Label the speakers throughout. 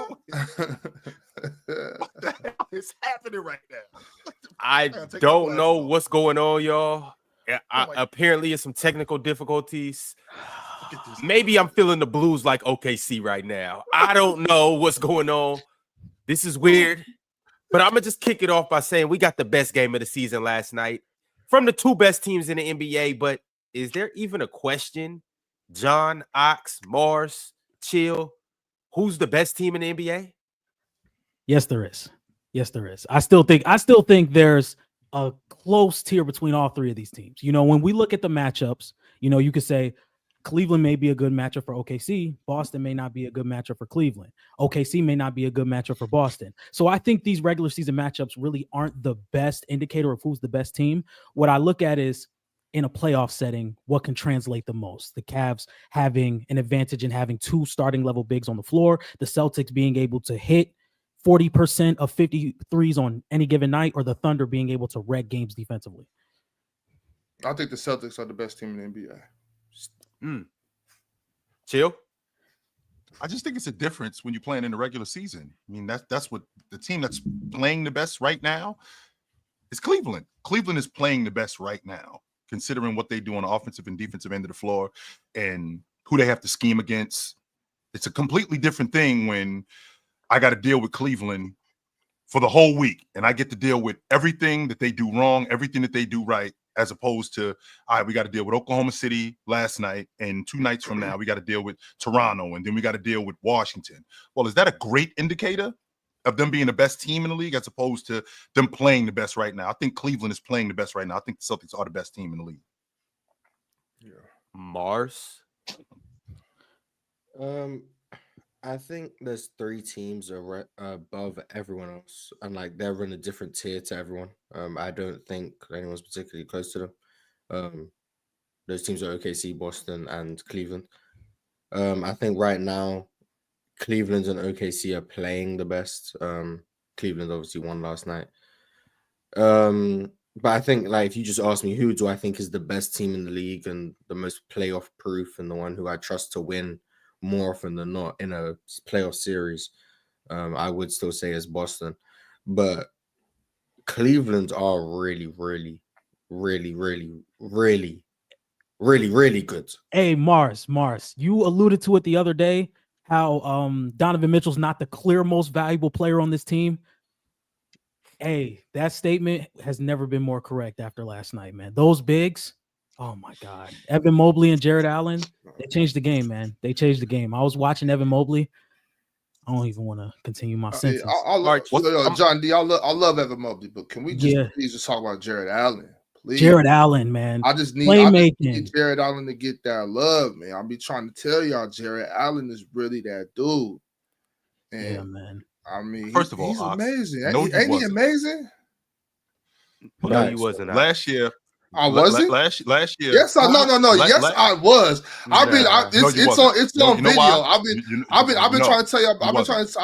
Speaker 1: What the hell is happening right now?
Speaker 2: I don't know what's going on, y'all. Apparently, it's some technical difficulties. Maybe I'm feeling the blues like OKC right now. I don't know what's going on. This is weird. But I'm going to just kick it off by saying we got the best game of the season last night from the two best teams in the NBA. But is there even a question? John, Ox, Mars, Chill, who's the best team in the NBA?
Speaker 3: Yes, there is. Yes, there is. I still think there's a close tier between all three of these teams. You know, when we look at the matchups, you know, you could say Cleveland may be a good matchup for OKC. Boston may not be a good matchup for Cleveland. OKC may not be a good matchup for Boston. So I think these regular season matchups really aren't the best indicator of who's the best team. What I look at is in a playoff setting, what can translate the most? The Cavs having an advantage in having two starting level bigs on the floor, the Celtics being able to hit 40% of 53s on any given night, or the Thunder being able to wreck games defensively.
Speaker 4: I think the Celtics are the best team in the NBA.
Speaker 2: Chill.
Speaker 1: I just think it's a difference when you're playing in the regular season. I mean, that's what the team that's playing the best right now is Cleveland. Cleveland is playing the best right now, considering what they do on the offensive and defensive end of the floor and who they have to scheme against. It's a completely different thing when I got to deal with Cleveland for the whole week, and I get to deal with everything that they do wrong, everything that they do right, as opposed to, all right, we got to deal with Oklahoma City last night, and 2 nights from now, we got to deal with Toronto, and then we got to deal with Washington. Well, is that a great indicator of them being the best team in the league as opposed to them playing the best right now? I think Cleveland is playing the best right now. I think the Celtics are the best team in the league.
Speaker 2: Yeah. Mars?
Speaker 5: I think there's 3 teams above everyone else, and like they're in a different tier to everyone. I don't think anyone's particularly close to them. Those teams are OKC, Boston, and Cleveland. I think right now, Cleveland and OKC are playing the best. Cleveland obviously won last night. But I think, like, if you just ask me who do I think is the best team in the league and the most playoff proof and the one who I trust to win more often than not in a playoff series, I would still say is Boston. But Cleveland are really, really, really, really, really, really, really good.
Speaker 3: Hey, Mars, you alluded to it the other day, how Donovan Mitchell's not the clear most valuable player on this team. Hey, that statement has never been more correct after last night, man. Those bigs, oh my God. Evan Mobley and Jarrett Allen, they changed the game, man. They changed the game. I was watching Evan Mobley. I don't even want to continue my sentence.
Speaker 4: John D, I love Evan Mobley, but can we please just talk about Jarrett Allen? Please.
Speaker 3: Jarrett Allen, man.
Speaker 4: I just need Jarrett Allen to get that love, man. I'll be trying to tell y'all, Jarrett Allen is really that dude. And
Speaker 3: yeah, man.
Speaker 4: I mean,
Speaker 1: first of all,
Speaker 4: he's amazing.
Speaker 1: No,
Speaker 4: ain't he amazing?
Speaker 2: No, he wasn't.
Speaker 1: Last year.
Speaker 4: I wasn't.
Speaker 1: Last year.
Speaker 4: Yes, no. Yes, I was. It's on video. I've been trying to tell you. I've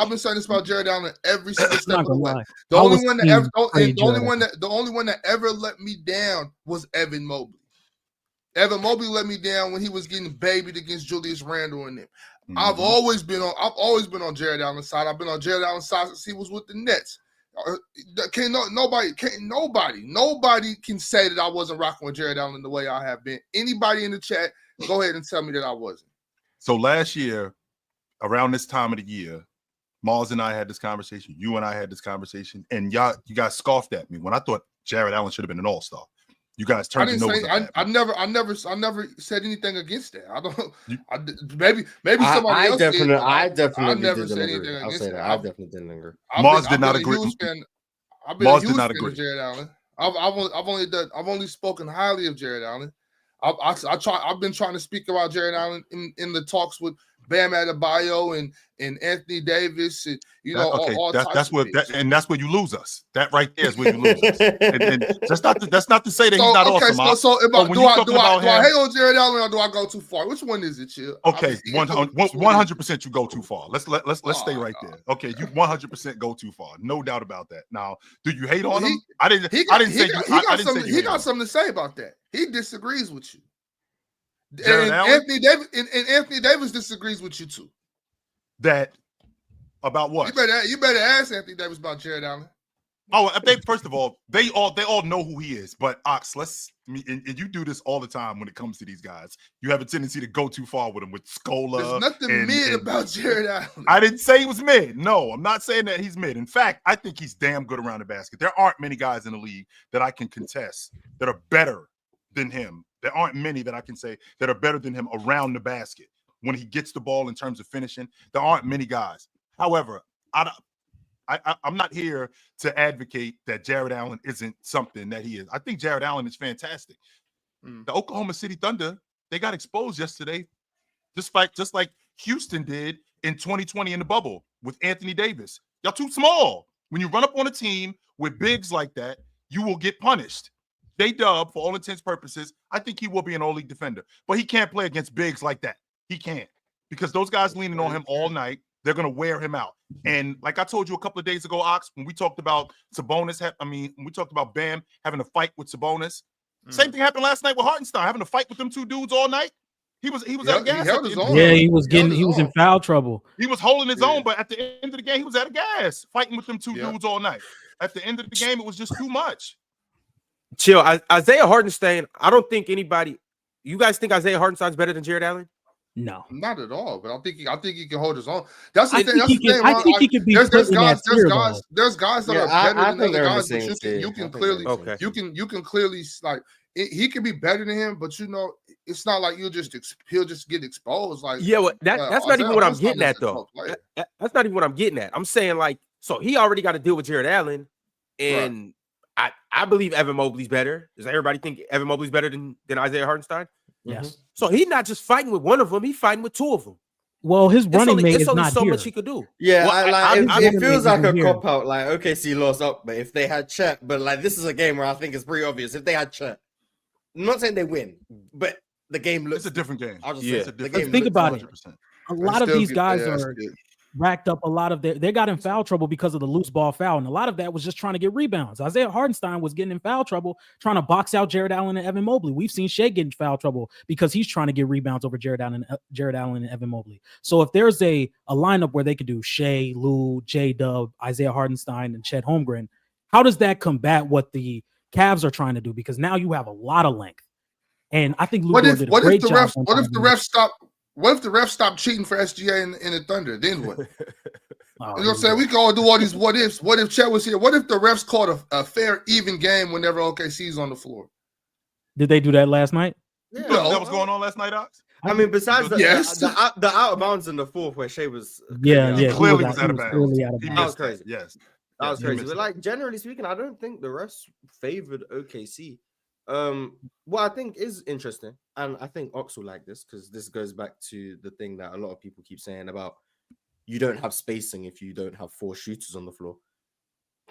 Speaker 4: been saying this about Jarrett Allen every single step of the way. The only one that ever let me down was Evan Mobley. Evan Mobley let me down when he was getting babied against Julius Randle and them. Mm-hmm. I've always been on Jarrett Allen's side. I've been on Jarrett Allen's side since he was with the Nets. Nobody can say that I wasn't rocking with Jarrett Allen the way I have been. Anybody in the chat, go ahead and tell me that I wasn't.
Speaker 1: So last year, around this time of the year, Mars and I had this conversation. You and I had this conversation, and you guys scoffed at me when I thought Jarrett Allen should have been an all-star. You guys turned your nose up.
Speaker 4: I never said anything against that. Maybe somebody else did.
Speaker 5: I definitely never said anything against that. I definitely didn't agree.
Speaker 1: Mars did not agree.
Speaker 4: Mars did not agree. Jarrett Allen. I've only spoken highly of Jarrett Allen. I've been trying to speak about Jarrett Allen in the talks with Bam Adebayo and Anthony Davis, and
Speaker 1: that's where you lose us. That right there is where you lose us. And that's not to say that he's not awesome.
Speaker 4: So do I hate on Jarrett Allen or do I go too far? Which one is it, Chill?
Speaker 1: Okay, 100% you go too far. Let's stay right there. Okay, you 100% go too far. No doubt about that. Now, do you hate on him? He
Speaker 4: got something to say about that. He disagrees with you. And Anthony Davis disagrees with you too.
Speaker 1: That About what?
Speaker 4: You better ask Anthony Davis about Jarrett Allen.
Speaker 1: Oh, first of all, they all know who he is. But Ox, and you do this all the time when it comes to these guys. You have a tendency to go too far with them with Scola.
Speaker 4: There's nothing mid about Jarrett Allen.
Speaker 1: I didn't say he was mid. No, I'm not saying that he's mid. In fact, I think he's damn good around the basket. There aren't many guys in the league that I can contest that are better than him. There aren't many that I can say that are better than him around the basket. When he gets the ball in terms of finishing, there aren't many guys. However, I'm not here to advocate that Jarrett Allen isn't something that he is. I think Jarrett Allen is fantastic. The Oklahoma City Thunder, they got exposed yesterday, just like Houston did in 2020 in the bubble with Anthony Davis. Y'all too small. When you run up on a team with bigs like that, you will get punished. J-Dub, for all intents and purposes, I think he will be an all-league defender. But he can't play against bigs like that. He can't. Because those guys leaning on him all night, they're going to wear him out. And like I told you a couple of days ago, Ox, when we talked about Sabonis, when we talked about Bam having a fight with Sabonis, same thing happened last night with Hartenstein, having a fight with them two dudes all night. He was at a gas.
Speaker 3: He was in foul trouble.
Speaker 1: He was holding his own, but at the end of the game, he was at a gas, fighting with them two dudes all night. At the end of the game, it was just too much.
Speaker 2: Chill. Isaiah Hartenstein, I don't think anybody – you guys think Isaiah Hartenstein's better than Jarrett Allen?
Speaker 3: No,
Speaker 4: not at all. But I think he can hold his own. That's the thing.
Speaker 3: I think he could be. There's
Speaker 4: guys that are better than other guys. But you can clearly like he can be better than him. But it's not like he'll just get exposed. Like
Speaker 2: that's not even what I'm getting at though. That's not even what I'm getting at. I'm saying like so he already got to deal with Jarrett Allen, and I believe Evan Mobley's better. Does everybody think Evan Mobley's better than Isaiah Hartenstein?
Speaker 3: Yes.
Speaker 2: So he's not just fighting with one of them; he's fighting with two of them.
Speaker 3: Well, his running mate is not
Speaker 2: so
Speaker 3: here.
Speaker 2: much he could do.
Speaker 5: Yeah,
Speaker 2: well,
Speaker 5: it feels like a cop out. Like OKC lost up, but if they had Chet, but like this is a game where I think it's pretty obvious. If they had Chet, I'm not saying they win, but the game looks.
Speaker 1: It's a different game.
Speaker 5: I'll just say it's a different game.
Speaker 3: Think about it. A lot of these guys are racked up a lot of they got in foul trouble because of the loose ball foul, and a lot of that was just trying to get rebounds. Isaiah Hartenstein was getting in foul trouble trying to box out Jarrett Allen and Evan Mobley. We've seen Shea get in foul trouble because he's trying to get rebounds over Jarrett Allen and Evan Mobley. So if there's a lineup where they could do Shea, Lou, J-Dub, Isaiah Hartenstein, and Chet Holmgren, how does that combat what the Cavs are trying to do? Because now you have a lot of length, and I think Lou did a great job.
Speaker 4: What if the refs stop? What if the refs stop cheating for SGA in the Thunder? Then what? You know what I'm saying? We can all do all these what ifs. What if Chet was here? What if the refs called a fair, even game whenever OKC's on the floor?
Speaker 3: Did they do that last night?
Speaker 1: Yeah, that was going on last night, Ox?
Speaker 5: I mean, besides the out of bounds in the fourth where Shea was
Speaker 1: clearly was out of bounds.
Speaker 5: That was crazy.
Speaker 1: Yes.
Speaker 5: That was crazy. But like generally speaking, I don't think the refs favored OKC. What I think is interesting, and I think Ox will like this because this goes back to the thing that a lot of people keep saying about you don't have spacing if you don't have four shooters on the floor.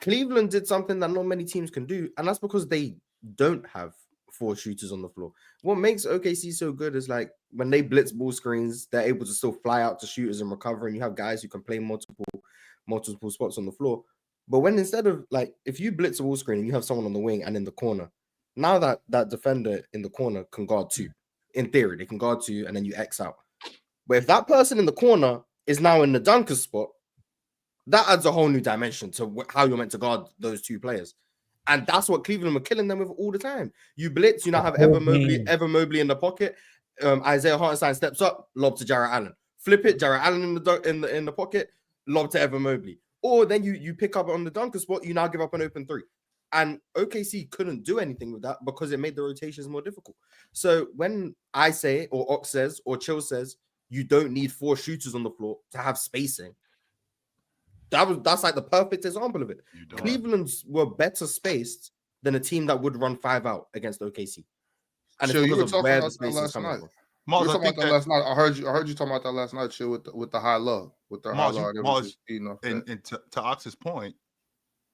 Speaker 5: Cleveland did something that not many teams can do, and that's because they don't have four shooters on the floor. What makes OKC so good is like when they blitz ball screens, they're able to still fly out to shooters and recover, and you have guys who can play multiple spots on the floor. But when instead of like if you blitz a ball screen and you have someone on the wing and in the corner, now that defender in the corner can guard two. In theory, they can guard two, and then you X out. But if that person in the corner is now in the dunker spot, that adds a whole new dimension to how you're meant to guard those two players. And that's what Cleveland were killing them with all the time. You blitz, you now have Evan Mobley in the pocket. Isaiah Hartenstein steps up, lob to Jarrett Allen. Flip it, Jarrett Allen in the pocket, lob to Evan Mobley. Or then you pick up on the dunker spot, you now give up an open three. And OKC couldn't do anything with that because it made the rotations more difficult. So when I say, or Ox says, or Chill says, you don't need four shooters on the floor to have spacing, that's like the perfect example of it. Cleveland's were better spaced than a team that would run 5 out against OKC. And
Speaker 4: Chill, you were talking about that last night. I heard you talking about that last night, Chill, with the high low. With the high low.
Speaker 1: And to Ox's point,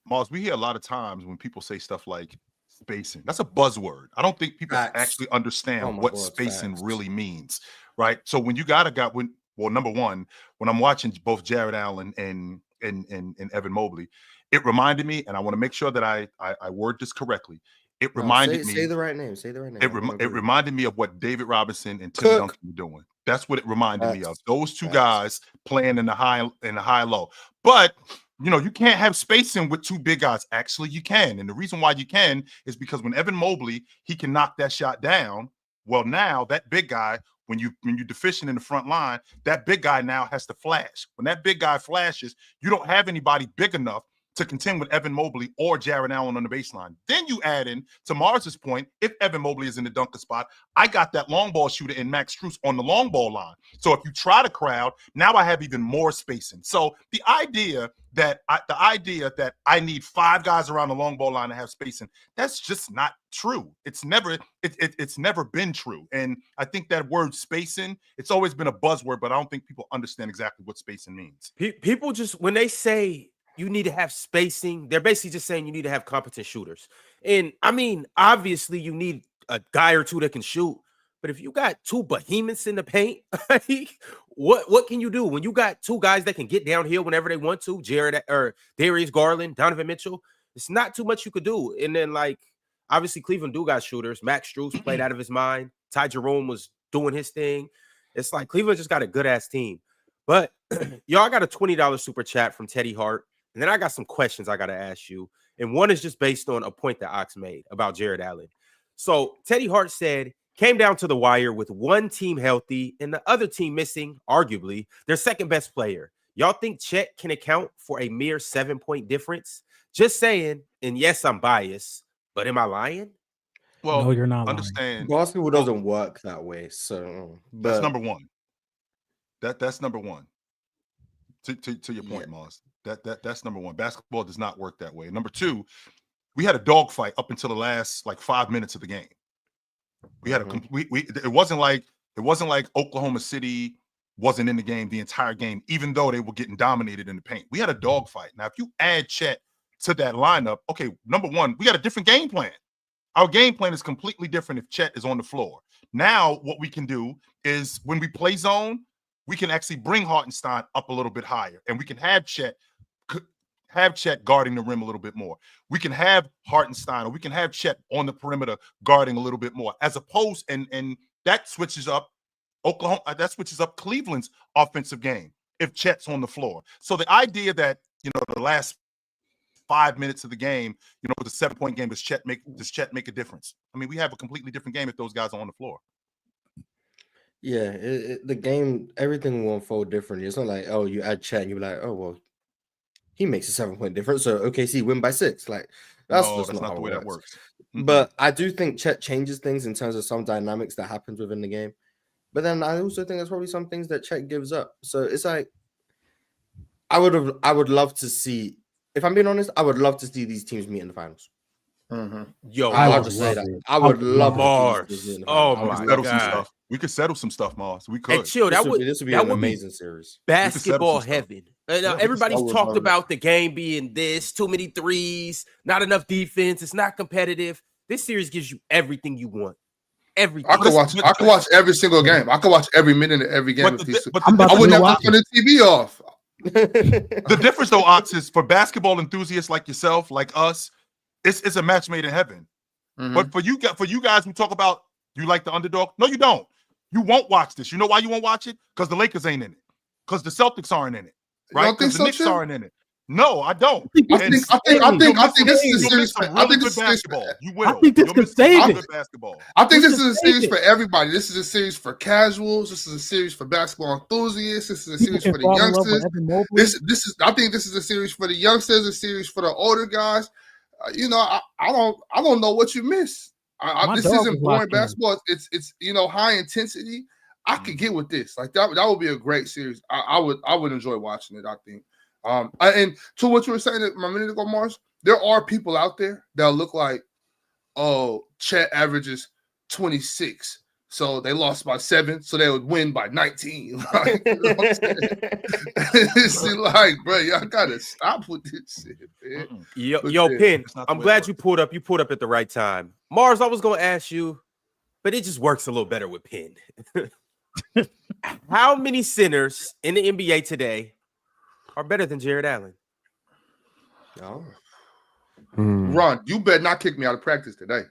Speaker 1: Mars, we hear a lot of times when people say stuff like spacing. That's a buzzword. I don't think people actually understand what spacing really means, right? So when you number one, when I'm watching both Jarrett Allen and Evan Mobley, it reminded me, and I want to make sure that I word this correctly. It reminded me.
Speaker 5: Say the right name. Say the right name.
Speaker 1: It reminded me of what David Robinson and Tim Duncan were doing. That's what it reminded me of. Those two guys playing in the high low. But you can't have spacing with two big guys. Actually, you can. And the reason why you can is because when Evan Mobley, he can knock that shot down. Well, now that big guy, when you're deficient in the front line, that big guy now has to flash. When that big guy flashes, you don't have anybody big enough to contend with Evan Mobley or Jarrett Allen on the baseline. Then you add in, to Mars's point, if Evan Mobley is in the dunker spot, I got that long ball shooter in Max Strus on the long ball line. So if you try to crowd, now I have even more spacing. So the idea that I need 5 guys around the long ball line to have spacing, that's just not true. It's never been true. And I think that word spacing, it's always been a buzzword, but I don't think people understand exactly what spacing means.
Speaker 2: People just, when they say you need to have spacing, they're basically just saying you need to have competent shooters. And I mean, obviously you need a guy or two that can shoot, but if you got 2 behemoths in the paint, what can you do when you got 2 guys that can get downhill whenever they want to? Jarrett or Darius Garland, Donovan Mitchell. It's not too much you could do. And then, like, obviously Cleveland do got shooters. Max Strus played out of his mind. Ty Jerome was doing his thing. It's like Cleveland just got a good ass team. But y'all got a $20 super chat from Teddy Hart. And then I got some questions I got to ask you. And one is just based on a point that Ox made about Jarrett Allen. So Teddy Hart said, came down to the wire with one team healthy and the other team missing, arguably, their second best player. Y'all think Chet can account for a mere 7-point difference? Just saying, and yes, I'm biased, but am I lying?
Speaker 1: Well,
Speaker 3: no, you're not
Speaker 1: understand.
Speaker 5: Lying. Basketball doesn't work that way. So
Speaker 1: that's number one. That's number one. To your point, Moss. That's number one. Basketball does not work that way. Number two, we had a dogfight up until the last 5 minutes of the game. We had it wasn't like Oklahoma City wasn't in the game the entire game, even though they were getting dominated in the paint. We had a dogfight. Now, if you add Chet to that lineup, okay, number one, we got a different game plan. Our game plan is completely different if Chet is on the floor. Now, what we can do is when we play zone, we can actually bring Hartenstein up a little bit higher, and we can have Chet guarding the rim a little bit more. We can have Hartenstein, or we can have Chet on the perimeter guarding a little bit more, as opposed, and that switches up Cleveland's offensive game if Chet's on the floor. So the idea that, the last 5 minutes of the game, with a 7-point game, does Chet make a difference? I mean, we have a completely different game if those guys are on the floor.
Speaker 5: Yeah, the game, everything will unfold differently. It's not like, oh, you add Chet and you're like, oh, well, he makes a 7-point difference, so OKC win by 6. Like, that's not the way that works. But I do think Chet changes things in terms of some dynamics that happens within the game. But then I also think there's probably some things that Chet gives up. So it's like, I would love to see, if I'm being honest, I would love to see these teams meet in the finals.
Speaker 2: Yo,
Speaker 5: I would just say that. I would love
Speaker 2: Mars. Oh my God.
Speaker 1: We could settle some stuff, Mars. We could.
Speaker 2: And chill.
Speaker 5: This would be an amazing series.
Speaker 2: Basketball heaven. Now, everybody's talked about the game being this, too many threes, not enough defense. It's not competitive. This series gives you everything you want. Everything.
Speaker 4: I could watch every single game. I could watch every minute of every game. I wouldn't have to turn the TV off.
Speaker 1: The difference, though, Ox, is for basketball enthusiasts like yourself, like us, it's a match made in heaven. But for you guys who talk about you like the underdog, no, you don't. You won't watch this. You know why you won't watch it? Because the Lakers ain't in it. Because the Celtics aren't in it. Right? Because the Knicks aren't in it. No, I don't.
Speaker 4: I think this is a series for basketball.
Speaker 1: You will.
Speaker 3: I think this could save it.
Speaker 1: Basketball.
Speaker 4: I think this is a series for everybody. This is a series for casuals. This is a series for basketball enthusiasts. This is a series for the youngsters. I think this is a series for the youngsters. A series for the older guys. I don't know what you miss. This isn't boring basketball. It's high intensity. I could get with this. Like that would be a great series. I would enjoy watching it, I think. And to what you were saying a minute ago, Mars, there are people out there that look like, oh, Chet averages 26. So they lost by 7, so they would win by 19. Like, it's like, bro, y'all gotta stop with this shit, man.
Speaker 2: Yo, Pin, I'm glad you pulled up at the right time. Mars, I was gonna ask you, but it just works a little better with Pin. How many centers in the NBA today are better than Jarrett Allen?
Speaker 4: Ron, you better not kick me out of practice today.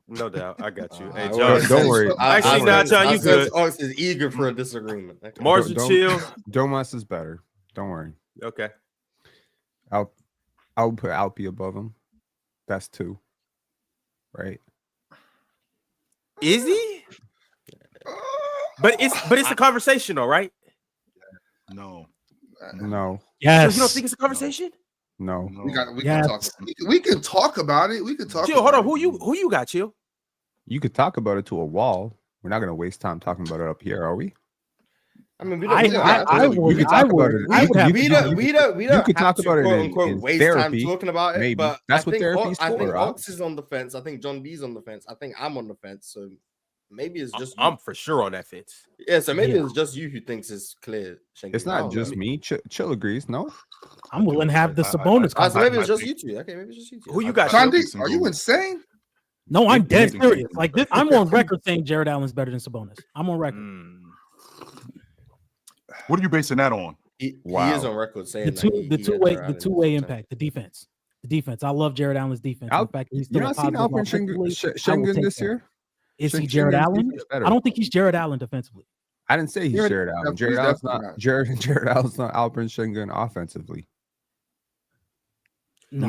Speaker 2: No doubt. I got you. Hey,
Speaker 5: well,
Speaker 2: John.
Speaker 6: Don't worry.
Speaker 2: Actually, nah, John, you good.
Speaker 5: Ox is eager for a disagreement. Okay.
Speaker 2: Marshall, chill.
Speaker 6: Domas is better. Don't worry.
Speaker 2: Okay.
Speaker 6: I'll put Alpi above him. That's 2. Right?
Speaker 2: Is he? But it's a conversation, though, right?
Speaker 1: No.
Speaker 3: Yes.
Speaker 2: So you don't think it's a conversation?
Speaker 6: No.
Speaker 4: We can talk. We can talk about it. We can talk.
Speaker 2: Chill. Hold on. Who you got, Chill?
Speaker 6: You could talk about it to a wall. We're not going to waste time talking about it up here, are we?
Speaker 5: I mean, we
Speaker 3: I
Speaker 5: don't.
Speaker 3: could talk about it.
Speaker 5: We don't.
Speaker 6: You could talk about it in
Speaker 5: waste
Speaker 6: therapy,
Speaker 5: time talking about it.
Speaker 6: maybe.
Speaker 5: But
Speaker 6: That's what therapy's for.
Speaker 5: I think Ox is on the fence. I think John B's on the fence. I think I'm on the fence. So maybe it's just
Speaker 2: I'm for sure on that fence.
Speaker 5: Yeah. So maybe it's just you who thinks it's clear. Schengen.
Speaker 6: It's not just me. Chill agrees. No.
Speaker 3: I'm willing to have the Sabonis.
Speaker 5: So maybe it's just you two. Okay, maybe it's just you two.
Speaker 2: Who you got?
Speaker 4: Condi, are you insane?
Speaker 3: No, I'm dead serious. Like this, I'm on record saying Jarrett Allen's better than Sabonis. I'm on record.
Speaker 1: What are you basing that on?
Speaker 5: He is on record saying
Speaker 3: the two-way impact, the defense. I love Jarrett Allen's defense. In fact, he's still
Speaker 6: not seen Alperen Sengun this year.
Speaker 3: Is he Jarrett Allen? I don't think he's Jarrett Allen defensively.
Speaker 6: I didn't say he's Jarrett Allen. Jarrett Allen's not Alperen Sengun offensively.
Speaker 3: No,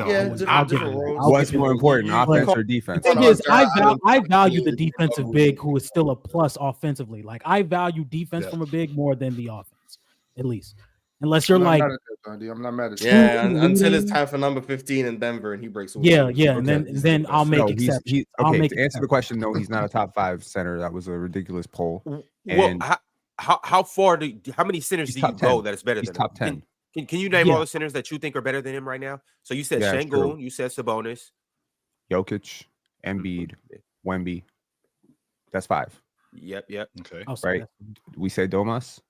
Speaker 6: What's more important, offense or defense?
Speaker 3: The thing is, I value the defensive big who is still a plus offensively. Like I value defense from a big more than the offense, at least. Unless you're
Speaker 4: I'm not mad at you.
Speaker 5: Yeah, until it's time for number 15 in Denver and he breaks away.
Speaker 3: Yeah, and then I'll make exceptions.
Speaker 6: Okay, to answer the question, no, he's not a top 5 center. That was a ridiculous poll.
Speaker 2: Well, how many centers do you go that is better than him?
Speaker 6: Top 10.
Speaker 2: Can you name all the centers that you think are better than him right now? So you said Sengun, you said Sabonis,
Speaker 6: Jokic, Embiid, Wemby. That's 5.
Speaker 2: Yep.
Speaker 1: Okay.
Speaker 6: Right. We say Domas.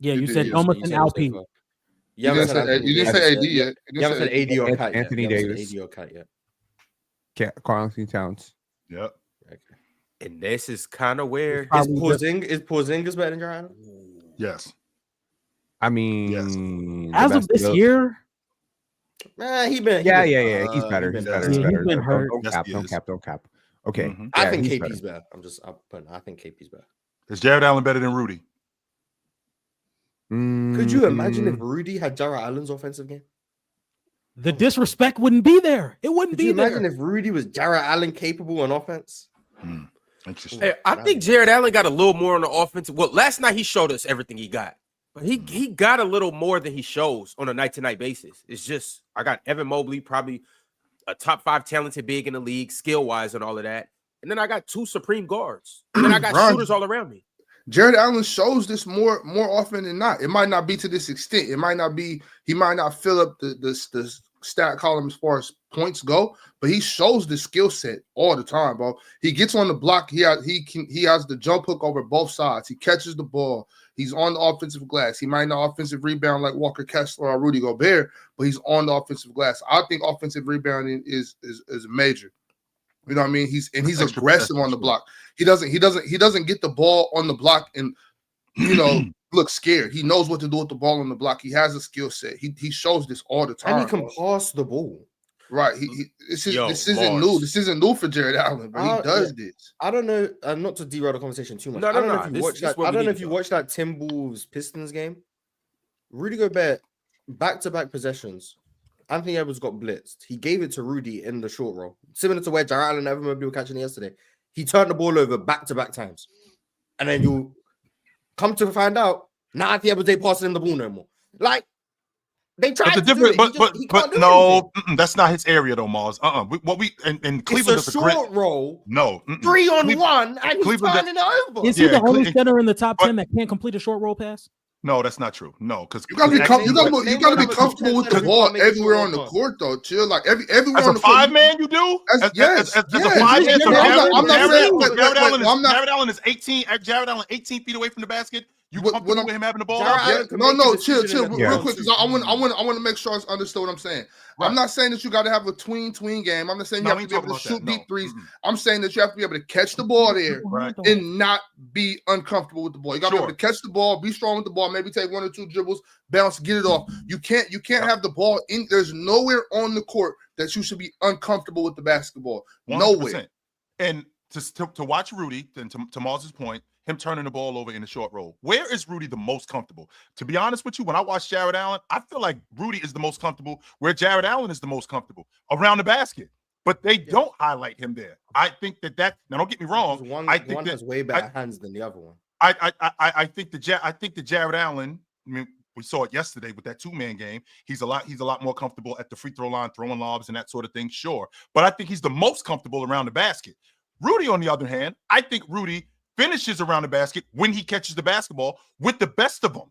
Speaker 3: Yeah, you said Domas and Alpi.
Speaker 5: You didn't say AD yet.
Speaker 6: You haven't said AD or Cat. Anthony Davis.
Speaker 5: AD or Cat yet.
Speaker 6: Karl Anthony Towns.
Speaker 1: Yep.
Speaker 2: Okay. And this is kind of where
Speaker 5: is Porzingis better than Jarrett?
Speaker 1: Yes.
Speaker 6: I mean,
Speaker 3: as of this year,
Speaker 5: he been.
Speaker 6: Yeah. He's better. He's better.
Speaker 3: He's been hurt.
Speaker 6: Don't cap. Okay.
Speaker 5: I think KP's better. I think KP's better.
Speaker 1: Is Jarrett Allen better than Rudy?
Speaker 5: Could you imagine if Rudy had Jarrett Allen's offensive game?
Speaker 3: The disrespect wouldn't be there. It wouldn't be there.
Speaker 5: Imagine if Rudy was Jarrett Allen capable on offense.
Speaker 1: Interesting.
Speaker 2: Hey, I think Jarrett Allen got a little more on the offensive. Well, last night he showed us everything he got. But he got a little more than he shows on a night-to-night basis. It's just I got Evan Mobley, probably a top 5 talented big in the league, skill-wise and all of that. And then I got 2 supreme guards. And then I got shooters all around me.
Speaker 4: Jarrett Allen shows this more often than not. It might not be to this extent. It might not be. He might not fill up the stat column as far as points go, but he shows the skill set all the time, bro. He gets on the block. He has the jump hook over both sides. He catches the ball. He's on the offensive glass. He might not offensive rebound like Walker Kessler or Rudy Gobert, but he's on the offensive glass. I think offensive rebounding is major. You know what I mean? He's aggressive on the block. He doesn't get the ball on the block and look scared. He knows what to do with the ball on the block. He has a skill set. He shows this all the time.
Speaker 5: And he can pass the ball.
Speaker 4: Right. This isn't new. This isn't new for Jarrett Allen, but he does this.
Speaker 5: I don't know. Not to derail the conversation too much.
Speaker 2: No,
Speaker 5: I don't know if you watched that Timberwolves Pistons game. Rudy Gobert, back-to-back possessions. Anthony Edwards got blitzed. He gave it to Rudy in the short roll, similar to where Jarrett Allen and Evan Mobley were catching yesterday. He turned the ball over back-to-back times, and then you come to find out now Anthony Edwards ain't passing him the ball no more. Like they tried to do it.
Speaker 1: But no, that's not his area though, Mars. What we in Cleveland
Speaker 5: it's a short roll.
Speaker 1: No,
Speaker 5: 3-on-1, and he's turning it over.
Speaker 3: Is he the only center in the top 10 that can't complete a short roll pass?
Speaker 1: No, that's not true. No, because
Speaker 4: you gotta be comfortable with the ball everywhere on the court, though. Chill, like everywhere on the court.
Speaker 1: As a 5-man, you do. As a 5-man, Jarrett Allen is 18. Jarrett Allen 18 feet away from the basket. You comfortable with him having the ball?
Speaker 4: No, chill, real quick, because I want to make sure I understand what I'm saying. Right. I'm not saying that you got to have a tween game. I'm not saying you have to be able to shoot deep threes. I'm saying that you have to be able to catch the ball there and not be uncomfortable with the ball. You got to be able to catch the ball, be strong with the ball, maybe take 1 or 2 dribbles, bounce, get it off. You can't have the ball in. There's nowhere on the court that you should be uncomfortable with the basketball.
Speaker 1: 100%.
Speaker 4: Nowhere.
Speaker 1: And to watch Rudy, and to Mars's point, him turning the ball over in a short roll. Where is Rudy the most comfortable? To be honest with you, when I watch Jarrett Allen, I feel like Rudy is the most comfortable where Jarrett Allen is the most comfortable, around the basket. But they don't highlight him there. I think that now don't get me wrong.
Speaker 5: One has way better hands than the other one.
Speaker 1: I think the Jarrett Allen, I mean, we saw it yesterday with that 2-man game. He's a lot more comfortable at the free throw line, throwing lobs and that sort of thing, sure. But I think he's the most comfortable around the basket. Rudy, on the other hand, I think Rudy finishes around the basket when he catches the basketball with the best of them.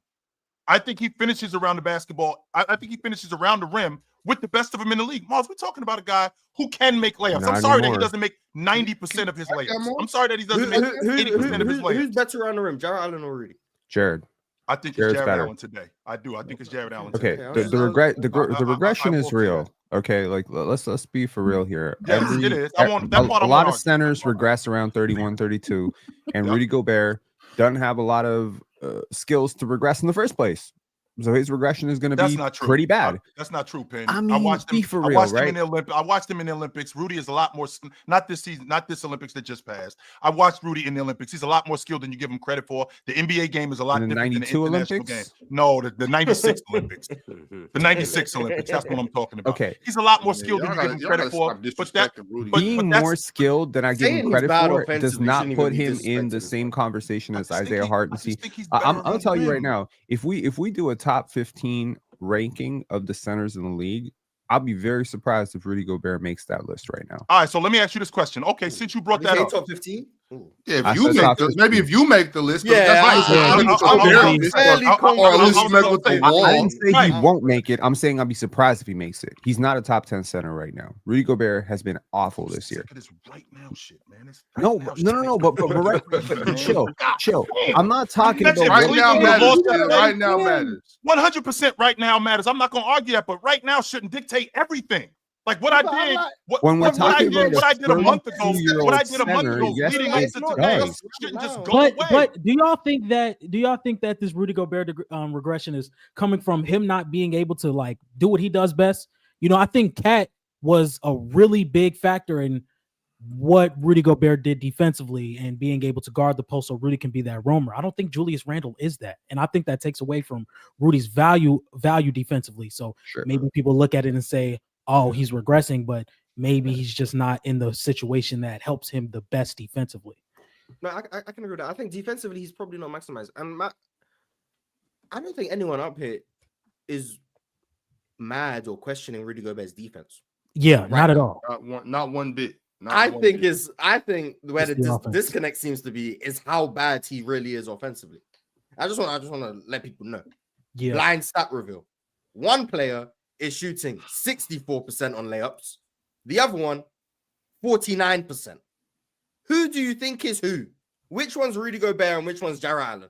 Speaker 1: I think he finishes around the basketball. I think he finishes around the rim with the best of them in the league. Mars, we're talking about a guy who can make layups. I'm sorry that he doesn't make 90% of his layups. I'm sorry that he doesn't make 80% of his layups.
Speaker 5: Who's better around the rim, Jarrett Allen or Rudy?
Speaker 6: Jared.
Speaker 1: I think it's Jarrett Allen today. I do. I think it's Jarrett Allen today.
Speaker 6: Okay, the regression is real. Okay, like let's be for real here.
Speaker 1: Yes, it is.
Speaker 6: A lot of centers regress around 31, 32, and Rudy Gobert doesn't have a lot of skills to regress in the first place. So his regression is going to be pretty bad.
Speaker 1: That's not true, Penn.
Speaker 6: I mean,
Speaker 1: I watched him
Speaker 6: right?
Speaker 1: in the Olympics. I watched him in the Olympics. Rudy is a lot more, not this season, not this Olympics that just passed. I watched Rudy in the Olympics. He's a lot more skilled than you give him credit for. The NBA game is a lot different than the international game. No, the 96 Olympics. The 96 Olympics. That's what I'm talking about.
Speaker 6: Okay.
Speaker 1: He's a lot more skilled than you give him credit for.
Speaker 6: Being more skilled than I give him credit for does not put him in the same conversation as Isaiah Hartenstein. I'm going to tell you right now, if we do a top 15 ranking of the centers in the league, I'll be very surprised if Rudy Gobert makes that list right now.
Speaker 1: All right, so let me ask you this question. Okay, since you brought that up,
Speaker 5: top 15.
Speaker 4: Yeah, if you make the, maybe if you make the list,
Speaker 5: yeah,
Speaker 4: I
Speaker 6: didn't say he won't make it. I'm saying I'll be surprised if he makes it. He's not a top 10 center right now. Rudy Gobert has been awful this year.
Speaker 1: Right now shit, man.
Speaker 6: No, but chill. I'm not talking about
Speaker 4: right now matters. Right now matters.
Speaker 1: 100% right now matters. I'm not going to argue that, but right now shouldn't dictate everything. Like what I did, what I did a month ago, leading up to today, shouldn't just go away.
Speaker 3: But do y'all think that this Rudy Gobert regression is coming from him not being able to like do what he does best? You know, I think Cat was a really big factor in what Rudy Gobert did defensively and being able to guard the post so Rudy can be that roamer. I don't think Julius Randle is that. And I think that takes away from Rudy's value defensively. So maybe people look at it and say, oh, he's regressing, but maybe he's just not in the situation that helps him the best defensively.
Speaker 5: No, I can agree with that. I think defensively, he's probably not maximized. And I don't think anyone up here is mad or questioning Rudy Gobert's defense.
Speaker 3: Yeah, right. Not at all.
Speaker 4: Not one bit.
Speaker 5: I think where the disconnect seems to be is how bad he really is offensively. I just want to let people know.
Speaker 3: Yeah.
Speaker 5: Blind stat reveal. One player is shooting 64% on layups. The other one, 49%. Who do you think is who? Which one's Rudy Gobert and which one's Jarrett Allen?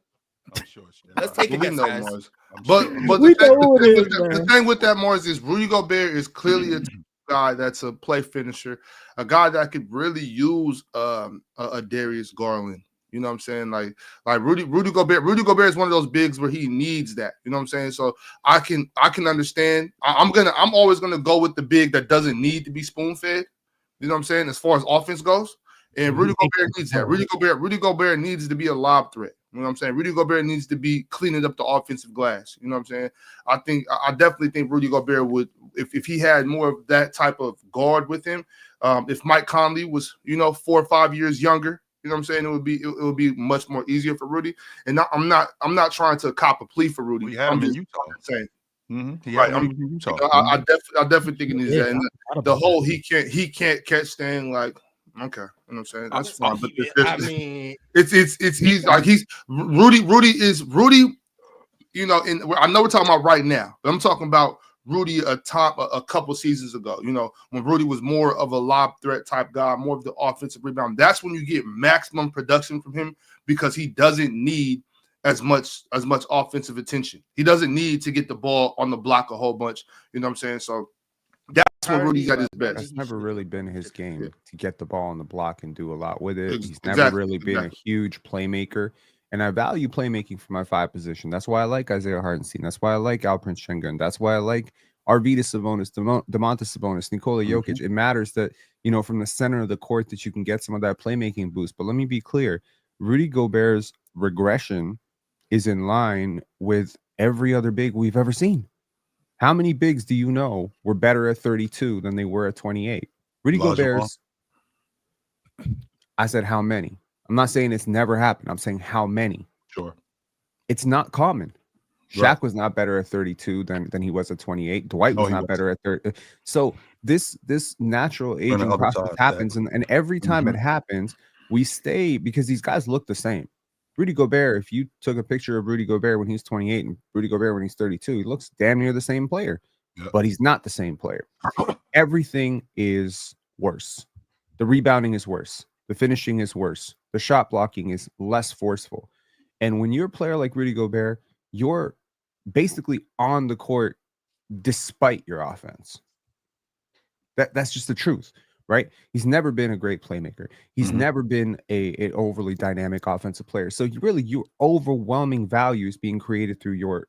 Speaker 1: I'm sure.
Speaker 5: Let's take a guess, guys.
Speaker 4: But the thing with that, Mars, is Rudy Gobert is clearly a guy that's a play finisher, a guy that could really use a Darius Garland. You know what I'm saying? Like Rudy Gobert. Rudy Gobert is one of those bigs where he needs that. You know what I'm saying? So I can understand. I'm always gonna go with the big that doesn't need to be spoon fed. You know what I'm saying? As far as offense goes, and Rudy Gobert needs that. Rudy Gobert needs to be a lob threat. You know what I'm saying? Rudy Gobert needs to be cleaning up the offensive glass. You know what I'm saying? I definitely think Rudy Gobert would, if he had more of that type of guard with him. If Mike Conley was 4 or 5 years younger. You know what I'm saying? It would be much more easier for Rudy. And I'm not trying to cop a plea for Rudy.
Speaker 1: We had him in Utah.
Speaker 4: Saying,
Speaker 1: right.
Speaker 4: I definitely think it needs that. And the whole he can't catch thing, like, okay, you know what I'm saying? That's fine. But he's Rudy. You know, I know we're talking about right now, but I'm talking about Rudy a couple seasons ago, when Rudy was more of a lob threat type guy, more of the offensive rebound. That's when you get maximum production from him because he doesn't need as much offensive attention. He doesn't need to get the ball on the block a whole bunch. You know what I'm saying? So that's when Rudy's at his best.
Speaker 6: That's never really been his game to get the ball on the block and do a lot with it. He's never really been a huge playmaker. And I value playmaking for my 5 position. That's why I like Isaiah Hartenstein. That's why I like Alperen Şengün. That's why I like Arvydas Sabonis, Domantas Sabonis, Nikola Jokic. It matters that, from the center of the court that you can get some of that playmaking boost. But let me be clear. Rudy Gobert's regression is in line with every other big we've ever seen. How many bigs do you know were better at 32 than they were at 28? Rudy Gobert's. I said how many? I'm not saying it's never happened. I'm saying how many.
Speaker 1: Sure.
Speaker 6: It's not common. Shaq was not better at 32 than he was at 28. Dwight was not better at 30. So this natural aging process happens, and every time it happens, we stay because these guys look the same. Rudy Gobert, if you took a picture of Rudy Gobert when he's 28 and Rudy Gobert when he's 32, he looks damn near the same player, but he's not the same player. Everything is worse. The rebounding is worse. The finishing is worse. The shot blocking is less forceful. And when you're a player like Rudy Gobert, you're basically on the court despite your offense. That's just the truth. Right? He's never been a great playmaker. He's never been an overly dynamic offensive player. So your overwhelming value is being created through your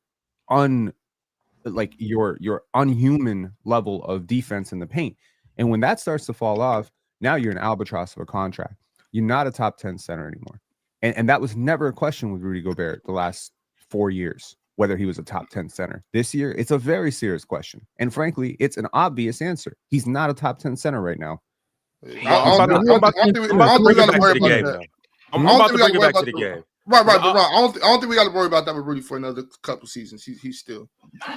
Speaker 6: unhuman level of defense in the paint. And when that starts to fall off, now you're an albatross of a contract. You're not a top 10 center anymore. And that was never a question with Rudy Gobert the last 4 years, whether he was a top 10 center. This year, it's a very serious question. And frankly, it's an obvious answer. He's not a top 10 center right now.
Speaker 2: I'm about to bring it back to the game.
Speaker 4: Right. I don't think we got to worry about that with Rudy for another couple seasons. He's still,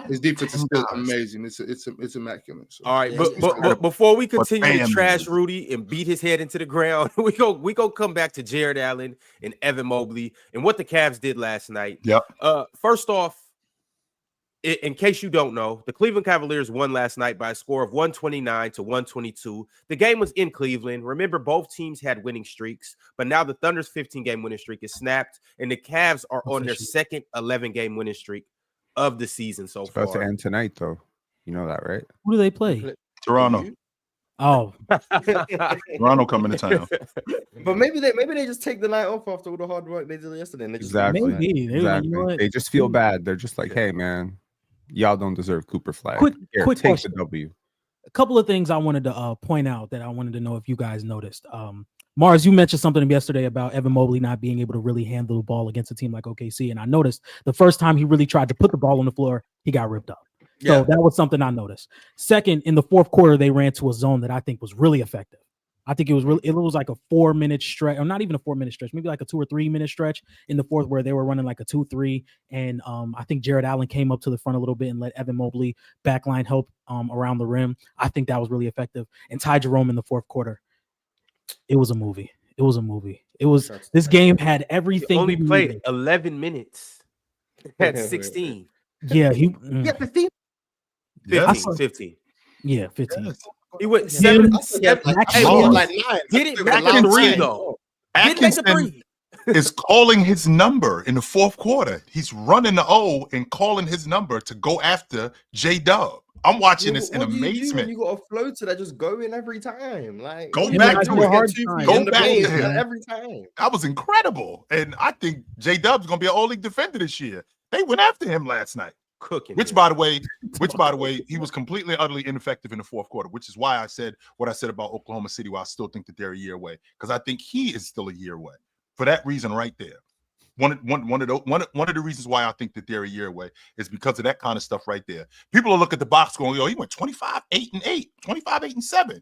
Speaker 4: his defense is still amazing. It's immaculate. So.
Speaker 2: All right, but before we continue to trash Rudy and beat his head into the ground, we go come back to Jarrett Allen and Evan Mobley and what the Cavs did last night.
Speaker 1: Yep.
Speaker 2: First off, in case you don't know, the Cleveland Cavaliers won last night by a score of 129-122. The game was in Cleveland. Remember, both teams had winning streaks, but now the Thunder's 15-game winning streak is snapped, and the Cavs are on their second 11-game winning streak of the season so far.
Speaker 6: It's about to end tonight, though. You know that, right?
Speaker 3: Who do they play?
Speaker 1: Toronto.
Speaker 3: Oh,
Speaker 1: Toronto coming to town.
Speaker 5: But maybe they just take the night off after all the hard work they did yesterday. And they just
Speaker 6: exactly. They just feel bad. They're just like, hey, man. Y'all don't deserve Cooper Flag.
Speaker 3: Quick
Speaker 6: take
Speaker 3: question.
Speaker 6: The W.
Speaker 3: A couple of things I wanted to point out that I wanted to know if you guys noticed. Mars, you mentioned something yesterday about Evan Mobley not being able to really handle the ball against a team like OKC, and I noticed the first time he really tried to put the ball on the floor, he got ripped up. So that was something I noticed. Second, in the fourth quarter, they ran to a zone that I think was really effective. I think it was like a 4-minute stretch, or not even a 4-minute stretch, maybe like a 2 or 3 minute stretch in the fourth where they were running like a 2-3. And I think Jarrett Allen came up to the front a little bit and let Evan Mobley backline help around the rim. I think that was really effective. And Ty Jerome in the fourth quarter, it was a movie. This game had everything.
Speaker 2: He only played 11 minutes. Had 16.
Speaker 3: Yeah, he
Speaker 2: 15. 15.
Speaker 3: Yeah, 15.
Speaker 1: Yes.
Speaker 2: He went 7.
Speaker 5: Like 9.
Speaker 2: Did it make a 3 though?
Speaker 1: Atkinson is calling his number in the fourth quarter. He's running the O and calling his number to go after J-Dub. I'm watching this in amazement.
Speaker 5: You got a floater that just go in every time. Like
Speaker 1: go back to it. Go back to him
Speaker 5: every time.
Speaker 1: That was incredible. And I think J-Dub's gonna be an all-league defender this year. They went after him last night.
Speaker 2: Cooking.
Speaker 1: Which, by the way, he was completely and utterly ineffective in the fourth quarter, which is why I said what I said about Oklahoma City, where I still think that they're a year away, because I think he is still a year away. For that reason right there. One of the reasons why I think that they're a year away is because of that kind of stuff right there. People will look at the box going, he went 25, 8 and 8, 25, 8 and 7.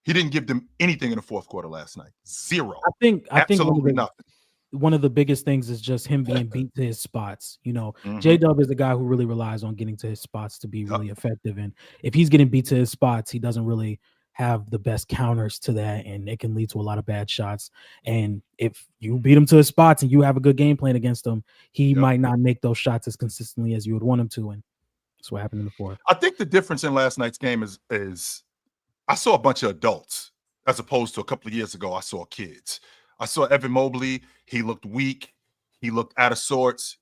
Speaker 1: He didn't give them anything in the fourth quarter last night. Zero.
Speaker 3: I think
Speaker 1: absolutely nothing.
Speaker 3: One of the biggest things is just him being beat to his spots. J-Dub is the guy who really relies on getting to his spots to be really effective. And if he's getting beat to his spots, he doesn't really have the best counters to that, and it can lead to a lot of bad shots. And if you beat him to his spots and you have a good game plan against him, he might not make those shots as consistently as you would want him to. And that's what happened in the fourth.
Speaker 1: I think the difference in last night's game is I saw a bunch of adults as opposed to a couple of years ago. I saw kids. I saw Evan Mobley. He looked weak. He looked out of sorts.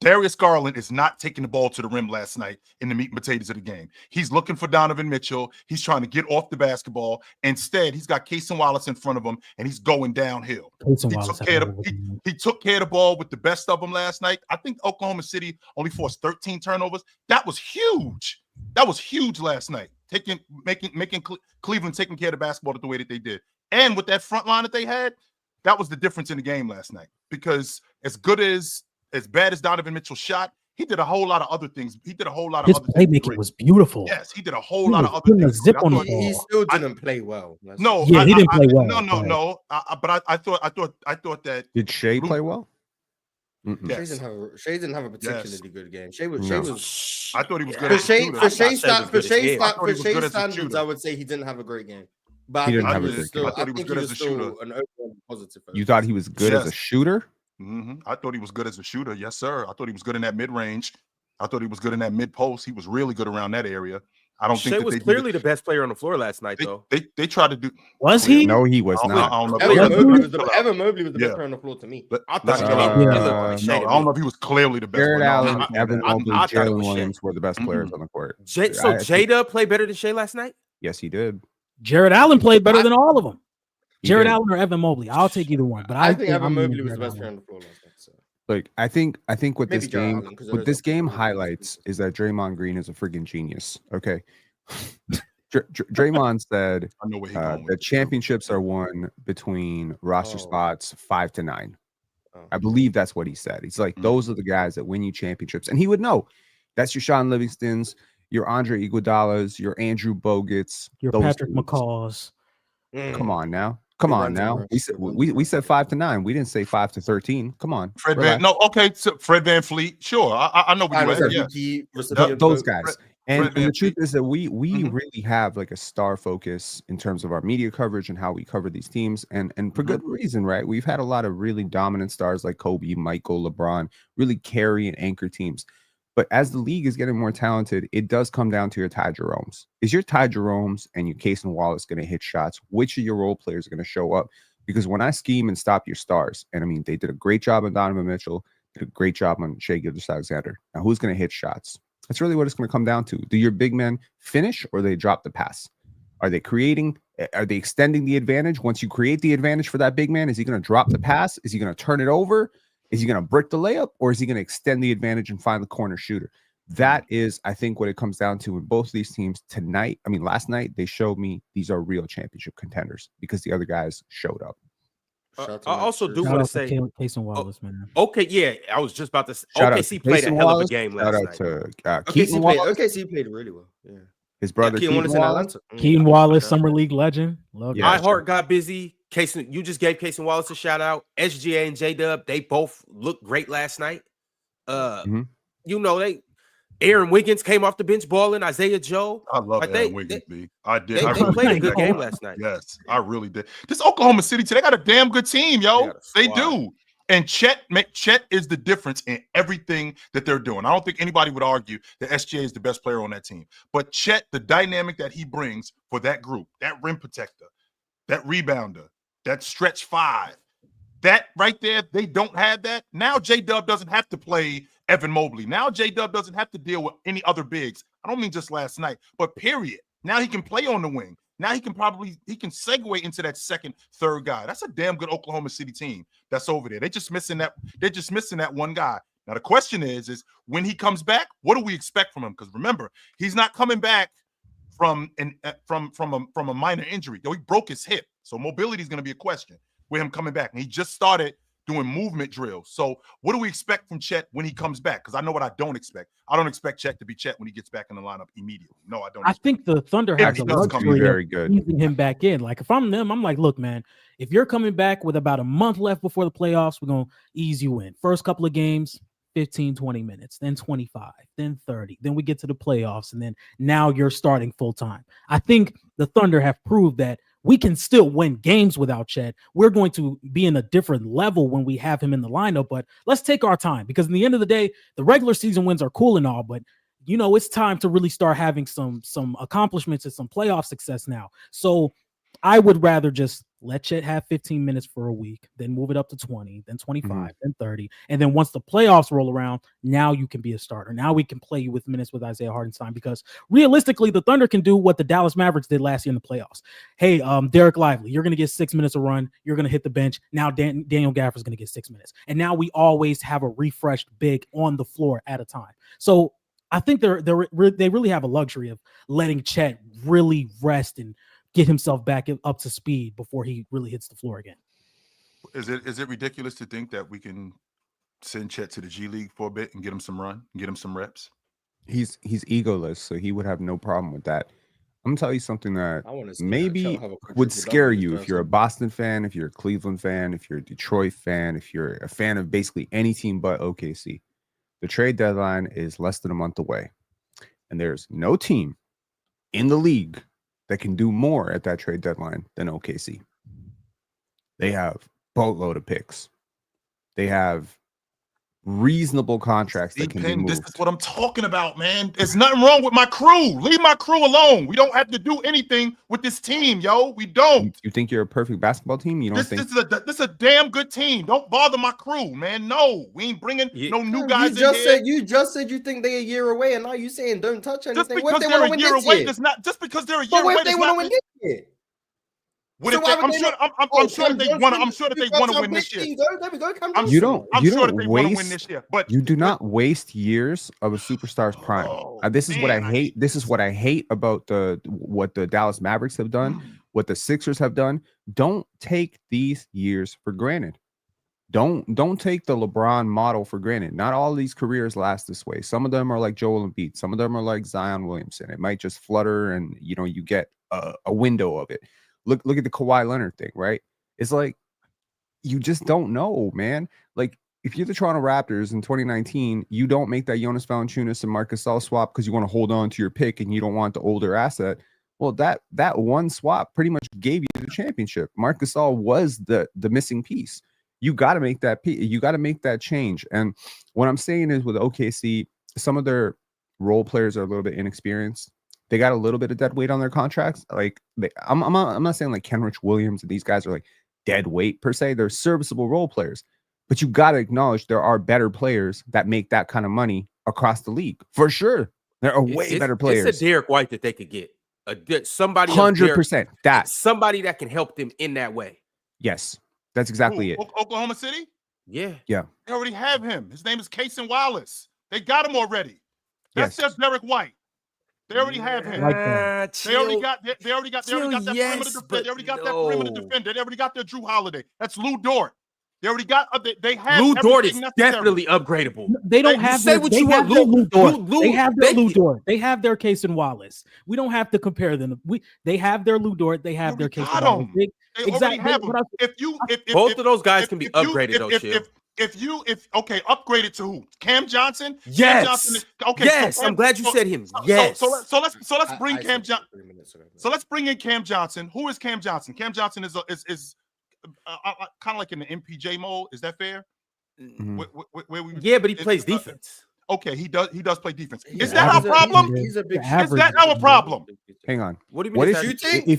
Speaker 1: Darius Garland is not taking the ball to the rim last night in the meat and potatoes of the game. He's looking for Donovan Mitchell. He's trying to get off the basketball. Instead, he's got Cason Wallace in front of him, and he's going downhill. He took care of the ball with the best of them last night. I think Oklahoma City only forced 13 turnovers. That was huge. That was huge last night. Making Cleveland taking care of the basketball the way that they did. And with that front line that they had, that was the difference in the game last night. Because as bad as Donovan Mitchell shot, he did a whole lot of other things. He did a whole lot of other things.
Speaker 3: His playmaking was beautiful.
Speaker 1: Yes, he did a whole lot of other things.
Speaker 5: He still didn't play well.
Speaker 1: No,
Speaker 3: he didn't play well.
Speaker 1: No. But I thought that.
Speaker 6: Did Shea play well?
Speaker 5: Yes. Shea didn't have a particularly good game. Shea was.
Speaker 1: I thought he was good.
Speaker 5: For Shea standards, I would say he didn't have a great game. But
Speaker 6: he didn't have a great game.
Speaker 1: I thought he was good as a shooter.
Speaker 5: An overall positive.
Speaker 6: You thought he was good as a shooter?
Speaker 1: Mm-hmm. I thought he was good as a shooter. Yes, sir. I thought he was good in that mid range. I thought he was good in that mid post. He was really good around that area. I don't think
Speaker 2: Shea was clearly the best player on the floor last night, though.
Speaker 1: They tried to do.
Speaker 3: Was he?
Speaker 6: No, he was not.
Speaker 5: Evan Mobley was the best player on the floor to me.
Speaker 2: I thought
Speaker 1: I don't know if he was clearly the best.
Speaker 6: Jarrett Allen, Evan Mobley, Jalen Williams were the best players on the court.
Speaker 2: So Jada played better than Shea last night?
Speaker 6: Yes, he did.
Speaker 3: Jarrett Allen played better than all of them. Jarrett Allen or Evan Mobley. I'll take either one. But
Speaker 5: I think Evan Mobley was the best player on the floor last night. So.
Speaker 6: Like I think what this game highlights is that Draymond Green is a freaking genius. Okay. Draymond said that championships are won between roster spots 5 to 9. I believe that's what he said. He's like, those are the guys that win you championships. And he would know. That's your Sean Livingston's, your Andre Iguodala's, your Andrew Bogut's,
Speaker 3: your Patrick McCaw's.
Speaker 6: Come on now. We said 5 to 9. We didn't say 5 to 13. Come on.
Speaker 1: Fred Van Fleet. Sure. I know what you mean.
Speaker 6: Those guys. And the truth is that we really have like a star focus in terms of our media coverage and how we cover these teams. And for good reason, right? We've had a lot of really dominant stars like Kobe, Michael, LeBron, really carry and anchor teams. But as the league is getting more talented, it does come down to your Ty Jeromes. Is your Ty Jeromes and your Casey Wallace going to hit shots? Which of your role players are going to show up? Because when I scheme and stop your stars, and I mean, they did a great job on Donovan Mitchell, did a great job on Shai Gilgeous-Alexander. Now, who's going to hit shots? That's really what it's going to come down to. Do your big men finish or they drop the pass? Are they creating? Are they extending the advantage? Once you create the advantage for that big man, is he going to drop the pass? Is he going to turn it over? Is he going to brick the layup, or is he going to extend the advantage and find the corner shooter? That is, I think, what it comes down to in both of these teams tonight. I mean, last night they showed me these are real championship contenders because the other guys showed up.
Speaker 2: I also do want to say,
Speaker 3: Casey Wallace, man.
Speaker 2: Okay, yeah, I was just about to say, OKC played a hell of a game last night.
Speaker 5: OKC played really well. Yeah,
Speaker 6: his brother
Speaker 3: Keaton Wallace, Summer League legend.
Speaker 2: My heart got busy. Casey, you just gave Casey Wallace a shout out. SGA and J-Dub, they both looked great last night. You know, Aaron Wiggins came off the bench balling. Isaiah Joe.
Speaker 1: I love Aaron Wiggins, B. I did.
Speaker 2: They played a good game last night.
Speaker 1: Yes, I really did. This Oklahoma City team, they got a damn good team, yo. They do. And Chet is the difference in everything that they're doing. I don't think anybody would argue that SGA is the best player on that team. But Chet, the dynamic that he brings for that group, that rim protector, that rebounder, that stretch five, that right there, they don't have that. Now J-Dub doesn't have to play Evan Mobley. Now J-Dub doesn't have to deal with any other bigs. I don't mean just last night, but period. Now he can play on the wing. Now he can segue into that second, third guy. That's a damn good Oklahoma City team that's over there. They're just missing that one guy. Now the question is when he comes back, what do we expect from him? Because remember, he's not coming back from a minor injury. He broke his hip. So mobility is going to be a question with him coming back. And he just started doing movement drills. So what do we expect from Chet when he comes back? Because I know what I don't expect. I don't expect Chet to be Chet when he gets back in the lineup immediately. No, I don't.
Speaker 3: I think the Thunder has the luxury of easing him back in. Like if I'm them, I'm like, look, man, if you're coming back with about a month left before the playoffs, we're going to ease you in. First couple of games, 15, 20 minutes, then 25, then 30. Then we get to the playoffs, and then now you're starting full time. I think the Thunder have proved that we can still win games without Chet. We're going to be in a different level when we have him in the lineup, but let's take our time because in the end of the day, the regular season wins are cool and all, but you know, it's time to really start having some accomplishments and some playoff success now. So I would rather just let Chet have 15 minutes for a week, then move it up to 20, then 25, then 30. And then once the playoffs roll around, now you can be a starter. Now we can play you with minutes with Isaiah Hartenstein because realistically, the Thunder can do what the Dallas Mavericks did last year in the playoffs. Hey, Derek Lively, you're going to get 6 minutes of run. You're going to hit the bench. Now Daniel Gafford's going to get 6 minutes. And now we always have a refreshed big on the floor at a time. So I think they really have a luxury of letting Chet really rest and get himself back up to speed before he really hits the floor again.
Speaker 1: Is it ridiculous to think that we can send Chet to the G League for a bit and get him some run, get him some reps?
Speaker 6: He's egoless, so he would have no problem with that. I'm gonna tell you something that maybe would scare you if you're a Boston fan, if you're a Cleveland fan, if you're a Detroit fan, if you're a fan of basically any team but OKC. The trade deadline is less than a month away, and there's no team in the league that can do more at that trade deadline than OKC. They have boatload of picks. They have reasonable contracts that can be moved.
Speaker 1: This is what I'm talking about, man. There's nothing wrong with my crew. Leave my crew alone. We don't have to do anything with this team, yo. We don't.
Speaker 6: You think you're a perfect basketball team? You don't think
Speaker 1: this is a damn good team. Don't bother my crew, man. No, we ain't bringing no new guys.
Speaker 5: You just said you think they're a year away, and now you saying don't touch anything.
Speaker 1: Just because they're a year away does not. Just because they're a year away,
Speaker 5: they want to win this year.
Speaker 1: I'm sure that they want to win this year.
Speaker 6: You don't waste, but you do not waste years of a superstar's prime. This is what I hate. This is what I hate about what the Dallas Mavericks have done, what the Sixers have done. Don't take these years for granted. Don't take the LeBron model for granted. Not all of these careers last this way. Some of them are like Joel Embiid. Some of them are like Zion Williamson. It might just flutter, and you get a window of it. Look at the Kawhi Leonard thing, right? It's like you just don't know, man. Like if you're the Toronto Raptors in 2019, you don't make that Jonas Valanciunas and Marc Gasol swap because you want to hold on to your pick and you don't want the older asset. Well, that one swap pretty much gave you the championship. Marc Gasol was the missing piece. You got to make that you got to make that change. And what I'm saying is with OKC, some of their role players are a little bit inexperienced. They got a little bit of dead weight on their contracts. Like I'm not saying like Kenrich Williams and these guys are like dead weight per se. They're serviceable role players, but you got to acknowledge there are better players that make that kind of money across the league for sure. There are way better players.
Speaker 2: It's a Derek White that they could get somebody
Speaker 6: 100%.
Speaker 2: Somebody that can help them in that way.
Speaker 6: Yes, that's exactly it.
Speaker 1: Oklahoma City.
Speaker 2: Yeah.
Speaker 1: They already have him. His name is Cason Wallace. They got him already. That's just Derek White. They already have him. They already got that perimeter defender. They already got that perimeter defender. They already got their Drew Holiday. That's Lou Dort. They already got. They have
Speaker 2: Lou Dort is definitely upgradable.
Speaker 3: They don't have their Lou Dort. They have their Lou Dort. They have their Cason Wallace. We don't have to compare them. They have their Lou Dort. They have their Cason Wallace.
Speaker 1: Exactly. If
Speaker 2: both of those guys can be upgraded,
Speaker 1: upgraded to who? Cam Johnson?
Speaker 2: Yes.
Speaker 1: Cam Johnson
Speaker 2: yes. I'm glad you said him. Yes.
Speaker 1: So let's bring Cam Johnson. So let's bring in Cam Johnson. Who is Cam Johnson? Cam Johnson is kind of like in the MPJ mode. Is that fair?
Speaker 6: Mm-hmm.
Speaker 2: But he plays defense.
Speaker 1: Okay, he does play defense. Is that our problem? Is that our problem?
Speaker 6: Hang on.
Speaker 5: What do you mean? Shooting?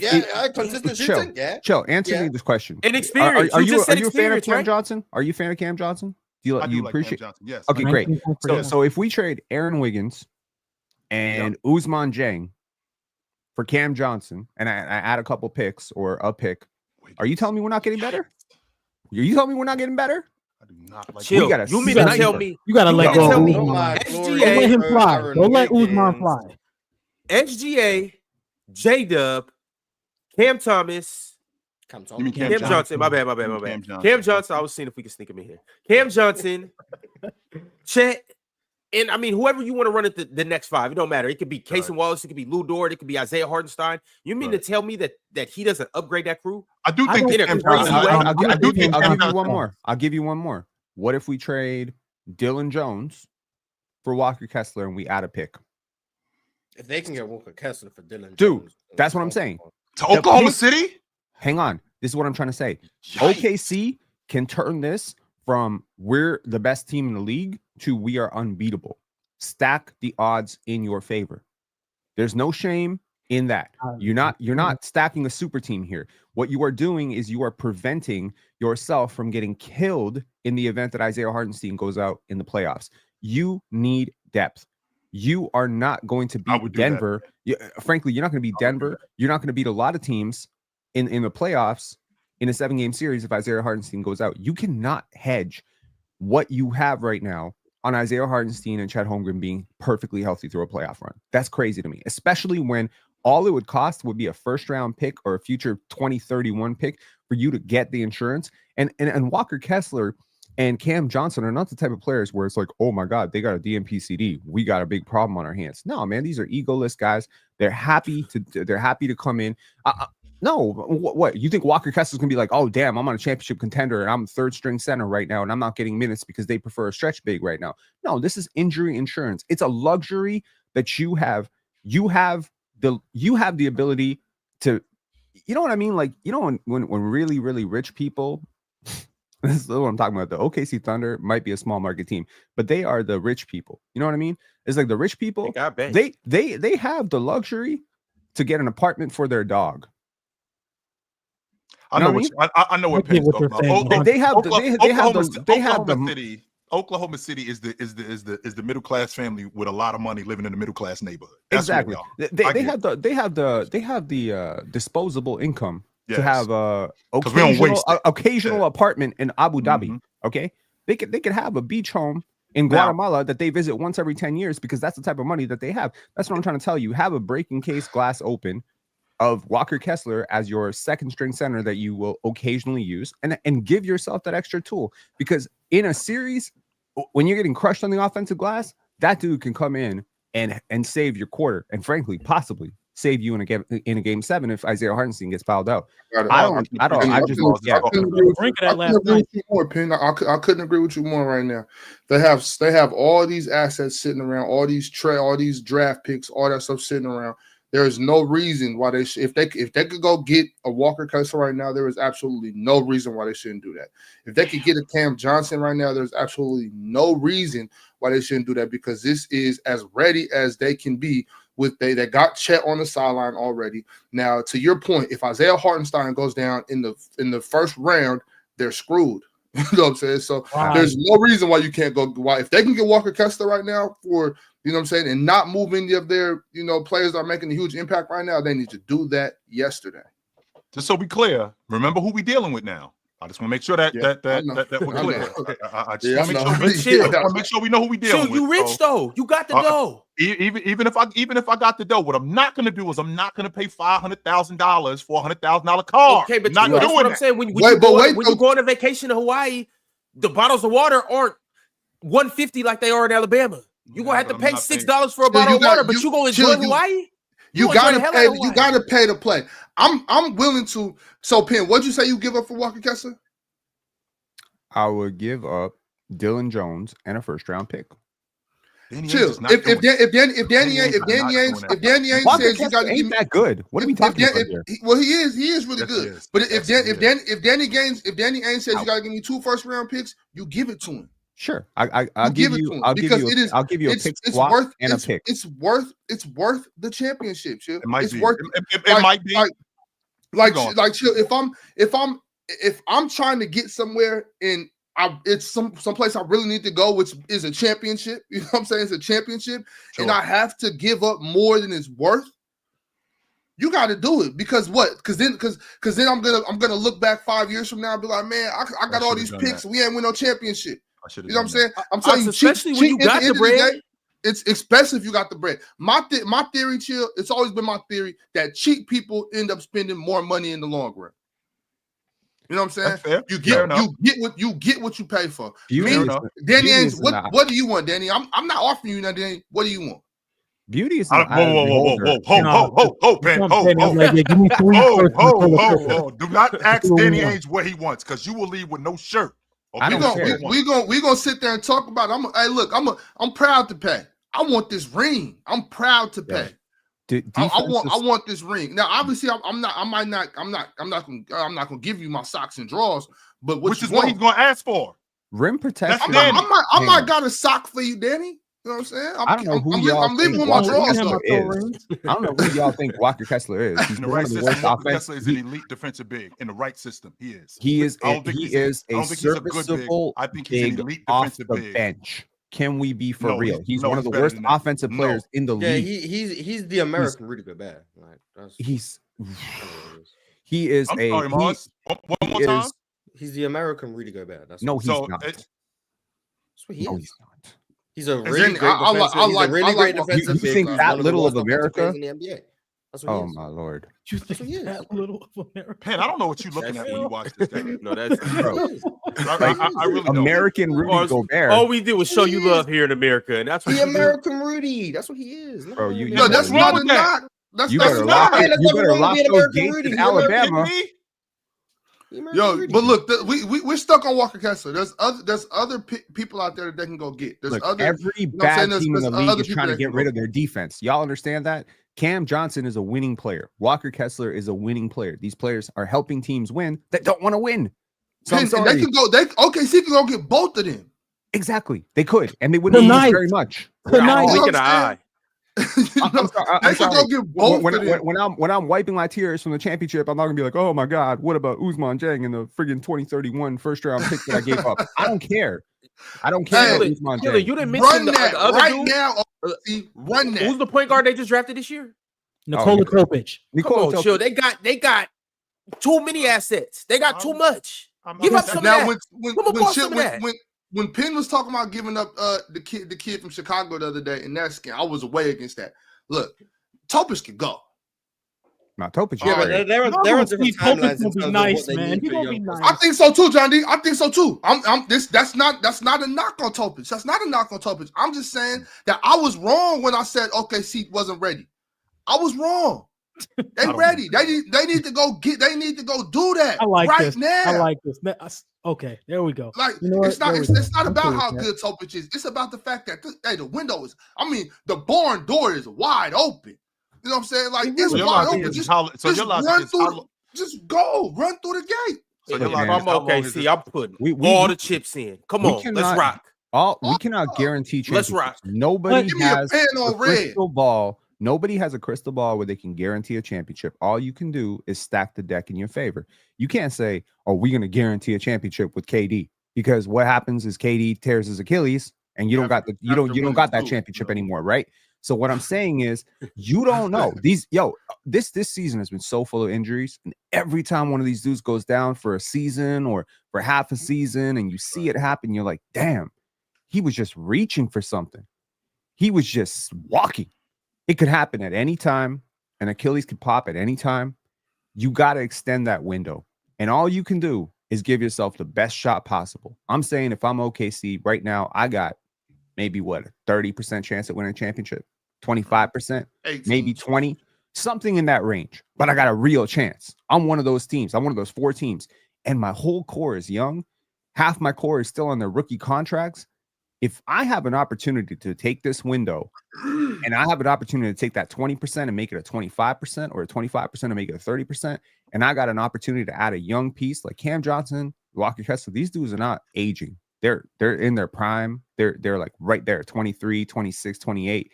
Speaker 5: Consistent shooting?
Speaker 6: Chill. Answer me this question.
Speaker 2: And experience. Are you
Speaker 6: a fan of Cam Johnson? Are you a fan of Cam Johnson? Do you appreciate
Speaker 1: Cam Johnson? Yes.
Speaker 6: Okay, great. So if we trade Aaron Wiggins and Ousmane Dieng for Cam Johnson, and I add a couple picks or a pick, are you telling me we're not getting better? Are you telling me we're not getting better?
Speaker 1: I do not like.
Speaker 2: Chill. You mean to tell me?
Speaker 3: You gotta let go.
Speaker 2: Don't
Speaker 3: let him fly. Don't let Ousmane fly.
Speaker 2: SGA, J-Dub, Cam Thomas.
Speaker 1: Cam
Speaker 2: Johnson. My bad. Cam Johnson. I was seeing if we can sneak him in here. Cam Johnson, Chet, and I mean whoever you want to run at the next five. It don't matter. It could be Cason Wallace. It could be Lou Dort. It could be Isaiah Hartenstein. You mean to tell me that he doesn't upgrade that crew?
Speaker 1: I do think
Speaker 6: I'll give you one more. I'll give you one more. What if we trade Dylan Jones for Walker Kessler and we add a pick?
Speaker 5: If they can get Walker Kessler for Dylan
Speaker 6: Jones, that's what I'm saying.
Speaker 1: To Oklahoma City?
Speaker 6: Hang on. This is what I'm trying to say. OKC can turn this from we're the best team in the league to we are unbeatable. Stack the odds in your favor. There's no shame in that. You're not stacking a super team here. What you are doing is you are preventing yourself from getting killed in the event that Isaiah Hartenstein goes out in the playoffs. You need depth. You are not going to beat Denver. Frankly, you're not going to beat Denver. You're not going to beat a lot of teams in the playoffs in a 7-game series if Isaiah Hartenstein goes out. You cannot hedge what you have right now on Isaiah Hartenstein and Chet Holmgren being perfectly healthy through a playoff run. That's crazy to me, especially when all it would cost would be a first-round pick or a future 2031 pick for you to get the insurance. And Walker Kessler and Cam Johnson are not the type of players where it's like, oh my God, they got a DNP-CD. We got a big problem on our hands. No, man, these are egoless guys. They're happy to come in. No, what you think Walker Kessler's gonna be like? Oh damn, I'm on a championship contender and I'm third string center right now, and I'm not getting minutes because they prefer a stretch big right now. No, this is injury insurance. It's a luxury that you have. You have the ability to, you know what I mean? Like, you know, when really, really rich people, this is what I'm talking about. The OKC Thunder might be a small market team, but they are the rich people. You know what I mean? It's like the rich people, they have the luxury to get an apartment for their dog.
Speaker 1: I know what Penn's talking about. Oklahoma City is the middle class family with a lot of money living in the middle class neighborhood. That's
Speaker 6: exactly. They have the disposable income to have a occasional apartment in Abu Dhabi. Mm-hmm. Okay, they could have a beach home in Guatemala that they visit once every 10 years because that's the type of money that they have. That's what I'm trying to tell you. Have a breaking case glass open of Walker Kessler as your second string center that you will occasionally use, and give yourself that extra tool, because in a series when you're getting crushed on the offensive glass, that dude can come in and save your quarter, and frankly possibly save you in a game 7 if Isaiah Hartenstein gets fouled out. I
Speaker 4: couldn't agree with you more right now. They have all these assets sitting around, all these draft picks, all that stuff sitting around. There is no reason why they should. If they could go get a Walker Kessler right now, there is absolutely no reason why they shouldn't do that. If they could get a Cam Johnson right now, there's absolutely no reason why they shouldn't do that, because this is as ready as they can be. They got Chet on the sideline already. Now, to your point, if Isaiah Hartenstein goes down in the first round, they're screwed. You know what I'm saying? So there's no reason why you can't go. Why, if they can get Walker Kessler right now for, you know what I'm saying, and not move any of their, you know, players that are making a huge impact right now, they need to do that yesterday.
Speaker 1: Just so we clear, remember who we dealing with now. I just want to make sure that we're clear. I just want to make sure we know who we dealing with.
Speaker 2: You rich though. You got the dough.
Speaker 1: Even if I got the dough, what I'm not going to do is I'm not going to pay $500,000 for a $100,000 car.
Speaker 2: Okay, but not doing what I'm saying. When you go on a vacation to Hawaii, the bottles of water aren't $150 like they are in Alabama. You're gonna have to pay $6 for a bottle of water, but you gonna enjoy Hawaii?
Speaker 4: You gotta pay to play. I'm willing to. So, Penn, what'd you say you give up for Walker Kessler?
Speaker 6: I would give up Dylan Jones and a first round pick.
Speaker 4: Chill. If Danny Ainge says you got to give me
Speaker 6: that good, what are we talking about here?
Speaker 4: Well, he is really good. But if Danny Ainge says you got to give me 2 first round picks, you give it to him.
Speaker 6: Sure, I'll give you a pick swap and a pick.
Speaker 4: It's worth the championship. Chill.
Speaker 1: It might be.
Speaker 4: It might be. Like chill. If I'm trying to get somewhere and it's some place I really need to go, which is a championship. You know what I'm saying? It's a championship, and I have to give up more than it's worth. You got to do it, because what? Because then I'm gonna look back 5 years from now and be like, man, I got all these picks. We ain't win no championship. You know what I'm saying? I'm telling you,
Speaker 2: especially when you got the bread.
Speaker 4: It's especially if you got the bread. My theory, chill. It's always been my theory that cheap people end up spending more money in the long run. You know what I'm saying? You get what you pay for. Danny Ainge, what do you want, Danny? I'm not offering you nothing, Danny. What do you want?
Speaker 6: Beauty is
Speaker 1: whoa, Penn. Do not ask Danny Ainge what he wants, because you will leave with no shirt. We're gonna sit there and talk about it. I'm proud to pay. I want this ring. I'm proud to pay. I want this ring. Now, obviously, I'm not gonna give you my socks and drawers, but which is what he's gonna ask for.
Speaker 6: Rim protection.
Speaker 4: I might got a sock for you, Danny. You know what I'm saying?
Speaker 6: I don't know who y'all I'm leaving with my drawers. I don't know who y'all think Walker Kessler is. He's
Speaker 1: in the right system. Walker Kessler is an elite defensive big. In the right system, he is.
Speaker 6: He is a serviceable big off the bench. Can we be for real? He's one of the worst offensive players in the league.
Speaker 5: He's the American Rudy Gobert.
Speaker 6: He's
Speaker 5: the American Rudy Gobert.
Speaker 6: He's not.
Speaker 5: That's what he is.
Speaker 6: He's not.
Speaker 5: He's a really great defensive.
Speaker 6: You think that little of America
Speaker 5: in the NBA? That's what
Speaker 6: oh my lord!
Speaker 3: You think that little of America?
Speaker 1: Pan, I don't know what you're looking at when you watch this game.
Speaker 2: No, that's
Speaker 6: bro.
Speaker 1: I really don't.
Speaker 6: American Rudy Gobert.
Speaker 2: All we did was show you love here in America, and that's what
Speaker 5: the American Rudy. That's what he is.
Speaker 6: Bro,
Speaker 4: no, that's not a knock.
Speaker 6: You better lock those gates in Alabama.
Speaker 4: Yo, but look, we're stuck on Walker Kessler. There's other people out there that they can go get. There's other
Speaker 6: every bad team in the league is trying to get rid of their defense. Y'all understand that? Cam Johnson is a winning player. Walker Kessler is a winning player. These players are helping teams win that don't want to win. So
Speaker 4: and they can go. OKC can go get both of them.
Speaker 6: Exactly, they could, and they wouldn't lose very much.
Speaker 3: Tonight,
Speaker 6: I'm sorry. When I'm wiping my tears from the championship, I'm not gonna be like, oh my god, what about Ousmane Dieng and the friggin' 2031 first round pick that I gave up? I don't care.
Speaker 2: Killer, you didn't mention the other dude.
Speaker 4: Run that.
Speaker 2: Who's the point guard they just drafted this year?
Speaker 3: Nikola Jokic.
Speaker 2: Chill. They got too many assets. They got too much. Give up some of that.
Speaker 4: When Penn was talking about giving up the kid from Chicago the other day in that skin, I was way against that. Look, Topic can go.
Speaker 6: Not Topic.
Speaker 5: Yeah, but there are different timelines.
Speaker 3: Be nice, man. He gonna be nice.
Speaker 4: I think so too, John D. I think so too. That's not a knock on Topic. That's not a knock on Topic. I'm just saying that I was wrong when I said OKC wasn't ready. I was wrong. They ready. They need to go get. They need to go do that now.
Speaker 3: I like this. Okay, there we go.
Speaker 4: Like it's not about how good Topic is. It's about the fact that the window is. I mean, the barn door is wide open. You know what I'm saying? Like it's wide open. Just run through the gate.
Speaker 2: So I'm OKC. I'm putting all the chips in. Come on, let's rock.
Speaker 6: We cannot guarantee championships.
Speaker 2: Let's rock.
Speaker 6: Nobody has a crystal ball. Nobody has a crystal ball where they can guarantee a championship. All you can do is stack the deck in your favor. You can't say, "Oh, we're going to guarantee a championship with KD," because what happens is KD tears his Achilles, and you don't got that championship anymore, right? So what I'm saying is, you don't know this season has been so full of injuries, and every time one of these dudes goes down for a season or for half a season, and you see it happen, you're like, "Damn, he was just reaching for something. He was just walking." It could happen at any time. An Achilles could pop at any time. You got to extend that window. And all you can do is give yourself the best shot possible. I'm saying if I'm OKC right now, I got maybe a 30% chance at winning a championship, 25%, 18. Maybe 20, something in that range. But I got a real chance. I'm one of those teams. I'm one of those 4 teams. And my whole core is young. Half my core is still on their rookie contracts. If I have an opportunity to take this window and I have an opportunity to take that 20% and make it a 25% or a 25% and make it a 30%, and I got an opportunity to add a young piece like Cam Johnson, Walker Kessler, these dudes are not aging. They're in their prime. They're like right there, 23, 26, 28.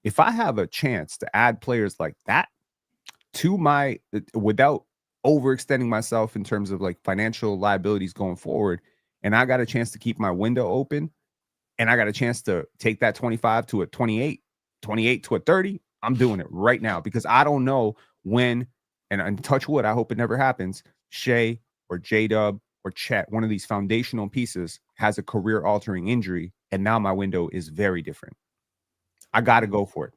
Speaker 6: If I have a chance to add players like that to my without overextending myself in terms of like financial liabilities going forward, and I got a chance to keep my window open, and I got a chance to take that 25 to a 28 to a 30, I'm doing it right now because I don't know when, and touch wood, I hope it never happens, Shea or J-Dub or Chet, one of these foundational pieces, has a career-altering injury, and now my window is very different. I got to go for it.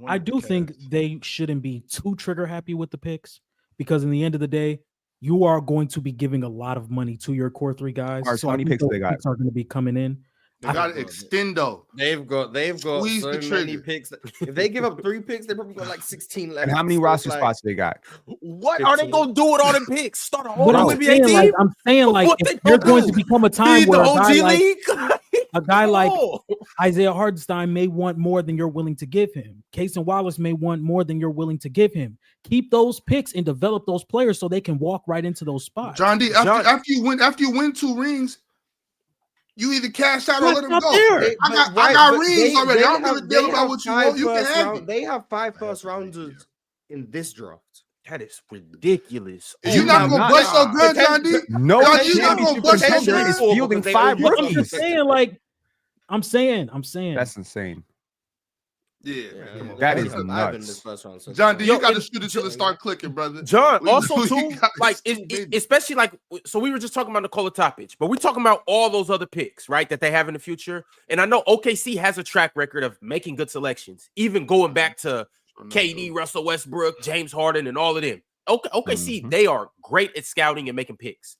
Speaker 3: I do think they shouldn't be too trigger-happy with the picks because in the end of the day, you are going to be giving a lot of money to your core 3 guys.
Speaker 6: So how many picks they got?
Speaker 3: Picks are going to be coming in.
Speaker 4: They got to extend though.
Speaker 5: They've got so many picks. If they give up 3 picks, they probably got like 16 left.
Speaker 6: And how many roster spots they got?
Speaker 2: What 15. Are they gonna do with all the picks? Start a whole
Speaker 3: NBA team? I'm saying if you're going to become a time where a guy like Isaiah Hartenstein may want more than you're willing to give him. Cason Wallace may want more than you're willing to give him. Keep those picks and develop those players so they can walk right into those spots.
Speaker 4: John D. After you win 2 rings. You either cash out or let them go. I got rings already. I don't give a damn about what you want. You can have it.
Speaker 5: They have 5 first rounders in this draft.
Speaker 2: That is ridiculous.
Speaker 4: You're not going to bust so good, John D?
Speaker 6: No, you're not going to bust so good. Is fielding 5 rookies.
Speaker 3: I'm saying.
Speaker 6: That's insane. That is nuts.
Speaker 4: John, you got to shoot it till it start clicking, brother.
Speaker 2: John, also too, like especially like, so we were just talking about Nikola Topic, but we're talking about all those other picks, right, that they have in the future. And I know OKC has a track record of making good selections, even going back to KD, Russell Westbrook, James Harden, and all of them. OKC, they are great at scouting and making picks.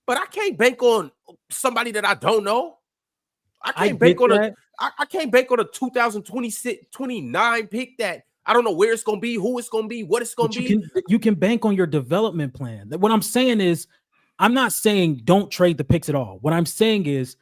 Speaker 2: But I can't bank on somebody that I don't know. I can't bank on a 2029 pick that I don't know where it's going to be, who it's going to be, what it's going to be.
Speaker 3: You can bank on your development plan. What I'm saying is, I'm not saying don't trade the picks at all. What I'm saying is,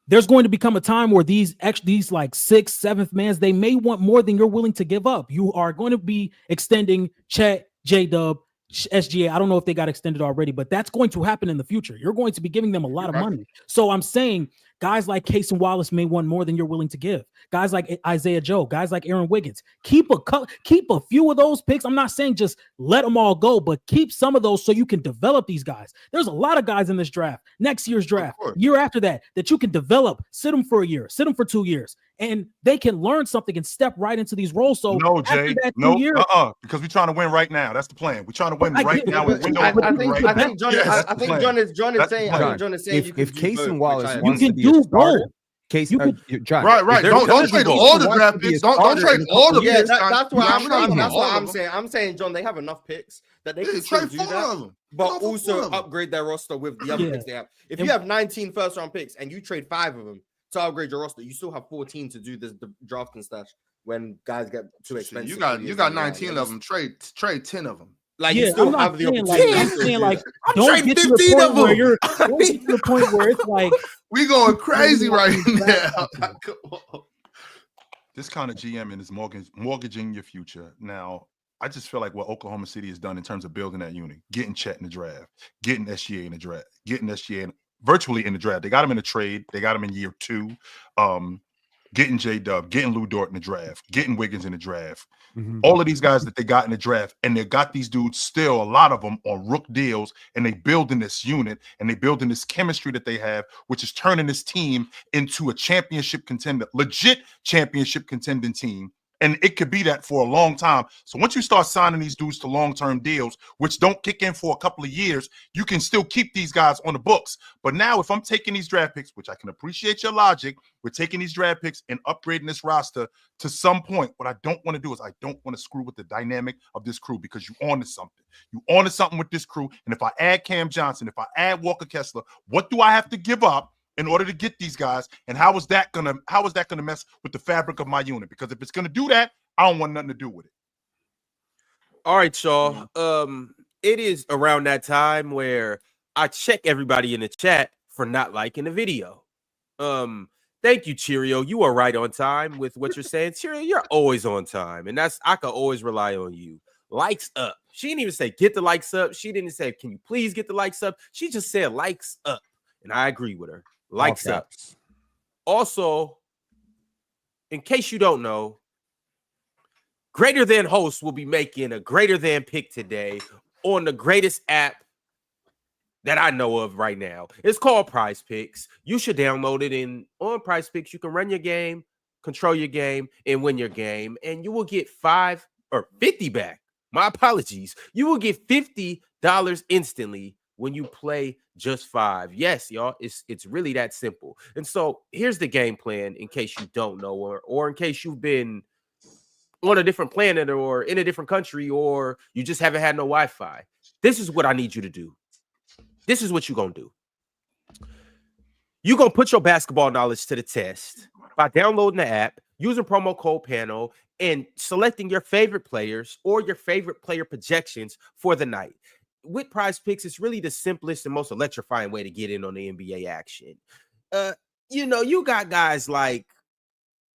Speaker 3: there's going to become a time where these like 6th, 7th mans, they may want more than you're willing to give up. You are going to be extending Chet, J-Dub, SGA. I don't know if they got extended already, but that's going to happen in the future. You're going to be giving them a lot of money. So I'm saying guys like Case and Wallace may want more than you're willing to give. Guys like Isaiah Joe, guys like Aaron Wiggins. Keep a few of those picks. I'm not saying just let them all go, but keep some of those so you can develop these guys. There's a lot of guys in this draft, next year's draft, year after that you can develop, sit them for a year, sit them for 2 years, and they can learn something and step right into these roles. So
Speaker 1: no, Jay, because we're trying to win right now. That's the plan. We're trying to win right now.
Speaker 5: I think John is saying
Speaker 6: if Case and Wallace
Speaker 3: you can do both.
Speaker 6: John,
Speaker 4: right. Don't trade all the draft picks. Don't trade all the picks.
Speaker 5: That's what I'm saying. I'm saying, John, they have enough picks that they can trade do that, but also upgrade their roster with the other picks they have. If you have 19 first-round picks and you trade 5 of them to upgrade your roster, you still have 14 to do this drafting stash when guys get too expensive.
Speaker 4: You got 19 of them. Trade 10 of them.
Speaker 5: Like you still have the opportunity.
Speaker 3: I'm saying like don't get to the point where you're don't get to the point where it's like
Speaker 4: we going crazy right now.
Speaker 1: This kind of GMing is mortgaging your future. Now, I just feel like what Oklahoma City has done in terms of building that unit, getting Chet in the draft, getting SGA in the draft, getting SGA virtually in the draft. They got him in a trade. They got him in year 2. Getting J-Dub, getting Lou Dort in the draft, getting Wiggins in the draft. All of these guys that they got in the draft, and they got these dudes still, a lot of them on rook deals, and they building this unit, and they building this chemistry that they have, which is turning this team into a championship contender, legit championship contending team. And it could be that for a long time. So once you start signing these dudes to long-term deals, which don't kick in for a couple of years, you can still keep these guys on the books. But now if I'm taking these draft picks, which I can appreciate your logic, we're taking these draft picks and upgrading this roster to some point. What I don't want to do is I don't want to screw with the dynamic of this crew because you're on to something. You're on to something with this crew. And if I add Cam Johnson, if I add Walker Kessler, what do I have to give up in order to get these guys? And how is that gonna mess with the fabric of my unit? Because if it's gonna do that, I don't want nothing to do with it.
Speaker 2: All right, y'all. It is around that time where I check everybody in the chat for not liking the video. Thank you, Cheerio. You are right on time with what you're saying. Cheerio, you're always on time, and I can always rely on you. Likes up. She didn't even say get the likes up. She didn't say can you please get the likes up. She just said likes up, and I agree with her. Likes up. Also, in case you don't know, Greater Than Host will be making a Greater Than pick today on the greatest app that I know of right now. It's called PrizePicks. You should download it. And on PrizePicks, you can run your game, control your game, and win your game. And you will get $50 back. My apologies. You will get $50 instantly when you play just 5. Yes, y'all, it's really that simple. And so here's the game plan in case you don't know, or in case you've been on a different planet or in a different country, or you just haven't had no Wi-Fi. This is what I need you to do. This is what you're going to do. You're going to put your basketball knowledge to the test by downloading the app, using promo code PANEL, and selecting your favorite players or your favorite player projections for the night. With PrizePicks, it's really the simplest and most electrifying way to get in on the NBA action. You got guys like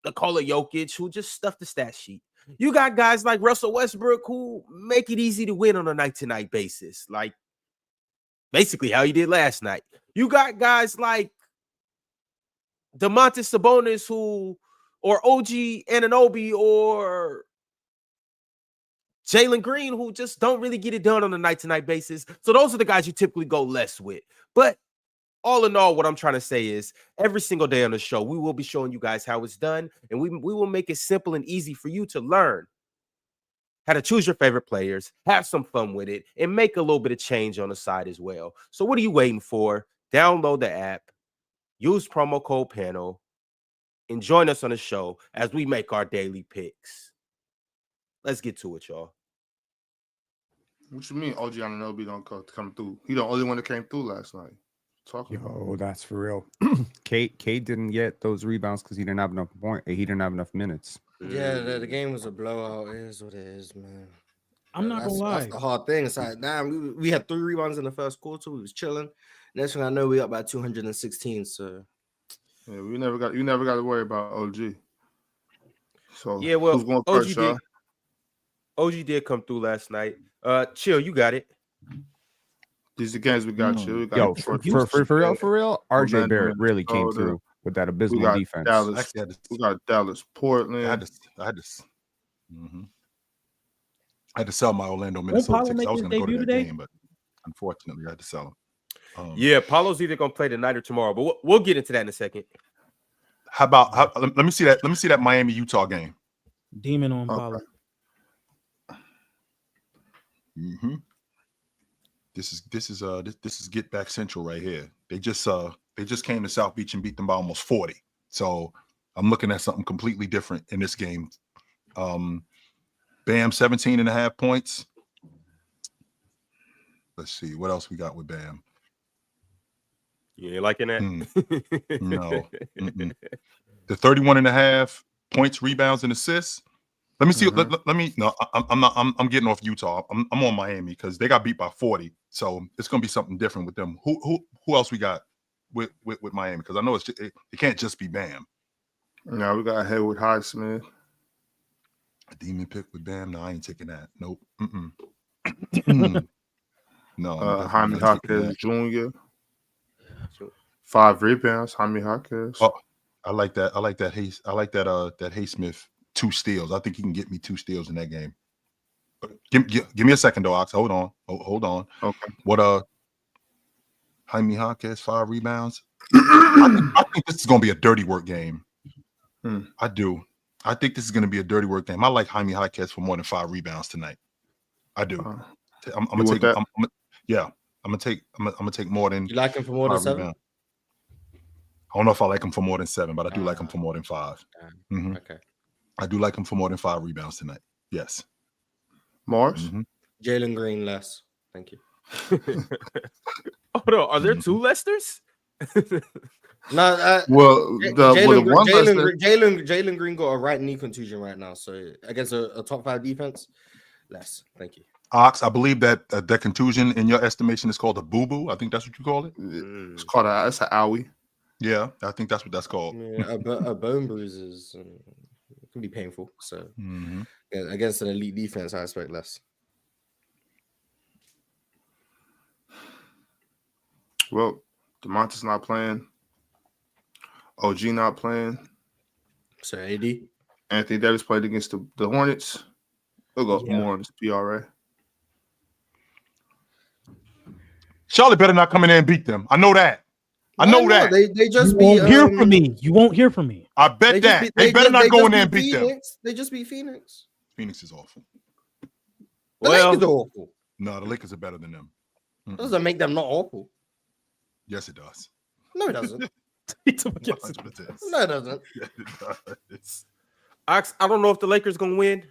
Speaker 2: Nikola Jokic who just stuff the stat sheet. You got guys like Russell Westbrook who make it easy to win on a night-to-night basis, like basically how he did last night. You got guys like Domantas Sabonis or OG Anunoby or Jalen Green who just don't really get it done on a night-to-night basis. So those are the guys you typically go less with. But all in all, what I'm trying to say is every single day on the show, we will be showing you guys how it's done, and we will make it simple and easy for you to learn how to choose your favorite players, have some fun with it, and make a little bit of change on the side as well. So what are you waiting for? Download the app, use promo code PANEL, and join us on the show as we make our daily picks. Let's get to it, y'all.
Speaker 4: What you mean OG Anunoby don't come through? He the only one that came through last night.
Speaker 6: Yo, that's for real. Kate didn't get those rebounds because he didn't have enough He didn't have enough minutes.
Speaker 5: Yeah, the game was a blowout. It is what it is, man.
Speaker 3: I'm not gonna lie.
Speaker 5: That's the hard thing. It's like, we had 3 rebounds in the first quarter. We was chilling. Next thing I know, we up by 216. So
Speaker 4: yeah, you never got to worry about OG. So
Speaker 2: yeah, well,
Speaker 4: who's going first,
Speaker 2: OG did come through last night. Chill, you got it.
Speaker 4: These are the games we got. Chill. We got
Speaker 6: Yo, for real, RJ Barrett really came through with that abysmal defense.
Speaker 4: Dallas. We got Dallas, Portland.
Speaker 1: I had to sell my Orlando, Minnesota tickets. I was going to go to that game, but unfortunately, I had to sell them.
Speaker 2: Yeah, Paulo's either going to play tonight or tomorrow, but we'll get into that in a second.
Speaker 1: Let me see that Miami Utah game.
Speaker 3: Demon on Paulo.
Speaker 1: Mm-hmm. This is Get Back Central right here. They just came to South Beach and beat them by almost 40. So I'm looking at something completely different in this game. Bam, 17.5 points. Let's see what else we got with Bam.
Speaker 2: You ain't liking that?
Speaker 1: No. The 31.5 points, rebounds, and assists. Let me see. I'm getting off Utah. I'm on Miami because they got beat by 40. So it's gonna be something different with them. Who else we got with Miami? Because I know it can't just be Bam.
Speaker 4: No, we got Haywood Highsmith.
Speaker 1: A demon pick with Bam. No, I ain't taking that. Nope. No.
Speaker 4: Jaime Jaquez Jr. 5 rebounds. Jaime Jaquez.
Speaker 1: Oh, I like that. I like that Haysmith 2 steals. I think he can get me 2 steals in that game. But give me a second, though, Ox. Hold on.
Speaker 4: Okay.
Speaker 1: What Jaime Jaquez 5 rebounds. I think this is gonna be a dirty work game. I do. I think this is gonna be a dirty work game. I like Jaime Jaquez for more than 5 rebounds tonight. I do. I'm gonna take that. I'm gonna take more than.
Speaker 5: You like him for more than 7?
Speaker 1: Rebounds. I don't know if I like him for more than 7, but I do like him for more than 5.
Speaker 5: Okay.
Speaker 1: I do like him for more than 5 rebounds tonight. Yes.
Speaker 4: Mars?
Speaker 5: Jalen Green less. Thank you.
Speaker 2: Hold on. Are there 2 Lesters?
Speaker 5: No. Jalen Green got a right knee contusion right now. So against a top 5 defense, less. Thank you.
Speaker 1: Ox, I believe that that contusion in your estimation is called a boo-boo. I think that's what you call it.
Speaker 4: It's called it's an owie.
Speaker 1: Yeah, I think that's what that's called.
Speaker 5: Yeah, a bone bruise can be painful. So against an elite defense, I expect less.
Speaker 4: Well, DeMontis not playing. OG not playing.
Speaker 5: So AD.
Speaker 4: Anthony Davis played against the Hornets. We'll go more on this PRA.
Speaker 1: Charlotte better not come in there and beat them. I know that. I know that.
Speaker 5: They just
Speaker 3: you won't hear from me. You won't hear from me.
Speaker 1: I bet they better not go in there and beat
Speaker 5: Phoenix.
Speaker 1: them.
Speaker 5: They just beat Phoenix.
Speaker 1: Phoenix is awful.
Speaker 5: The Lakers are awful.
Speaker 1: No, the Lakers are better than them.
Speaker 5: Doesn't make them not awful.
Speaker 1: Yes, it does.
Speaker 5: No, it doesn't. No, it doesn't.
Speaker 1: Yes, it does.
Speaker 2: I don't know if the Lakers gonna win,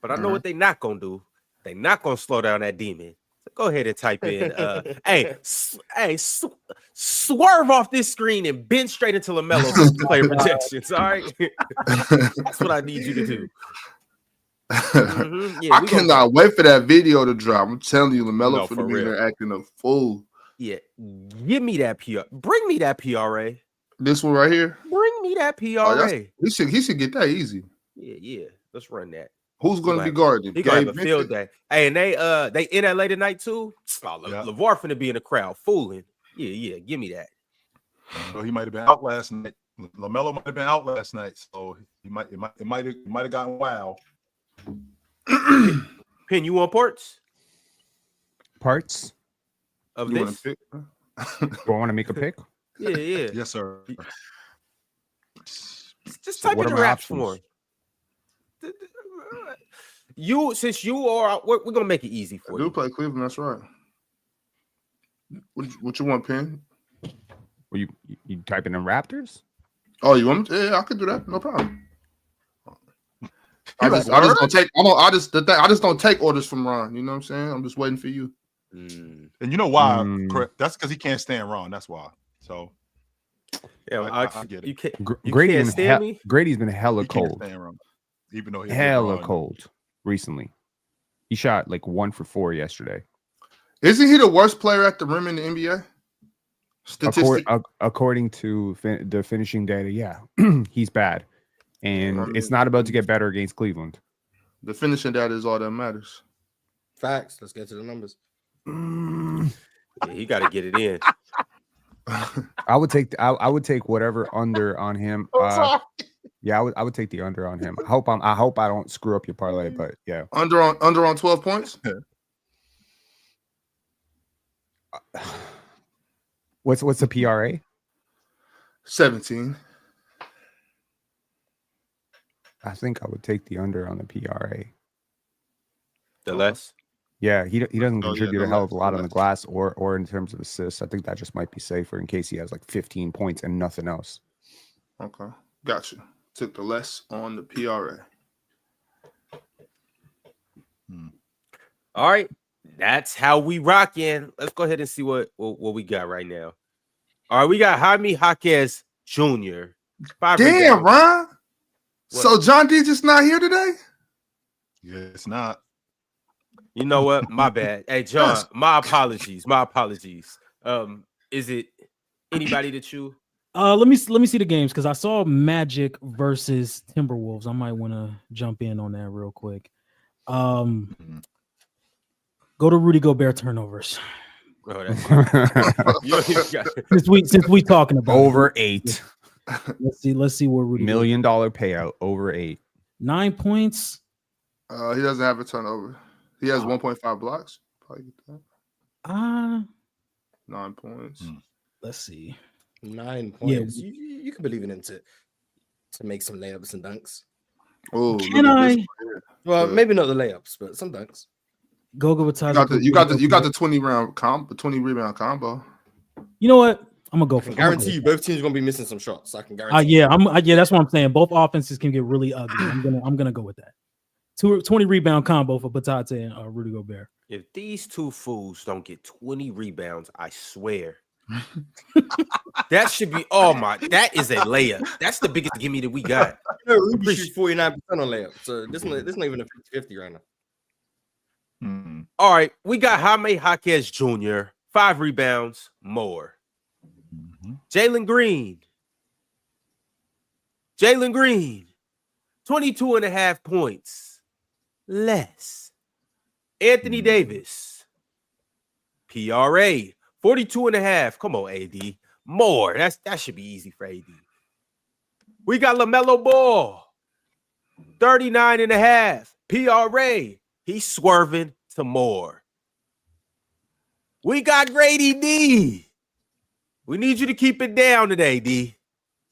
Speaker 2: but I know what they not gonna do. They not gonna slow down that demon. So go ahead and type in, swerve off this screen and bend straight into LaMelo for player projections. All right, that's what I need you to do.
Speaker 4: Yeah, I cannot wait for that video to drop. I'm telling you, LaMelo for be there acting a fool.
Speaker 2: Yeah, give me that PR. Bring me that PRA.
Speaker 4: This one right here.
Speaker 2: Bring me that PRA.
Speaker 4: He should get that easy.
Speaker 2: Yeah. Let's run that.
Speaker 4: Who's going to be guarding?
Speaker 2: He gonna have a field day. Hey, and they in LA tonight too. LeVar finna be in the crowd fooling. Yeah. Give me that.
Speaker 1: So he might have been out last night. LaMelo might have been out last night, so it might have gotten wild.
Speaker 2: Pin, you want parts?
Speaker 6: Parts
Speaker 2: Of
Speaker 4: you
Speaker 2: this?
Speaker 6: Do I want to make a pick?
Speaker 2: Yeah.
Speaker 1: Yes, sir.
Speaker 2: Just type in the raps for him. We're gonna make it easy for you.
Speaker 4: Do play Cleveland, that's right. What you want, Penn?
Speaker 6: Well, you typing in Raptors?
Speaker 4: Oh, you want me? Yeah, I could do that. No problem. I just don't take orders from Ron. You know what I'm saying? I'm just waiting for you.
Speaker 1: And you know why? Correct. That's because he can't stand Ron. That's why. So
Speaker 2: yeah,
Speaker 1: I get it.
Speaker 2: You can't stand me.
Speaker 6: Grady's been hella cold.
Speaker 1: Even though he's
Speaker 6: hella cold recently. He shot like 1 for 4 yesterday.
Speaker 4: Isn't he the worst player at the rim in the NBA?
Speaker 6: According to the finishing data, yeah, he's bad. And it's not about to get better against Cleveland.
Speaker 4: The finishing data is all that matters.
Speaker 5: Facts. Let's get to the numbers.
Speaker 2: Yeah, he got to get it in.
Speaker 6: I would take whatever under on him. Yeah, I would take the under on him. I hope I don't screw up your parlay, but yeah.
Speaker 4: Under on 12 points.
Speaker 6: What's the PRA?
Speaker 4: 17.
Speaker 6: I think I would take the under on the PRA.
Speaker 2: The less?
Speaker 6: Yeah, he doesn't contribute a hell of a lot on the glass or in terms of assists. I think that just might be safer in case he has like 15 points and nothing else.
Speaker 4: Okay, gotcha. Took the less on the PRA.
Speaker 2: All right, that's how we rock in. Let's go ahead and see what we got right now. All right, we got Jaime Jaquez Jr.
Speaker 4: Damn, Ron. So John D just not here today?
Speaker 1: Yeah, it's not.
Speaker 2: You know what? My bad. Hey, John, my apologies. Is it anybody that you?
Speaker 3: Let me see the games because I saw Magic versus Timberwolves. I might want to jump in on that real quick. Go to Rudy Gobert turnovers.
Speaker 2: Oh, that's
Speaker 3: since we talking about
Speaker 6: over 8.
Speaker 3: Let's see what Rudy
Speaker 6: $1 million payout over 8.
Speaker 3: 9 points.
Speaker 4: He doesn't have a turnover. He has 1.5 blocks. Probably get that. 9 points.
Speaker 3: Let's see.
Speaker 5: 9 points. Yeah. You can believe in him to make some layups and dunks.
Speaker 4: Oh,
Speaker 3: can I?
Speaker 5: Well, maybe not the layups, but some dunks.
Speaker 3: Goga
Speaker 4: You got the 20 rebound combo.
Speaker 3: You know what? I'm gonna go for.
Speaker 5: I guarantee you, both teams are gonna be missing some shots. I can guarantee.
Speaker 3: Yeah, that's what I'm saying. Both offenses can get really ugly. I'm gonna go with that. 20 rebound combo for Batate and Rudy Gobert.
Speaker 2: If these two fools don't get 20 rebounds, I swear. That should be that is a layup. That's the biggest gimme that we got.
Speaker 5: Rudy shoots 49% on layup. So this not even a 50-50 right now.
Speaker 2: All right, we got Jaime Jaquez Jr. 5 rebounds more. Jalen Green, 22.5 points less. Anthony Davis, PRA 42.5. Come on, AD, more. That should be easy for AD. We got LaMelo Ball, 39.5. PRA, he's swerving to more. We got Grady D. We need you to keep it down today, D.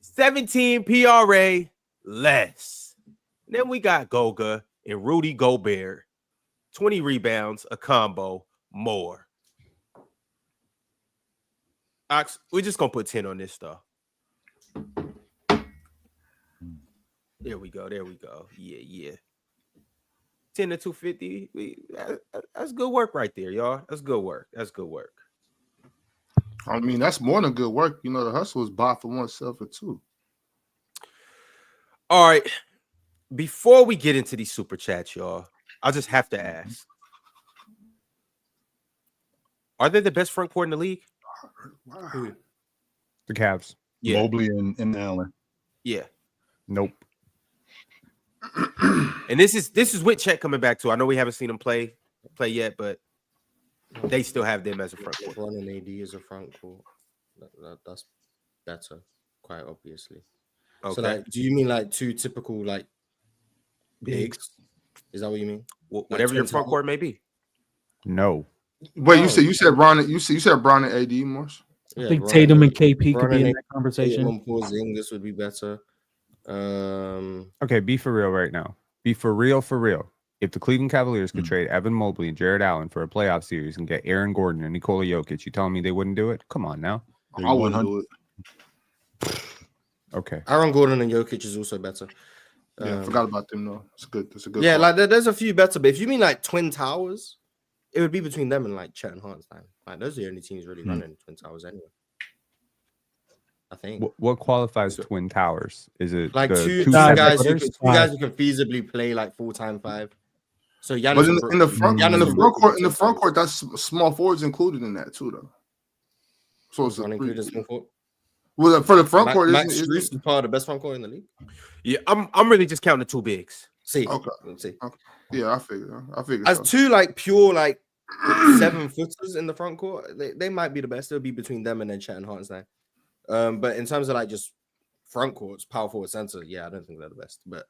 Speaker 2: 17 PRA less. And then we got Goga and Rudy Gobert. 20 rebounds, a combo, more. Ox, we're just going to put 10 on this stuff. There we go. Yeah. 10 to 250. That's good work right there, y'all. That's good work.
Speaker 4: I mean, that's more than good work. You know, the hustle is bought for oneself or two.
Speaker 2: All right. Before we get into these super chats, y'all, I just have to ask. Are they the best front court in the league?
Speaker 4: Wow.
Speaker 6: The Cavs.
Speaker 2: Yeah.
Speaker 1: Mobley and Allen.
Speaker 2: Yeah.
Speaker 6: Nope.
Speaker 2: And this is with Chet coming back too. I know we haven't seen him play yet, but they still have them as a front court.
Speaker 5: One and AD is a front court. That's better, quite obviously.
Speaker 2: Okay.
Speaker 5: So, like, do you mean like two typical like bigs? Is that what you mean?
Speaker 2: Whatever your front court may be.
Speaker 6: No.
Speaker 4: Wait, you said Brown. You said Brown and AD, Morse?
Speaker 3: I think Tatum and KP could be in that conversation.
Speaker 5: This would be better.
Speaker 6: Okay, be for real right now. Be for real, for real. If the Cleveland Cavaliers could trade Evan Mobley and Jarrett Allen for a playoff series and get Aaron Gordon and Nikola Jokic, you telling me they wouldn't do it? Come on now.
Speaker 4: I wouldn't do it.
Speaker 6: Okay.
Speaker 5: Aaron Gordon and Jokic is also better.
Speaker 4: Yeah, I forgot about them though. It's good. It's a good.
Speaker 5: Yeah, like there's a few better, but if you mean like Twin Towers, it would be between them and like Chet and Hartenstein. Like those are the only teams really running Twin Towers anyway. I think.
Speaker 6: What qualifies Twin Towers? Is it
Speaker 5: like two guys who can feasibly play like full-time five? So Giannis,
Speaker 4: but in the front court, that's small forwards included in that too, though. So it's
Speaker 5: included small forward.
Speaker 4: Well, for the front court,
Speaker 5: Max Strus is part of the best front court in the league.
Speaker 2: Yeah, I'm really just counting the two bigs.
Speaker 5: See,
Speaker 4: okay. Yeah, I figured.
Speaker 5: As two like pure like 7-footers in the front court, they might be the best. It'll be between them and then Chet and Hartenstein. But in terms of like just front courts, power forward, center, yeah, I don't think they're the best. But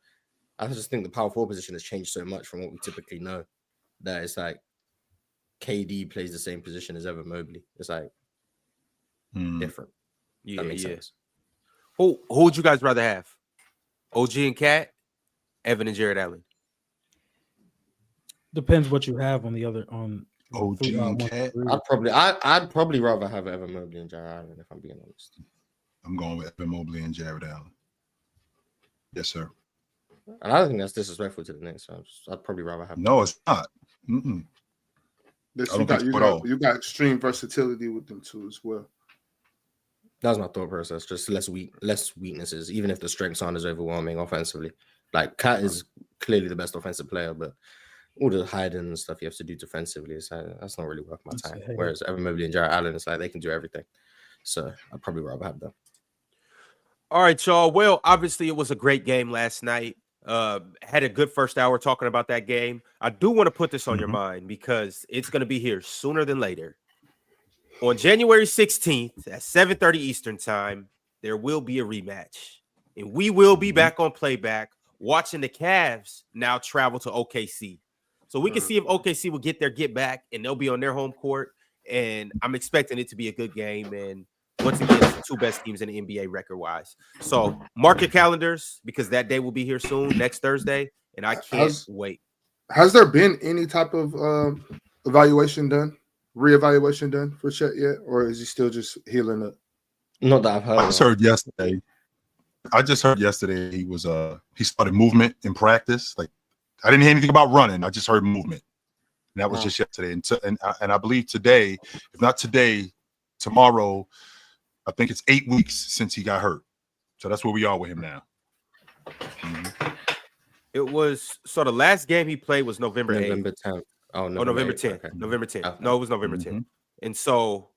Speaker 5: I just think the power forward position has changed so much from what we typically know that it's like KD plays the same position as Evan Mobley. It's like different.
Speaker 2: Yeah, that makes sense. Who would you guys rather have? OG and Cat, Evan and Jarrett Allen.
Speaker 3: Depends what you have on the other on
Speaker 1: OG and Cat.
Speaker 5: I'd probably rather have Evan Mobley and Jarrett Allen if I'm being honest.
Speaker 1: I'm going with Evan Mobley and Jarrett Allen. Yes, sir.
Speaker 5: And I don't think that's disrespectful to the Knicks. So I'd probably rather have.
Speaker 1: No, it's not.
Speaker 4: You got extreme versatility with them too as well.
Speaker 5: That was my thought process. Just less weaknesses, even if the strengths aren't as overwhelming offensively. Like Cat is clearly the best offensive player, but all the hiding and stuff you have to do defensively, it's like, that's not really worth my time. Whereas Evan Mobley and Jarrett Allen, it's like they can do everything. So I'd probably rather have them.
Speaker 2: All right, y'all. Well, obviously it was a great game last night. Had a good first hour talking about that game. I do want to put this on your mind because it's going to be here sooner than later. On January 16th at 7:30 Eastern time, there will be a rematch. And we will be back on playback watching the Cavs now travel to OKC. So we can see if OKC will get their get back and they'll be on their home court. And I'm expecting it to be a good game. And once again, it's the two best teams in the NBA record-wise. So mark your calendars because that day will be here soon, next Thursday. And I can't wait.
Speaker 4: Has there been any type of reevaluation done for Chet yet? Or is he still just healing up?
Speaker 5: Not that I've heard.
Speaker 1: I just heard yesterday he started movement in practice. Like I didn't hear anything about running. I just heard movement. And that was just yesterday. And I believe today, if not today, tomorrow, I think it's 8 weeks since he got hurt. So that's where we are with him now.
Speaker 2: It was so the last game he played was November
Speaker 5: 10th.
Speaker 2: November 10th.
Speaker 5: Okay.
Speaker 2: November 10th. No, it was November 10th. And so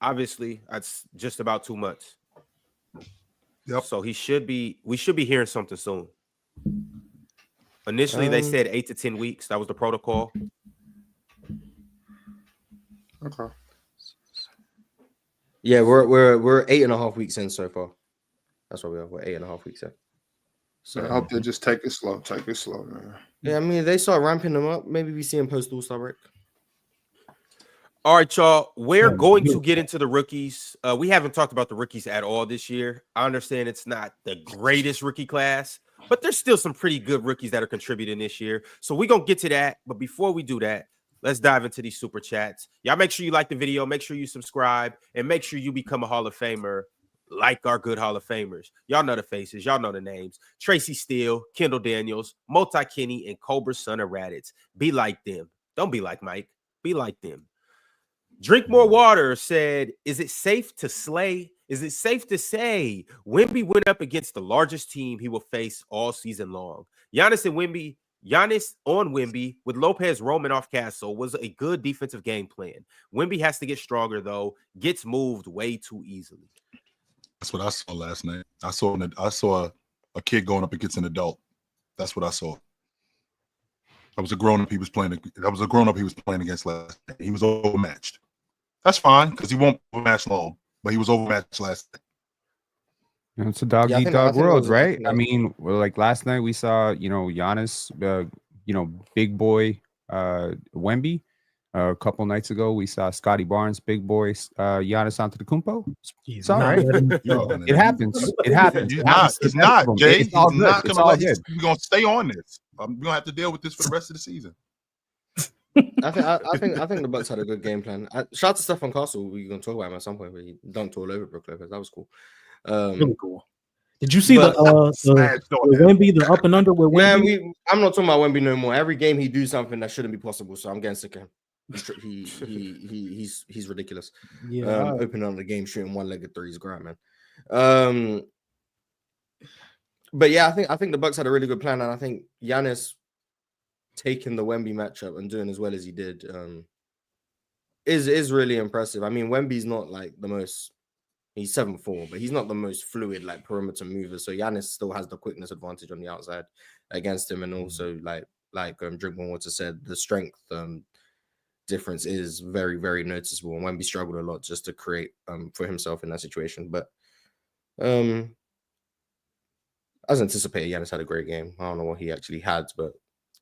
Speaker 2: obviously that's just about 2 months.
Speaker 1: Yep.
Speaker 2: So we should be hearing something soon. Initially, they said 8 to 10 weeks. That was the protocol.
Speaker 4: Okay.
Speaker 5: Yeah, we're 8.5 weeks in so far. That's what we are. We're 8.5 weeks in.
Speaker 4: So I hope they just take it slow. Man.
Speaker 5: Yeah, I mean, they start ramping them up. Maybe we see them post All-Star break.
Speaker 2: All right, y'all. We're going to get into the rookies. We haven't talked about the rookies at all this year. I understand it's not the greatest rookie class, but there's still some pretty good rookies that are contributing this year. So we're going to get to that. But before we do that, let's dive into these super chats. Y'all make sure you like the video, make sure you subscribe, and make sure you become a Hall of Famer like our good Hall of Famers. Y'all know the faces. Y'all know the names. Tracy Steele, Kendall Daniels, Multi Kenny, and Cobra Son of Raditz. Be like them. Don't be like Mike. Be like them. Drink More Water said, is it safe to slay? Is it safe to say Wemby went up against the largest team he will face all season long? Giannis on Wemby with Lopez roaming off Castle was a good defensive game plan. Wemby has to get stronger, though. Gets moved way too easily.
Speaker 1: That's what I saw last night. I saw a kid going up against an adult. That's what I saw. That was a grown-up he was playing against last night. He was overmatched. That's fine because he won't overmatch long, but he was overmatched last night.
Speaker 6: It's a dog-eat-dog world, right? I mean, like last night we saw, Giannis, big boy Wemby A couple nights ago, we saw Scotty Barnes, big boy, Giannis Antetokounmpo.
Speaker 3: He's
Speaker 6: It's all right. It happens. It happens.
Speaker 1: He's not, Jay.
Speaker 6: It's all
Speaker 1: he's
Speaker 6: good.
Speaker 1: not
Speaker 6: It's
Speaker 1: gonna
Speaker 6: all
Speaker 1: let
Speaker 6: good.
Speaker 1: We're gonna stay on this. We're gonna have to deal with this for the rest of the season.
Speaker 5: I think the Bucks had a good game plan. Shout out to Stephen Castle. We're gonna talk about him at some point, but he dunked all over Brook Lopez. That was cool.
Speaker 3: Really cool. Did you see the Wemby, the up and under with Wemby?
Speaker 5: Man, I'm not talking about Wemby no more. Every game he do something that shouldn't be possible, so I'm getting sick of him. He's ridiculous.
Speaker 3: Yeah,
Speaker 5: opening on the game, shooting one-legged threes, great, man. But yeah, I think the Bucks had a really good plan, and I think Giannis taking the Wemby matchup and doing as well as he did is really impressive. I mean, Wemby's not like the most. He's 7'4", but he's not the most fluid like perimeter mover. So Giannis still has the quickness advantage on the outside against him, and also like Drinkwater said, the strength difference is very, very noticeable. And Wemby struggled a lot just to create for himself in that situation. But as anticipated, Giannis had a great game. I don't know what he actually had, but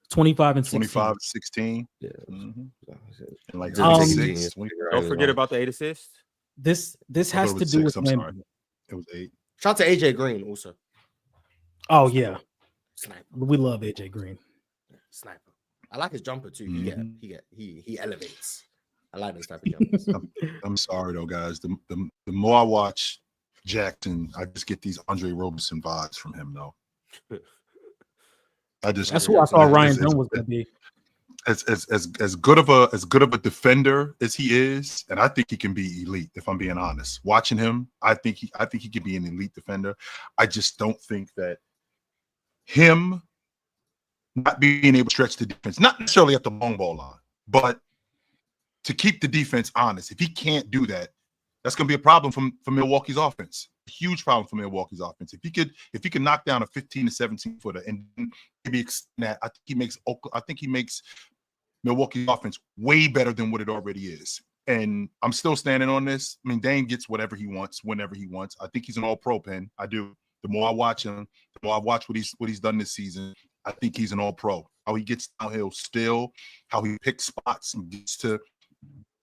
Speaker 3: 25 and 16.
Speaker 1: 25, 16.
Speaker 5: Yeah.
Speaker 1: Mm-hmm. And like
Speaker 2: don't forget about the 8 assists.
Speaker 3: This has to do with Wemby.
Speaker 1: It was 8.
Speaker 5: Shout out to AJ Green also.
Speaker 3: Oh yeah,
Speaker 5: Sniper.
Speaker 3: We love AJ Green.
Speaker 5: Sniper. I like his jumper too.
Speaker 1: Mm-hmm.
Speaker 5: He elevates. I like those type of jumpers.
Speaker 1: I'm sorry though, guys. The more I watch Jackson, I just get these Andre Roberson vibes from him though.
Speaker 3: That's who I thought Ryan Dunn was going to be.
Speaker 1: As good of a defender as he is, and I think he can be elite. If I'm being honest, watching him, I think he can be an elite defender. I just don't think that him not being able to stretch the defense, not necessarily at the long ball line, but to keep the defense honest. If he can't do that, that's going to be a problem for Milwaukee's offense. A huge problem for Milwaukee's offense. If he can knock down a 15 to 17 footer and maybe extend that, I think he makes Milwaukee's offense way better than what it already is. And I'm still standing on this. I mean, Dame gets whatever he wants, whenever he wants. I think he's an all-pro, Pen. I do. The more I watch him, the more I watch what he's done this season, I think he's an all-pro. How he gets downhill still, how he picks spots and gets to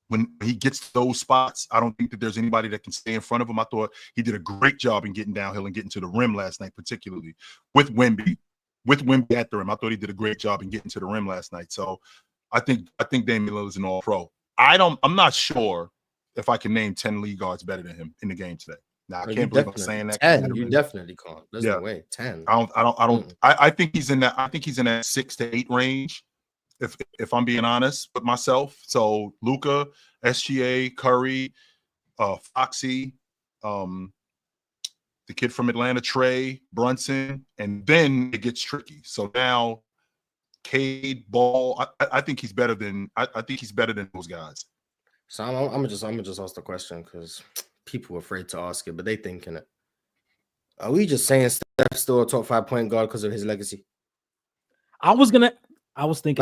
Speaker 1: when he gets to those spots, I don't think that there's anybody that can stay in front of him. I thought he did a great job in getting downhill and getting to the rim last night, particularly with Wemby at the rim. I thought he did a great job in getting to the rim last night. So I think Damian Lillard is an all-pro. I'm not sure if I can name 10 league guards better than him in the game today. Now I can't believe I'm saying that.
Speaker 5: 10, you definitely can't. There's no way. 10.
Speaker 1: I think he's in that. I think he's in that 6 to 8 range. If I'm being honest with myself. So Luka, SGA, Curry, Foxy, the kid from Atlanta, Trey, Brunson, and then it gets tricky. So now Cade, Ball, I think he's better than those guys.
Speaker 5: So I'm gonna just ask the question because people are afraid to ask it, but they thinking it. Are we just saying Steph's still a top 5 point guard because of his legacy?
Speaker 3: I was thinking.
Speaker 5: Let's be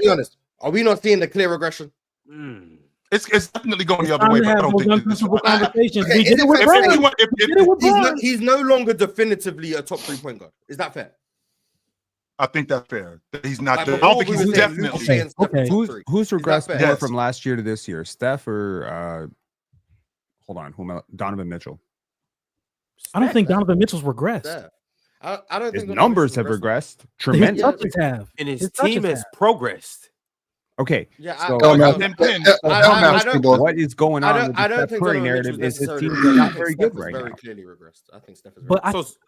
Speaker 5: honest. Are we not seeing the clear regression?
Speaker 1: It's definitely going the other way. But I don't think
Speaker 3: conversations. We did it with Bron.
Speaker 5: He's no longer definitively a top 3 point guard. Is that fair?
Speaker 1: I think that's fair. He's not. I don't think he's definitely.
Speaker 3: Okay.
Speaker 6: Who's regressed more from last year to this year? Steph or hold on, Donovan Mitchell?
Speaker 3: I don't think Donovan Mitchell's regressed.
Speaker 5: I don't think
Speaker 6: his numbers have regressed tremendously.
Speaker 3: And
Speaker 2: his team has progressed.
Speaker 6: Okay,
Speaker 5: yeah.
Speaker 6: So what is going on with the Steph Curry narrative? Is his team not very good right now?
Speaker 5: Very clearly regressed. I think Steph is.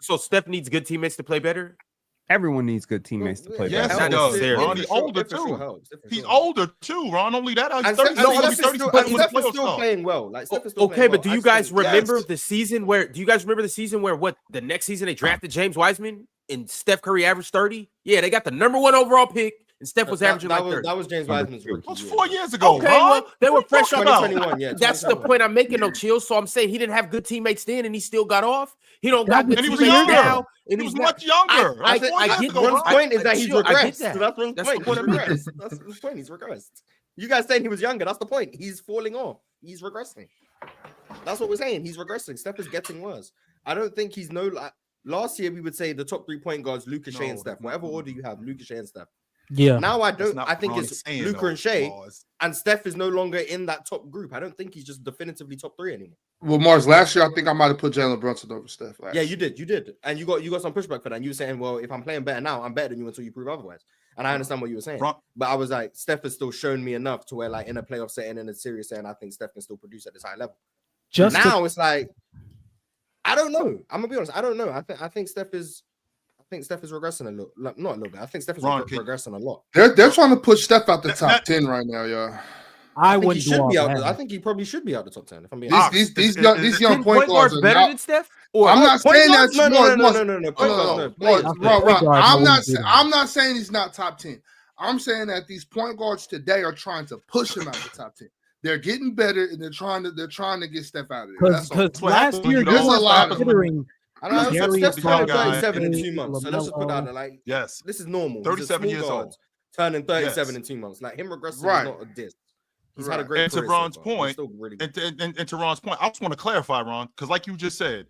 Speaker 2: So Steph needs good teammates to play better.
Speaker 6: Everyone needs good teammates to play better.
Speaker 1: Yes, he does. Ron, he's older too. He's older too. Ron, only that.
Speaker 5: Steph is still playing well. Like Steph is still
Speaker 2: okay, but do you guys remember the season where? Do you guys remember the season where the next season they drafted James Wiseman and Steph Curry averaged 30? Yeah, they got the number 1 overall pick. And Steph was averaging like 30.
Speaker 5: That was James Wiseman's rookie.
Speaker 1: It was 4 years ago.
Speaker 2: Okay, well, they were fresh on
Speaker 5: 2021. Yeah,
Speaker 2: that's the point I'm making, no chill. So I'm saying he didn't have good teammates then, and he still got off. He don't got good teammates now,
Speaker 1: and he was much younger.
Speaker 5: I get Ron's point is that he's regressed. So that's Ron's point. That's the point. He's regressed. You guys saying he was younger? That's the point. He's falling off. He's regressing. That's what we're saying. He's regressing. Steph is getting worse. I don't think he's last year we would say the top 3 point guards, Luka, Shea, and Steph. Whatever order you have, Luka, Shea, and Steph.
Speaker 3: Yeah.
Speaker 5: Now I don't. I think it's Luka and Shea, and Steph is no longer in that top group. I don't think he's just definitively top 3 anymore.
Speaker 4: Well, Mars, last year I think I might have put Jalen Brunson over Steph.
Speaker 5: Yeah, you did, and you got some pushback for that. And you were saying, well, if I'm playing better now, I'm better than you until you prove otherwise. And I understand what you were saying, but I was like, Steph has still shown me enough to where, like, in a playoff setting, in a series setting, I think Steph can still produce at this high level. It's like, I don't know. I'm gonna be honest. I don't know. I think Steph is regressing a little. Not a little bit. I think Steph is regressing a lot.
Speaker 4: They're trying to push Steph out the top 10 right now, y'all.
Speaker 5: I think he should be out. I think he probably should be out the top 10. If I'm being honest,
Speaker 4: these young point guards are
Speaker 2: better than Steph.
Speaker 4: I'm not saying that.
Speaker 5: No.
Speaker 4: I'm not saying he's not top 10. I'm saying that these point guards today are trying to push him out the top 10. They're getting better, and they're trying to get Steph out of there.
Speaker 3: Because last year, there's a lot of considering.
Speaker 5: I don't know. Steph's turning 37 in 2 months. So let's just put out there, like,
Speaker 1: yes,
Speaker 5: this is normal.
Speaker 1: 37 years old,
Speaker 5: turning 37 in 2 months. Like, him regressing is not a diss. He's had a great career.
Speaker 1: And to Ron's point, and to Ron's point, I just want to clarify, Ron, because like you just said,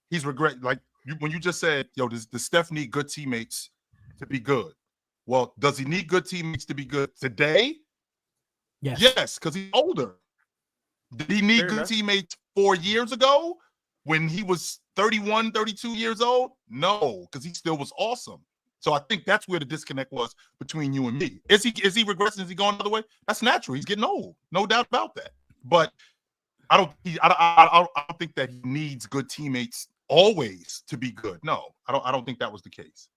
Speaker 1: he's when you just said, yo, does Steph need good teammates to be good? Well, does he need good teammates to be good today? Yes, because he's older. Did he need good teammates 4 years ago when he was 31, 32 years old? No, because he still was awesome. So I think that's where the disconnect was between you and me. Is he regressing? Is he going the other way? That's natural. He's getting old. No doubt about that. But I don't think that he needs good teammates always to be good. No, I don't think that was the case.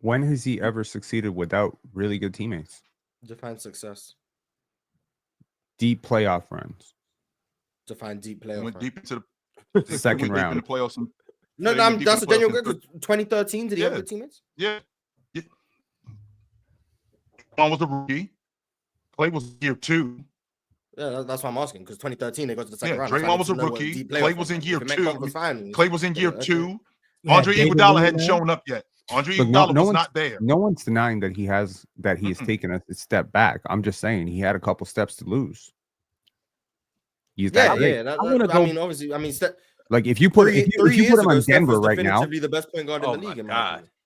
Speaker 6: When has he ever succeeded without really good teammates?
Speaker 5: Define success.
Speaker 6: Deep playoff runs.
Speaker 5: Define deep playoff.
Speaker 1: Went deep into
Speaker 6: the second round.
Speaker 1: In the playoffs.
Speaker 5: That's Daniel Greg. 2013. Did he have good teammates?
Speaker 1: Yeah. One was a rookie. Clay was year 2.
Speaker 5: Yeah, that's why I'm asking, because 2013 they got to the second round.
Speaker 1: Draymond was a rookie. Clay was in year 2. Clay was in year 2. Andre Iguodala hadn't shown up yet. Andre Iguodala was not there.
Speaker 6: No one's denying that he has taken a step back. I'm just saying he had a couple steps to lose. He's that great. Like if you put him on Denver right now,
Speaker 5: the best point guard in the league.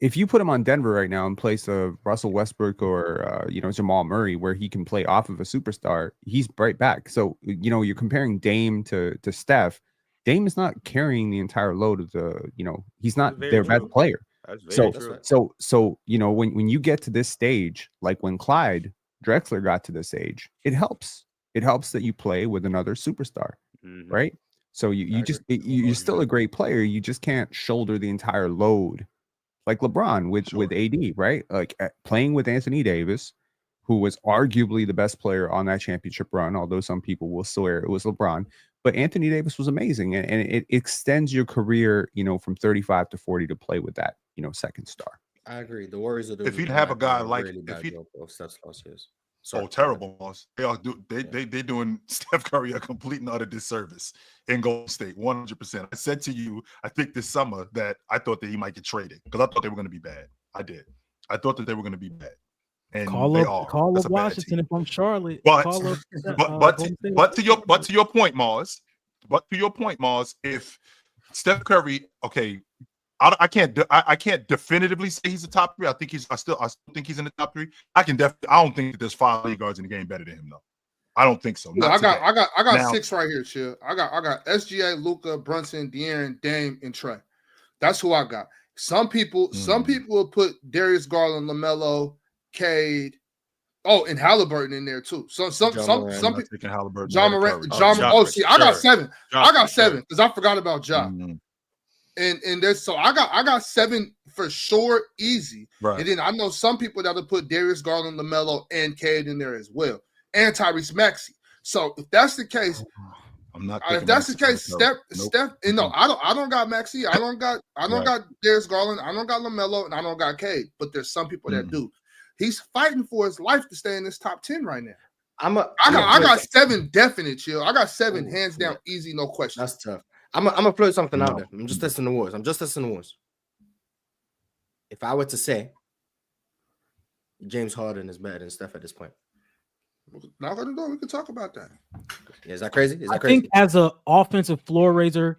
Speaker 6: If you put him on Denver right now in place of Russell Westbrook or Jamal Murray, where he can play off of a superstar, he's right back. So you're comparing Dame to Steph. Dame is not carrying the entire load of he's not their best player. So when you get to this stage, like when Clyde Drexler got to this age, it helps. It helps that you play with another superstar, right? So you're still a great player. You just can't shoulder the entire load like LeBron with AD, right? Like playing with Anthony Davis, who was arguably the best player on that championship run, although some people will swear it was LeBron. But Anthony Davis was amazing, and it extends your career, from 35 to 40 to play with that, second star.
Speaker 5: I agree. The Warriors are doing.
Speaker 1: If you'd have a guy like terrible, boss. They're doing Steph Curry a complete and utter disservice in Golden State, 100%. I said to you, I think this summer that I thought that he might get traded because I thought they were going to be bad. I did. I thought that they were going to be bad. And
Speaker 3: call up Washington if I'm Charlotte.
Speaker 1: But to your point, Mars. If Steph Curry, okay, I can't definitively say he's a top 3. I still think he's in the top 3. I don't think that there's 5 league guards in the game better than him though. I don't think so.
Speaker 4: I got 6 right here, Chill. I got SGA, Luka, Brunson, De'Aaron, Dame, and Trey. That's who I got. Some people will put Darius Garland, LaMelo, Cade, and Halliburton in there too. Some people. John Morant. I got 7. I got 7 because I forgot about Ja. And there's I got 7 for sure, easy.
Speaker 1: Right.
Speaker 4: And then I know some people that will put Darius Garland, LaMelo, and Cade in there as well, and Tyrese Maxey. So if that's the case,
Speaker 1: I'm not.
Speaker 4: If that's the case, Steph. And no, I don't got Maxey. I don't got Darius Garland. I don't got LaMelo, and I don't got Cade. But there's some people that do. He's fighting for his life to stay in this top 10 right now. I got 7 definite, Chill. I got 7 hands down, easy, no question.
Speaker 5: That's tough. I'm gonna float something out there. I'm just testing the waters. If I were to say James Harden is better than Steph at this point,
Speaker 4: not gonna do it. We can talk about that.
Speaker 5: Is that crazy?
Speaker 3: I think as an offensive floor raiser,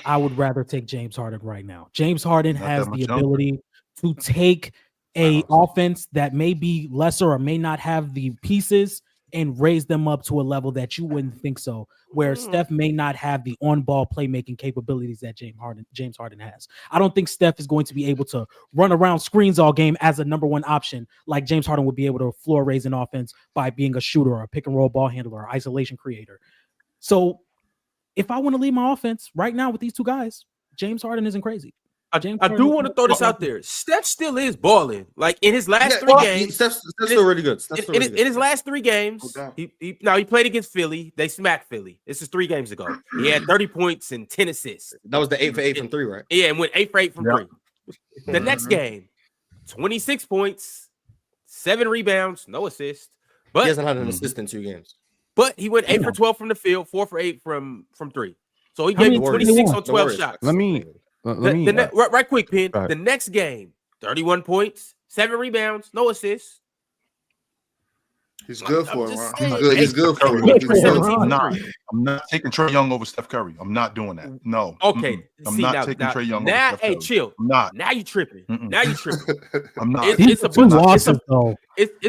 Speaker 3: I would rather take James Harden right now. James Harden has the ability to take a offense that may be lesser or may not have the pieces and raise them up to a level that you wouldn't think so, where Steph may not have the on-ball playmaking capabilities that James Harden has. I don't think Steph is going to be able to run around screens all game as a number one option like James Harden would be able to floor raise an offense by being a shooter or a pick-and-roll ball handler or isolation creator. So if I want to lead my offense right now with these two guys, James Harden isn't crazy.
Speaker 2: I do want to throw this out there. Steph still is balling. Like in his last 3 games,
Speaker 5: Steph's still really good.
Speaker 2: In his last 3 games, he played against Philly. They smacked Philly. This is 3 games ago. He had 30 points and 10 assists.
Speaker 5: That was the 8 for 8 from 3, right?
Speaker 2: Yeah, and went 8 for 8 from 3. The next game, 26 points, 7 rebounds, no assist. But
Speaker 5: he hasn't had an assist in 2 games.
Speaker 2: But he went 8 for 12 from the field, 4 for 8 from 3. So he gave me 26 on 12 shots.
Speaker 6: Let me
Speaker 2: right quick, Pin. The next game, 31 points, 7 rebounds, no assists.
Speaker 4: He's good for it, Ron. He's good for it.
Speaker 1: I'm not taking Trae Young over Steph Curry. I'm not doing that. No.
Speaker 2: Okay.
Speaker 1: I'm not taking Trae Young over Steph Curry.
Speaker 2: Hey, chill.
Speaker 1: I'm not.
Speaker 2: Now you tripping. Now you tripping.
Speaker 1: I'm not.
Speaker 3: It's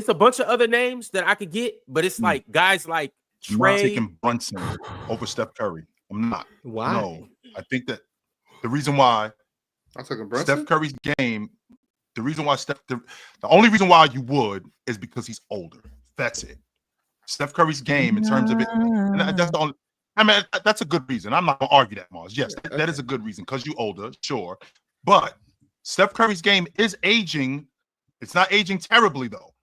Speaker 2: a bunch of other names that I could get, but it's like guys like Trae.
Speaker 1: I'm not taking Brunson over Steph Curry. I'm not.
Speaker 5: Why?
Speaker 1: No. I think that the reason why
Speaker 4: Steph
Speaker 1: Curry's game, the only reason why you would is because he's older. That's it. Steph Curry's game in terms of it, and that's the only. I mean, that's a good reason. I'm not gonna argue that, Mars. Yes, that is a good reason because you're older, sure. But Steph Curry's game is aging. It's not aging terribly though.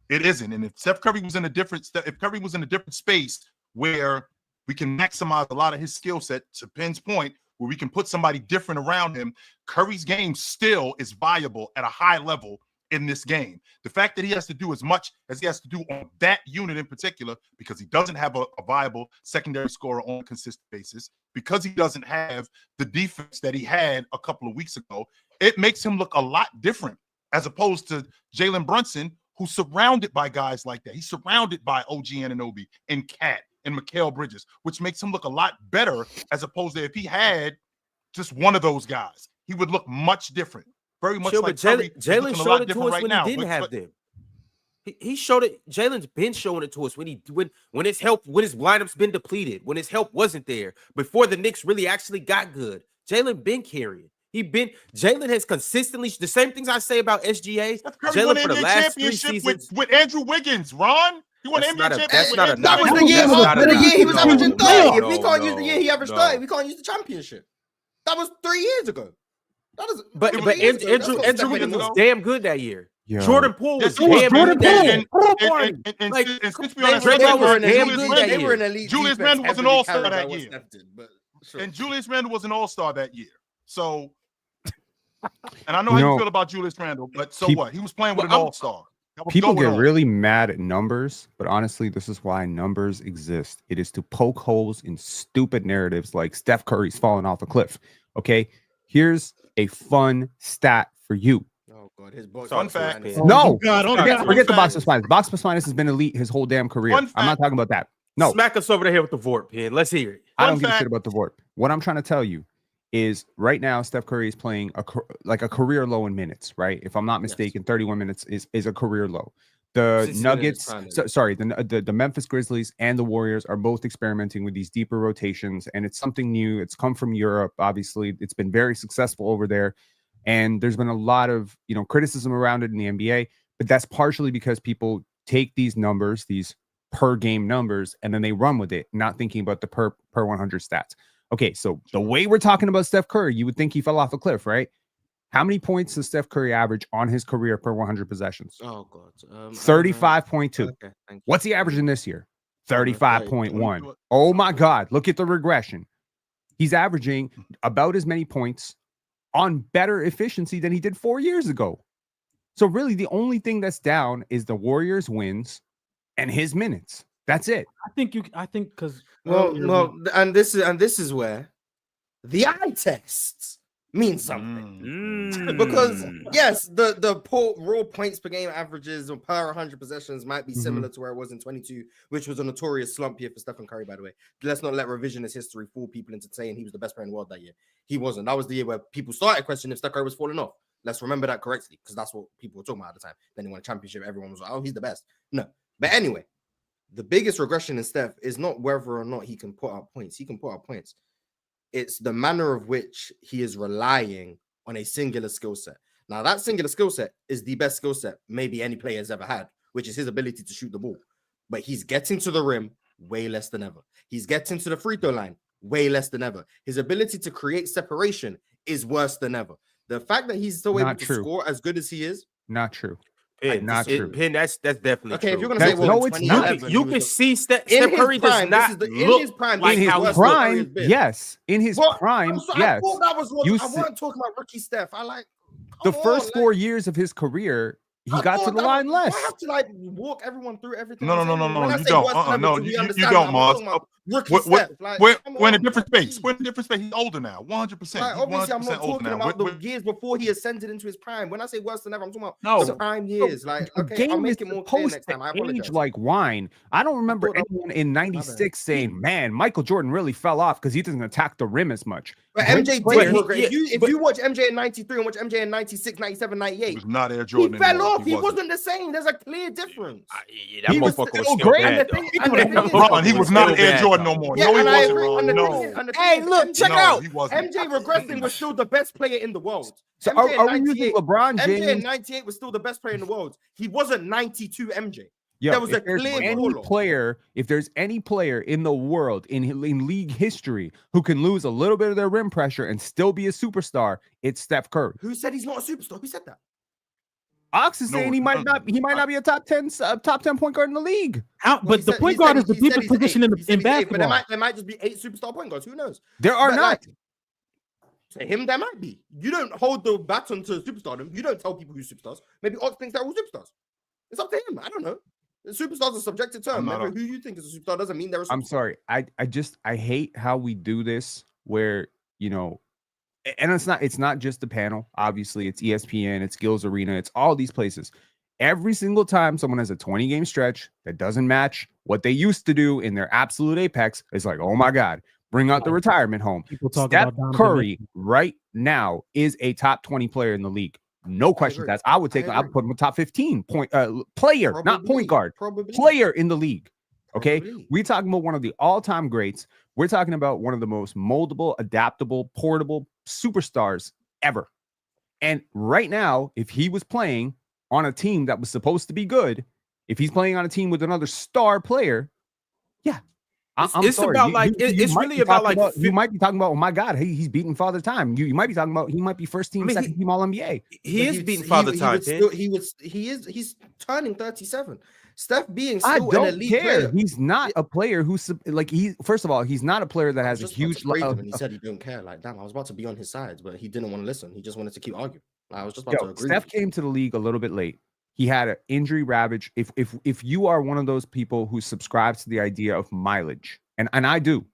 Speaker 1: It isn't. And if Steph Curry was in a different space where we can maximize a lot of his skill set, to Penn's point, where we can put somebody different around him, Curry's game still is viable at a high level in this game. The fact that he has to do as much as he has to do on that unit in particular, because he doesn't have a viable secondary scorer on a consistent basis, because he doesn't have the defense that he had a couple of weeks ago, it makes him look a lot different as opposed to Jalen Brunson, who's surrounded by guys like that. He's surrounded by OG Anunoby and Cat and Mikal Bridges, which makes him look a lot better as opposed to if he had just one of those guys, he would look much different. Very much like
Speaker 2: Jalen showed it to us when he didn't have them. He showed it. Jalen's been showing it to us when his lineup's been depleted, when his help wasn't there, before the Knicks really actually got good. Jalen been carrying. Jalen has consistently the same things I say about SGA.
Speaker 1: Jalen for the last 3 seasons with Andrew Wiggins, Ron. He won NBA championship.
Speaker 5: That was the year he was averaging 30. If we can't use the year he averaged 30, we can't use the championship. That was 3 years ago.
Speaker 2: But Andrew Wiggins was damn good that year.
Speaker 6: Yo.
Speaker 2: Jordan Poole was damn good that
Speaker 1: year. Julius Randle was an all-star that year. And Julius Randle was an all-star that year. So, and I know how you feel about Julius Randle, but so what? He was playing with an all-star.
Speaker 6: People get really mad at numbers, but honestly, this is why numbers exist. It is to poke holes in stupid narratives like Steph Curry's falling off a cliff. Okay, here's a fun stat for you.
Speaker 5: Oh God, his box.
Speaker 1: Fun fact.
Speaker 6: No, forget the box plus minus. Box plus minus has been elite his whole damn career. I'm not talking about that. No,
Speaker 2: smack us over the head with the VORP, Pin. Let's hear it.
Speaker 6: I don't give a shit about the VORP. What I'm trying to tell you is right now Steph Curry is playing a career low in minutes, right? If I'm not mistaken, 31 minutes is a career low. The Nuggets, the Memphis Grizzlies and the Warriors are both experimenting with these deeper rotations, and it's something new. It's come from Europe, obviously. It's been very successful over there, and there's been a lot of criticism around it in the NBA, but that's partially because people take these numbers, these per game numbers, and then they run with it, not thinking about the per 100 stats. Okay, so the way we're talking about Steph Curry, you would think he fell off a cliff, right? How many points does Steph Curry average on his career per 100 possessions?
Speaker 5: Oh, God.
Speaker 6: 35.2.
Speaker 5: Okay,
Speaker 6: what's he averaging this year? 35.1. Oh, my God. Look at the regression. He's averaging about as many points on better efficiency than he did 4 years ago. So really, the only thing that's down is the Warriors wins and his minutes. That's it.
Speaker 3: I think because
Speaker 5: and this is where the eye tests mean something. Because yes, the raw points per game averages or per 100 possessions might be similar to where it was in 22, which was a notorious slump year for Stephen Curry, by the way. Let's not let revisionist history fool people into saying he was the best player in the world that year. He wasn't. That was the year where people started questioning if Steph Curry was falling off. Let's remember that correctly, because that's what people were talking about at the time. Then he won a championship. Everyone was like, oh, he's the best. No. But anyway, the biggest regression in Steph is not whether or not he can put up points. He can put up points. It's the manner of which he is relying on a singular skill set. Now, that singular skill set is the best skill set maybe any player has ever had, which is his ability to shoot the ball. But he's getting to the rim way less than ever. He's getting to the free throw line way less than ever. His ability to create separation is worse than ever. The fact that he's still able to score as good as he is,
Speaker 6: not true.
Speaker 2: Not true. Pin, that's definitely
Speaker 5: okay.
Speaker 2: True.
Speaker 5: If you're gonna say, well,
Speaker 6: no, it's not.
Speaker 2: You can see Steph Curry does not look
Speaker 6: in his prime. Yes, in his prime. Yes.
Speaker 5: I wasn't talking about rookie Steph.
Speaker 6: The first 4 years of his career, he got to the line less.
Speaker 5: I have to walk everyone through everything.
Speaker 1: No, you don't. No, you don't, Mars. We're in a different space. We're in a different space. He's older now, 100%.
Speaker 5: Obviously, I'm not talking about the years before he ascended into his prime. When I say worse than ever, I'm talking about the prime years. Okay, I'll make it more clear next time. I apologize.
Speaker 6: Like wine. I don't remember anyone in '96 saying, "Man, Michael Jordan really fell off because he doesn't attack the rim as much."
Speaker 5: But MJ did. If you watch MJ in '93 and watch MJ in '96, '97, '98,
Speaker 1: he was not Air Jordan.
Speaker 5: He fell off. He wasn't the same. There's a clear difference.
Speaker 2: He was still great.
Speaker 1: He was not Air Jordan no more. No, he wasn't.
Speaker 5: No. Hey, look, check it out. MJ regressing was still the best player in the world.
Speaker 6: So are we using LeBron James?
Speaker 5: MJ in '98 was still the best player in the world. He wasn't '92 MJ.
Speaker 6: Yo,
Speaker 5: there was a clear
Speaker 6: player. If there's any player in the world in league history who can lose a little bit of their rim pressure and still be a superstar, it's Steph Curry.
Speaker 5: Who said he's not a superstar? Who said that?
Speaker 6: Ox is saying he might not be a top 10 point guard in the league.
Speaker 3: But the point guard is the deepest position in basketball.
Speaker 5: But there might just be 8 superstar point guards. Who knows?
Speaker 6: There are not.
Speaker 5: To him, there might be. You don't hold the baton to superstardom. You don't tell people who's superstars. Maybe Ox thinks they're all superstars. It's up to him. I don't know. Superstars are a subjective term. Who you think is a superstar doesn't mean they're a superstar.
Speaker 6: I'm sorry. I hate how we do this where, and it's not just the panel. Obviously, it's ESPN, it's Gills Arena, it's all these places. Every single time someone has a 20-game stretch that doesn't match what they used to do in their absolute apex, it's like, oh my God, bring out the retirement home. Steph Curry right now is a top 20 player in the league. No questions asked. I would put him a top 15 point player, probably, not point guard, player in the league. Okay. We're talking about one of the all-time greats. We're talking about one of the most moldable, adaptable, portable superstars ever. And right now, if he was playing on a team that was supposed to be good, if he's playing on a team with another star player, yeah.
Speaker 2: It's about it's really about
Speaker 6: you might be talking about, oh my God, he's beating Father Time. You might be talking about he might be first team, second team All NBA.
Speaker 2: He is beating Father Time.
Speaker 5: He's turning 37. Steph being still
Speaker 6: I don't
Speaker 5: an elite
Speaker 6: care.
Speaker 5: player.
Speaker 6: He's not a player who's first of all, he's not a player that has a huge.
Speaker 5: And he said he didn't care. Like, damn, I was about to be on his side, but he didn't want to listen. He just wanted to keep arguing. I was just about to agree.
Speaker 6: Steph came to the league a little bit late. He had an injury ravage. If you are one of those people who subscribes to the idea of mileage, and I do.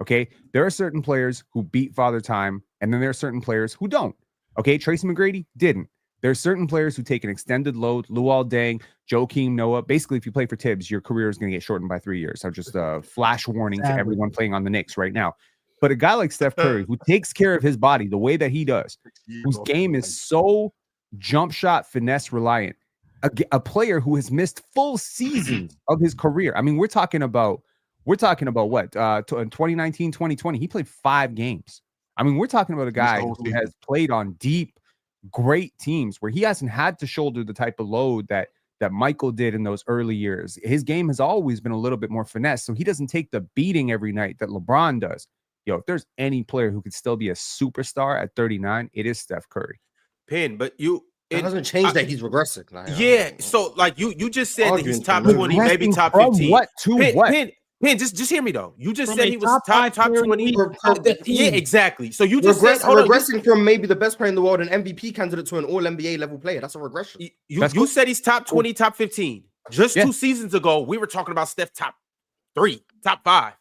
Speaker 6: Okay, there are certain players who beat Father Time, and then there are certain players who don't. Okay, Tracy McGrady didn't. There are certain players who take an extended load. Luol Deng, Joakim Noah. Basically, if you play for Tibbs, your career is going to get shortened by 3 years. So just a flash warning to everyone playing on the Knicks right now. But a guy like Steph Curry, who takes care of his body the way that he does, whose game is so jump shot finesse reliant, a player who has missed full seasons of his career. I mean, we're talking about what? 2019, 2020, he played 5 games. I mean, we're talking about a guy who has played on deep, great teams where he hasn't had to shoulder the type of load that Michael did in those early years. His game has always been a little bit more finesse, so he doesn't take the beating every night that LeBron does. Yo, if there's any player who could still be a superstar at 39, it is Steph Curry.
Speaker 2: But
Speaker 5: it doesn't change that he's regressing.
Speaker 2: So you just said that he's top 20, maybe top 15.
Speaker 6: What to what?
Speaker 2: Pin, just hear me though. You just said he was top 20. Yeah, exactly. So you just said
Speaker 5: regressing from maybe the best player in the world, an MVP candidate, to an all NBA level player. That's a regression.
Speaker 2: You said he's top 20, top 15. Just 2 seasons ago, we were talking about Steph top 3, top 5.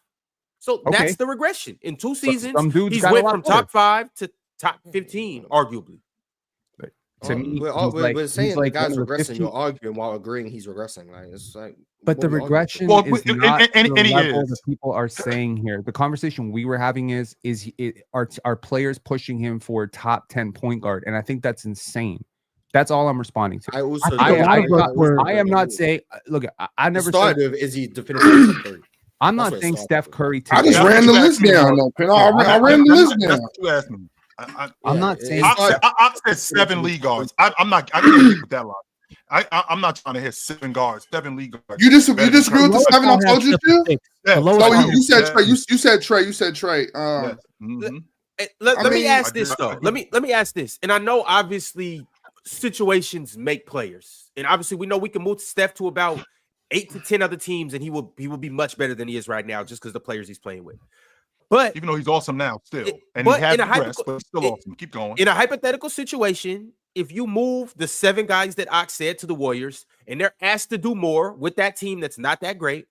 Speaker 2: So that's the regression. In 2 seasons, he's went from top 5 to top 15, arguably.
Speaker 6: To me,
Speaker 5: we're saying the guy's regressing. You're arguing while agreeing he's regressing. Like it's like,
Speaker 6: but the regression is not the level that people are saying here. The conversation we were having is are players pushing him for top 10 point guard, and I think that's insane. That's all I'm responding to. I am not saying. Look, I never
Speaker 5: started. Is he definitively?
Speaker 6: I'm not saying Steph Curry.
Speaker 4: I just ran the list down. I ran the list down.
Speaker 1: You asked me.
Speaker 6: I'm not saying.
Speaker 1: I said 7 league guards. I can't get with that line. I'm not trying to hit 7 guards, 7 league guards.
Speaker 4: You disagree with the 7 I told you to? You said Trey. You said Trey.
Speaker 2: Let me ask this though. Let me ask this. And I know obviously situations make players, and obviously we know we can move Steph to about 8 to 10 other teams, and he will be much better than he is right now, just because the players he's playing with. But
Speaker 1: even though he's awesome now, still, and he has progressed, but he's still awesome. Keep going.
Speaker 2: In a hypothetical situation, if you move the 7 guys that Ox said to the Warriors, and they're asked to do more with that team that's not that great,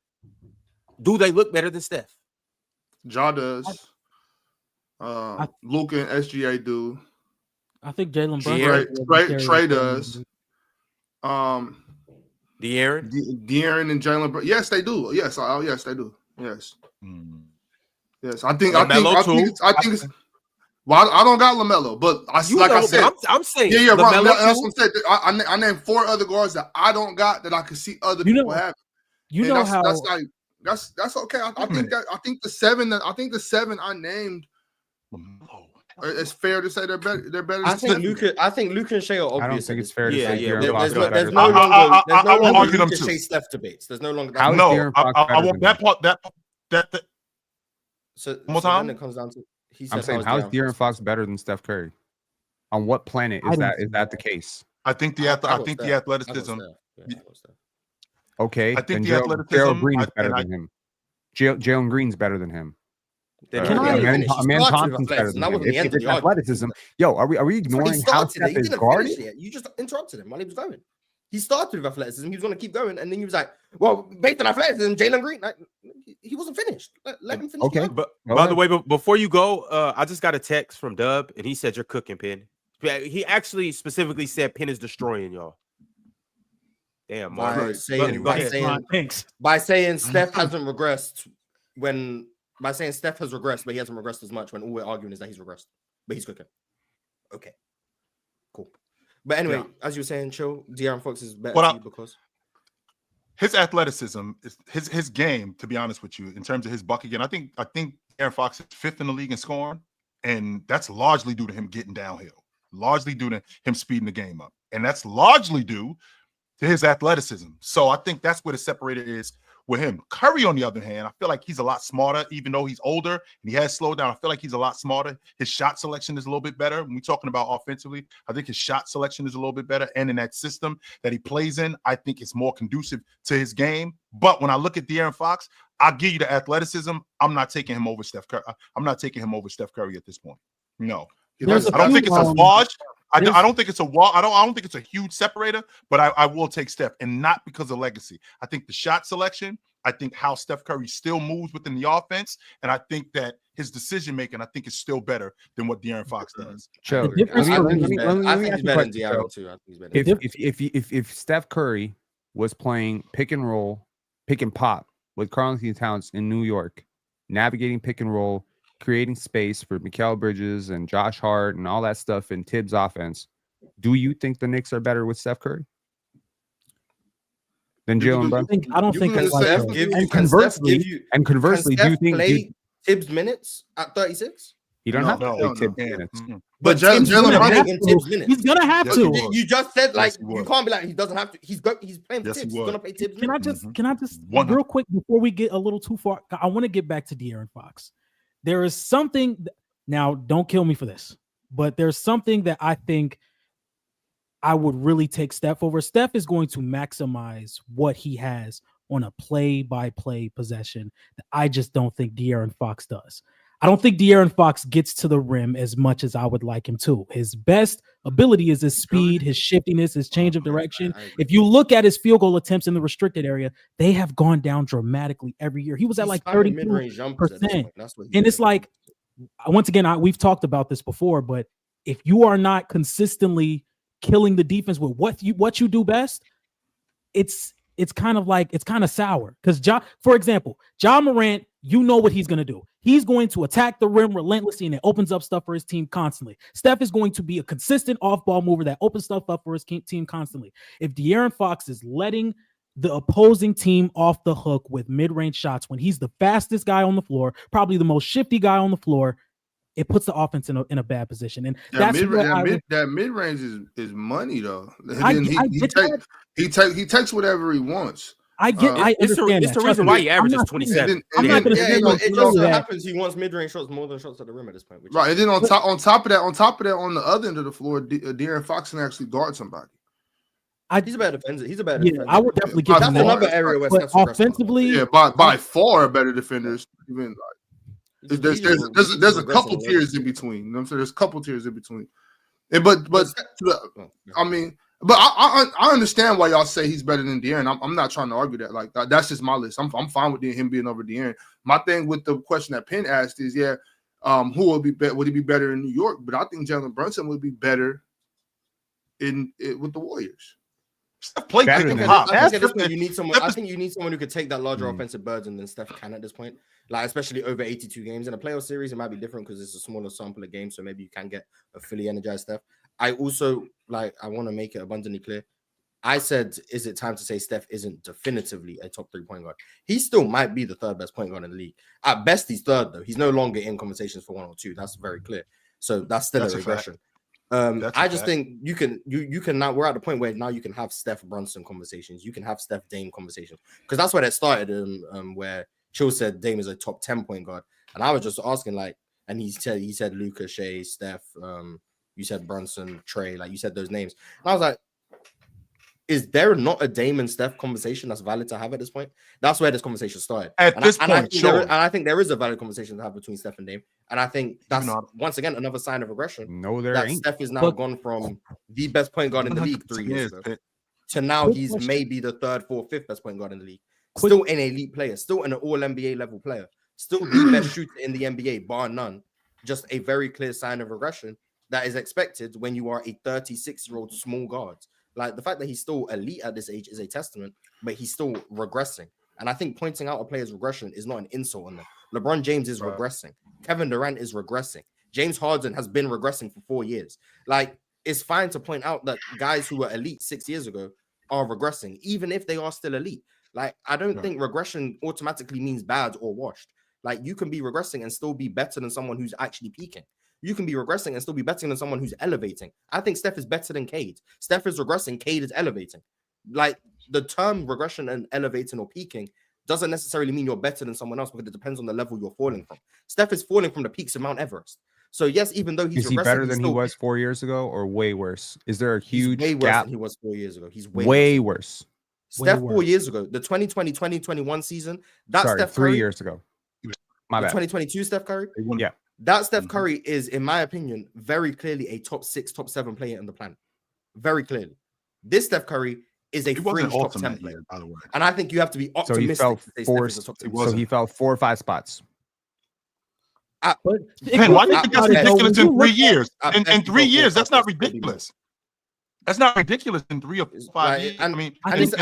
Speaker 2: do they look better than Steph?
Speaker 4: Ja does. Luka and SGA do.
Speaker 3: I think Jalen Brunson.
Speaker 4: Trey does.
Speaker 2: De'Aaron
Speaker 4: and Jalen. Yes, they do. Yes, yes, they do. Yes. Yes, I think it's. Well, I don't got LaMelo, but I said,
Speaker 2: I'm saying,
Speaker 4: yeah, right. That's what I'm saying. I named 4 other guards that I don't got that I could see other people having. That's okay. I think the 7 I named. It's fair to say they're better. They're better.
Speaker 5: I think Luka and Shea are obvious.
Speaker 6: I don't think it's fair to say.
Speaker 5: There's no longer Luka Shea Steph debates. There's no longer.
Speaker 1: I want that part. That.
Speaker 5: So
Speaker 1: one more time.
Speaker 5: Then it comes down to.
Speaker 6: I'm saying, how is De'Aaron Fox better than Steph Curry? On what planet is that the case?
Speaker 1: I think the athleticism.
Speaker 6: Okay,
Speaker 1: I think the athleticism.
Speaker 6: Gerald Green is better than him. Jalen Green's better than him. Amen Thompson's better than him. If it's athleticism, are we ignoring how Steph is guarded?
Speaker 5: You just interrupted him while he was going. He started with athleticism. He was going to keep going, and then he was like, "Well, based on athleticism, Jalen Green, he wasn't finished. Let him finish."
Speaker 2: Okay, but by the way, before you go, I just got a text from Dub, and he said you're cooking, Penn. He actually specifically said Penn is destroying y'all. Damn,
Speaker 5: by saying Steph hasn't regressed by saying Steph has regressed, but he hasn't regressed as much when all we're arguing is that he's regressed, but he's cooking. Okay, cool. But anyway, as you were saying, Chill, De'Aaron Fox is better because
Speaker 1: his athleticism is his game. To be honest with you, in terms of his bucket game, I think De'Aaron Fox is 5th in the league in scoring, and that's largely due to him getting downhill, largely due to him speeding the game up, and that's largely due to his athleticism. So I think that's where the separator is with him. Curry, on the other hand, I feel like he's a lot smarter, even though he's older and he has slowed down. I feel like he's a lot smarter. His shot selection is a little bit better. When we're talking about offensively, I think his shot selection is a little bit better. And in that system that he plays in, I think it's more conducive to his game. But when I look at De'Aaron Fox, I'll give you the athleticism. I'm not taking him over Steph Curry. I'm not taking him over Steph Curry at this point. No. I don't think it's a wash. I don't think it's a wall. I don't think it's a huge separator, but I will take Steph, and not because of legacy. I think the shot selection, I think how Steph Curry still moves within the offense, and I think that his decision making, I think, is still better than what De'Aaron Fox does.
Speaker 6: Sure.
Speaker 5: I think he's better than De'Aaron too. I think he's better.
Speaker 6: If Steph Curry was playing pick and roll, pick and pop with Karl-Anthony Towns in New York, navigating pick and roll, creating space for Mikal Bridges and Josh Hart and all that stuff in Tibbs' offense, do you think the Knicks are better with Steph Curry than Jalen Brunson?
Speaker 3: I don't think.
Speaker 6: And conversely, do you think
Speaker 5: Tibbs minutes at 36?
Speaker 6: He don't have to play Tibbs minutes.
Speaker 4: But Jalen
Speaker 5: Brunson,
Speaker 3: he's gonna have to.
Speaker 5: You just said you can't be like he doesn't have to. He's playing Tibbs. He's gonna play Tibbs.
Speaker 3: Can I just real quick before we get a little too far? I want to get back to De'Aaron Fox. There is something now. Don't kill me for this, but there's something that I think I would really take Steph over. Steph is going to maximize what he has on a play-by-play possession that I just don't think De'Aaron Fox does. I don't think De'Aaron Fox gets to the rim as much as I would like him to. His best ability is his speed, his shiftiness, his change of direction. If you look at his field goal attempts in the restricted area, they have gone down dramatically every year. He was at like 32%. And it's like, once again, we've talked about this before, but if you are not consistently killing the defense with what you do best, it's kind of sour. Because for example, Ja Morant, you know what he's going to do. He's going to attack the rim relentlessly, and it opens up stuff for his team constantly. Steph is going to be a consistent off-ball mover that opens stuff up for his team constantly. If De'Aaron Fox is letting the opposing team off the hook with mid-range shots when he's the fastest guy on the floor, probably the most shifty guy on the floor, it puts the offense in a bad position. And
Speaker 4: that mid-range is money though. He takes whatever he wants.
Speaker 2: I understand. It's the reason why he averages 27.
Speaker 5: It just so happens he wants mid-range shots more than shots at the rim at this point.
Speaker 4: Right, and then on top of that, on the other end of the floor, De'Aaron Fox can actually guard somebody.
Speaker 5: He's a better defender. Yeah,
Speaker 3: I would definitely give him
Speaker 5: another area where Steph's
Speaker 3: offensively.
Speaker 4: By far better defenders. Even there's a couple tiers in between. You know what I'm saying? There's a couple tiers in between. But I understand why y'all say he's better than De'Aaron. I'm not trying to argue that. Like that's just my list. I'm fine with him being over De'Aaron. My thing with the question that Penn asked is, who would he be better in New York? But I think Jalen Brunson would be better with the Warriors.
Speaker 5: I think at this point you need someone. I think you need someone who could take that larger offensive burden than Steph can at this point. Like especially over 82 games in a playoff series, it might be different because it's a smaller sample of games, so maybe you can get a fully energized Steph. I also I want to make it abundantly clear. I said, is it time to say Steph isn't definitively a top 3 point guard? He still might be the third best point guard in the league. At best, he's third though. He's no longer in conversations for 1 or 2. That's very clear. So that's still a regression. I just think you can now. We're at the point where now you can have Steph Brunson conversations. You can have Steph Dame conversations because that's where it started. Where Chill said Dame is a top 10 point guard, and I was just asking and he said Luka, Shea, Steph. You said Brunson, Trey, you said those names. And I was like, is there not a Dame and Steph conversation that's valid to have at this point? That's where this conversation started.
Speaker 1: At this point, sure.
Speaker 5: And I think there is a valid conversation to have between Steph and Dame. And I think that's once again another sign of regression.
Speaker 6: No, there ain't.
Speaker 5: Steph is now gone from the best point guard in the league 3 years ago to now he's maybe the third, fourth, fifth best point guard in the league. Still an elite player, still an all NBA level player, still the best shooter in the NBA, bar none. Just a very clear sign of regression that is expected when you are a 36-year-old small guard. Like the fact that he's still elite at this age is a testament, but he's still regressing. And I think pointing out a player's regression is not an insult on them. LeBron James is regressing. Kevin Durant is regressing. James Harden has been regressing for 4 years. It's fine to point out that guys who were elite 6 years ago are regressing, even if they are still elite. I don't think regression automatically means bad or washed. You can be regressing and still be better than someone who's actually peaking. You can be regressing and still be better than someone who's elevating. I think Steph is better than Cade. Steph is regressing. Cade is elevating. The term regression and elevating or peaking doesn't necessarily mean you're better than someone else because it depends on the level you're falling from. Steph is falling from the peaks of Mount Everest. So yes, even though he's
Speaker 6: better than he was 4 years ago or way worse? Is there a huge
Speaker 5: way worse
Speaker 6: gap?
Speaker 5: Than he was 4 years ago. He's
Speaker 6: way worse.
Speaker 5: Steph 4 years ago, the 2020-2021 season, Steph
Speaker 6: 3 years ago. My bad.
Speaker 5: 2022 Steph Curry?
Speaker 6: Yeah.
Speaker 5: That Steph Curry is, in my opinion, very clearly a top 6, top 7 player on the planet. Very clearly. This Steph Curry is a fringe top 10 player, by the way. And I think you have to be optimistic.
Speaker 6: So he fell 4 or 5 spots.
Speaker 1: Why do you think that's ridiculous in 3 years? In 3 years, that's not ridiculous. That's not ridiculous in 3 or 5 years.
Speaker 5: It's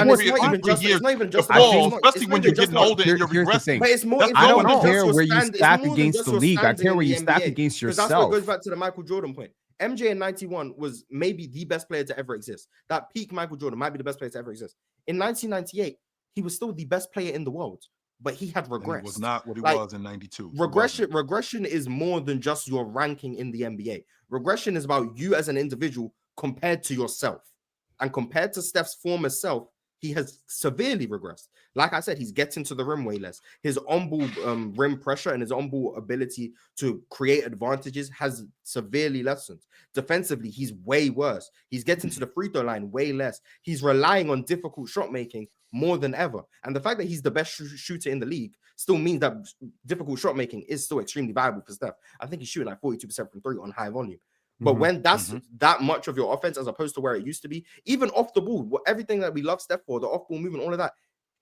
Speaker 5: not even just
Speaker 1: especially when you're getting older and you're regressing.
Speaker 5: But it's more.
Speaker 6: I don't care where you stack against the league. I care where you stack against yourself.
Speaker 5: That's what goes back to the Michael Jordan point. MJ in 91 was maybe the best player to ever exist. That peak Michael Jordan might be the best player to ever exist. In 1998, he was still the best player in the world, but he had regressed.
Speaker 1: It was not what he was in 92.
Speaker 5: Regression is more than just your ranking in the NBA. Regression is about you as an individual compared to yourself. And compared to Steph's former self, he has severely regressed. Like I said, he's getting to the rim way less. His on-ball rim pressure and his on-ball ability to create advantages has severely lessened. Defensively, he's way worse. He's getting to the free throw line way less. He's relying on difficult shot making more than ever. And the fact that he's the best shooter in the league still means that difficult shot making is still extremely valuable for Steph. I think he's shooting 42% from 3 on high volume. But when that's that much of your offense as opposed to where it used to be, even off the ball, everything that we love Steph for, the off-ball movement, all of that,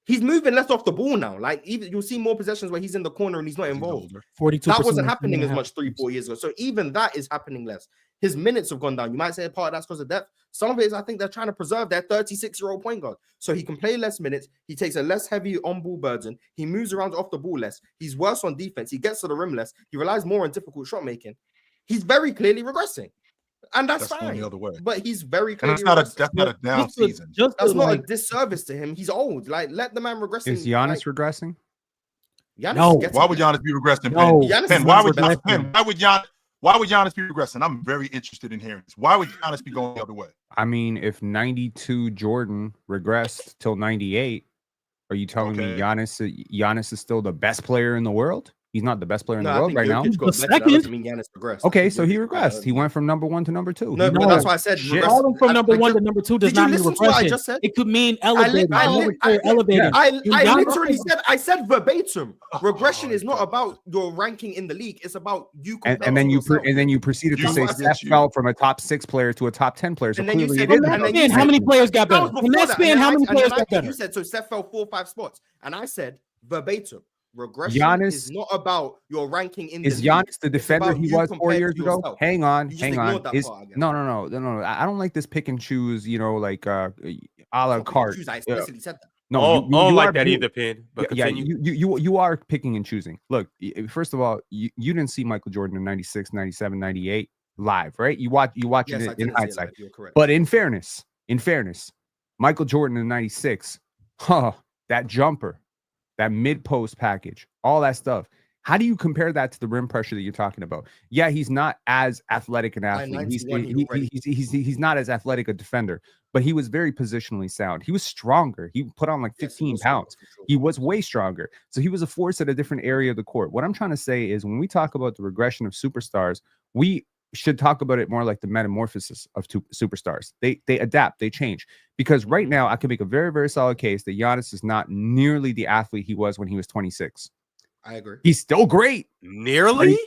Speaker 5: He's moving less off the ball now. Like even you'll see more possessions where he's in the corner and he's not involved.
Speaker 3: 42%.
Speaker 5: That wasn't happening as much 3-4 years ago. So even that is happening less. His minutes have gone down. You might say part of that's because of depth. Some of it is I think they're trying to preserve their 36-year-old point guard. So he can play less minutes. He takes a less heavy on-ball burden. He moves around off the ball less. He's worse on defense. He gets to the rim less. He relies more on difficult shot making. He's very clearly regressing. And that's fine.
Speaker 1: The other way.
Speaker 5: But he's very clearly
Speaker 1: that's not a down season.
Speaker 5: That's not a disservice to him. He's old. Like, let the man regress.
Speaker 6: Is Giannis regressing?
Speaker 5: No.
Speaker 1: Why would Giannis be regressing?
Speaker 3: No.
Speaker 1: Why would Giannis be regressing? I'm very interested in hearing this. Why would Giannis be going the other way?
Speaker 6: I mean, if 92 Jordan regressed till 98, are you telling me Giannis is still the best player in the world? He's not the best player in the world right now. Okay, so he regressed. He went from number 1 to number 2.
Speaker 5: No, but that's why I said
Speaker 3: falling from number 1 to number 2 does not mean regression. It could mean elevating. I
Speaker 5: literally said, I said verbatim. Regression is not about your ranking in the league. It's about you.
Speaker 6: And then you proceeded to say Steph fell from a top 6 player to a top 10 player. So clearly it is.
Speaker 3: How many players got better? In that span, how many players got better?
Speaker 5: You said so. Steph fell 4 or 5 spots, and I said verbatim. Regression is not about your ranking in the league.
Speaker 6: Is Giannis the defender he was 4 years ago? Hang on. No. I don't like this pick and choose, like a la carte.
Speaker 5: I explicitly said that.
Speaker 2: No, you like that either, Pin. But
Speaker 6: you are picking and choosing. Look, first of all, you didn't see Michael Jordan in 96, 97, 98 live, right? You watch it in hindsight. But in fairness, Michael Jordan in 96, that jumper, that mid-post package, all that stuff. How do you compare that to the rim pressure that you're talking about? Yeah, he's not as athletic an athlete. He's not as athletic a defender, but he was very positionally sound. He was stronger. He put on like 15 pounds. He was way stronger. So he was a force at a different area of the court. What I'm trying to say is when we talk about the regression of superstars, we should talk about it more like the metamorphosis of superstars. They adapt, they change. Because right now, I can make a very, very solid case that Giannis is not nearly the athlete he was when he was 26.
Speaker 5: I agree.
Speaker 6: He's still great.
Speaker 2: Nearly?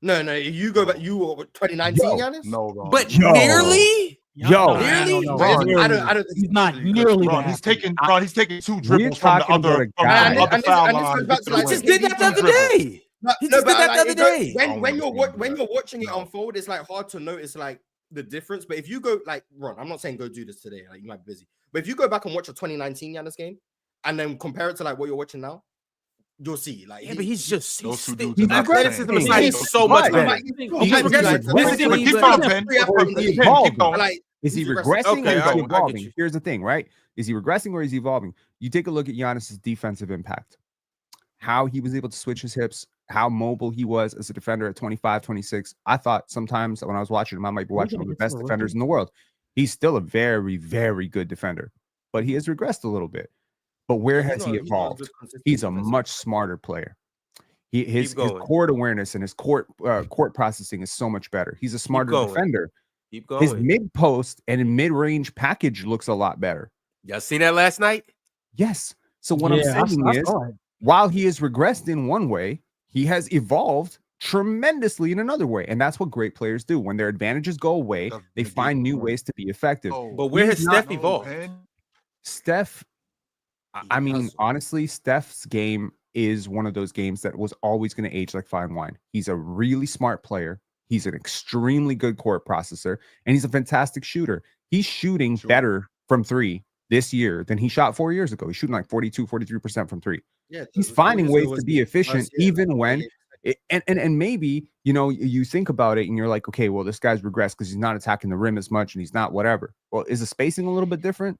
Speaker 5: No. You go back. You were 2019, Giannis?
Speaker 1: No, Ron.
Speaker 2: But nearly?
Speaker 5: Nearly? I don't.
Speaker 3: He's not nearly.
Speaker 1: Ron, he's taking 2 dribbles from the other foul line.
Speaker 2: He just did that the other day. He just did that the other day.
Speaker 5: When you're watching it unfold, it's like hard to notice like the difference. But if you go like Ron, I'm not saying go do this today. Like you might be busy. But if you go back and watch a 2019 Giannis game and then compare it to like what you're watching now, you'll see. Like,
Speaker 2: but he's just
Speaker 1: those two dudes.
Speaker 2: His athleticism is so much better.
Speaker 6: Is he regressing or is he evolving? Here's the thing, right? Is he regressing or is he evolving? You take a look at Giannis's defensive impact, how he was able to switch his hips, how mobile he was as a defender at 25, 26. I thought sometimes when I was watching him, I might be watching one of the best defenders in the world. He's still a very, very good defender, but he has regressed a little bit. But where has he evolved? He's a much smarter player. His court awareness and his court processing is so much better. He's a smarter defender.
Speaker 2: Keep going.
Speaker 6: His mid-post and mid-range package looks a lot better.
Speaker 2: Y'all seen that last night?
Speaker 6: Yes. So what I'm saying is, while he has regressed in one way, he has evolved tremendously in another way. And that's what great players do. When their advantages go away, they find new ways to be effective.
Speaker 2: But where has Steph evolved?
Speaker 6: Steph, I mean, honestly, Steph's game is one of those games that was always going to age like fine wine. He's a really smart player. He's an extremely good court processor, and he's a fantastic shooter. He's shooting better from 3 this year than he shot 4 years ago. He's shooting like 42, 43% from 3. Yeah, he's finding ways to be efficient even when and maybe, you think about it and you're like, okay, well, this guy's regressed because he's not attacking the rim as much and he's not whatever. Well, is the spacing a little bit different?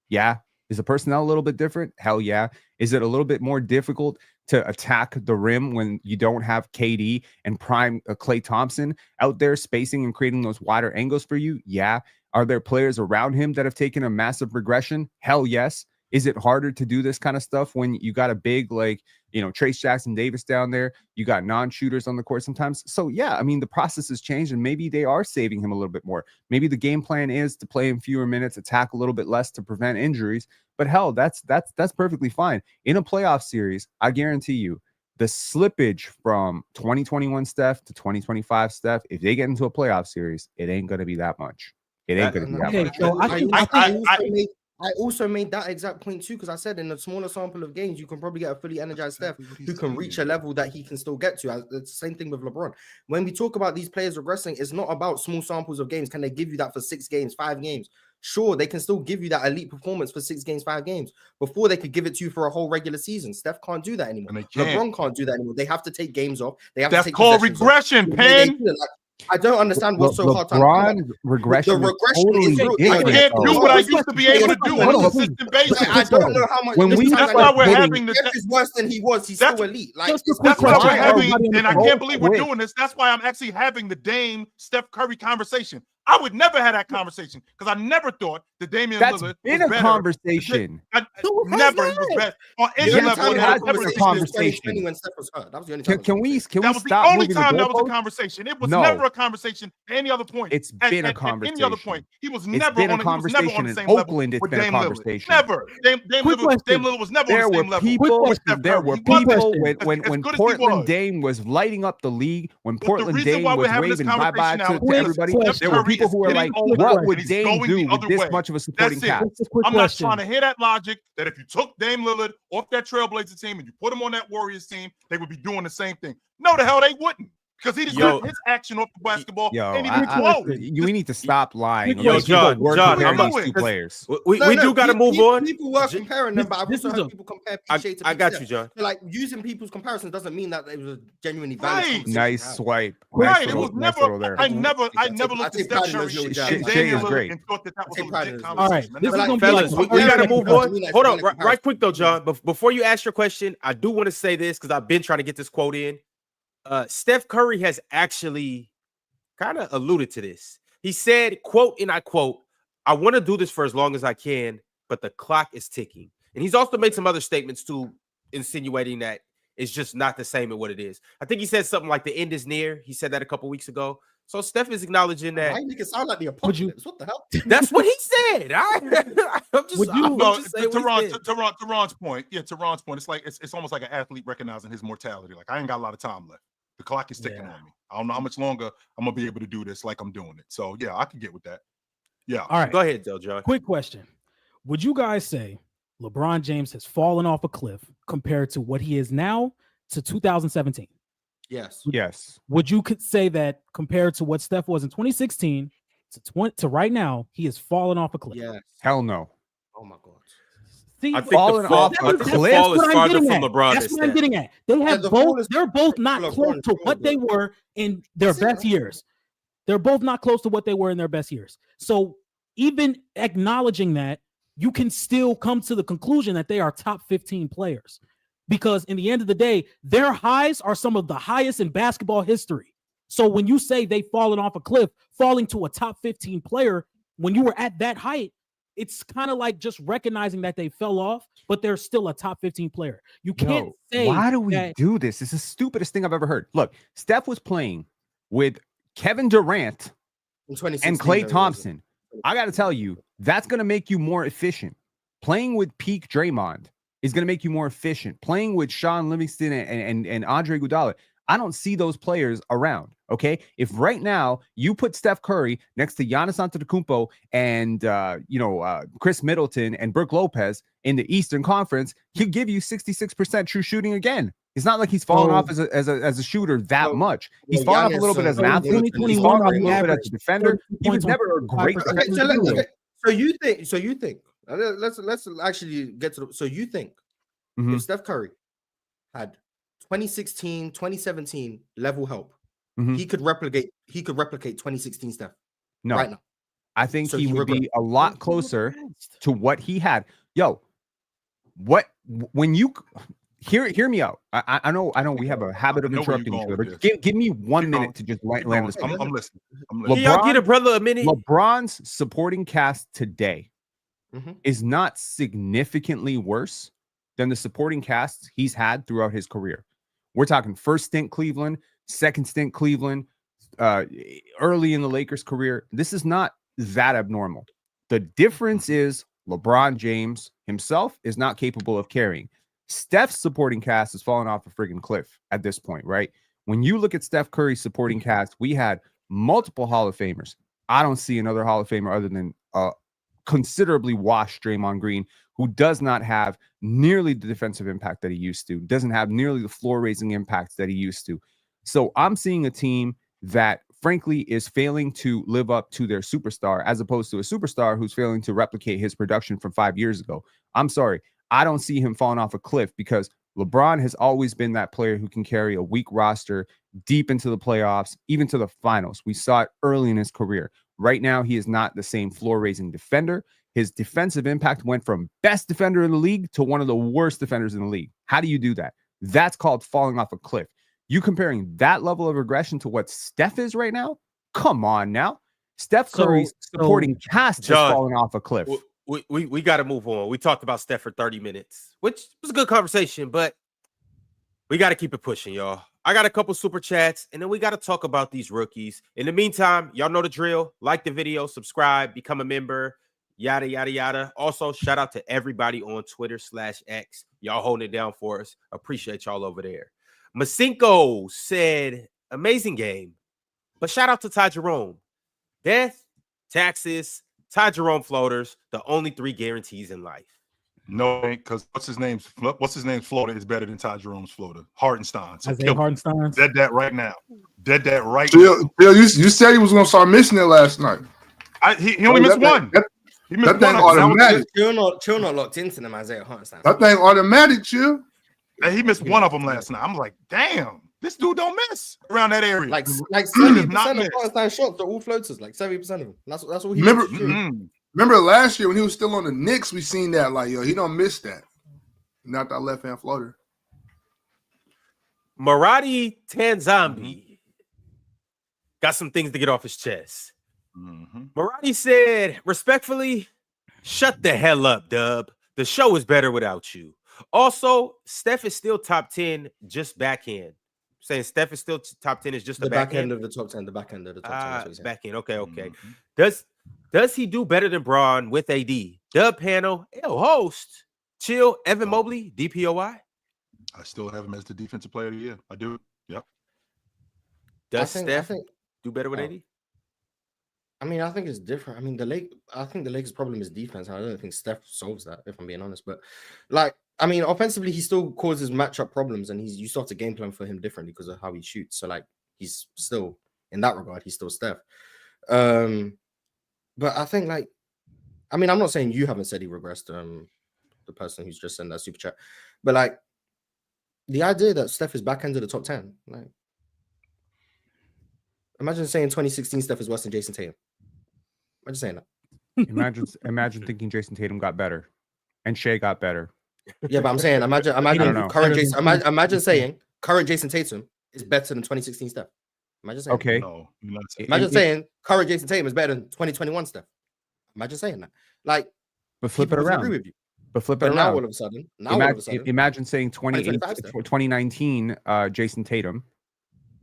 Speaker 6: Yeah. Is the personnel a little bit different? Hell yeah. Is it a little bit more difficult to attack the rim when you don't have KD and prime Klay Thompson out there spacing and creating those wider angles for you? Yeah. Are there players around him that have taken a massive regression? Hell yes. Is it harder to do this kind of stuff when you got a big, Trace Jackson Davis down there? You got non-shooters on the court sometimes. So, yeah, I mean, the process has changed, and maybe they are saving him a little bit more. Maybe the game plan is to play in fewer minutes, attack a little bit less to prevent injuries. But, hell, that's perfectly fine. In a playoff series, I guarantee you, the slippage from 2021 Steph to 2025 Steph, if they get into a playoff series, it ain't going to be that much. It ain't going to be that much.
Speaker 3: So
Speaker 5: I also made that exact point too, because I said in a smaller sample of games, you can probably get a fully energized Steph who can reach a level that he can still get to. It's the same thing with LeBron. When we talk about these players regressing, it's not about small samples of games. Can they give you that for 6 games, 5 games? Sure, they can still give you that elite performance for 6 games, 5 games before they could give it to you for a whole regular season. Steph can't do that anymore. LeBron can't do that anymore. They have to take games off. They have to take
Speaker 1: called regression, Pen.
Speaker 5: I don't understand what's so hard.
Speaker 6: Regression.
Speaker 5: The regression is real.
Speaker 1: I can't do what I used to be able to do on a consistent basis.
Speaker 5: I don't know how much.
Speaker 1: That's why we're having this.
Speaker 5: Steph is worse than he was. He's still elite. Like
Speaker 1: that's why we're having, and I can't believe we're doing this. That's why I'm actually having the Dame Steph Curry conversation. I would never have that conversation because I never thought that Damian Lillard was
Speaker 6: been a conversation.
Speaker 1: Never he was better on any level.
Speaker 6: It has been a conversation.
Speaker 5: When Steph was hurt. That was the only time.
Speaker 6: Can we stop?
Speaker 1: That was the only time that was a conversation. It was never a conversation at any other point.
Speaker 6: It's been a conversation.
Speaker 1: At any other point, he was never on the same
Speaker 6: level.
Speaker 1: With Dame
Speaker 6: Lillard.
Speaker 1: Never. Dame Lillard was never on the same level.
Speaker 6: There were people when Portland Dame was lighting up the league, when Portland Dame was waving bye-bye to everybody. There were people who were like, what would Dame do with this much of a supporting cast?
Speaker 1: I'm not trying to hear that logic that if you took Dame Lillard off that Trailblazer team and you put him on that Warriors team, they would be doing the same thing. No, the hell they wouldn't. Because he didn't his action off the basketball.
Speaker 6: We need to stop lying.
Speaker 2: John,
Speaker 6: I'm these 2 players.
Speaker 2: We do got to move on.
Speaker 5: People were comparing them, but I've also heard people compare PJ to
Speaker 2: I got you, John.
Speaker 5: Like using people's comparisons doesn't mean that it was a genuinely valid.
Speaker 6: Nice swipe.
Speaker 1: Right. It was never. I never looked at Steph Curry.
Speaker 6: Shay is great.
Speaker 1: And thought that was a legit conversation.
Speaker 3: All right, this is gonna be like
Speaker 2: we got to move on. Hold on, right quick though, John. Before you ask your question, I do want to say this because I've been trying to get this quote in. Steph Curry has actually kind of alluded to this. He said, quote, and I quote, "I want to do this for as long as I can, but the clock is ticking." And he's also made some other statements too, insinuating that it's just not the same as what it is. I think he said something like the end is near. He said that a couple weeks ago. So Steph is acknowledging that.
Speaker 5: Why you make it sound like the apocalypse? What the hell?
Speaker 2: That's what he said.
Speaker 1: Tehran's point. Yeah, Tehran's point. It's like it's almost like an athlete recognizing his mortality. Like I ain't got a lot of time left. The clock is ticking on me. I don't know how much longer I'm gonna be able to do this like I'm doing it. So yeah, I can get with that. Yeah.
Speaker 3: All right.
Speaker 2: Go ahead, Del John.
Speaker 3: Quick question. Would you guys say LeBron James has fallen off a cliff compared to what he is now to 2017?
Speaker 5: Yes.
Speaker 3: Would you could say that compared to what Steph was in 2016 to right now, he has fallen off a cliff?
Speaker 5: Yes.
Speaker 6: Hell no.
Speaker 5: Oh my God.
Speaker 2: I think the fall is farther from LeBron.
Speaker 3: That's what I'm getting at. They have both. They're both not close to what they were in their best years. They're both not close to what they were in their best years. So even acknowledging that, you can still come to the conclusion that they are top 15 players, because in the end of the day, their highs are some of the highest in basketball history. So when you say they've fallen off a cliff, falling to a top 15 player when you were at that height, it's kind of like just recognizing that they fell off, but they're still a top 15 player. You can't say,
Speaker 6: why do we do this? It's the stupidest thing I've ever heard. Look, Steph was playing with Kevin Durant and Klay Thompson. I got to tell you, that's going to make you more efficient. Playing with peak Draymond is going to make you more efficient. Playing with Sean Livingston and Andre Iguodala, I don't see those players around. Okay, if right now you put Steph Curry next to Giannis Antetokounmpo and Chris Middleton and Brook Lopez in the Eastern Conference, he'll give you 66% true shooting again. It's not like he's fallen off as a shooter that much. He's fallen off a little bit as an athlete. He's fallen off a little bit as a defender. He was never a great.
Speaker 5: So you think? Let's actually get to. So you think if Steph Curry had 2016, 2017 level help, he could replicate 2016 Steph.
Speaker 6: No,
Speaker 5: right now.
Speaker 6: I think he would be a lot closer to what he had. When you hear me out. I know we have a habit of interrupting each other, but give me 1 minute to just land this.
Speaker 1: I'm listening.
Speaker 2: Y'all get a brother a minute.
Speaker 6: LeBron's supporting cast today is not significantly worse than the supporting casts he's had throughout his career. We're talking first stint Cleveland, second stint Cleveland, early in the Lakers' career. This is not that abnormal. The difference is LeBron James himself is not capable of carrying. Steph's supporting cast has fallen off a friggin' cliff at this point, right? When you look at Steph Curry's supporting cast, we had multiple Hall of Famers. I don't see another Hall of Famer other than considerably washed Draymond Green, who does not have nearly the defensive impact that he used to, doesn't have nearly the floor-raising impact that he used to. So I'm seeing a team that, frankly, is failing to live up to their superstar, as opposed to a superstar who's failing to replicate his production from 5 years ago. I'm sorry. I don't see him falling off a cliff because LeBron has always been that player who can carry a weak roster deep into the playoffs, even to the finals. We saw it early in his career. Right now, he is not the same floor-raising defender. His defensive impact went from best defender in the league to one of the worst defenders in the league. How do you do that? That's called falling off a cliff. You comparing that level of regression to what Steph is right now? Come on now. Steph Curry's supporting cast is falling off a cliff.
Speaker 2: We got to move on. We talked about Steph for 30 minutes, which was a good conversation, but we got to keep it pushing, y'all. I got a couple super chats, and then we got to talk about these rookies. In the meantime, y'all know the drill. Like the video, subscribe, become a member, yada, yada, yada. Also, shout out to everybody on Twitter/X. Y'all holding it down for us. Appreciate y'all over there. Masinko said, amazing game, but shout out to Ty Jerome. Death, taxes, Ty Jerome floaters, the only 3 guarantees in life.
Speaker 1: No, because what's his name's floater is better than Ty Jerome's floater. Hartenstein. So
Speaker 3: Hartenstein.
Speaker 1: Dead that right now. Dead that right
Speaker 4: now. You said he was going to start missing it last night.
Speaker 1: He only missed one. He missed
Speaker 4: that
Speaker 1: one.
Speaker 4: Automatic.
Speaker 5: Chill not locked into them, Isaiah Hartenstein.
Speaker 4: That thing automatic, chill.
Speaker 1: He missed one of them last night. I'm like, damn, this dude don't miss around that area.
Speaker 5: Like 70% of Hartenstein shots are all floaters. Like 70% of them. That's all he
Speaker 4: Remember last year when he was still on the Knicks, we seen that, like, yo, he don't miss that. Not that left-hand floater.
Speaker 2: Maradi Tanzambi got some things to get off his chest. Maradi said, respectfully, shut the hell up, Dub. The show is better without you. Also, Steph is still top 10, just backhand. Saying Steph is still top 10 is just the
Speaker 5: back end of the top 10. The back end of the top 10.
Speaker 2: Back end. Okay. Does he do better than Braun with AD? Dub panel, host, chill, Evan Mobley, DPOI.
Speaker 1: I still have him as the defensive player of the year. I do. Yep.
Speaker 2: Does Steph do better with AD?
Speaker 5: I mean, I think it's different. I mean, I think the Lakers' problem is defense. I don't think Steph solves that, if I'm being honest. But I mean, offensively, he still causes matchup problems, and you start to game plan for him differently because of how he shoots. So, he's still, in that regard, he's still Steph. But I think, I mean, I'm not saying you haven't said he regressed, the person who's just sent that super chat, but the idea that Steph is back end of the top 10, imagine saying 2016 Steph is worse than Jason Tatum. Imagine saying that.
Speaker 6: Imagine thinking Jason Tatum got better and Shea got better.
Speaker 5: Yeah, but I'm saying imagine current Jason. Imagine saying current Jason Tatum is better than 2016 Steph. Imagine saying
Speaker 6: okay.
Speaker 1: No,
Speaker 5: imagine saying current Jason Tatum is better than 2021 Steph. Imagine saying that.
Speaker 6: But flip it around.
Speaker 5: Agree with you.
Speaker 6: But flip it around.
Speaker 5: Now all of a sudden,
Speaker 6: imagine saying 2019 Jason Tatum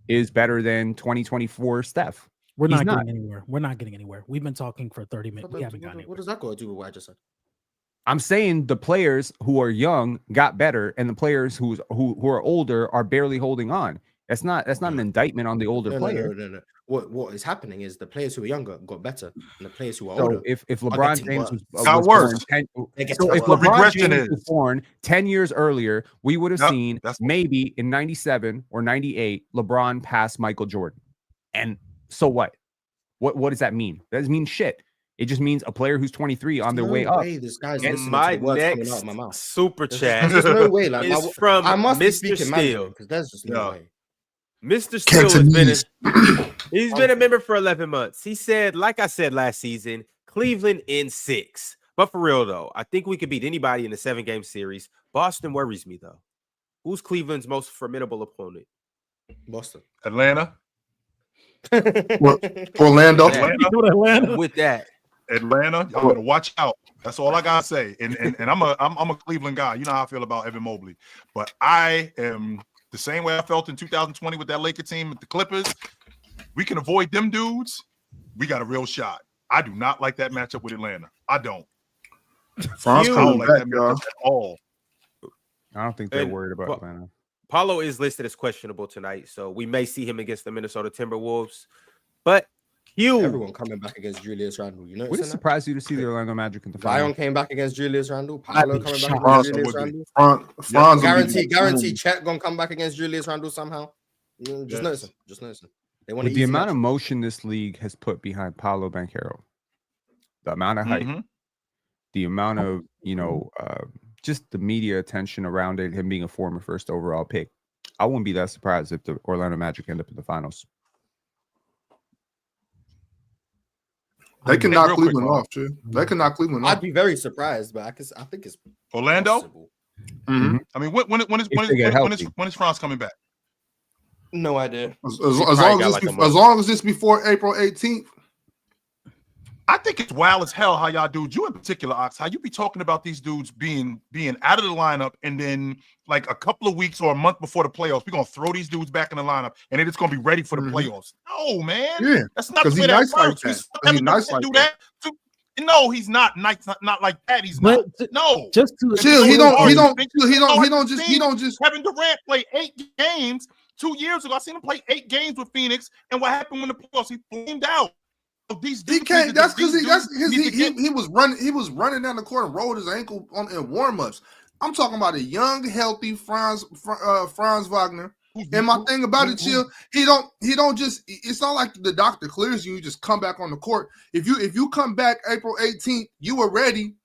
Speaker 6: is better than 2024 Steph.
Speaker 3: We're not getting anywhere. We're not getting anywhere. We've been talking for 30 minutes. We haven't gotten anywhere.
Speaker 5: What does that got to do with what I just said?
Speaker 6: I'm saying the players who are young got better, and the players who are older are barely holding on. That's not an indictment on the older player.
Speaker 5: No. What is happening is the players who are younger got better, and the players who are
Speaker 6: so
Speaker 5: older.
Speaker 6: If LeBron James was born 10 years earlier, we would have seen maybe in 97 or 98 LeBron pass Michael Jordan. And so what? What does that mean? That doesn't mean shit. It just means a player who's 23 on their way up.
Speaker 5: This guy's
Speaker 2: in my next super chat.
Speaker 5: There's no way.
Speaker 2: Is from Mr. Steele
Speaker 5: because there's just no way.
Speaker 2: Mr. Steele he's been a member for 11 months. He said, like I said last season, Cleveland in 6. But for real though, I think we could beat anybody in the 7-game series. Boston worries me though. Who's Cleveland's most formidable opponent?
Speaker 5: Boston.
Speaker 1: Atlanta.
Speaker 4: Orlando.
Speaker 2: With that.
Speaker 1: Atlanta, y'all better watch out. That's all I gotta say. And I'm a Cleveland guy. You know how I feel about Evan Mobley. But I am the same way I felt in 2020 with that Laker team with the Clippers. We can avoid them dudes. We got a real shot. I do not like that matchup with Atlanta. I don't.
Speaker 4: France
Speaker 1: don't like that matchup at all.
Speaker 6: I don't think they're worried about Atlanta.
Speaker 2: Paulo is listed as questionable tonight, so we may see him against the Minnesota Timberwolves. But Huge.
Speaker 5: Everyone coming back against Julius Randle. You know,
Speaker 6: would it surprise you to see the Orlando Magic in the final?
Speaker 5: Zion came back against Julius Randle. Paolo coming back against Julius Randle. Guarantee Chet gonna come back against Julius Randle somehow. Just noticing. They want
Speaker 6: the amount of motion this league has put behind Paolo Banchero, the amount of hype, the amount of just the media attention around it, him being a former first overall pick. I wouldn't be that surprised if the Orlando Magic end up in the finals.
Speaker 4: They can knock Cleveland off, too. They can knock Cleveland off.
Speaker 5: I'd be very surprised, but I think it's
Speaker 1: Orlando. I mean, when is Franz coming back?
Speaker 5: No idea.
Speaker 4: As long as it's before April 18th.
Speaker 1: I think it's wild as hell how y'all dudes, you in particular, Ox, how you be talking about these dudes being out of the lineup, and then like a couple of weeks or a month before the playoffs, we're gonna throw these dudes back in the lineup, and then it's gonna be ready for the playoffs. No, man.
Speaker 4: Yeah,
Speaker 1: that's not the way that works. He's nice like that. No, he's not nice. Not like that. He's not. No,
Speaker 3: just to
Speaker 4: chill. He don't just.
Speaker 1: Kevin Durant played 8 games 2 years ago. I seen him play 8 games with Phoenix, and what happened when the playoffs? He flamed out.
Speaker 4: He can't. That's because he was running. He was running down the court and rolled his ankle in warm-ups. I'm talking about a young, healthy Franz Wagner. And my thing about it, chill. He don't just. It's not like the doctor clears you. You just come back on the court. If you come back April 18th, you were ready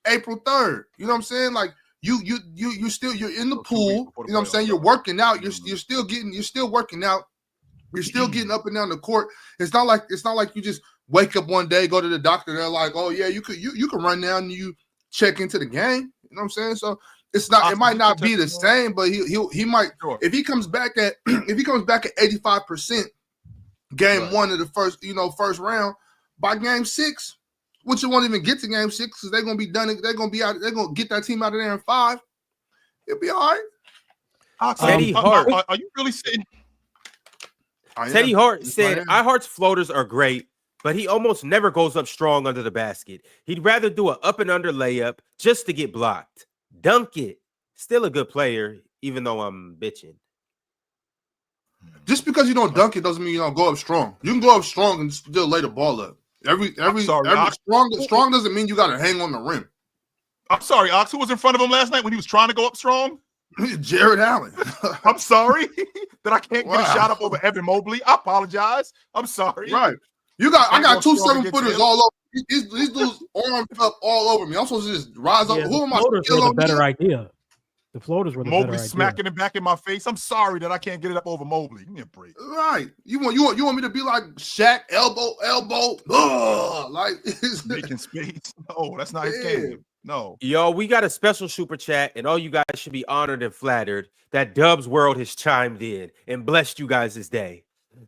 Speaker 4: April 3rd. You know what I'm saying? Like you're in the pool. You know what I'm saying? You're working out. You're still working out. You're still getting up and down the court. It's not like you just wake up one day, go to the doctor, they're like, oh yeah, you can run down and you check into the game. You know what I'm saying? So it's not. It might not be the same, but he might. Sure. If he comes back at 85% game one of the first round, by game 6, which you won't even get to game 6 because they're gonna be done. They're gonna be out. They're gonna get that team out of there in 5. It'll be all right.
Speaker 2: Teddy Hart,
Speaker 1: are you really saying?
Speaker 2: Teddy Hart said, "iHeart's floaters are great, but he almost never goes up strong under the basket. He'd rather do an up and under layup just to get blocked. Dunk it. Still a good player, even though I'm bitching."
Speaker 4: Just because you don't dunk it doesn't mean you don't go up strong. You can go up strong and still lay the ball up. Every strong doesn't mean you got to hang on the rim.
Speaker 1: I'm sorry, Ox. Who was in front of him last night when he was trying to go up strong?
Speaker 4: Jarrett Allen.
Speaker 1: I'm sorry that I can't get a shot up over Evan Mobley. I apologize. I'm sorry.
Speaker 4: Right. I got 2 7-footers all over. These dudes armed up all over me. I'm supposed to just rise up. Who am I?
Speaker 3: The floaters were the better idea. The floaters were the
Speaker 1: Mobley
Speaker 3: better idea.
Speaker 1: smacking it back in my face. I'm sorry that I can't get it up over Mobley. Give me a break.
Speaker 4: Right. You want me to be like Shaq, elbow, like
Speaker 1: making space? No, that's not his game. No.
Speaker 2: Yo, we got a special super chat, and all you guys should be honored and flattered that Dub's World has chimed in and blessed you guys this day.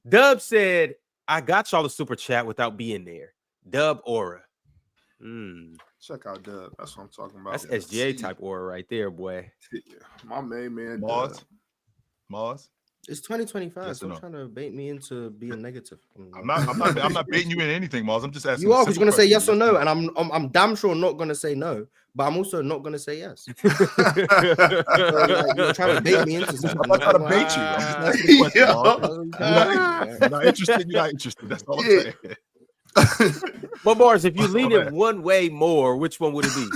Speaker 2: Dub said, "I got y'all a super chat without being there." Dub aura.
Speaker 4: Check out Dub. That's what I'm talking about.
Speaker 2: That's SGA type aura right there, boy.
Speaker 4: My main man,
Speaker 1: Mars.
Speaker 5: It's 2025. So trying to bait me into being negative.
Speaker 1: I'm not baiting you in anything, Mars. I'm just asking.
Speaker 5: You are, because you're gonna say yes or no, and I'm damn sure not gonna say no, but I'm also not gonna say yes. So, you're trying to bait me into something.
Speaker 1: I'm not trying to bait you. I'm just asking a question, Mars. I'm not interested. You're not interested. That's all I'm saying.
Speaker 2: But Mars, if you lean it one way more, which one would it be?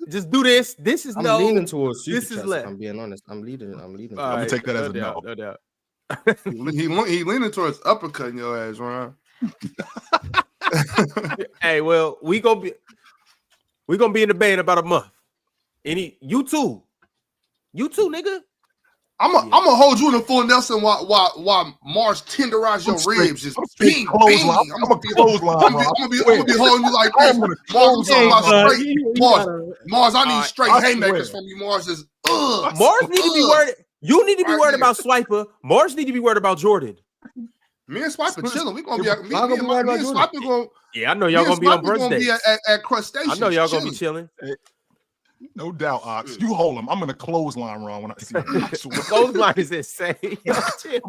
Speaker 2: Just do this. This is
Speaker 5: I'm leaning towards this is left. I'm being honest. I'm leading.
Speaker 1: I'm gonna take that as a no.
Speaker 2: No doubt.
Speaker 4: he leaning towards uppercutting your ass, Ron.
Speaker 2: Hey, well, we gonna be in the bay in about a month. You too, nigga.
Speaker 4: I'm gonna hold you in a full Nelson while Mars tenderize your ribs. Just bing, bing. I'm gonna be holding you like this. Mars, I need straight haymakers from you. Mars is
Speaker 2: Mars need to be worried. You need to be worried about Swiper. Mars need to be worried about Jordan.
Speaker 4: Me and Swiper chilling. We gonna be. Me and Swiper gonna.
Speaker 2: Yeah, I know y'all gonna be on birthday.
Speaker 4: At Crustacean.
Speaker 2: I know y'all gonna be chilling.
Speaker 1: No doubt, Ox. You hold him. I'm gonna clothesline Ron when I see him.
Speaker 2: Clothesline is insane.
Speaker 4: Yo, chill.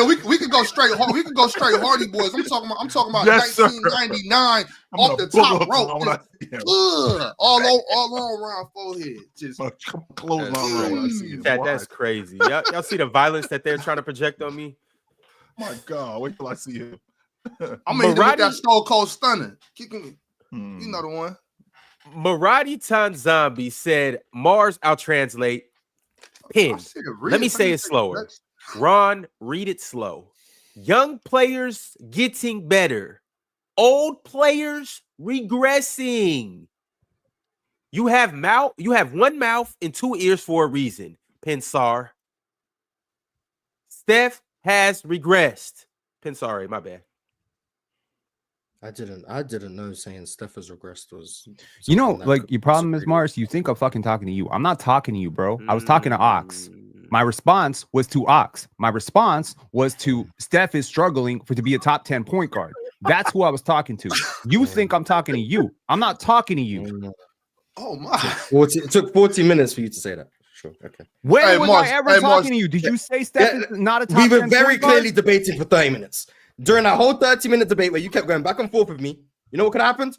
Speaker 4: We can go straight. We can go straight Hardy Boys. I'm talking about 1999 off the top rope. All around forehead. Just
Speaker 1: clothesline Ron when I see him.
Speaker 2: That's crazy. Y'all see the violence that they're trying to project on me?
Speaker 1: My God, wait till I see him.
Speaker 4: I'm gonna hit him with that Stone Cold Stunner. You know the one.
Speaker 2: Maradi Tanzambi said, Mars, I'll translate. Pin. Let me say it slower. Ron, read it slow. Young players getting better. Old players regressing. You have one mouth and two ears for a reason. Pensar. Steph has regressed. Pensari, my bad.
Speaker 5: I didn't know saying Steph has regressed was.
Speaker 6: Like your problem is, Mars. You think I'm fucking talking to you. I'm not talking to you, bro. I was talking to Ox. My response was to Ox. My response was to Steph is struggling to be a top 10 point guard. That's who I was talking to. You think I'm talking to you. I'm not talking to you.
Speaker 4: Oh my!
Speaker 5: It took 40 minutes for you to say that. Sure. Okay.
Speaker 6: When was I ever talking to you? Did you say Steph is not a top 10 point guard?
Speaker 5: We were very clearly debating for 30 minutes. During that whole 30-minute debate where you kept going back and forth with me, you know what could have happened?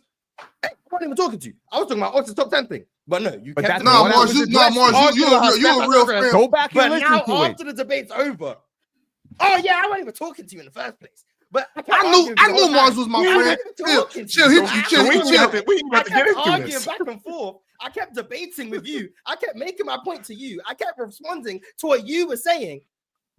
Speaker 5: Hey, I wasn't even talking to you. I was talking about Ox's top 10 thing. But no, you kept...
Speaker 4: Mars, you're a real fan.
Speaker 6: Go back and listen to it.
Speaker 5: But now, after the debate's over... Oh, yeah, I wasn't even talking to you in the first place. But
Speaker 4: I knew Mars was my friend. Chill.
Speaker 5: We about to get into this. Back and forth. I kept debating with you. I kept making my point to you. I kept responding to what you were saying.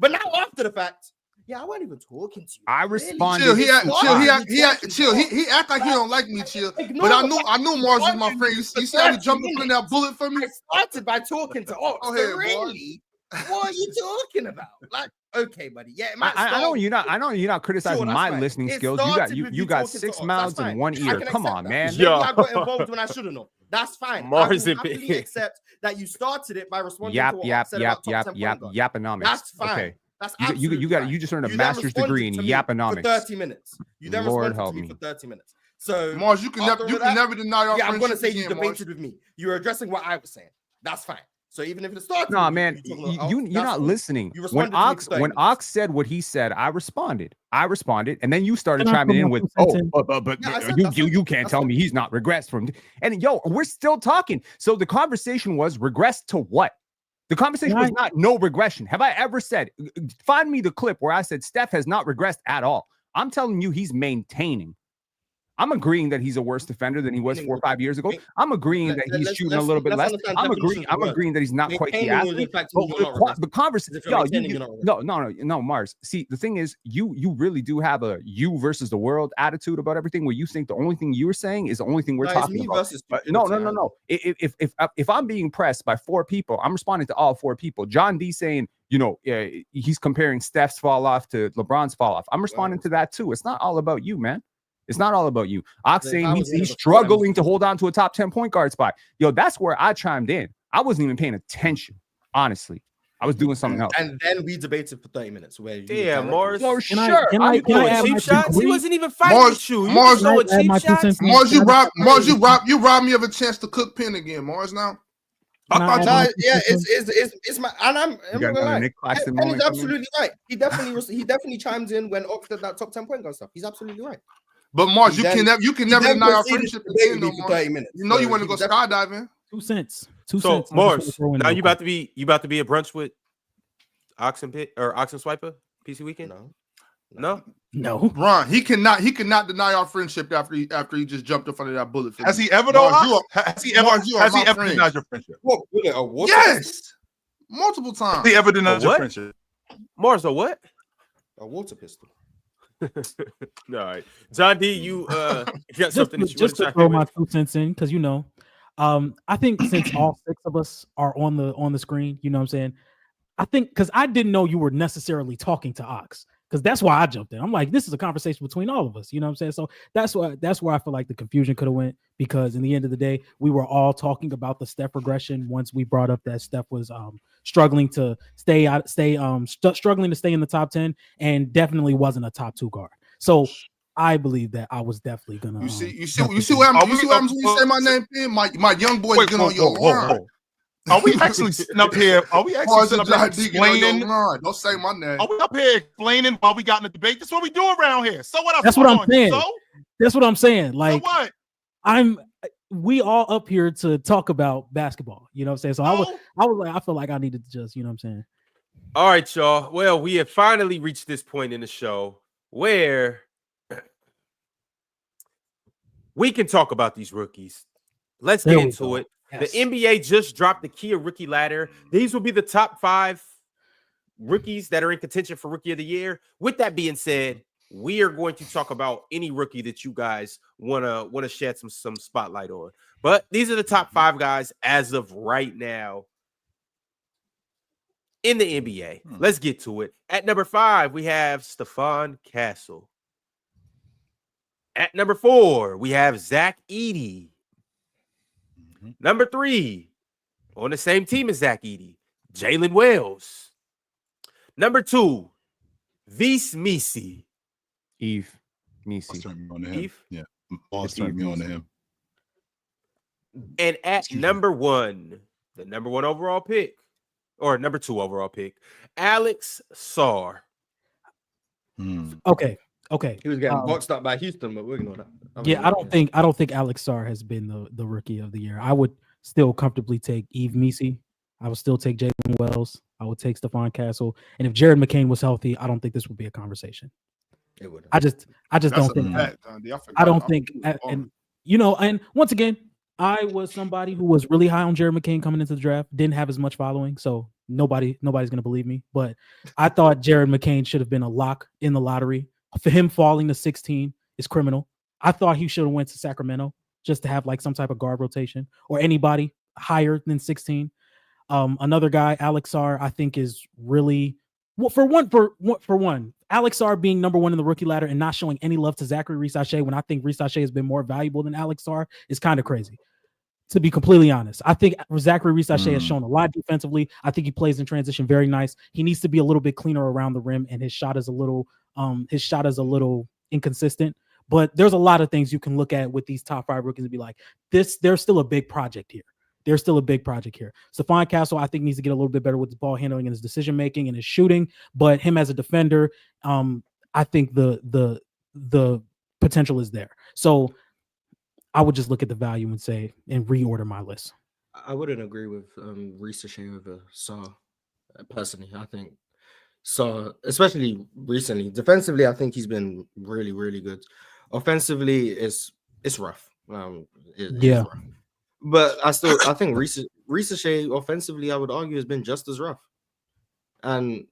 Speaker 5: But now, after the fact... Yeah, I wasn't even talking to you.
Speaker 6: I responded.
Speaker 4: Chill. He act like he don't like me. Chill. But I knew Mars was my friend. You see how he jumped up in that bullet for me?
Speaker 5: I started by talking to Ox. Really? What are you talking about? Like, okay, buddy. Yeah,
Speaker 6: I know you're not criticizing my listening skills. You got 6 mouths and 1 ear. Come on, man.
Speaker 5: Maybe I got involved when I shouldn't have. That's fine. Mars I will happily accept that you started it by responding to what I said about top 10
Speaker 6: yaponomics.
Speaker 5: That's fine.
Speaker 6: Okay.
Speaker 5: That's
Speaker 6: you just earned a master's degree in yaponomics
Speaker 5: for 30 minutes. You then responded to me for 30 minutes. So
Speaker 4: Mars, you can never deny our friendship.
Speaker 5: I'm gonna say you debated with me. You were addressing what I was saying. That's fine. So even if it started,
Speaker 6: nah, man, you're not listening. When Ox said what he said, I responded, and then you started chiming in with, but you can't tell me he's not regressed from. And we're still talking. So the conversation was regressed to what? The conversation was not no regression. Have I ever said, find me the clip where I said Steph has not regressed at all? I'm telling you, he's maintaining. I'm agreeing that he's a worse defender than he was 4 or 5 years ago. I'm agreeing that he's shooting a little bit less. I'm agreeing that he's not quite the athlete. The conversation, no, Mars. See, the thing is, you really do have a you versus the world attitude about everything, where you think the only thing you're saying is the only thing we're talking about. No. If I'm being pressed by 4 people, I'm responding to all 4 people. John D saying, he's comparing Steph's fall off to LeBron's fall off. I'm responding to that too. It's not all about you, man. It's not all about you. Ox saying he's struggling to hold on to a top 10 point guard spot. That's where I chimed in. I wasn't even paying attention, honestly. I was doing something else.
Speaker 5: And then we debated for 30 minutes.
Speaker 2: Mars.
Speaker 6: Oh, sure.
Speaker 2: Can I cheap shots? He wasn't even fighting with you.
Speaker 4: Mars, you robbed me of a chance to cook Penn again, Mars. Now,
Speaker 5: it's my, and I'm Penny's absolutely right. He definitely chimes in when Ox did that top 10 point guard stuff. He's absolutely right.
Speaker 4: But Mars, you can never deny our friendship again, though, Mars. 30 minutes. You want to go skydiving.
Speaker 3: 2 cents.
Speaker 2: So Mars, now you about to be a brunch with Ox and Swiper PC weekend?
Speaker 3: No.
Speaker 4: Ron, he cannot deny our friendship after he just jumped in front of that bullet.
Speaker 1: Has he ever though? Has he ever denied your friendship?
Speaker 4: Yes, multiple times.
Speaker 1: Has he ever denied your friendship?
Speaker 2: Mars, a what?
Speaker 5: A water pistol.
Speaker 2: All right, John D, you got something
Speaker 3: just to throw my 2 cents in, because I think since all 6 of us are on the screen, you know what I'm saying? I think because I didn't know you were necessarily talking to Ox, because that's why I jumped in. I'm like, this is a conversation between all of us, you know what I'm saying? So that's where I feel like the confusion could have went, because in the end of the day, we were all talking about the Steph regression once we brought up that Steph was struggling to stay in the top 10 and definitely wasn't a top 2 guard. So I believe that I was definitely gonna.
Speaker 4: You see what happens when you say my name, Pin? My young boy get on your line.
Speaker 1: Are we actually sitting up here? Are we actually sitting up here explaining?
Speaker 4: Don't say my name.
Speaker 1: Are we up here explaining while we got in the debate? That's what we do around here. So what else?
Speaker 3: That's what I'm saying.
Speaker 1: So?
Speaker 3: That's what I'm saying. Like,
Speaker 1: so what?
Speaker 3: We all up here to talk about basketball. You know what I'm saying? So I feel like I needed to just, you know what I'm saying?
Speaker 2: All right, y'all. Well, we have finally reached this point in the show where we can talk about these rookies. Let's get into it. Yes. The NBA just dropped the Kia rookie ladder. These will be the top 5 rookies that are in contention for rookie of the year. With that being said, we are going to talk about any rookie that you guys want to shed some spotlight on. But these are the top 5 guys as of right now in the NBA. Let's get to it. At number 5, we have Stephon Castle. At number 4, we have Zach Edey. Number 3, on the same team as Zach Edey, Jalen Wells. Number 2, Vis Misi.
Speaker 6: Eve Misi.
Speaker 2: Eve?
Speaker 1: Yeah. Boss turned me on to him.
Speaker 2: And at number 1, the number 1 overall pick, or number 2 overall pick, Alex Sarr.
Speaker 3: Okay.
Speaker 5: He was getting boxed up by Houston, but we're ignoring that.
Speaker 3: I don't think Alex Sarr has been the rookie of the year. I would still comfortably take Eve Misi. I would still take Jalen Wells. I would take Stephon Castle. And if Jared McCain was healthy, I don't think this would be a conversation.
Speaker 5: It would.
Speaker 3: I just don't think. I don't think. And once again, I was somebody who was really high on Jared McCain coming into the draft. Didn't have as much following, so nobody's gonna believe me. But I thought Jared McCain should have been a lock in the lottery. For him falling to 16 is criminal. I thought he should have went to Sacramento just to have like some type of guard rotation or anybody higher than 16. Another guy, Alex Sarr, I think is really for one. Alex Sarr being number 1 in the rookie ladder and not showing any love to Zachary Reese-Shea when I think Reese-Shea has been more valuable than Alex Sarr is kind of crazy. To be completely honest, I think Zachary Reese-Shea has shown a lot defensively. I think he plays in transition very nice. He needs to be a little bit cleaner around the rim, and his shot is a little inconsistent. But there's a lot of things you can look at with these top 5 rookies and be like, there's still a big project here. There's still a big project here. Stephon Castle, I think, needs to get a little bit better with his ball handling and his decision making and his shooting. But him as a defender, I think the potential is there. So I would just look at the value and say and reorder my list.
Speaker 5: I wouldn't agree with Reese-Shea over Sarr personally. I think Sarr, especially recently, defensively, I think he's been really, really good. Offensively, it's rough. It's rough. But I think Reese-Shea offensively, I would argue, has been just as rough. And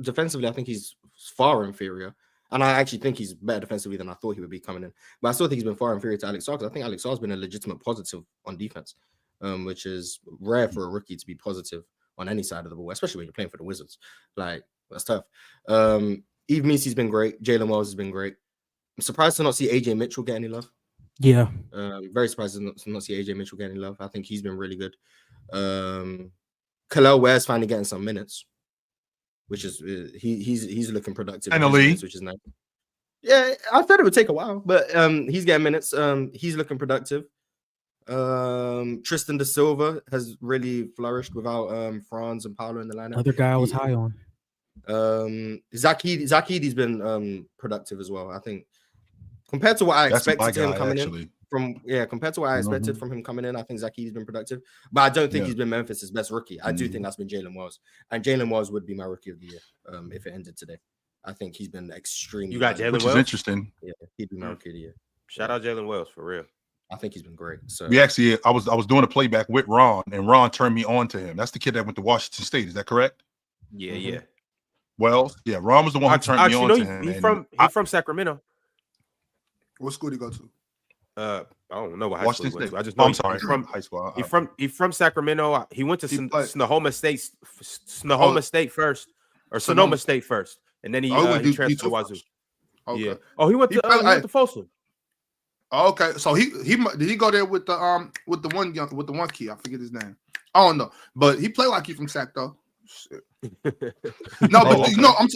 Speaker 5: defensively, I think he's far inferior. And I actually think he's better defensively than I thought he would be coming in. But I still think he's been far inferior to Alex Sarr because I think Alex Sarr has been a legitimate positive on defense, which is rare for a rookie to be positive on any side of the ball, especially when you're playing for the Wizards. Like, that's tough. Eve Misi's been great. Jalen Wells has been great. I'm surprised to not see AJ Mitchell get any love.
Speaker 3: Yeah.
Speaker 5: Very surprised to not see AJ Mitchell get any love. I think he's been really good. Khalil Ware's finally getting some minutes, which is he's looking productive.
Speaker 1: Finally,
Speaker 5: which is nice. Yeah, I thought it would take a while, but he's getting minutes. He's looking productive. Tristan Da Silva has really flourished without Franz and Paolo in the lineup.
Speaker 3: Other guy I was high on.
Speaker 5: Zach Edey's been productive as well. I think compared to what I expected him coming in compared to what I expected from him coming in, I think Zach Edey's been productive. But I don't think he's been Memphis's best rookie. I do think that's been Jalen Wells, and Jalen Wells would be my rookie of the year if it ended today. I think he's been extremely.
Speaker 2: You got Jalen Wells,
Speaker 1: which is interesting.
Speaker 5: Yeah, he'd be my rookie of the year.
Speaker 2: Shout out Jalen Wells for real.
Speaker 5: I think he's been great. So
Speaker 1: we actually, I was doing a playback with Ron, and Ron turned me on to him. That's the kid that went to Washington State. Is that correct?
Speaker 2: Yeah, yeah.
Speaker 1: Wells, yeah. Ron was the one who turned me on to him.
Speaker 2: He's from Sacramento.
Speaker 4: What school did he go to?
Speaker 2: I don't know what high
Speaker 1: Washington
Speaker 2: school he went
Speaker 1: State.
Speaker 2: to. I just know
Speaker 1: I'm sorry,
Speaker 2: from
Speaker 1: high school.
Speaker 2: He's from Sacramento. He went to Sonoma State first, or Sonoma State first, and then he transferred to Wazoo.
Speaker 4: Okay.
Speaker 2: Yeah. Oh, he went to Folsom.
Speaker 4: Okay, so he did he go there with the one kid? I forget his name. I don't know, but he played like he from Sac though. Shit. No, but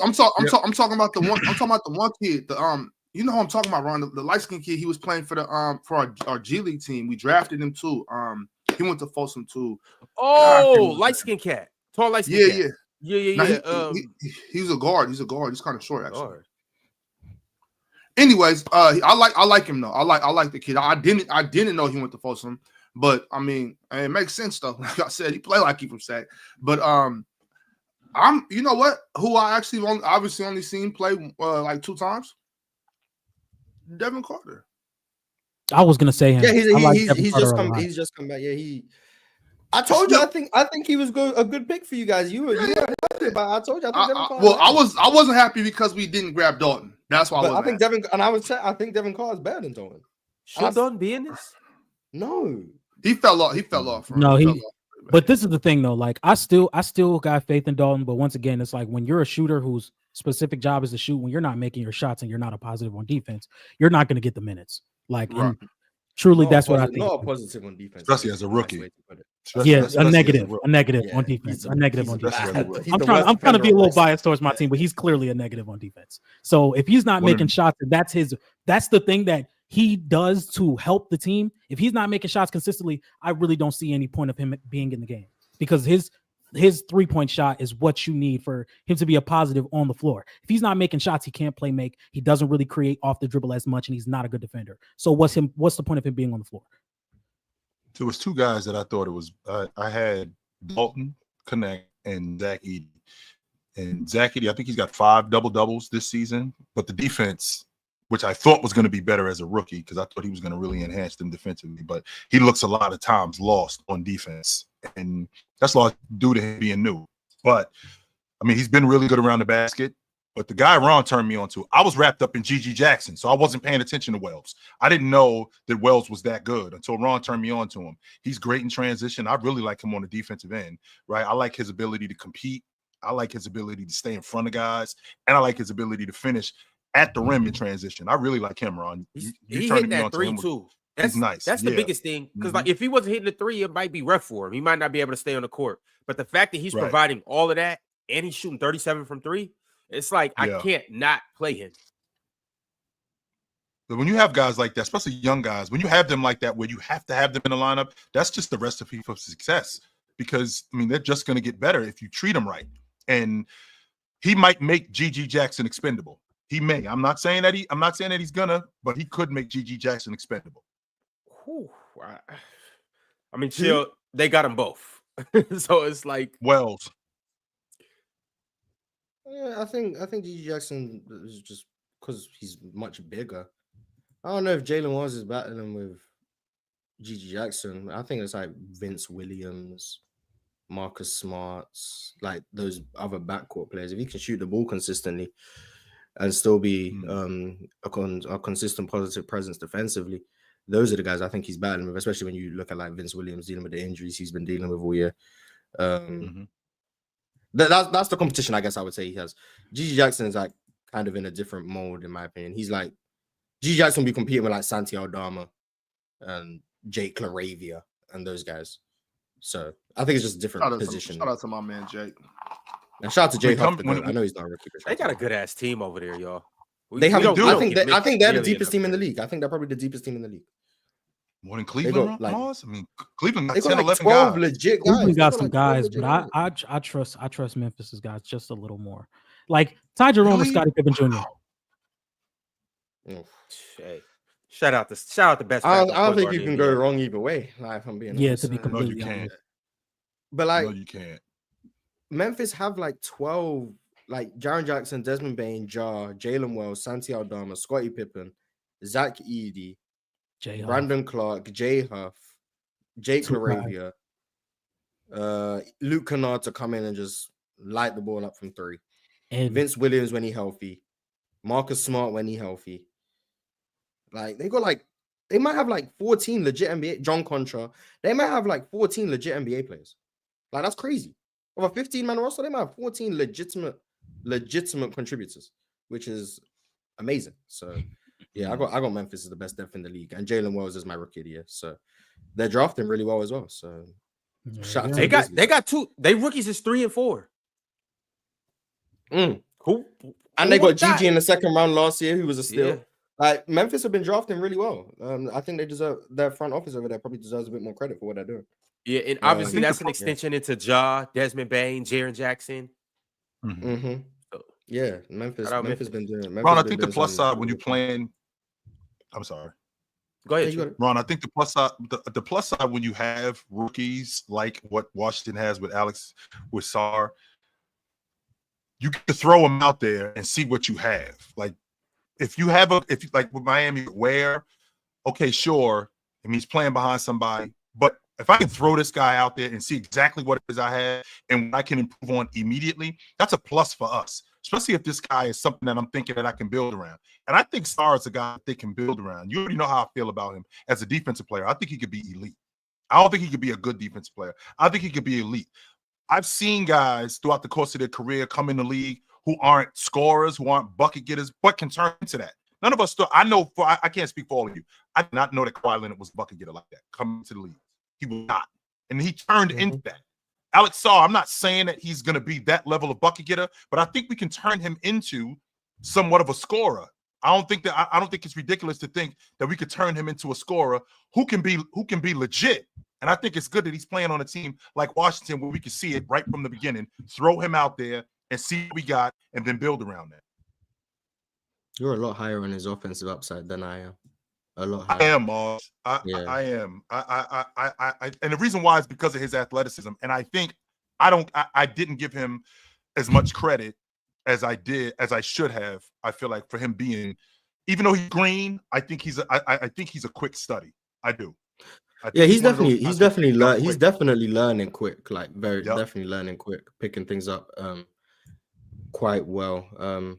Speaker 4: I'm talking about the one. I'm talking about the one kid. You know who I'm talking about, Ron, the light skinned kid. He was playing for our G League team. We drafted him too. He went to Folsom too.
Speaker 2: Oh, light skinned cat, tall light skinned cat.
Speaker 4: Yeah. He's a guard. He's kind of short actually. Guard. Anyways, I like him though. I like the kid. I didn't know he went to Folsom, but I mean, it makes sense though. Like I said, he played like he from Sac. But you know what? Who I actually obviously only seen play like 2 times. Devin Carter.
Speaker 3: I was gonna say him.
Speaker 5: Yeah,
Speaker 3: he's
Speaker 5: just come back. Yeah, I told you. I think he was a good pick for you guys. You weren't happy, but I told you.
Speaker 4: I wasn't happy because we didn't grab Dalton. That's why.
Speaker 5: I think Devin, and I think Devin Carr is better than Dalton.
Speaker 2: Should Dalton be in this?
Speaker 5: No,
Speaker 4: he fell off.
Speaker 3: No, But this is the thing, though. Like, I still got faith in Dalton. But once again, it's like when you're a shooter whose specific job is to shoot, when you're not making your shots and you're not a positive on defense, you're not going to get the minutes. Like, truly, that's what I think.
Speaker 5: Not positive on defense,
Speaker 1: especially as a rookie.
Speaker 3: A negative on defense. A negative on defense. I'm trying to be a little biased towards my team, but he's clearly a negative on defense. So if he's not making shots, that's the thing that he does to help the team. If he's not making shots consistently, I really don't see any point of him being in the game, because his 3-point shot is what you need for him to be a positive on the floor. If he's not making shots, he can't play make. He doesn't really create off the dribble as much, and he's not a good defender. So what's the point of him being on the floor?
Speaker 1: There was two guys that I thought it was. I had Dalton, Connect, and Zach Edey. And Zach Edey, I think he's got 5 double-doubles this season, but the defense, which I thought was going to be better as a rookie, because I thought he was going to really enhance them defensively, but he looks a lot of times lost on defense, and that's a lot due to him being new. But, I mean, he's been really good around the basket, but the guy Ron turned me on to, I was wrapped up in G.G. Jackson, so I wasn't paying attention to Wells. I didn't know that Wells was that good until Ron turned me on to him. He's great in transition. I really like him on the defensive end, right? I like his ability to compete. I like his ability to stay in front of guys, and I like his ability to finish at the rim in transition. I really like him, Ron.
Speaker 2: He hit that 3 too. That's nice. That's the biggest thing, because like if he wasn't hitting the 3, it might be rough for him. He might not be able to stay on the court. But the fact that he's providing all of that and he's shooting 37 from 3, it's like I can't not play him.
Speaker 1: But when you have guys like that, especially young guys, when you have them like that, where you have to have them in the lineup, that's just the recipe for success. Because I mean, they're just going to get better if you treat them right. And he might make G.G. Jackson expendable. He may. I'm not saying that he's gonna, but he could make G.G. Jackson expendable.
Speaker 2: Whew. I mean, chill. They got them both, so it's like
Speaker 1: Wells.
Speaker 5: Yeah, I think G.G. Jackson is just because he's much bigger. I don't know if Jalen Wells is battling with G.G. Jackson. I think it's like Vince Williams, Marcus Smarts, like those other backcourt players. If he can shoot the ball consistently and still be a consistent positive presence defensively, those are the guys I think he's battling with, especially when you look at like Vince Williams dealing with the injuries he's been dealing with all year. That's the competition, I guess I would say he has. G.G. Jackson is like kind of in a different mode, in my opinion. He's like, G.G. Jackson will be competing with like Santi Aldama and Jake LaRavia and those guys. So I think it's just a different position.
Speaker 4: Shout out to my man Jake.
Speaker 5: And shout out to Jay Huff. I know he's not a rookie.
Speaker 2: They got a good ass team over there, y'all.
Speaker 5: I think they're the deepest team in the league. I think they're probably the deepest team in the league.
Speaker 1: More than Cleveland, I mean, Cleveland got 10,
Speaker 5: like
Speaker 1: 11
Speaker 5: 12
Speaker 1: guys.
Speaker 5: legit guys.
Speaker 3: Cleveland got some guys, but I trust Memphis's guys just a little more. Like Ty Jerome and Scottie Pippen Jr.
Speaker 2: Hey, shout out the best.
Speaker 5: I don't think you can go wrong either way. Like, if I'm being honest.
Speaker 3: To be completely
Speaker 1: you can't.
Speaker 5: But like,
Speaker 1: no, you can't.
Speaker 5: Memphis have like 12, like Jaren Jackson, Desmond Bane, Jalen Wells, Santi Aldama, Scottie Pippen, Zach Edey, Brandon Clark, Jay Huff, Jake LaRavia, Luke Kennard to come in and just light the ball up from 3. And Vince Williams when he's healthy, Marcus Smart when he's healthy. Like they might have like 14 legit NBA. John Contra, they might have like 14 legit NBA players. Like that's crazy. Of a 15-man roster, they might have 14 legitimate contributors, which is amazing. So yeah, I got Memphis as the best depth in the league, and Jalen Wells is my rookie of the year. So they're drafting really well as well. So
Speaker 2: they got 2. They rookies is 3 and 4.
Speaker 5: Cool. And they got GG in the second round last year, who was a steal. Yeah. Like Memphis have been drafting really well. I think they deserve, their front office over there probably deserves a bit more credit for what they're doing.
Speaker 2: Yeah, and obviously that's an extension into Desmond Bane, Jaren Jackson.
Speaker 5: Yeah, Memphis been doing.
Speaker 1: Ron, I think the plus side when you're playing. I'm sorry.
Speaker 2: Go ahead,
Speaker 1: Ron. I think the plus side, the plus side when you have rookies like what Washington has with Alex, with Sarr, you get to throw them out there and see what you have. Like if you like with Miami, where okay, sure, and he's playing behind somebody, but if I can throw this guy out there and see exactly what it is I have and what I can improve on immediately, that's a plus for us, especially if this guy is something that I'm thinking that I can build around. And I think Sarr is a guy that they can build around. You already know how I feel about him as a defensive player. I think he could be elite. I don't think he could be a good defensive player. I think he could be elite. I've seen guys throughout the course of their career come in the league who aren't scorers, who aren't bucket getters, but can turn into that. None of us I know I can't speak for all of you. I did not know that Kawhi Leonard was a bucket getter like that coming to the league. He was not. And he turned into that. Alex Sarr, I'm not saying that he's going to be that level of bucket getter, but I think we can turn him into somewhat of a scorer. I don't think it's ridiculous to think that we could turn him into a scorer who can be legit. And I think it's good that he's playing on a team like Washington where we can see it right from the beginning, throw him out there and see what we got and then build around that.
Speaker 5: You're a lot higher on his offensive upside than I am. A lot higher.
Speaker 1: I am, Mars. I am. And the reason why is because of his athleticism. And I think I didn't give him as much credit as I should have. I feel like for him being, even though he's green, I think he's a quick study. I do.
Speaker 5: He's definitely learning quick, like definitely learning quick, picking things up quite well.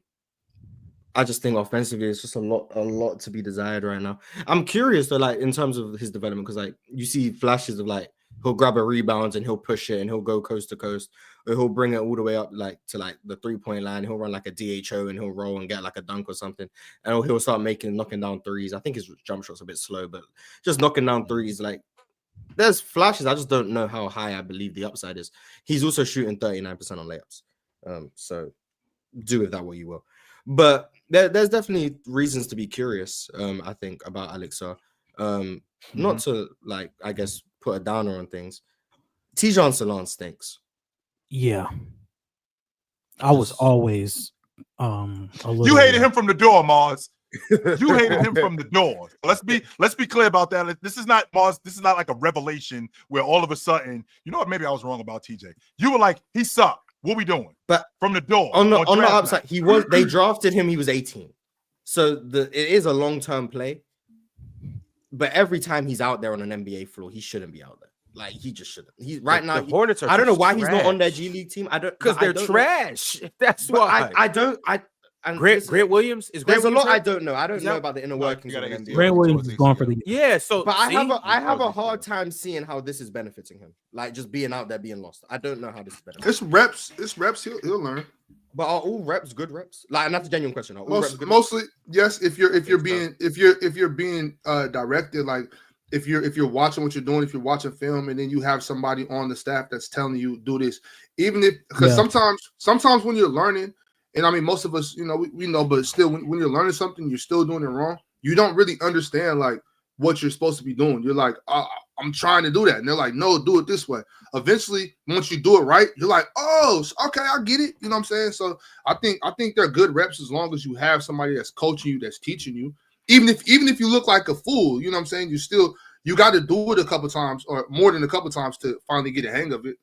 Speaker 5: I just think offensively it's just a lot to be desired right now. I'm curious though, like in terms of his development, because like you see flashes of like he'll grab a rebound and he'll push it and he'll go coast to coast, or he'll bring it all the way up like to like the 3-point line. He'll run like a DHO and he'll roll and get like a dunk or something, and he'll start knocking down threes. I think his jump shot's a bit slow, but just knocking down threes, like there's flashes. I just don't know how high I believe the upside is. He's also shooting 39% on layups, so do with that what you will. But there's definitely reasons to be curious, I think, about Alex Sarr. Not to, like, I guess, put a downer on things. Tijon Salon stinks.
Speaker 3: Yeah. I was always a little...
Speaker 1: You hated him from the door, Mars. You hated him from the door. Let's be clear about that. This is not, Mars, this is not like a revelation where all of a sudden, you know what, maybe I was wrong about TJ. You were like, he sucked. What we doing? But from the door
Speaker 5: on the upside, they drafted him. He was 18, so it is a long-term play. But every time he's out there on an NBA floor, he shouldn't be out there. Like he just shouldn't. He's right now.
Speaker 2: The Hornets are.
Speaker 5: I don't know why he's not on their G League team.
Speaker 2: Because they're trash. That's why. Grant Williams is.
Speaker 5: There's a lot I don't know. I don't know about the inner workings of the NBA.
Speaker 3: Grant Williams is gone for the
Speaker 2: year. So,
Speaker 5: but I have a hard time seeing how this is benefiting him. Like just being out there, being lost. I don't know how this is benefiting.
Speaker 4: It's reps. He'll learn.
Speaker 5: But are all reps good reps? Like, and that's a genuine question.
Speaker 4: Mostly, yes. If you're being directed, like if you're watching what you're doing, if you're watching film, and then you have somebody on the staff that's telling you do this, even if because sometimes when you're learning. And I mean, most of us, we know, but still, when you're learning something, you're still doing it wrong. You don't really understand like what you're supposed to be doing. You're like, I'm trying to do that, and they're like, no, do it this way. Eventually, once you do it right, you're like, oh, okay, I get it. You know what I'm saying? So I think they're good reps as long as you have somebody that's coaching you, that's teaching you. Even if you look like a fool, you know what I'm saying? You got to do it a couple times or more than a couple times to finally get a hang of it.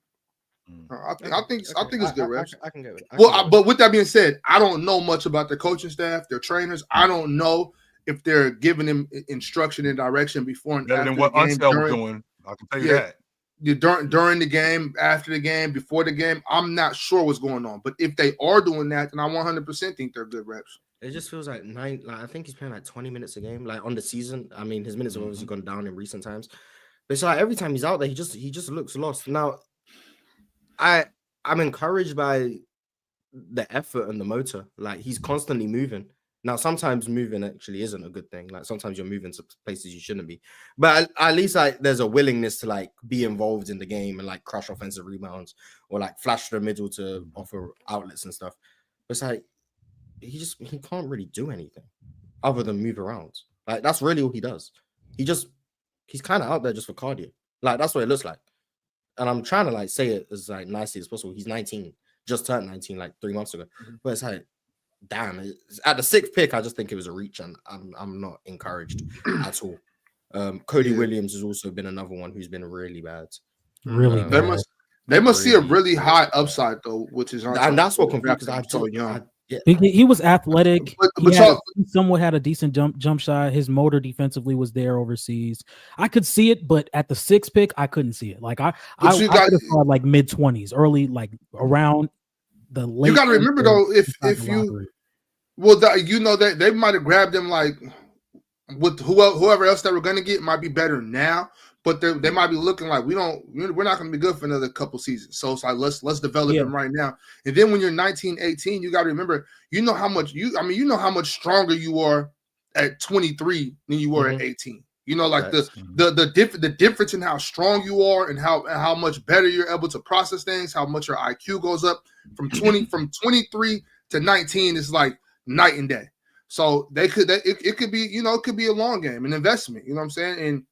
Speaker 4: I think it's good reps.
Speaker 5: I can get it.
Speaker 4: But with that being said, I don't know much about their coaching staff, their trainers. I don't know if they're giving them instruction and direction before and after
Speaker 1: than what Unseld was doing. I can tell you that. During the game, after the game, before the game, I'm not sure what's going on. But if they are doing that, then I 100% think they're good reps.
Speaker 5: It just feels like I think he's playing like 20 minutes a game, like on the season. I mean, his minutes have obviously gone down in recent times. But it's like every time he's out there, he just looks lost. Now, I'm encouraged by the effort and the motor. Like he's constantly moving. Now, sometimes moving actually isn't a good thing. Like sometimes you're moving to places you shouldn't be. But at least like there's a willingness to like be involved in the game and like crush offensive rebounds or like flash to the middle to offer outlets and stuff. But it's like he can't really do anything other than move around. Like that's really all he does. He's kind of out there just for cardio. Like that's what it looks like. And I'm trying to like say it as like nicely as possible. He's 19, just turned 19 like 3 months ago. But it's like, damn, at the 6th pick, I just think it was a reach, and I'm not encouraged at all. Cody Williams has also been another one who's been really bad.
Speaker 3: Really bad.
Speaker 4: They must see a really high upside though, which is
Speaker 5: and that's what confused because
Speaker 3: Yeah. He was athletic. He somewhat had a decent jump shot. His motor defensively was there overseas. I could see it, but at the 6th pick, I couldn't see it. Like I could have thought like mid-20s, early, like around the late.
Speaker 4: You got to remember though, if you that they might have grabbed him like with whoever else they were going to get might be better now. But they might be looking like we're not going to be good for another couple seasons. So it's like let's develop him right now. And then when you're 19, 18, you got to remember you know how much stronger you are at 23 than you were at 18. You know, like the difference in how strong you are and how much better you're able to process things, how much your IQ goes up from 23 to 19 is like night and day. So it could be it could be a long game, an investment. You know what I'm saying? And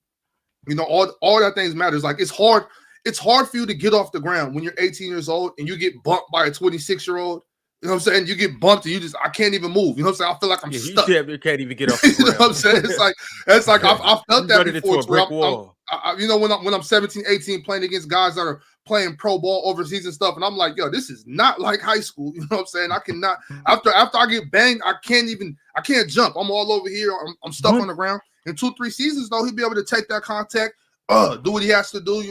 Speaker 4: all that things matters. Like it's hard for you to get off the ground when you're 18 years old and you get bumped by a 26-year-old. You know what I'm saying? You get bumped and I can't even move. You know what I'm saying? I feel like I'm stuck.
Speaker 2: You can't even get off the ground.
Speaker 4: You know what I'm saying? It's like I felt that before. Into a brick wall. When I'm 17, 18 playing against guys that are playing pro ball overseas and stuff, and I'm like, yo, this is not like high school. You know what I'm saying? I cannot after I get banged, I can't jump. I'm all over here. I'm stuck on the ground. In 2-3 seasons, though, he'll be able to take that contact, do what he has to do.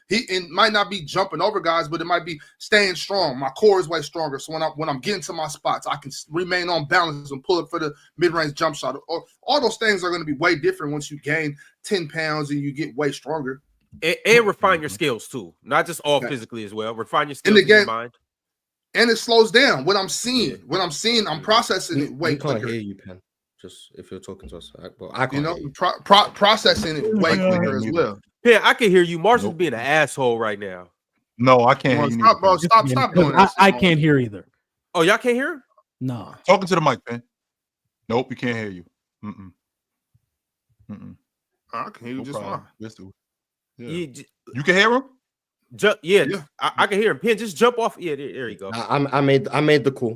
Speaker 4: It might not be jumping over guys, but it might be staying strong. My core is way stronger, so when I'm getting to my spots, I can remain on balance and pull up for the mid-range jump shot. All those things are going to be way different once you gain 10 pounds and you get way stronger.
Speaker 2: And refine your skills too, not just all physically as well. Refine your skills in your mind.
Speaker 4: And it slows down what I'm seeing. I'm processing it way quicker.
Speaker 5: I can't hear you, Pen. Just if you're talking to us, I can't
Speaker 4: processing it way quicker as well.
Speaker 2: Yeah, I can hear you. Marshall's being an asshole right now.
Speaker 1: No, I can't hear you.
Speaker 4: Stop doing that.
Speaker 3: I can't hear either.
Speaker 2: Oh, y'all can't hear?
Speaker 3: No.
Speaker 1: Talking to the mic, man. Nope, we can't hear you.
Speaker 4: I can hear you just fine.
Speaker 1: Yeah. You can hear him?
Speaker 2: I can hear him. Pen, just jump off. Yeah, there you go.
Speaker 5: I made the call.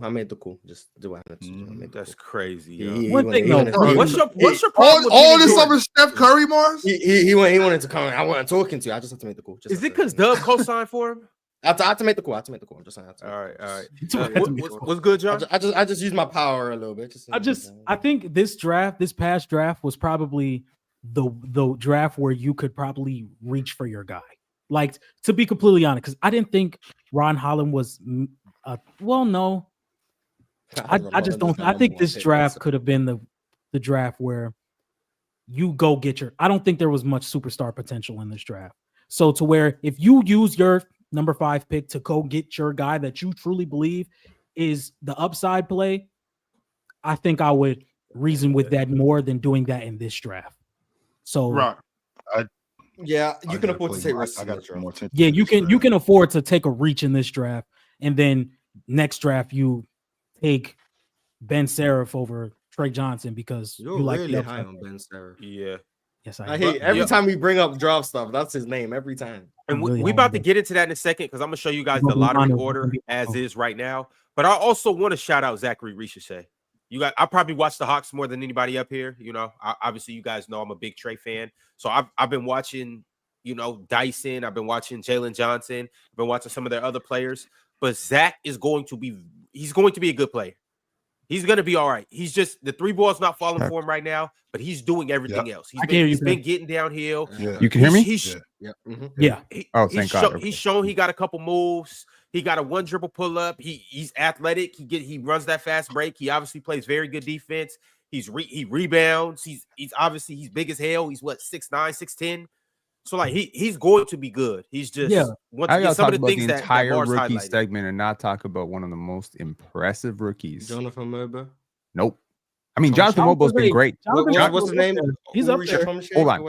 Speaker 5: Just do what I had to do.
Speaker 2: That's crazy.
Speaker 3: One thing though,
Speaker 2: what's your problem?
Speaker 4: All this over Steph Curry, Mars?
Speaker 5: He wanted to come. I wasn't talking to you. I just had to make the call.
Speaker 2: Is it because Dub co-signed for him?
Speaker 5: I had to make the call. I'm just saying.
Speaker 2: All right. What's good, John?
Speaker 5: I just used my power a little bit.
Speaker 3: I think this past draft was probably the draft where you could probably reach for your guy. Like, to be completely honest, because I didn't think Ron Holland was no. I just don't. I think this draft could have been the draft where you go get I don't think there was much superstar potential in this draft. So to where if you use your number 5 pick to go get your guy that you truly believe is the upside play, I think I would reason with that more than doing that in this draft. So
Speaker 4: right.
Speaker 5: You can afford to take risks.
Speaker 3: You can afford to take a reach in this draft, and then next draft you take Ben Seraph over Trey Johnson because
Speaker 5: you're
Speaker 3: you like
Speaker 5: really high on Ben Seraph.
Speaker 2: Yeah.
Speaker 3: Yes,
Speaker 5: I hate every time we bring up draft stuff. That's his name every time.
Speaker 2: And we about to get into that in a second because I'm gonna show you guys the lottery order as is right now. But I also want to shout out Zachary Ricochet. I probably watch the Hawks more than anybody up here. Obviously you guys know I'm a big Trey fan. So I've been watching, Dyson. I've been watching Jalen Johnson. I've been watching some of their other players. But Zach is going to be a good player. He's going to be all right. He's just the 3 ball's not falling for him right now, but he's doing everything else. He's been getting downhill.
Speaker 6: Yeah. You can hear me?
Speaker 3: Thank
Speaker 6: God.
Speaker 2: He's shown he got a couple moves. He got a 1 dribble pull up. He's athletic. He runs that fast break. He obviously plays very good defense. He rebounds. He's big as hell. He's 6'9", 6'10". So like he's going to be good. He's just
Speaker 6: once again some of the things the entire that rookie segment and not talk about one of the most impressive rookies.
Speaker 5: Jonathan Mobley.
Speaker 6: Nope. I mean, Jonathan Mobley's been great.
Speaker 5: What's his name?
Speaker 3: He's up there.
Speaker 6: Hold on.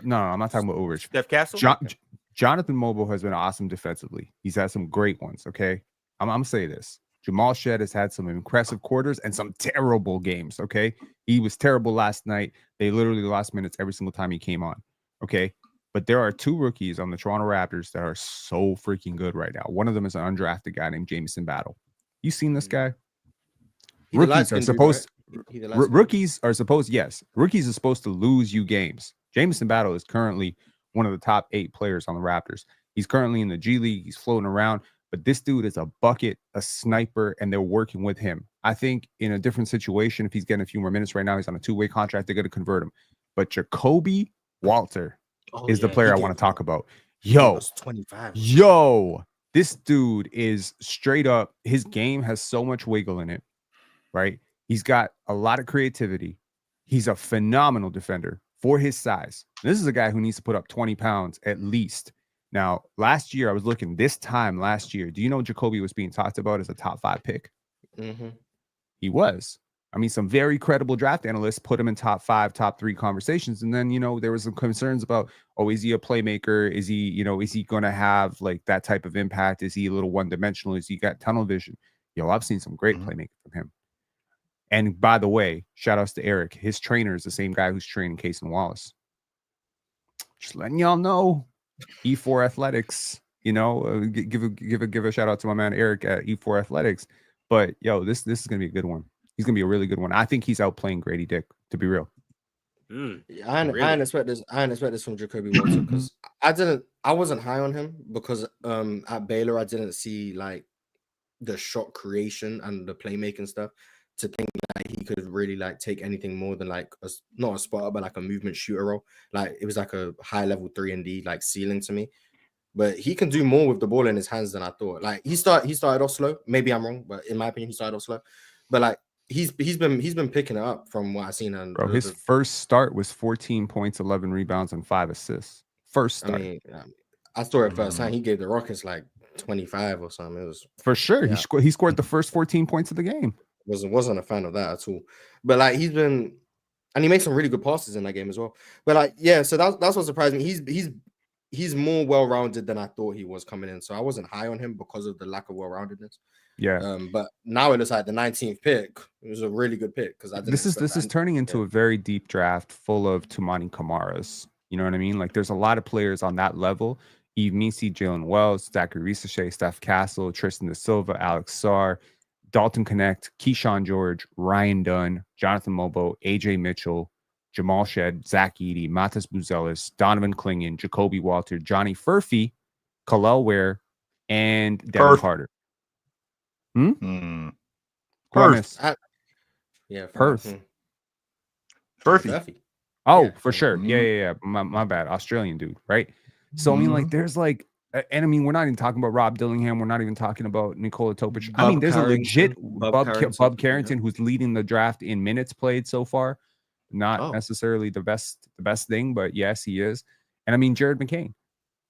Speaker 6: No, I'm not talking about Overage.
Speaker 2: Steph Castle.
Speaker 6: Jonathan Mobley has been awesome defensively. He's had some great ones. Okay, I'm gonna say this. Jamal Shed has had some impressive quarters and some terrible games. Okay, he was terrible last night. They literally lost minutes every single time he came on. Okay, but there are 2 rookies on the Toronto Raptors that are so freaking good right now. One of them is an undrafted guy named Jamison Battle. You seen this guy? Rookies are supposed to lose you games. Jamison Battle is currently one of the top 8 players on the Raptors. He's currently in the G League. He's floating around. but this dude is a bucket, a sniper, and they're working with him. I think in a different situation, if he's getting a few more minutes right now, he's on a 2-way contract, they're going to convert him. But Jacoby Walter is the player I want to talk about. Yo,
Speaker 5: 25.
Speaker 6: Yo, this dude is straight up. His game has so much wiggle in it, right? He's got a lot of creativity. He's a phenomenal defender for his size. This is a guy who needs to put up 20 pounds at least. Now, last year, I was looking this time last year. Do you know Jacoby was being talked about as a top 5 pick?
Speaker 5: Mm-hmm.
Speaker 6: He was. I mean, some very credible draft analysts put him in top 5, top 3 conversations. And then, there was some concerns about, is he a playmaker? Is he, is he going to have like that type of impact? Is he a little one-dimensional? Is he got tunnel vision? I've seen some great playmaking from him. And by the way, shout outs to Eric. His trainer is the same guy who's training Case and Wallace. Just letting y'all know, E4 Athletics, give a shout out to my man Eric at E4 Athletics. But this is gonna be a good one. He's gonna be a really good one. I think he's outplaying Grady Dick, to be real.
Speaker 5: I didn't expect this. I didn't expect this from Jacoby Walter because I wasn't high on him because at Baylor I didn't see like the shot creation and the playmaking stuff to think that he could really like take anything more than like not a spotter but like a movement shooter role. Like it was like a high level 3-and-D like ceiling to me. But he can do more with the ball in his hands than I thought. Like he started off slow. Maybe I'm wrong, but in my opinion, he started off slow. But like he's been picking it up from what I've seen. And
Speaker 6: bro, his first start was 14 points, 11 rebounds, and 5 assists. First start.
Speaker 5: I mean, I saw it first time. He gave the Rockets like 25 or something. It was
Speaker 6: for sure. Yeah. He scored the first 14 points of the game.
Speaker 5: Wasn't a fan of that at all. But like he made some really good passes in that game as well. But like so that's what surprised me. He's more well-rounded than I thought he was coming in. So I wasn't high on him because of the lack of well-roundedness.
Speaker 6: Yeah.
Speaker 5: But now it looks like the 19th pick. It was a really good pick because
Speaker 6: this is turning into a very deep draft full of Tumani Kamaras. You know what I mean? Like there's a lot of players on that level. Yves Missi, Jalen Wells, Zachary Risache, Steph Castle, Tristan Da Silva, Alex Sarr, Dalton Connect, Keyshawn George, Ryan Dunn, Jonathan Mobo, AJ Mitchell, Jamal Shed, Zach Edey, Matas Buzelis, Donovan Clingan, Jacoby Walter, Johnny Furphy, Khalil Ware, and Devin Carter.
Speaker 1: Perth.
Speaker 6: Furphy. Oh, for sure. Yeah. My bad. Australian dude, right? So I mean, like, there's like, and I mean, we're not even talking about Rob Dillingham. We're not even talking about Nikola Topic. I mean, there's a legit Bub Carrington who's leading the draft in minutes played so far. Not necessarily the best thing, but yes, he is. And I mean, Jared McCain,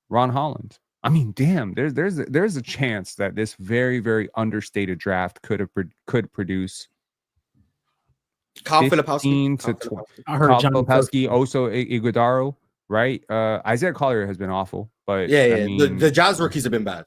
Speaker 6: Ron Holland. I mean, damn, there's a chance that this very, very understated draft could produce
Speaker 5: Kyle Filipowski,
Speaker 6: Filipowski, also Iguodaro, right? Isaiah Collier has been awful, but
Speaker 5: I mean, the Jazz rookies have been bad.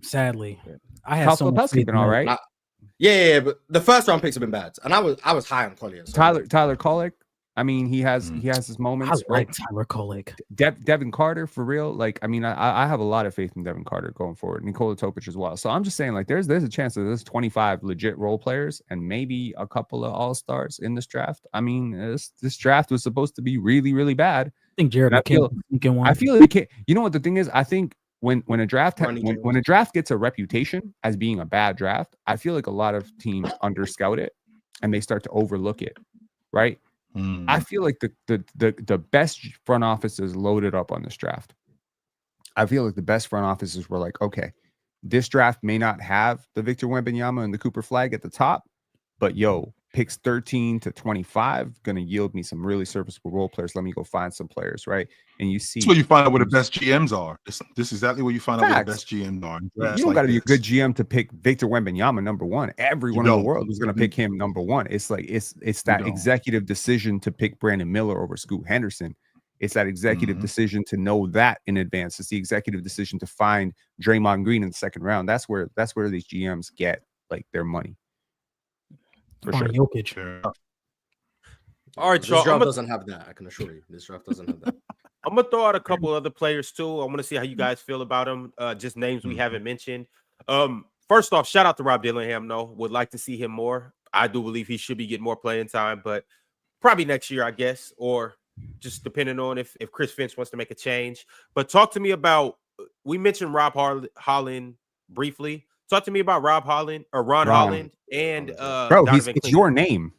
Speaker 3: Sadly. I had
Speaker 6: Kyle Filipowski been all right.
Speaker 5: But the first round picks have been bad, and I was high on Collier. So.
Speaker 6: Tyler Kolek. I mean, he has his moments.
Speaker 3: I like Tyler Kolek.
Speaker 6: Devin Carter for real. Like, I mean, I have a lot of faith in Devin Carter going forward. Nikola Topic as well. So I'm just saying, like, there's a chance that there's 25 legit role players and maybe a couple of all-stars in this draft. I mean, this draft was supposed to be really, really bad.
Speaker 3: I think Jarrett McCain.
Speaker 6: I feel like you know what the thing is. I think when a draft when a draft gets a reputation as being a bad draft, I feel like a lot of teams underscout it and they start to overlook it, right? I feel like the best front offices loaded up on this draft. I feel like the best front offices were like, okay, this draft may not have the Victor Wembanyama and the Cooper Flag at the top, but picks 13 to 25 going to yield me some really serviceable role players. Let me go find some players, right? And you see,
Speaker 1: that's where you find out where the best GMs are. This is exactly where you find out where the best GMs are.
Speaker 6: You don't got to be a good GM to pick Victor Wembanyama number one. Everyone in the world is going to pick him number one. It's like it's that executive decision to pick Brandon Miller over Scoot Henderson. It's that executive decision to know that in advance. It's the executive decision to find Draymond Green in the second round. That's where these GMs get like their money. For sure.
Speaker 3: Jokic.
Speaker 2: All right,
Speaker 5: this draft doesn't have that. I can assure you, this draft doesn't have that.
Speaker 2: I'm gonna throw out a couple other players too. I want to see how you guys feel about them. Just names we haven't mentioned. First off, shout out to Rob Dillingham. Would like to see him more. I do believe he should be getting more playing time, but probably next year, I guess, or just depending on if Chris Finch wants to make a change. But talk to me about we mentioned Rob Holland briefly. Talk to me about Rob Holland or Ron Holland and
Speaker 6: bro. It's your name.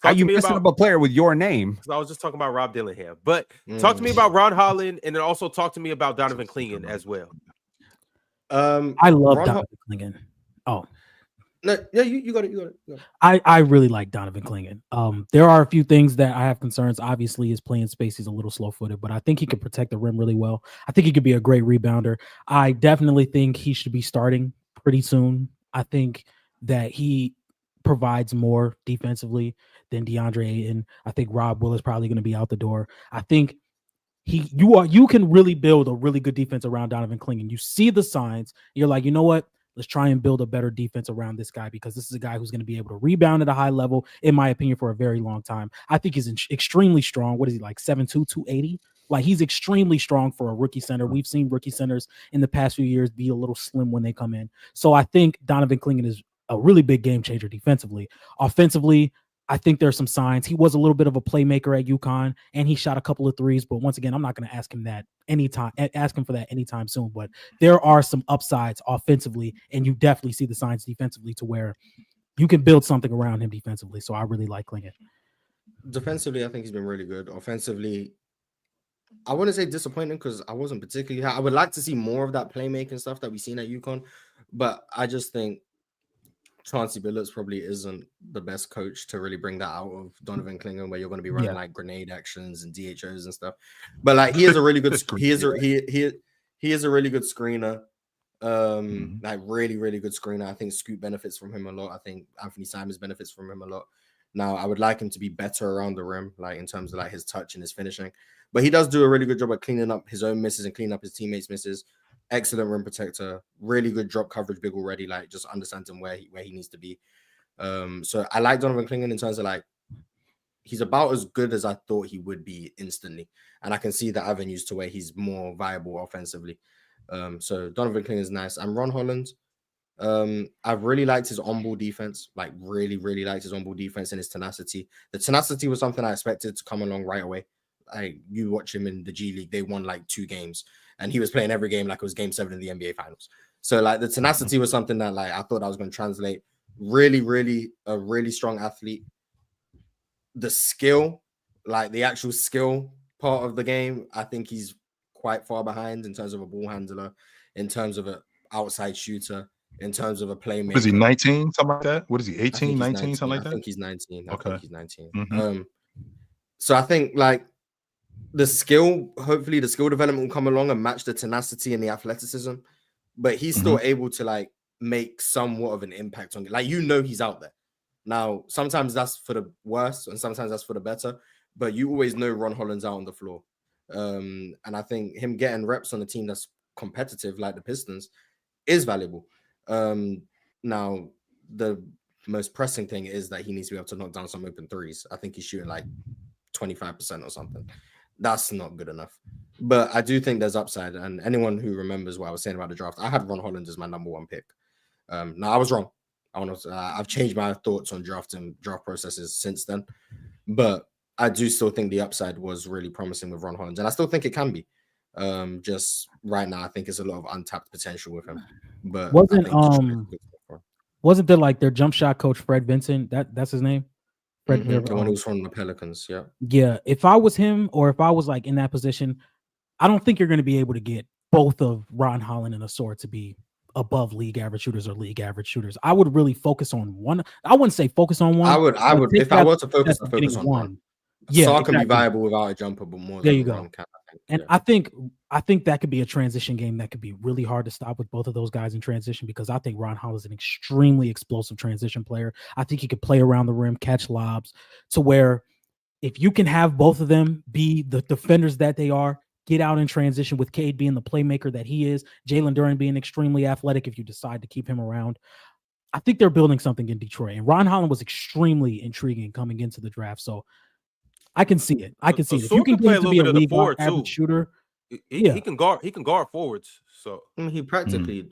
Speaker 6: How you messing up a player with your name?
Speaker 2: I was just talking about Rob Dillingham, but talk to me about Ron Holland, and then also talk to me about Donovan Clingan as well.
Speaker 3: I love Donovan Clingan. Oh,
Speaker 5: no, yeah, you got it.
Speaker 3: I really like Donovan Clingan. There are a few things that I have concerns. Obviously, his playing space, he's a little slow-footed, but I think he can protect the rim really well. I think he could be a great rebounder. I definitely think he should be starting pretty soon. I think that he provides more defensively than DeAndre Ayton. I think Rob Will is probably going to be out the door. I think you can really build a really good defense around Donovan Clingan. You see the signs. You're like, you know what? Let's try and build a better defense around this guy because this is a guy who's going to be able to rebound at a high level, in my opinion, for a very long time. I think he's extremely strong. What is he, like 7'2", 280? Like, he's extremely strong for a rookie center. We've seen rookie centers in the past few years be a little slim when they come in. So I think Donovan Clingan is a really big game changer defensively. Offensively, I think there's some signs. He was a little bit of a playmaker at UConn, and he shot a couple of threes. But once again, I'm not going to ask him for that anytime soon. But there are some upsides offensively, and you definitely see the signs defensively to where you can build something around him defensively. So I really like Clingan.
Speaker 5: Defensively, I think he's been really good. Offensively, I wouldn't say disappointing because I wasn't particularly. I would like to see more of that playmaking stuff that we've seen at UConn, but I just think Chauncey Billups probably isn't the best coach to really bring that out of Donovan Clingan, where you're going to be running like grenade actions and DHOs and stuff. But like, he is a really good he is a really good screener. Like really, really good screener. I think Scoot benefits from him a lot. I think Anthony Simons benefits from him a lot. Now, I would like him to be better around the rim, like in terms of like his touch and his finishing. But he does do a really good job at cleaning up his own misses and cleaning up his teammates' misses. Excellent rim protector, really good drop coverage big already, like just understanding where he needs to be. So I like Donovan Clingan in terms of like, he's about as good as I thought he would be instantly. And I can see the avenues to where he's more viable offensively. So Donovan Clingan is nice. And Ron Holland, I've really liked his on-ball defense, like really, really liked his on-ball defense and his tenacity. The tenacity was something I expected to come along right away. Like, you watch him in the G League, they won like 2 games. And he was playing every game like it was game 7 in the NBA Finals. So like the tenacity was something that like I thought I was going to translate. Really, really a really strong athlete. The skill, like the actual skill part of the game, I think he's quite far behind in terms of a ball handler, in terms of an outside shooter, in terms of a playmaker.
Speaker 1: Is he 19, something like that? What is he, 18, 19, something like that?
Speaker 5: I think he's 19.
Speaker 1: Okay.
Speaker 5: I think he's 19. So I think like the skill, hopefully the skill development will come along and match the tenacity and the athleticism, but he's still able to like make somewhat of an impact on it. Like, you know, he's out there. Now, sometimes that's for the worse and sometimes that's for the better, but you always know Ron Holland's out on the floor. And I think him getting reps on a team that's competitive like the Pistons is valuable. Now, the most pressing thing is that he needs to be able to knock down some open threes. I think he's shooting like 25% or something. That's not good enough. But I do think there's upside. And anyone who remembers what I was saying about the draft, I had Ron Holland as my number 1 pick. Now, I was wrong. I've changed my thoughts on draft processes since then. But I do still think the upside was really promising with Ron Holland. And I still think it can be. Just right now, I think it's a lot of untapped potential with him. But
Speaker 3: wasn't there like their jump shot coach, Fred Vincent? That's his name?
Speaker 5: The one who was from the Pelicans, yeah.
Speaker 3: Yeah, if I was him or if I was like in that position, I don't think you're going to be able to get both of Ron Holland and Asor to be above league average shooters or league average shooters. I would really focus on one. I wouldn't say focus on one.
Speaker 5: I would if I were to focus, I'd focus on one.
Speaker 3: Yeah,
Speaker 5: Asor can be viable without a jumper, but more
Speaker 3: there
Speaker 5: than
Speaker 3: you go.
Speaker 5: Ron can,
Speaker 3: I think that could be a transition game that could be really hard to stop with both of those guys in transition, because I think Ron Holland is an extremely explosive transition player. I think he could play around the rim, catch lobs, to where if you can have both of them be the defenders that they are, get out in transition with Cade being the playmaker that he is, Jalen Duren being extremely athletic if you decide to keep him around. I think they're building something in Detroit. And Ron Holland was extremely intriguing coming into the draft. So I can see it. If you can get him to be a league average shooter,
Speaker 2: he can guard forwards. So
Speaker 5: he practically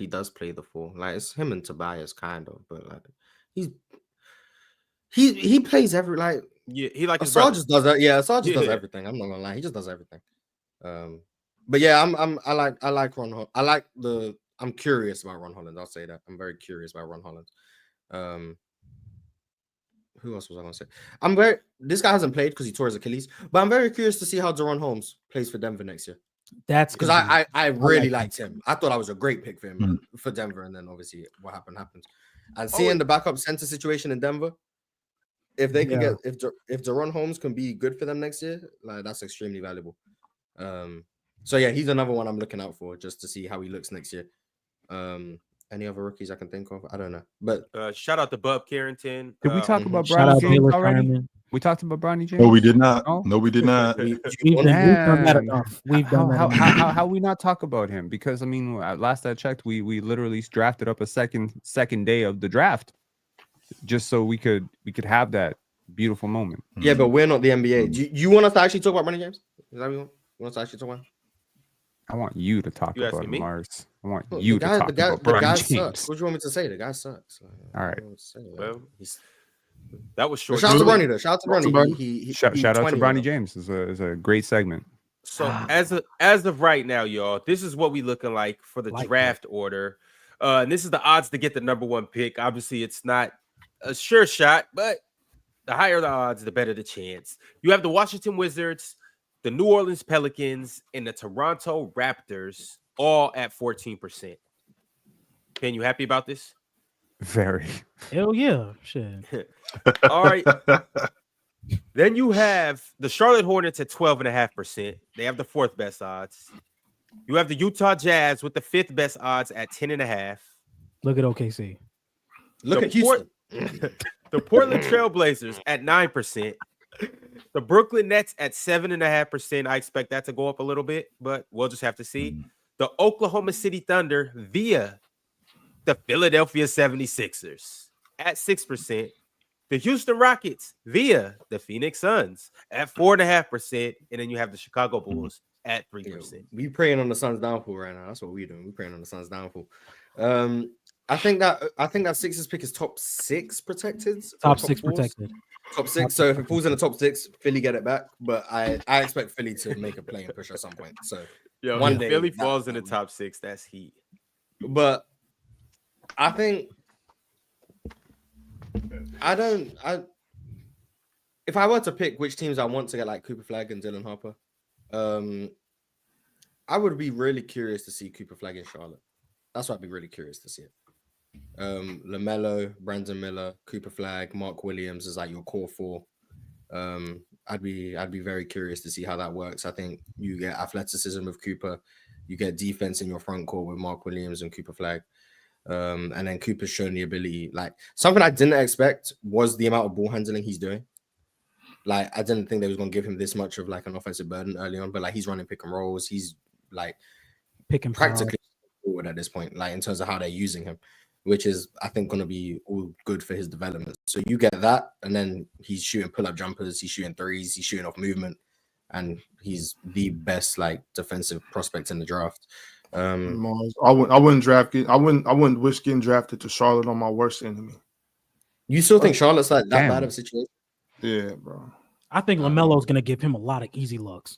Speaker 5: does play the 4. Like, it's him and Tobias kind of, but like he plays every like.
Speaker 2: Yeah, he like
Speaker 5: Asar just does that. Yeah, Asar just does everything. I'm not gonna lie, he just does everything. But yeah, I like Ron Holland. I'm curious about Ron Holland. I'll say that. I'm very curious about Ron Holland. Who else was I gonna say? This guy hasn't played because he tore his Achilles, but I'm very curious to see how De'Ron Holmes plays for Denver next year.
Speaker 3: That's
Speaker 5: because I really liked him. I thought I was a great pick for him for Denver, and then obviously what happened. And seeing the backup center situation in Denver, if they can get if De'Ron Holmes can be good for them next year, like that's extremely valuable. So yeah, he's another one I'm looking out for just to see how he looks next year. Any other rookies I can think of? I don't know. But
Speaker 2: shout out to Bub Carrington.
Speaker 6: Did we talk about Bronny James already? We talked about Bronny James.
Speaker 1: No, we did not. No, we did not.
Speaker 3: We've done that enough. We've done that.
Speaker 6: How we not talk about him? Because I mean, last I checked, we literally drafted up a second day of the draft, just so we could have that beautiful moment.
Speaker 5: Yeah, but we're not the NBA. Do you want us to actually talk about Bronny James? Is that what you want us to actually talk about?
Speaker 6: I want you to talk about him, Mars. I want you to talk about Bronny James.
Speaker 5: What do you want me to say? The guy sucks.
Speaker 6: All right.
Speaker 2: Well, that was short.
Speaker 5: Shout out to Bronny though. Shout out to Bronny.
Speaker 6: Shout out to Bronny James. Is a great segment.
Speaker 2: So as of right now, y'all, this is what we looking like for the draft order. And this is the odds to get the number one pick. Obviously, it's not a sure shot, but the higher the odds, the better the chance. You have the Washington Wizards, the New Orleans Pelicans, and the Toronto Raptors all at 14%. Ken, you happy about this?
Speaker 6: Very.
Speaker 3: Hell yeah. Shit.
Speaker 2: All right. Then you have the Charlotte Hornets at 12.5%. They have the fourth best odds. You have the Utah Jazz with the fifth best odds at 10.5.
Speaker 3: Look at OKC.
Speaker 5: Look at Houston.
Speaker 2: The Portland Trailblazers at 9%. The Brooklyn Nets at 7.5%. I expect that to go up a little bit, but we'll just have to see. The Oklahoma City Thunder via the Philadelphia 76ers at 6%. The Houston Rockets via the Phoenix Suns at 4.5%. And then you have the Chicago Bulls at 3%.
Speaker 5: Yeah, we praying on the Suns downfall right now. That's what we're doing. We're praying on the Suns downfall. I think that Sixers pick is top 6 protected.
Speaker 3: Top 6 protected.
Speaker 5: Top 6. So if it falls in the top 6, Philly get it back. But I expect Philly to make a play and push at some point. So
Speaker 2: one day Philly falls in the top 6, that's heat.
Speaker 5: But I think if I were to pick which teams I want to get like Cooper Flag and Dylan Harper, I would be really curious to see Cooper Flag in Charlotte. That's what I'd be really curious to see it. LaMelo, Brandon Miller, Cooper Flag, Mark Williams is like your core 4. I'd be very curious to see how that works. I think you get athleticism with Cooper, you get defense in your front court with Mark Williams and Cooper Flag. And then Cooper's shown the ability, like something I didn't expect was the amount of ball handling he's doing. Like I didn't think they was gonna give him this much of like an offensive burden early on, but like he's running pick and rolls, he's like
Speaker 3: picking
Speaker 5: practically forward at this point, like in terms of how they're using him, which is I think gonna be all good for his development. So you get that, and then he's shooting pull-up jumpers, he's shooting threes, he's shooting off movement, and he's the best like defensive prospect in the draft.
Speaker 4: I wouldn't draft it. I wouldn't wish getting drafted to Charlotte on my worst enemy.
Speaker 5: You still think Charlotte's like that bad of a situation?
Speaker 4: Yeah, bro.
Speaker 3: I think LaMelo's going to give him a lot of easy looks,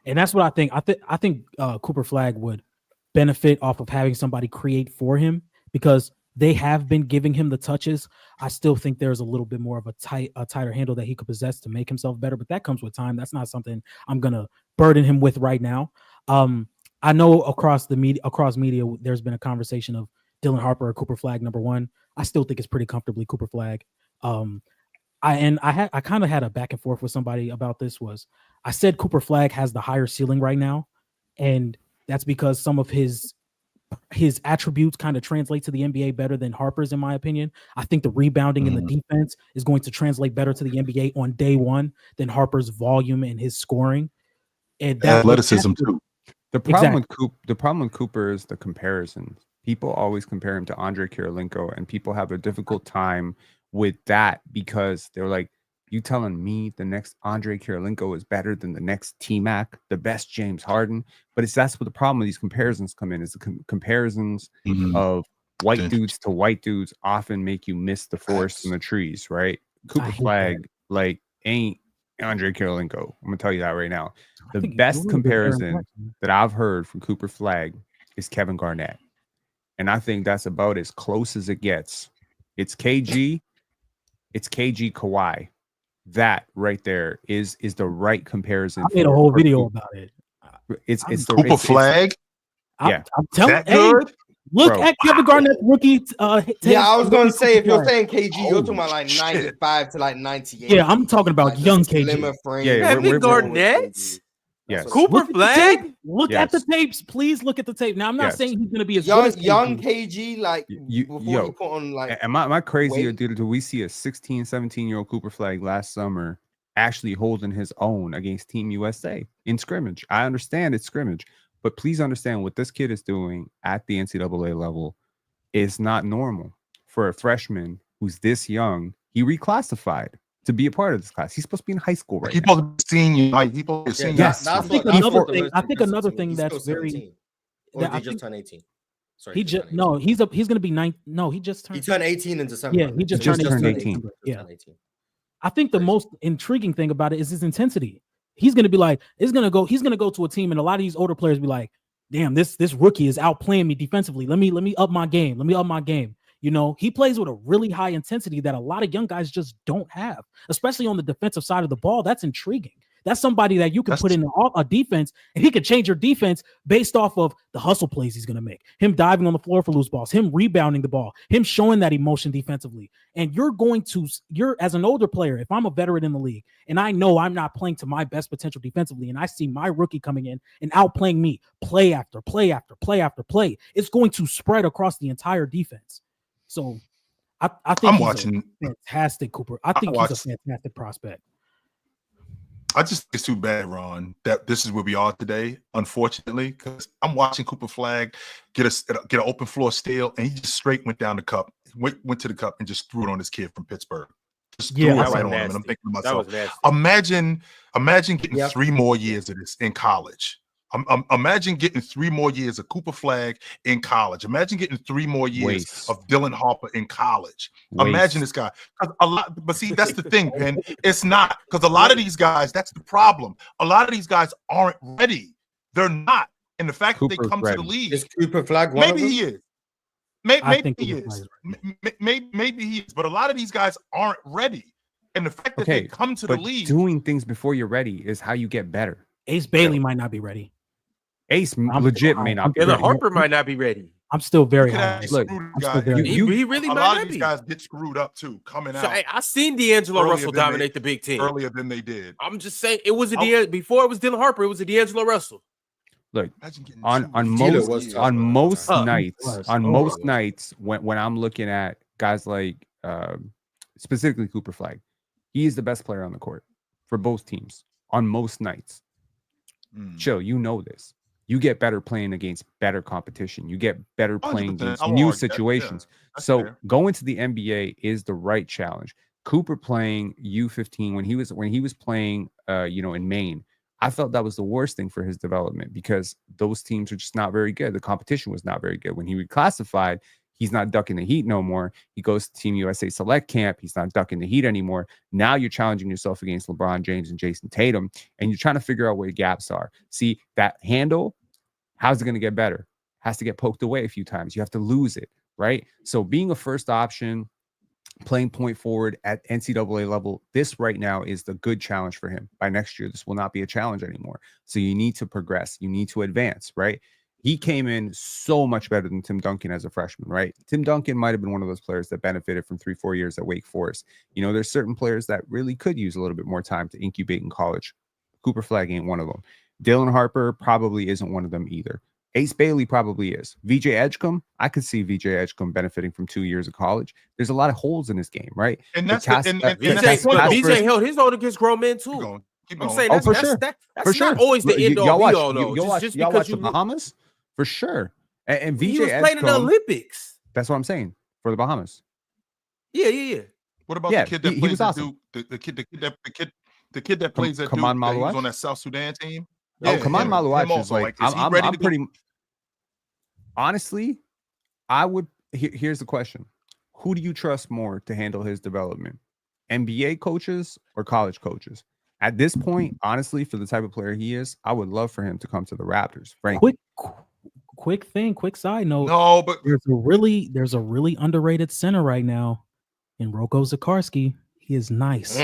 Speaker 3: and that's what I think. I think Cooper Flag would benefit off of having somebody create for him because they have been giving him the touches. I still think there's a little bit more of a tighter handle that he could possess to make himself better, but that comes with time. That's not something I'm going to burden him with right now. I know across media, there's been a conversation of Dylan Harper or Cooper Flag number 1. I still think it's pretty comfortably Cooper Flag. I kind of had a back and forth with somebody about this. I said Cooper Flag has the higher ceiling right now, and that's because some of his attributes kind of translate to the NBA better than Harper's, in my opinion. I think the rebounding and the defense is going to translate better to the NBA on day one than Harper's volume and his scoring. And that
Speaker 1: athleticism too.
Speaker 6: The problem with Cooper is the comparison. People always compare him to Andre Kirilenko, and people have a difficult time with that because they're like, you telling me the next Andre Kirilenko is better than the next T-Mac, the best James Harden? But that's what the problem with these comparisons come in, is the comparisons of white dudes to white dudes often make you miss the forest and the trees, right? Cooper Flag, like, ain't Andre Kirilenko. I'm gonna tell you that right now. The best comparison that I've heard from Cooper Flag is Kevin Garnett, and I think that's about as close as it gets. It's KG Kawhi. That right there is the right comparison.
Speaker 3: I made a whole video about it.
Speaker 6: It's
Speaker 1: Cooper Flag.
Speaker 6: Yeah,
Speaker 3: I'm telling you.
Speaker 1: Good?
Speaker 3: Look at Kevin Garnett's rookie.
Speaker 5: Yeah, I was gonna say if you're saying KG, you're talking about like 95 to like 98.
Speaker 3: Yeah, I'm talking about
Speaker 5: like
Speaker 3: young KG.
Speaker 2: Kevin Garnett.
Speaker 6: Yes.
Speaker 2: Cooper Flag.
Speaker 3: Look at the tapes, please. Look at the tape. Now, I'm not saying he's going to be as
Speaker 5: young,
Speaker 3: good as
Speaker 5: young KG. Like before he put on like.
Speaker 6: Am I crazy, or did we see a 16, 17-year-old Cooper Flag last summer actually holding his own against Team USA in scrimmage? I understand it's scrimmage, but please understand what this kid is doing at the NCAA level is not normal for a freshman who's this young. He reclassified to be a part of this class. He's supposed to be in high school right now.
Speaker 3: Yes, I think another thing that's very.
Speaker 5: Or did he just turn 18? Sorry,
Speaker 3: he's going to be 9. No, he just turned.
Speaker 5: He turned 18 in December.
Speaker 3: Yeah, he just turned 18. Yeah. I think the most intriguing thing about it is his intensity. He's going to be like, he's going to go to a team, and a lot of these older players be like, damn, this rookie is outplaying me defensively. Let me up my game. You know, he plays with a really high intensity that a lot of young guys just don't have, especially on the defensive side of the ball. That's intriguing. That's somebody that you can put in a defense, and he can change your defense based off of the hustle plays he's going to make, him diving on the floor for loose balls, him rebounding the ball, him showing that emotion defensively. And you're as an older player, if I'm a veteran in the league and I know I'm not playing to my best potential defensively, and I see my rookie coming in and outplaying me play after play after play after play, it's going to spread across the entire defense. So I think
Speaker 1: I'm watching
Speaker 3: fantastic Cooper. I think he's a fantastic prospect.
Speaker 1: I just think it's too bad, Ron, that this is where we are today, unfortunately, because I'm watching Cooper Flag get an open floor steal, and he just straight went down the cup, went to the cup and just threw it on this kid from Pittsburgh. Just threw it right on him. And I'm thinking to myself, imagine getting 3 more years of this in college. Imagine getting 3 more years of Cooper Flag in college. Imagine getting 3 more years of Dylan Harper in college. Imagine this guy. But see, that's the thing, Penn. It's not, because a lot of these guys, that's the problem. A lot of these guys aren't ready. They're not. And the fact that they come to the league.
Speaker 5: Is Cooper Flag one
Speaker 1: maybe
Speaker 5: of them?
Speaker 1: he is. Maybe he is. Maybe he is. But a lot of these guys aren't ready. And the fact that they come to the league.
Speaker 6: Doing things before you're ready is how you get better.
Speaker 3: Ace Bailey might not be ready.
Speaker 6: Ace legit may not be ready.
Speaker 2: Harper might not be ready.
Speaker 3: I'm still very high.
Speaker 1: Look,
Speaker 2: he really
Speaker 1: a
Speaker 2: might
Speaker 1: lot
Speaker 2: not
Speaker 1: of these
Speaker 2: be.
Speaker 1: guys get screwed up too, coming out.
Speaker 2: So, I seen D'Angelo Russell dominate the big team
Speaker 1: earlier than they did.
Speaker 2: I'm just saying it was before it was Dylan Harper, it was a D'Angelo Russell.
Speaker 6: Look, on most nights when I'm looking at guys like specifically Cooper Flag, he is the best player on the court for both teams on most nights. Chill, you know this. You get better playing against better competition. You get better playing against new situations. So going to the NBA is the right challenge. Cooper playing U15 when he was playing in Maine, I felt that was the worst thing for his development because those teams are just not very good. The competition was not very good. When he reclassified, he's not ducking the heat no more. He goes to Team USA Select Camp. He's not ducking the heat anymore. Now you're challenging yourself against LeBron James and Jason Tatum, and you're trying to figure out where your gaps are. See, that handle, how's it going to get better? Has to get poked away a few times. You have to lose it, right? So being a first option, playing point forward at NCAA level, this right now is the good challenge for him. By next year, this will not be a challenge anymore. So you need to progress. You need to advance, right? He came in so much better than Tim Duncan as a freshman, right? Tim Duncan might have been one of those players that benefited from 3-4 years at Wake Forest. You know, there's certain players that really could use a little bit more time to incubate in college. Cooper Flag ain't one of them. Dylan Harper probably isn't one of them either. Ace Bailey probably is. VJ Edgecombe, I could see VJ Edgecombe benefiting from 2 years of college. There's a lot of holes in his game, right?
Speaker 1: And
Speaker 2: VJ held his own against grown men too. I'm saying that's not always the end all be all though.
Speaker 6: Y'all watch the Bahamas? For sure. And VJ
Speaker 2: he was playing in the Olympics.
Speaker 6: That's what I'm saying. For the Bahamas.
Speaker 2: Yeah.
Speaker 1: What about the kid that plays at Duke? The kid that plays at Duke, that was on that South Sudan team?
Speaker 6: Kaman Maluach is like, I'm pretty. Honestly, I would. Here's the question: who do you trust more to handle his development? NBA coaches or college coaches? At this point, honestly, for the type of player he is, I would love for him to come to the Raptors. Frankly.
Speaker 3: Quick side note.
Speaker 1: No, but
Speaker 3: there's a really underrated center right now in Roko Zakarsky. He is nice.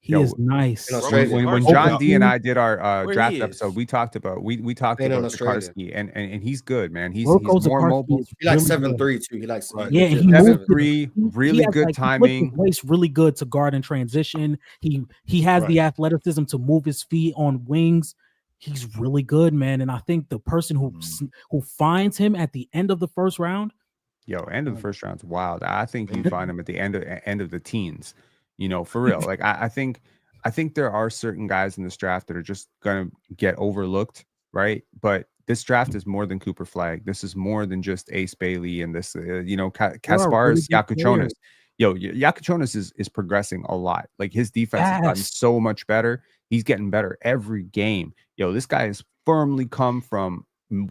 Speaker 3: He is nice.
Speaker 6: When John D and I did our draft episode, we talked about Zakarsky, and he's good, man. He's more mobile.
Speaker 5: He likes 7'3" too. He likes
Speaker 6: 7'3", really good timing.
Speaker 3: Place really good to guard in transition. He has the athleticism to move his feet on wings. He's really good, man. And I think the person who finds him at the end of the first round,
Speaker 6: end of the first round's wild. I think you find him at the end of the teens. For real. Like I think there are certain guys in this draft that are just gonna get overlooked, right? But this draft is more than Cooper Flagg. This is more than just Ace Bailey and this, Kasparis Yakuchonis. Yakuchonis is progressing a lot. Like his defense has gotten so much better. He's getting better every game. This guy has firmly come from,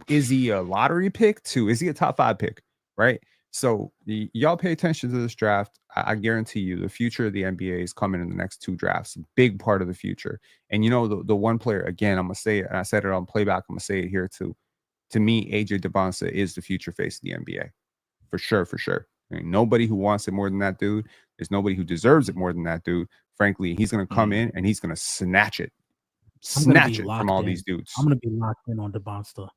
Speaker 6: is he a lottery pick to, is he a top 5 pick, right? So y'all pay attention to this draft. I guarantee you the future of the NBA is coming in the next 2 drafts. Big part of the future. And the one player, again, I'm going to say it, and I said it on playback, I'm going to say it here too. To me, AJ Debonsa is the future face of the NBA. For sure. I mean, nobody who wants it more than that dude. There's nobody who deserves it more than that dude. Frankly, he's going to come in and he's going to snatch it from all these dudes.
Speaker 3: I'm going to be locked in on Debonsa.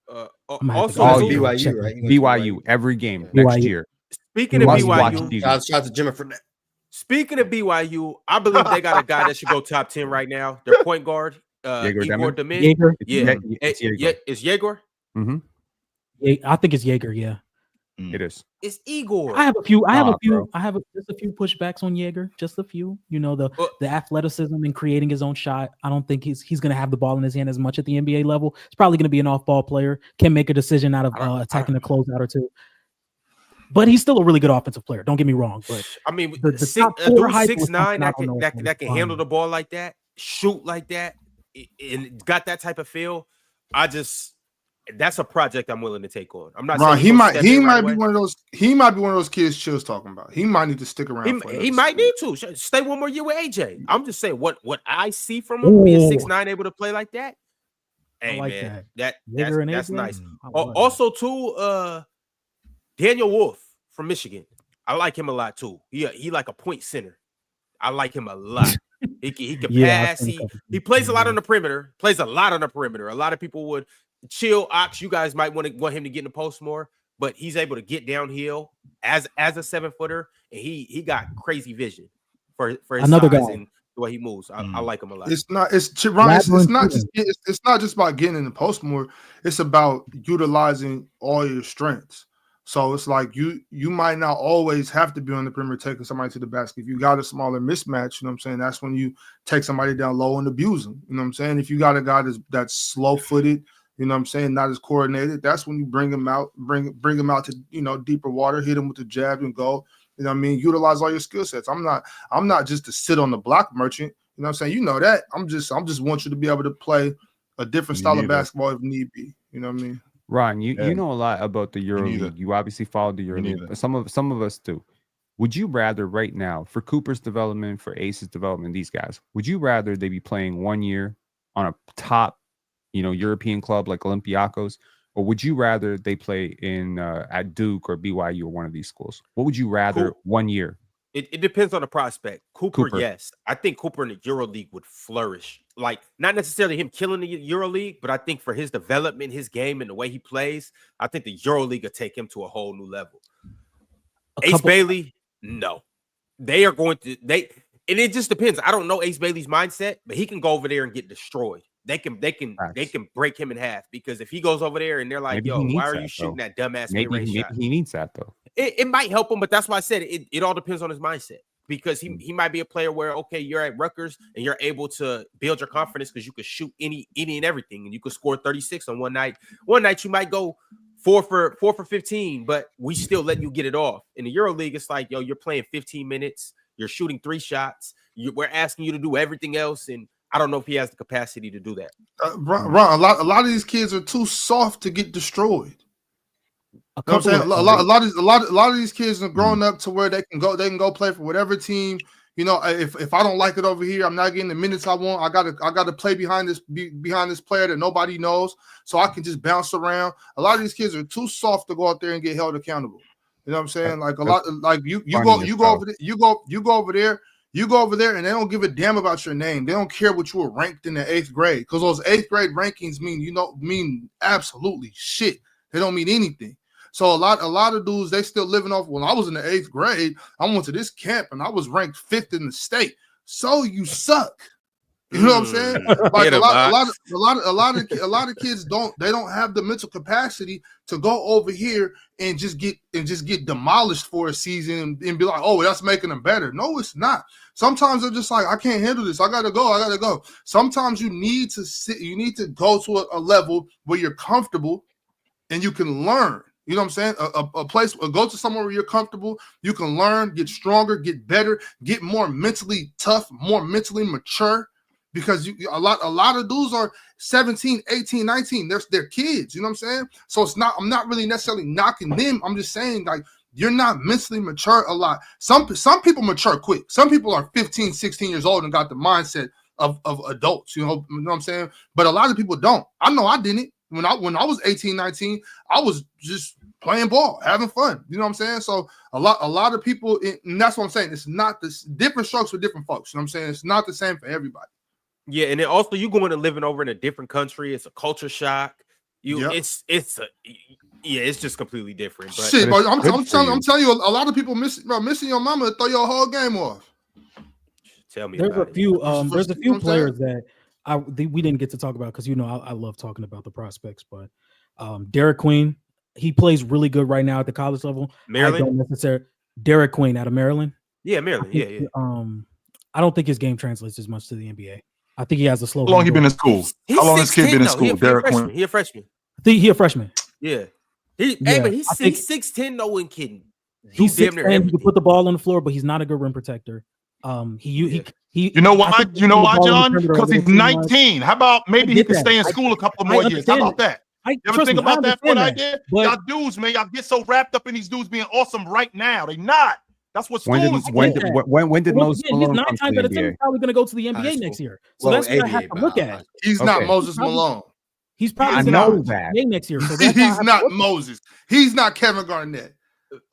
Speaker 2: Also,
Speaker 5: BYU, right?
Speaker 6: BYU every game next year.
Speaker 2: Speaking of BYU,
Speaker 5: shout out to Jimmy for that.
Speaker 2: Speaking of BYU, I believe they got a guy that should go top 10 right now. Their point guard, Igor Demin. It's Jaeger.
Speaker 6: Mm-hmm.
Speaker 3: I think it's Jaeger. Yeah,
Speaker 6: it is.
Speaker 2: It's Igor.
Speaker 3: I have just a few pushbacks on Jaeger. Just a few. The athleticism and creating his own shot. I don't think he's going to have the ball in his hand as much at the NBA level. He's probably going to be an off-ball player. Can make a decision out of attacking a closeout or two. But he's still a really good offensive player. Don't get me wrong. But
Speaker 2: I mean, the 6'9" that can handle the ball like that, shoot like that, and got that type of feel. That's a project I'm willing to take on. I'm not saying
Speaker 4: he might be one of those. He might be one of those kids Chill's talking about. He might need to stick around.
Speaker 2: He might need to stay one more year with AJ. I'm just saying what I see from him being 6'9", able to play like that. Hey man, that's nice. Also too, Daniel Wolf from Michigan. I like him a lot too. He like a point center. I like him a lot. He can pass. He plays a lot on the perimeter. A lot of people would chill. Ox, you guys might want him to get in the post more, but he's able to get downhill as a 7-footer, and he got crazy vision for his
Speaker 3: another
Speaker 2: size
Speaker 3: guy.
Speaker 2: and the way he moves. I like him a lot.
Speaker 4: It's not just about getting in the post more. It's about utilizing all your strengths. So it's like you might not always have to be on the perimeter taking somebody to the basket. If you got a smaller mismatch, that's when you take somebody down low and abuse them. You know what I'm saying? If you got a guy that's slow-footed, not as coordinated, that's when you bring him out, bring him out to deeper water, hit him with the jab and go. Utilize all your skill sets. I'm not just to sit on the block merchant. You know what I'm saying? You know that. I'm just want you to be able to play a different style of basketball if need be. You know what I mean?
Speaker 6: Ron, you know a lot about the EuroLeague. You obviously followed the EuroLeague, but some of us do. Would you rather right now, for Cooper's development, for Ace's development, these guys, would you rather they be playing 1 year on a top, European club like Olympiacos, or would you rather they play in at Duke or BYU or one of these schools? What would you rather 1 year?
Speaker 2: It depends on the prospect. Cooper, yes. I think Cooper in the EuroLeague would flourish. Like, not necessarily him killing the EuroLeague, but I think for his development, his game, and the way he plays, I think the EuroLeague will take him to a whole new level. Ace Bailey, no. They are going to – and it just depends. I don't know Ace Bailey's mindset, but he can go over there and get destroyed. They can break him in half, because if he goes over there and they're like, why are you shooting that dumbass mid-range shot?
Speaker 6: He needs that, though.
Speaker 2: It might help him, but that's why I said it all depends on his mindset, because he might be a player where, okay, you're at Rutgers and you're able to build your confidence because you could shoot any and everything, and you could score 36 on one night. One night you might go 4 for 15, but we still letting you get it off. In the EuroLeague, it's like, you're playing 15 minutes, you're shooting 3 shots, we're asking you to do everything else, and I don't know if he has the capacity to do that.
Speaker 4: Ron, a lot of these kids are too soft to get destroyed. You know what I'm saying? A lot of these kids are growing up to where they can go play for whatever team. You know, if I don't like it over here, I'm not getting the minutes I want. I gotta play behind this player that nobody knows, so I can just bounce around. A lot of these kids are too soft to go out there and get held accountable. You know what I'm saying? Like a lot, like you go over there, and they don't give a damn about your name. They don't care what you were ranked in the 8th grade, because those 8th grade rankings mean absolutely shit. They don't mean anything. So a lot of dudes, they still living off. When I was in the 8th grade, I went to this camp and I was ranked 5th in the state. So you suck. You know what I'm saying? Like a lot of kids don't have the mental capacity to go over here and just get demolished for a season and be like, oh, that's making them better. No, it's not. Sometimes they're just like, I can't handle this. I gotta go. Sometimes you need to go to a level where you're comfortable and you can learn. You know what I'm saying? A place, go to somewhere where you're comfortable. You can learn, get stronger, get better, get more mentally tough, more mentally mature. Because a lot of dudes are 17, 18, 19. They're kids. You know what I'm saying? So I'm not really necessarily knocking them. I'm just saying, like, you're not mentally mature a lot. Some people mature quick. Some people are 15, 16 years old and got the mindset of adults. You know what I'm saying? But a lot of people don't. I know I didn't. When I was 18, 19, I was just playing ball, having fun. You know what I'm saying? So a lot of people, and that's what I'm saying. It's not this different strokes for different folks. You know what I'm saying? It's not the same for everybody.
Speaker 2: Yeah, and then also you going and living over in a different country. It's a culture shock. It's just completely different. But
Speaker 4: shit, but I'm telling you, a lot of people missing your mama throw your whole game off.
Speaker 2: Tell me.
Speaker 3: There's a few players that we didn't get to talk about because I love talking about the prospects, but Derek Queen, he plays really good right now at the college level.
Speaker 2: Maryland,
Speaker 3: Derek Queen out of Maryland.
Speaker 2: Yeah, Maryland. Yeah.
Speaker 3: I don't think his game translates as much to the NBA. I think he has a slow.
Speaker 1: How long he been in school? How long has kid been in school? Derek Queen.
Speaker 2: He a freshman.
Speaker 3: I think he a freshman.
Speaker 2: Yeah. But he's 6'10", no one kidding.
Speaker 3: He's 6'10", he can put the ball on the floor, but he's not a good rim protector.
Speaker 1: You know why? You know why, John? Because he's 19. How about maybe he can stay in school a couple more years? How about that? You ever think about that for an idea? Y'all dudes, man, y'all get so wrapped up in these dudes being awesome right now. They not. That's what school is.
Speaker 6: When did Moses
Speaker 3: Malone
Speaker 6: come
Speaker 3: 9
Speaker 6: to
Speaker 3: times
Speaker 6: the
Speaker 3: out of 10
Speaker 6: NBA?
Speaker 3: he's probably going to go to the NBA next year. So that's what I have to look at.
Speaker 4: He's not Moses Malone.
Speaker 3: He's probably
Speaker 6: I know that
Speaker 3: next year. So
Speaker 4: he's not Moses. He's not Kevin Garnett.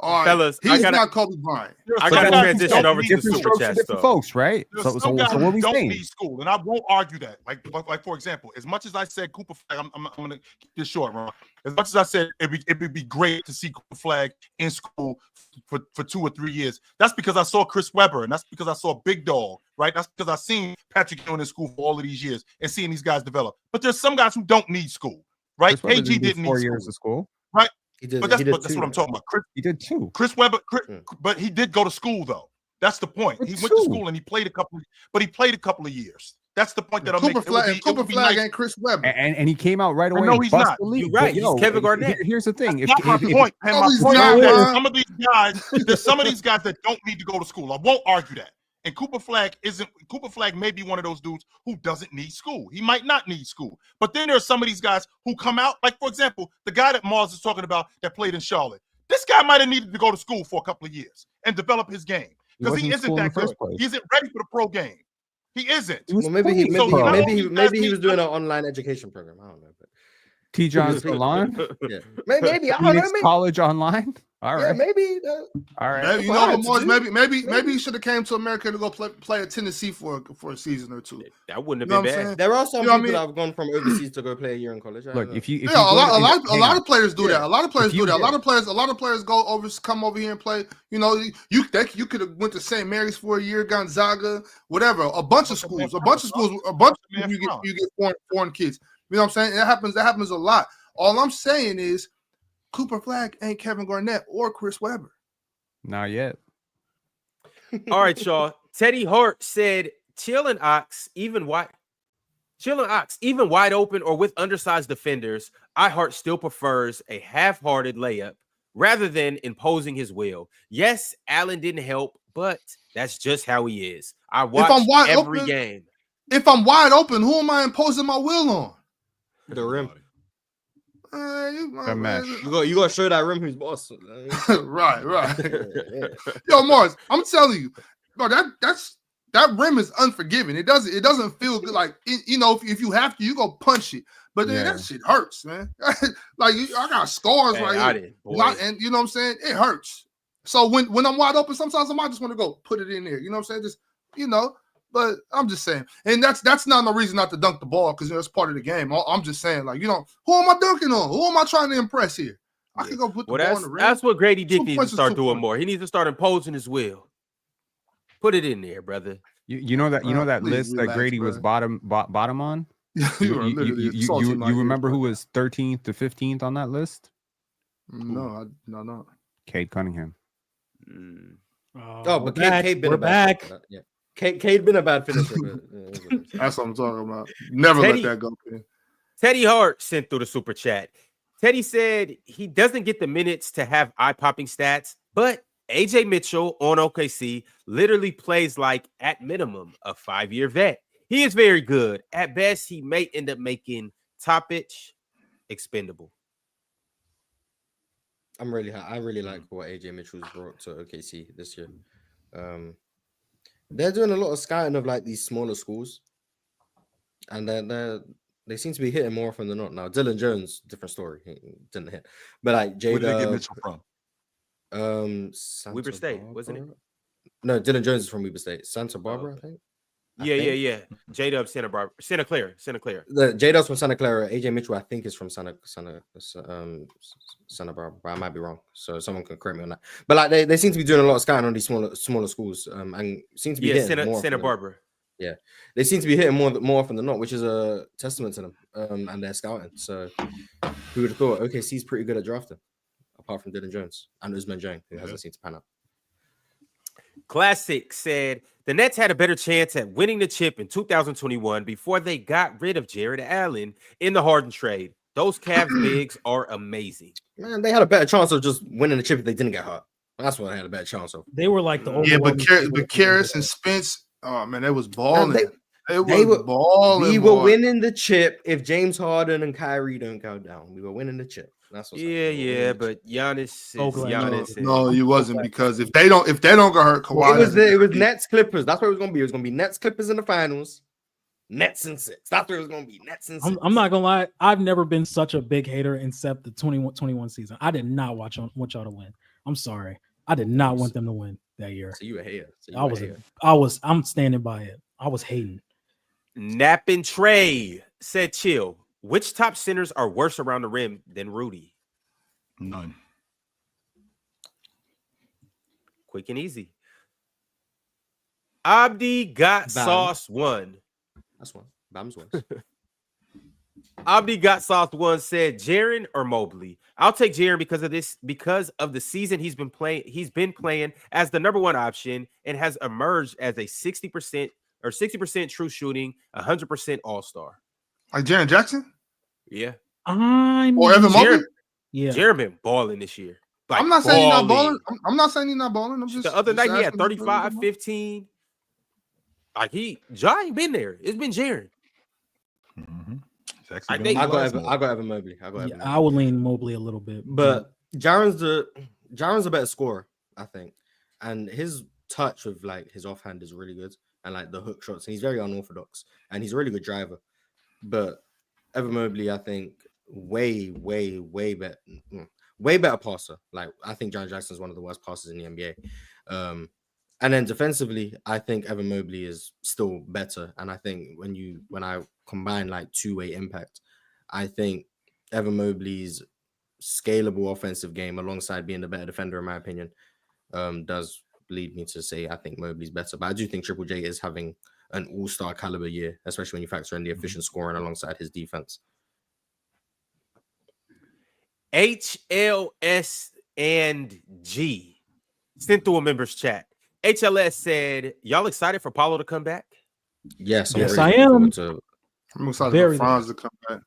Speaker 4: All right.
Speaker 2: Fellas,
Speaker 4: he's not Kobe Bryant.
Speaker 2: I got to transition over to
Speaker 6: different strokes for different folks, right? So what are we
Speaker 1: don't
Speaker 6: saying?
Speaker 1: Need school, and I won't argue that. Like for example, as much as I said Cooper Flag, I'm going to keep this short, Ron. As much as I said it would be great to see Cooper Flag in school for 2 or 3 years. That's because I saw Chris Webber, and that's because I saw Big Dog, right? That's because I've seen Patrick Ewing in school for all of these years and seeing these guys develop. But there's some guys who don't need school, right? KG didn't need
Speaker 6: 4 years of school,
Speaker 1: right?
Speaker 5: But
Speaker 1: that's what I'm talking about.
Speaker 6: He did 2.
Speaker 1: Chris Webber, but he did go to school though. That's the point. He went to school and he played a couple of years. That's the point that I'm making.
Speaker 4: Cooper Flag ain't Chris Webber,
Speaker 6: and he came out right away.
Speaker 1: No, he's not.
Speaker 2: You're right. He's Kevin Garnett.
Speaker 6: Here's the thing.
Speaker 1: That's my point. Some of these guys, there's some of these guys that don't need to go to school. I won't argue that. And Cooper Flag may be one of those dudes who doesn't need school. He might not need school. But then there's some of these guys who come out, like, for example, the guy that Mars is talking about that played in Charlotte. This guy might have needed to go to school for a couple of years and develop his game because he isn't that good. He isn't ready for the pro game. He isn't.
Speaker 5: Well, maybe he was doing an online education program. I don't know. But
Speaker 6: T. John's online?
Speaker 5: Yeah. Maybe I don't know. Maybe.
Speaker 6: College online? All right.
Speaker 5: Yeah, maybe.
Speaker 6: All right.
Speaker 4: Maybe, you know, Morris, maybe he should have came to America to go play at Tennessee for a season or 2.
Speaker 2: That wouldn't have been bad.
Speaker 5: There are some people that have gone from overseas to go play a year in college.
Speaker 6: Look,
Speaker 4: a lot of players do that. A lot of players do that. A lot of players come over here and play. You know, you could have went to St. Mary's for a year, Gonzaga, whatever. A bunch of schools. You get foreign kids. You know what I'm saying? That happens a lot. All I'm saying is, Cooper Flag ain't Kevin Garnett or Chris Webber.
Speaker 6: Not yet.
Speaker 2: All right, y'all. Teddy Hart said, chilling Ox, even wide open or with undersized defenders, Hart still prefers a half-hearted layup rather than imposing his will. Yes, Allen didn't help, but that's just how he is. I watch every game.
Speaker 4: If I'm wide open, who am I imposing my will on?
Speaker 5: The rim.
Speaker 4: You
Speaker 5: gotta show that rim who's boss.
Speaker 4: Right. Yo, Morris, I'm telling you, bro, that rim is unforgiving. It doesn't feel good. Like if you have to, you go punch it. But then that shit hurts, man. Like I got scars right here, and you know what I'm saying? It hurts. So when I'm wide open, sometimes I might just want to go put it in there. You know what I'm saying? Just But I'm just saying, and that's not no reason not to dunk the ball because it's part of the game. I'm just saying, like, who am I dunking on? Who am I trying to impress here? I can go put the ball in the rim.
Speaker 2: That's what Grady Dick needs to start doing more. He needs to start imposing his will. Put it in there, brother.
Speaker 6: You know that list that Grady was bottom on. You remember who was 13th to 15th on that list?
Speaker 4: No.
Speaker 6: Cade Cunningham.
Speaker 5: But Cade been back. Yeah. Cade been a bad finisher.
Speaker 4: That's what I'm talking about. Never let that go.
Speaker 2: Teddy Hart sent through the super chat. Teddy said he doesn't get the minutes to have eye-popping stats, but AJ Mitchell on OKC literally plays like, at minimum, a 5-year vet. He is very good. At best, he may end up making Toppich expendable.
Speaker 5: I really like what AJ Mitchell's brought to OKC this year. They're doing a lot of scouting of like these smaller schools, and they seem to be hitting more often than not. Now, Dylan Jones, different story, he didn't hit, but like Jada. Where did they get Mitchell from?
Speaker 2: Weber State, wasn't it?
Speaker 5: No, Dylan Jones is from Weber State. Santa Barbara, I think.
Speaker 2: Yeah. J-Dub, Santa Clara.
Speaker 5: The J-Dub's from Santa Clara. AJ Mitchell, I think, is from Santa Barbara, but I might be wrong. So someone can correct me on that. But like they seem to be doing a lot of scouting on these smaller schools, and seem to be hitting more
Speaker 2: Santa Barbara.
Speaker 5: Yeah, they seem to be hitting more often than not, which is a testament to them and their scouting. So who would have thought OKC's pretty good at drafting, apart from Dylan Jones and Usman Jang, who hasn't seemed to pan out.
Speaker 2: Classic said the Nets had a better chance at winning the chip in 2021 before they got rid of Jarrett Allen in the Harden trade. Those Cavs bigs are amazing.
Speaker 5: Man, they had a better chance of just winning the chip if they didn't get hurt. That's what they had a better chance of.
Speaker 3: They were like the
Speaker 4: but Karras and Spence, oh man, they was balling. They were balling.
Speaker 5: We were winning the chip if James Harden and Kyrie don't go down. We were winning the chip. That's what's
Speaker 2: but Giannis.
Speaker 4: No, you wasn't, because if they don't get hurt, Kawhi.
Speaker 5: It was Nets Clippers. That's what it was gonna be. It was gonna be Nets Clippers in the finals. Nets and 6. That's what it was gonna be. Nets and 6.
Speaker 3: I'm not gonna lie. I've never been such a big hater except the 21 season. I did not want y'all to win. I'm sorry. I did not want them to win that year.
Speaker 5: So you a hater.
Speaker 3: I'm standing by it. I was hating.
Speaker 2: Nappin' Trey said, chill. Which top centers are worse around the rim than Rudy?
Speaker 1: None.
Speaker 2: Quick and easy. Abdi got sauce 1.
Speaker 5: That's one. Bam's one.
Speaker 2: Abdi got sauce 1 said, Jarrett or Mobley? I'll take Jarrett because of the season he's been playing. He's been playing as the number 1 option and has emerged as a 60% true shooting, 100% all-star.
Speaker 4: Like Jaren Jackson?
Speaker 2: Yeah.
Speaker 4: Or Evan Mobley?
Speaker 3: Yeah.
Speaker 2: Jaren been balling this year. Like,
Speaker 4: I'm not saying he's not balling. I'm not saying he's not balling. I'm just
Speaker 2: the other night he had 35, 15. Like Ja ain't been there. It's been Jaren.
Speaker 1: Mm-hmm.
Speaker 5: I got Evan Mobley.
Speaker 3: I would lean Mobley a little bit,
Speaker 5: but Jaren's a better scorer, I think, and his touch with like his offhand is really good, and like the hook shots, and he's very unorthodox, and he's a really good driver. But Evan Mobley, I think, way better passer. Like I think Jaren Jackson is one of the worst passers in the NBA. And then defensively, I think Evan Mobley is still better. And I think when I combine like two-way impact, I think Evan Mobley's scalable offensive game alongside being the better defender, in my opinion, does lead me to say I think Mobley's better. But I do think Triple J is having an all-star caliber year, especially when you factor in the efficient scoring alongside his defense.
Speaker 2: HLS and G sent through a members chat. HLS said, y'all excited for Paulo to come back?
Speaker 5: Yes,
Speaker 3: I am.
Speaker 4: I'm excited for Franz to come back.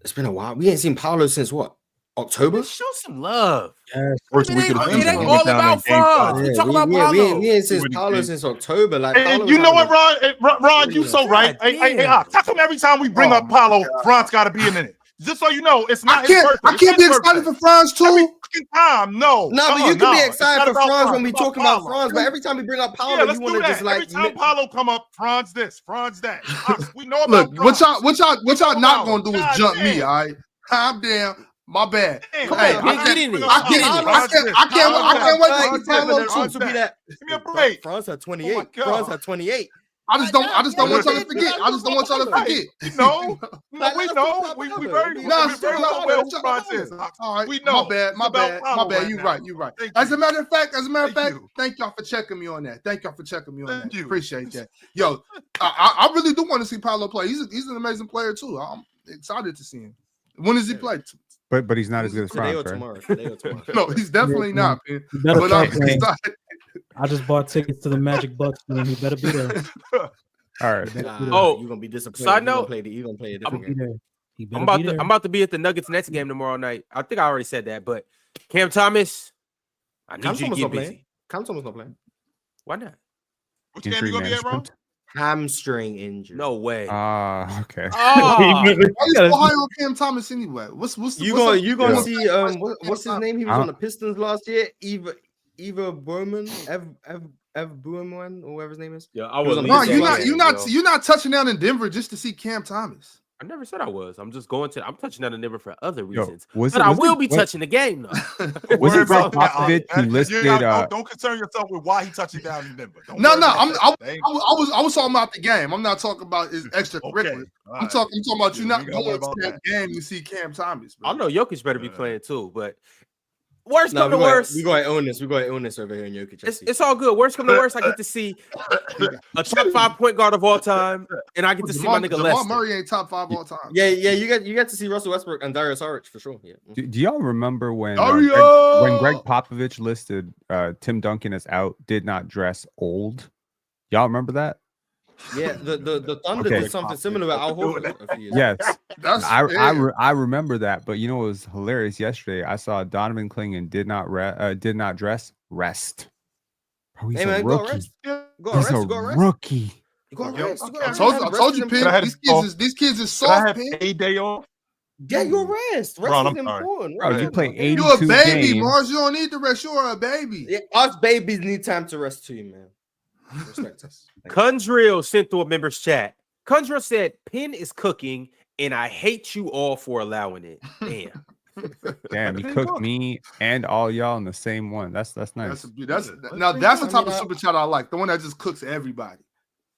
Speaker 5: It's been a while. We ain't seen Paulo since what? October?
Speaker 2: Show some love.
Speaker 3: Yes.
Speaker 1: First week of the season.
Speaker 2: It ain't all about Franz. We talk about Paulo.
Speaker 5: We ain't seen Paulo since October. Like,
Speaker 1: you know what, Ron? You so right. Hey, how come every time we bring up Paulo, Franz got to be in it? Just so you know, it's not.
Speaker 4: I can't be excited for Franz too.
Speaker 1: fucking time. No,
Speaker 5: but you can be excited for Franz when we talking about Franz, but every time we bring up Paolo, you want to just like
Speaker 1: every time Paolo come up, Franz this, Franz that. We know
Speaker 4: Look,
Speaker 1: about
Speaker 4: what y'all not gonna do is jump me. All right, calm down. My bad. Hey, I can't wait to Paolo too.
Speaker 1: Give me a break.
Speaker 5: Franz had 28. Franz had 28.
Speaker 4: I just don't want y'all to forget. I just don't want y'all to forget.
Speaker 1: No, we know. We very well who Franz is.
Speaker 4: All right,
Speaker 1: we know.
Speaker 4: My bad. You right. As a matter of fact, thank y'all for checking me on that. Appreciate that. Yo, I really do want to see Paolo play. He's an amazing player too. I'm excited to see him. When does he play?
Speaker 6: But he's not as good as Franz.
Speaker 5: Today or tomorrow.
Speaker 4: No, he's definitely not. But I'm excited.
Speaker 3: I just bought tickets to the Magic Bucks, man. He better be there.
Speaker 6: All right.
Speaker 5: You're gonna be disappointed.
Speaker 2: Side note,
Speaker 5: you're gonna play a different game.
Speaker 2: I'm about to be at the Nuggets Nets game tomorrow night. I think I already said that, but Cam Thomas, I need you to get busy.
Speaker 5: Cam Thomas not playing.
Speaker 2: Why not?
Speaker 1: Which game you gonna be at, bro?
Speaker 5: Hamstring injury.
Speaker 2: No way.
Speaker 6: Okay.
Speaker 4: Why you so high on Cam Thomas anyway? What's
Speaker 5: you gonna see? What's his name? He was on the Pistons last year. Eva Bowman, Ev Bowman, or whatever his name is.
Speaker 2: Yeah, I was.
Speaker 4: No, you're not touching down in Denver just to see Cam Thomas.
Speaker 2: I never said I was. I'm just going to. I'm touching down in Denver for other reasons. But I will be touching the game though.
Speaker 6: Was it Greg Popovich who listed?
Speaker 1: Don't concern yourself with why he touching down in Denver.
Speaker 4: No. I was talking about the game. I'm not talking about his extracurricular. Okay. I'm talking about you not going to that game to see Cam Thomas. Bro.
Speaker 2: I know Jokic better be playing too, but. Worst come to worst.
Speaker 5: We go to own this. We go to own this over here in Jokic.
Speaker 2: It's all good. Worst come to worst, I get to see a top 5 point guard of all time, and I get to see my nigga Lester.
Speaker 4: Murray ain't top 5 all time.
Speaker 5: Yeah. You get to see Russell Westbrook and Darius Saric for sure. Yeah.
Speaker 6: Do y'all remember when Greg Popovich listed Tim Duncan as out, did not dress old? Y'all remember that?
Speaker 5: Yeah, the Thunder did something similar with Al Horford a few years.
Speaker 6: Yes, I remember that. But you know what was hilarious yesterday? I saw Donovan Clingan did not dress rest. Bro, he's a rookie. Rookie.
Speaker 4: I told you, Pin. These kids is soft. Pin.
Speaker 1: A day off.
Speaker 5: Get your rest. Rest is important.
Speaker 6: Bro, you play 82
Speaker 4: You're a baby,
Speaker 6: games.
Speaker 4: Mars. You don't need to rest. You're a baby.
Speaker 5: Yeah, us babies need time to rest too, man. Respect us.
Speaker 2: Kundrill sent through a member's chat. Kundrill said, "Pin is cooking, and I hate you all for allowing it."
Speaker 6: Damn, he cooked me and all y'all in the same one. That's nice.
Speaker 4: That's the type of super chat I like. The one that just cooks everybody.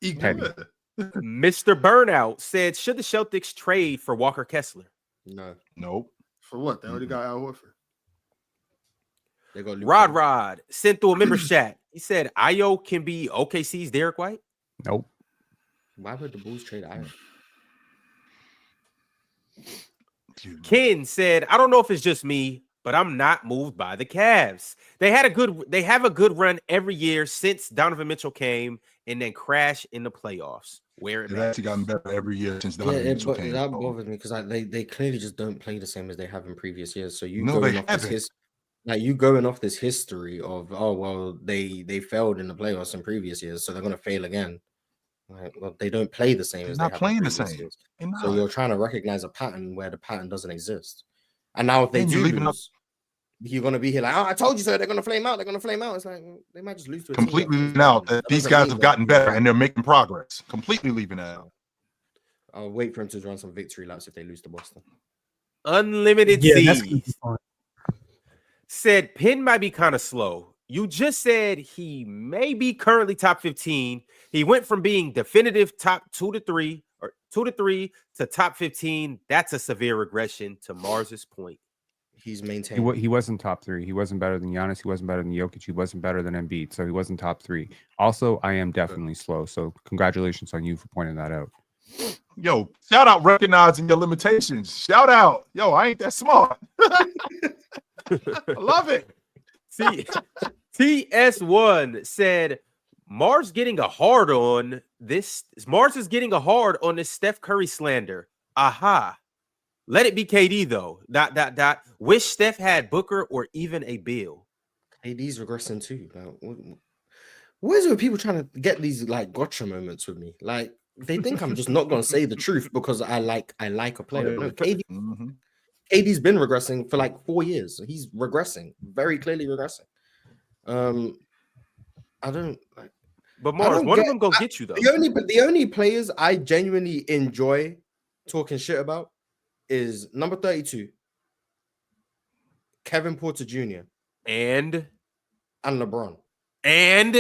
Speaker 2: Mr. Burnout said, "Should the Celtics trade for Walker Kessler?"
Speaker 5: No.
Speaker 1: Nope.
Speaker 4: For what? They already got Al Horford.
Speaker 2: Rod sent through a member's chat. He said, "Ayo can be OKC's Derek White."
Speaker 6: Nope.
Speaker 5: Why would the Bulls trade Ayo?
Speaker 2: Ken said, "I don't know if it's just me, but I'm not moved by the Cavs. They have a good run every year since Donovan Mitchell came and then crash in the playoffs. Where it
Speaker 1: actually gotten better every year since Donovan Mitchell came.
Speaker 5: That bothers me because they clearly just don't play the same as they have in previous years. So you going off this history of they failed in the playoffs in previous years, so they're gonna fail again. Well, they don't play the same as they have playing the same. So you're trying to recognize a pattern where the pattern doesn't exist. And now if they do lose, you're gonna be here like, I told you so. They're gonna flame out. It's like they might just lose to a
Speaker 1: completely leaving out that these guys have gotten better and they're making progress. Completely leaving out.
Speaker 5: I'll wait for him to run some victory laps if they lose to Boston.
Speaker 2: Unlimited Z said Penn might be kind of slow. You just said he may be currently top 15. He went from being definitive top 2 to 3 to top 15. That's a severe regression to Mars's point.
Speaker 5: He's maintained.
Speaker 6: He wasn't top 3. He wasn't better than Giannis. He wasn't better than Jokic. He wasn't better than Embiid. So he wasn't top 3. Also, I am definitely slow. So congratulations on you for pointing that out.
Speaker 1: Yo, shout out recognizing your limitations. Shout out. Yo, I ain't that smart. I love it.
Speaker 2: TS1 said Mars getting a hard on this. Mars is getting a hard on this Steph Curry slander. Aha. Let it be KD though. ... Wish Steph had Booker or even a Bill.
Speaker 5: KD's regressing too. What is it with people trying to get these like gotcha moments with me? Like they think I'm just not gonna say the truth because I like a player. No, KD. KD's been regressing for like 4 years. So he's regressing, very clearly regressing. I don't like.
Speaker 2: But Mars, one of them gonna get you though.
Speaker 5: The only players I genuinely enjoy talking shit about is number 32, Kevin Porter Jr.
Speaker 2: and
Speaker 5: LeBron
Speaker 2: and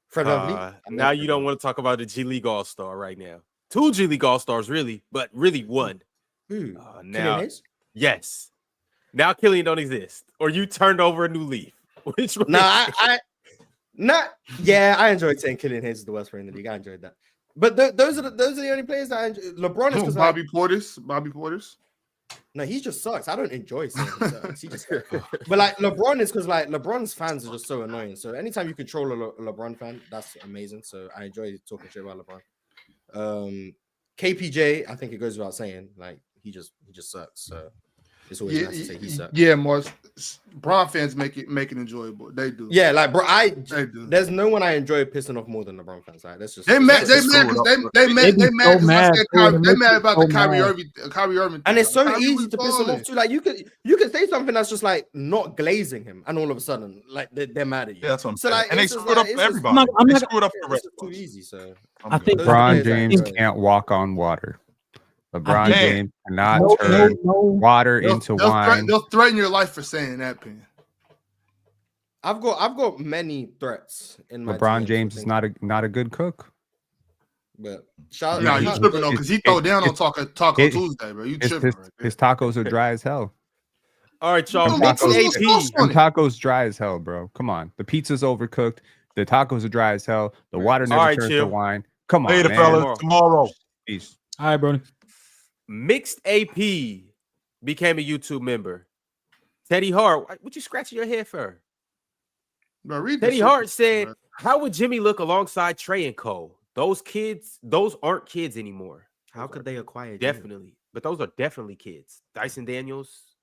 Speaker 5: Fred VanVleet.
Speaker 2: Now you don't want to talk about the G League All-Star right now. 2 G League All-Stars, really, but really one.
Speaker 5: Who?
Speaker 2: Now, yes. Now Killian don't exist, or you turned over a new leaf. Which one?
Speaker 5: I enjoyed saying Killian Hayes is the worst player in the league. I enjoyed that. But those are the only players that I enjoy. LeBron is because
Speaker 4: Bobby Portis.
Speaker 5: No, he just sucks. I don't enjoy saying he sucks. He just but like LeBron is because like LeBron's fans are just so annoying. So anytime you control a LeBron fan, that's amazing. So I enjoy talking shit about LeBron. KPJ, I think it goes without saying, like he just sucks. So it's always nice to say he sucks.
Speaker 4: Yeah, Mars. Bron fans make it enjoyable. They do.
Speaker 5: Yeah, like bro,
Speaker 4: they do.
Speaker 5: There's no one I enjoy pissing off more than LeBron fans. Like that's just
Speaker 4: they mad about the Kyrie Irving.
Speaker 5: And it's so easy to piss them off too. Like you could say something that's just like not glazing him, and all of a sudden like they're mad at you.
Speaker 1: Yeah, that's what I'm saying.
Speaker 5: Like,
Speaker 1: and they screwed up for everybody.
Speaker 3: They
Speaker 1: screwed up for the rest
Speaker 5: of us. Too easy. So
Speaker 3: I think
Speaker 6: LeBron James can't walk on water. LeBron James cannot turn water into wine.
Speaker 4: They'll threaten your life for saying that, Pin.
Speaker 5: I've got many threats in my
Speaker 6: LeBron James is not a good cook.
Speaker 5: But
Speaker 4: you tripping on because he throw down on Taco Tuesday, bro. You tripping.
Speaker 6: His tacos are dry as hell.
Speaker 2: All right, y'all.
Speaker 6: Tacos dry as hell, bro. Come on. The pizza's overcooked. The tacos are dry as hell. The water never turns to wine. Come on,
Speaker 1: later,
Speaker 6: man.
Speaker 1: fellas. Tomorrow.
Speaker 6: Peace.
Speaker 3: All right, Brody.
Speaker 2: Mixed AP became a YouTube member. Teddy Hart, what you scratching your head for?
Speaker 4: Bro,
Speaker 2: Teddy Hart said, "How would Jimmy look alongside Trey and Cole? Those aren't kids anymore.
Speaker 5: How could they acquire?
Speaker 2: Definitely, but those are definitely kids. Dyson Daniels,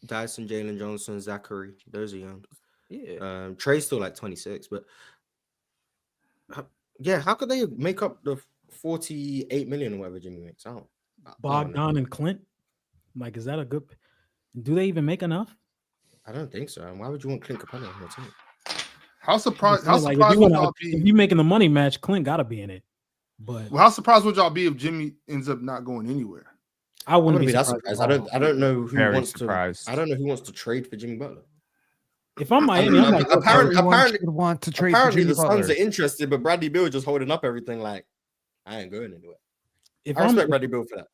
Speaker 5: Jalen Johnson, Zachary. Those are young.
Speaker 2: Yeah.
Speaker 5: Trey's still like 26, but how could they make up the 48 million or whatever Jimmy makes?
Speaker 3: Bogdan and Clint. Like, is that a good? Do they even make enough?
Speaker 5: I don't think so. Why would you want Clint Capella on your team?
Speaker 4: How surprised would y'all be?
Speaker 3: If you making the money match, Clint got to be in it. But
Speaker 4: how surprised would y'all be if Jimmy ends up not going anywhere?
Speaker 3: I wouldn't be
Speaker 5: that surprised. I don't know who wants
Speaker 6: surprised.
Speaker 5: to. I don't know who wants to trade for Jimmy Butler.
Speaker 3: If I'm Miami, I'm like,
Speaker 5: apparently
Speaker 6: want to trade.
Speaker 5: Apparently, the Suns are interested, but Bradley Beal just holding up everything. Like, I ain't going anywhere. I respect Bradley Beal for that.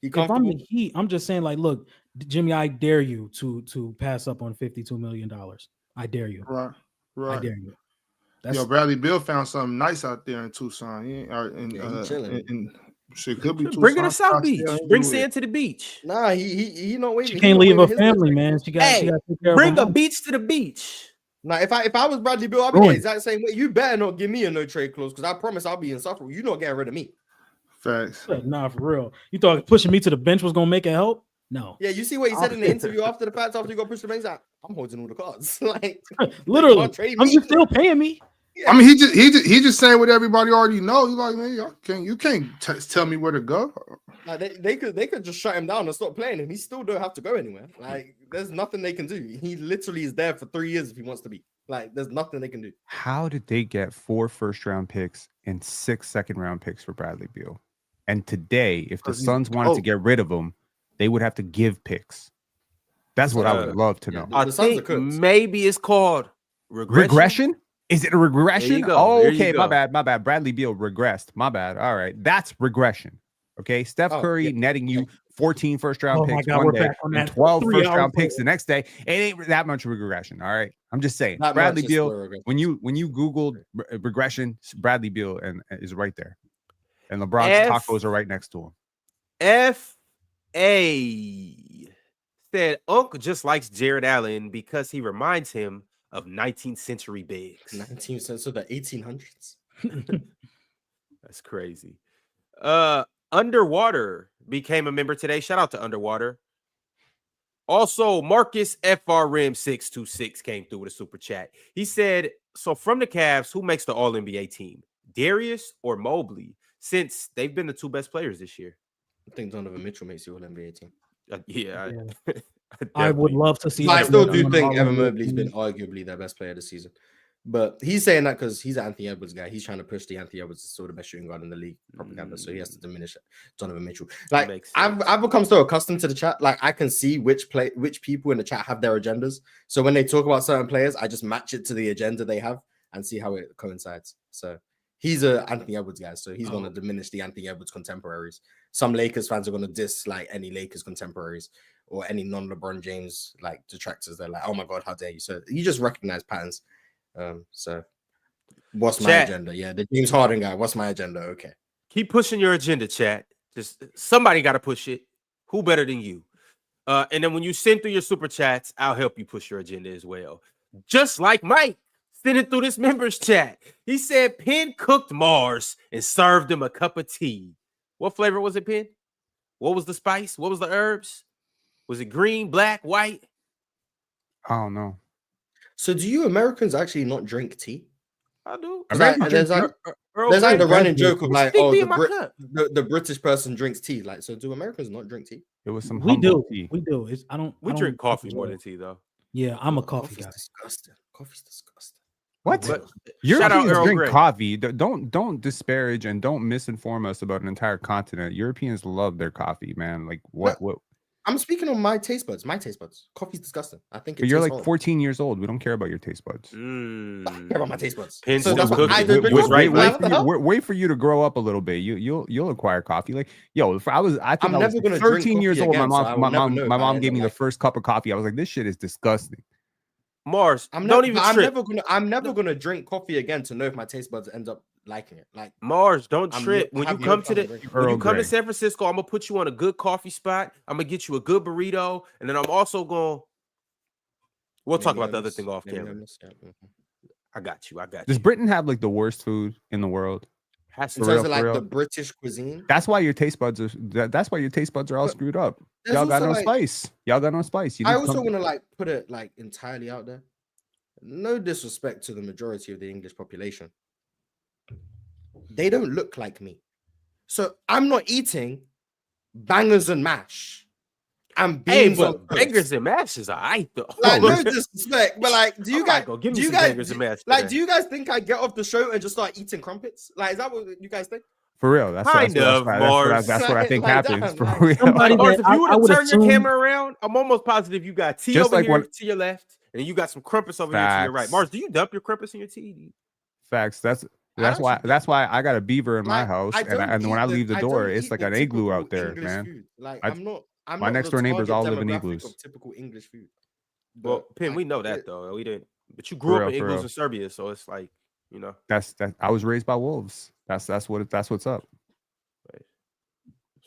Speaker 3: If I'm the Heat, I'm just saying, like, look, Jimmy, I dare you to pass up on $52 million. I dare you.
Speaker 4: Right.
Speaker 3: I dare you.
Speaker 4: Bradley Beal found something nice out there in Tucson. Shit could be
Speaker 2: bring her to South Beach. Bring Sand to the beach.
Speaker 5: Nah, he not waiting.
Speaker 3: She can't leave her family, man. She got to take care
Speaker 2: bring
Speaker 3: of
Speaker 2: a beach to the beach.
Speaker 5: Now, if I was Bradley Beal, I'd be the exact same way. You better not give me a no trade clause because I promise I'll be insufferable. You not getting rid of me.
Speaker 4: Facts.
Speaker 3: Nah, for real. You thought pushing me to the bench was gonna make it help? No.
Speaker 5: Yeah, you see what he said in the interview after the fact, after you got pushed to the bench. Like, I'm holding all the cards. Like,
Speaker 3: literally, you still paying me.
Speaker 5: Yeah.
Speaker 4: I mean, he just saying what everybody already know. He's like, man, you can't tell me where to go.
Speaker 5: Like, they could just shut him down and stop playing him. He still don't have to go anywhere. Like, there's nothing they can do. He literally is there for 3 years if he wants to be. Like, there's nothing they can do.
Speaker 6: How did they get 4 first-round picks and 6 second-round picks for Bradley Beal? And today, if the Suns wanted to get rid of him, they would have to give picks. That's what I would love to know.
Speaker 2: I think maybe it's called
Speaker 6: regression. Is it a regression?
Speaker 2: Oh,
Speaker 6: okay. My bad. Bradley Beal regressed. My bad. All right. That's regression. Okay. Steph Curry netting you 14 first-round picks one day and 12 first-round picks the next day. It ain't that much regression. All right. I'm just saying.
Speaker 5: Not
Speaker 6: Bradley Beal, when you Googled regression, Bradley Beal is right there. And LeBron's tacos are right next to him.
Speaker 2: F.A. said Unc just likes Jarrett Allen because he reminds him of 19th century bigs.
Speaker 5: 19th century, so the 1800s.
Speaker 2: That's crazy. Underwater became a member today. Shout out to Underwater. Also, Marcus FRM626 came through with a super chat. He said, so from the Cavs, who makes the All-NBA team? Darius or Mobley? Since they've been the 2 best players this year.
Speaker 5: I think Donovan Mitchell makes the All-NBA team.
Speaker 3: I would love to see.
Speaker 5: I still do think Evan Mobley's been arguably their best player this season. But he's saying that because he's an Anthony Edwards guy. He's trying to push the Anthony Edwards is still the best shooting guard in the league propaganda. So he has to diminish Donovan Mitchell. Like I've become so accustomed to the chat. Like I can see which people in the chat have their agendas. So when they talk about certain players, I just match it to the agenda they have and see how it coincides. So he's a Anthony Edwards guy. So he's going to diminish the Anthony Edwards contemporaries. Some Lakers fans are going to dislike any Lakers contemporaries or any non-LeBron James like detractors. They're like, oh my God, how dare you? So you just recognize patterns. So what's my agenda? Yeah, the James Harden guy. What's my agenda? Okay.
Speaker 2: Keep pushing your agenda, chat. Just somebody got to push it. Who better than you? And then when you send through your super chats, I'll help you push your agenda as well. Just like Mike sending through this members chat. He said Penn cooked Mars and served him a cup of tea. What flavor was it, Penn? What was the spice? What was the herbs? Was it green, black, white?
Speaker 6: I don't know.
Speaker 5: So do you Americans actually not drink tea?
Speaker 2: I do.
Speaker 5: There's like the running joke of like, oh, the British person drinks tea. Like, so do Americans not drink tea?
Speaker 6: It was some
Speaker 3: we do.
Speaker 6: tea.
Speaker 3: We do.
Speaker 2: We drink coffee more than tea, though.
Speaker 3: Yeah, I'm a coffee guy.
Speaker 5: Disgusting. Coffee's disgusting.
Speaker 6: What? Europeans drink coffee. Don't disparage and don't misinform us about an entire continent. Europeans love their coffee, man. Like what?
Speaker 5: I'm speaking on my taste buds. My taste buds. Coffee's disgusting. I think
Speaker 6: you're like 14 years old. We don't care about your taste buds.
Speaker 5: I care about my taste buds.
Speaker 2: So
Speaker 6: wait for you to grow up a little bit. You'll acquire coffee. Like I think I was 13 years old. My mom gave me the first cup of coffee. I was like, this shit is disgusting.
Speaker 2: Mars,
Speaker 5: I'm never gonna drink coffee again to know if my taste buds end up liking it. Like
Speaker 2: Mars, don't trip. When you come to San Francisco, I'm gonna put you on a good coffee spot. I'm gonna get you a good burrito, and then I'm also we'll talk about the other thing off camera. I got you.
Speaker 6: Does Britain have like the worst food in the world?
Speaker 5: In terms of like the British cuisine.
Speaker 6: That's why your taste buds are all screwed up. Y'all got no spice. Y'all got no spice.
Speaker 5: I also want to like put it like entirely out there. No disrespect to the majority of the English population. They don't look like me. So I'm not eating bangers and mash. And beans
Speaker 2: bangers and mash is alright though.
Speaker 5: Like no disrespect, but like, do you guys think I get off the show and just start eating crumpets? Like, is that what you guys think?
Speaker 6: For real, that's what I think happens. For real.
Speaker 2: Mars, if you would turn your camera around, I'm almost positive you got tea over here to your left, and you got some crumpets over here to your right. Mars, do you dump your crumpets in your tea?
Speaker 6: Facts. That's why I got a beaver in my house, and when I leave the door, it's like an igloo out there, man.
Speaker 5: Like
Speaker 6: my next door neighbors all live in igloos.
Speaker 5: Typical English food.
Speaker 2: Well, Pim, we know that though. We didn't, but you grew up in igloos in Serbia, so it's like, you know.
Speaker 6: That's I was raised by wolves. That's what's up.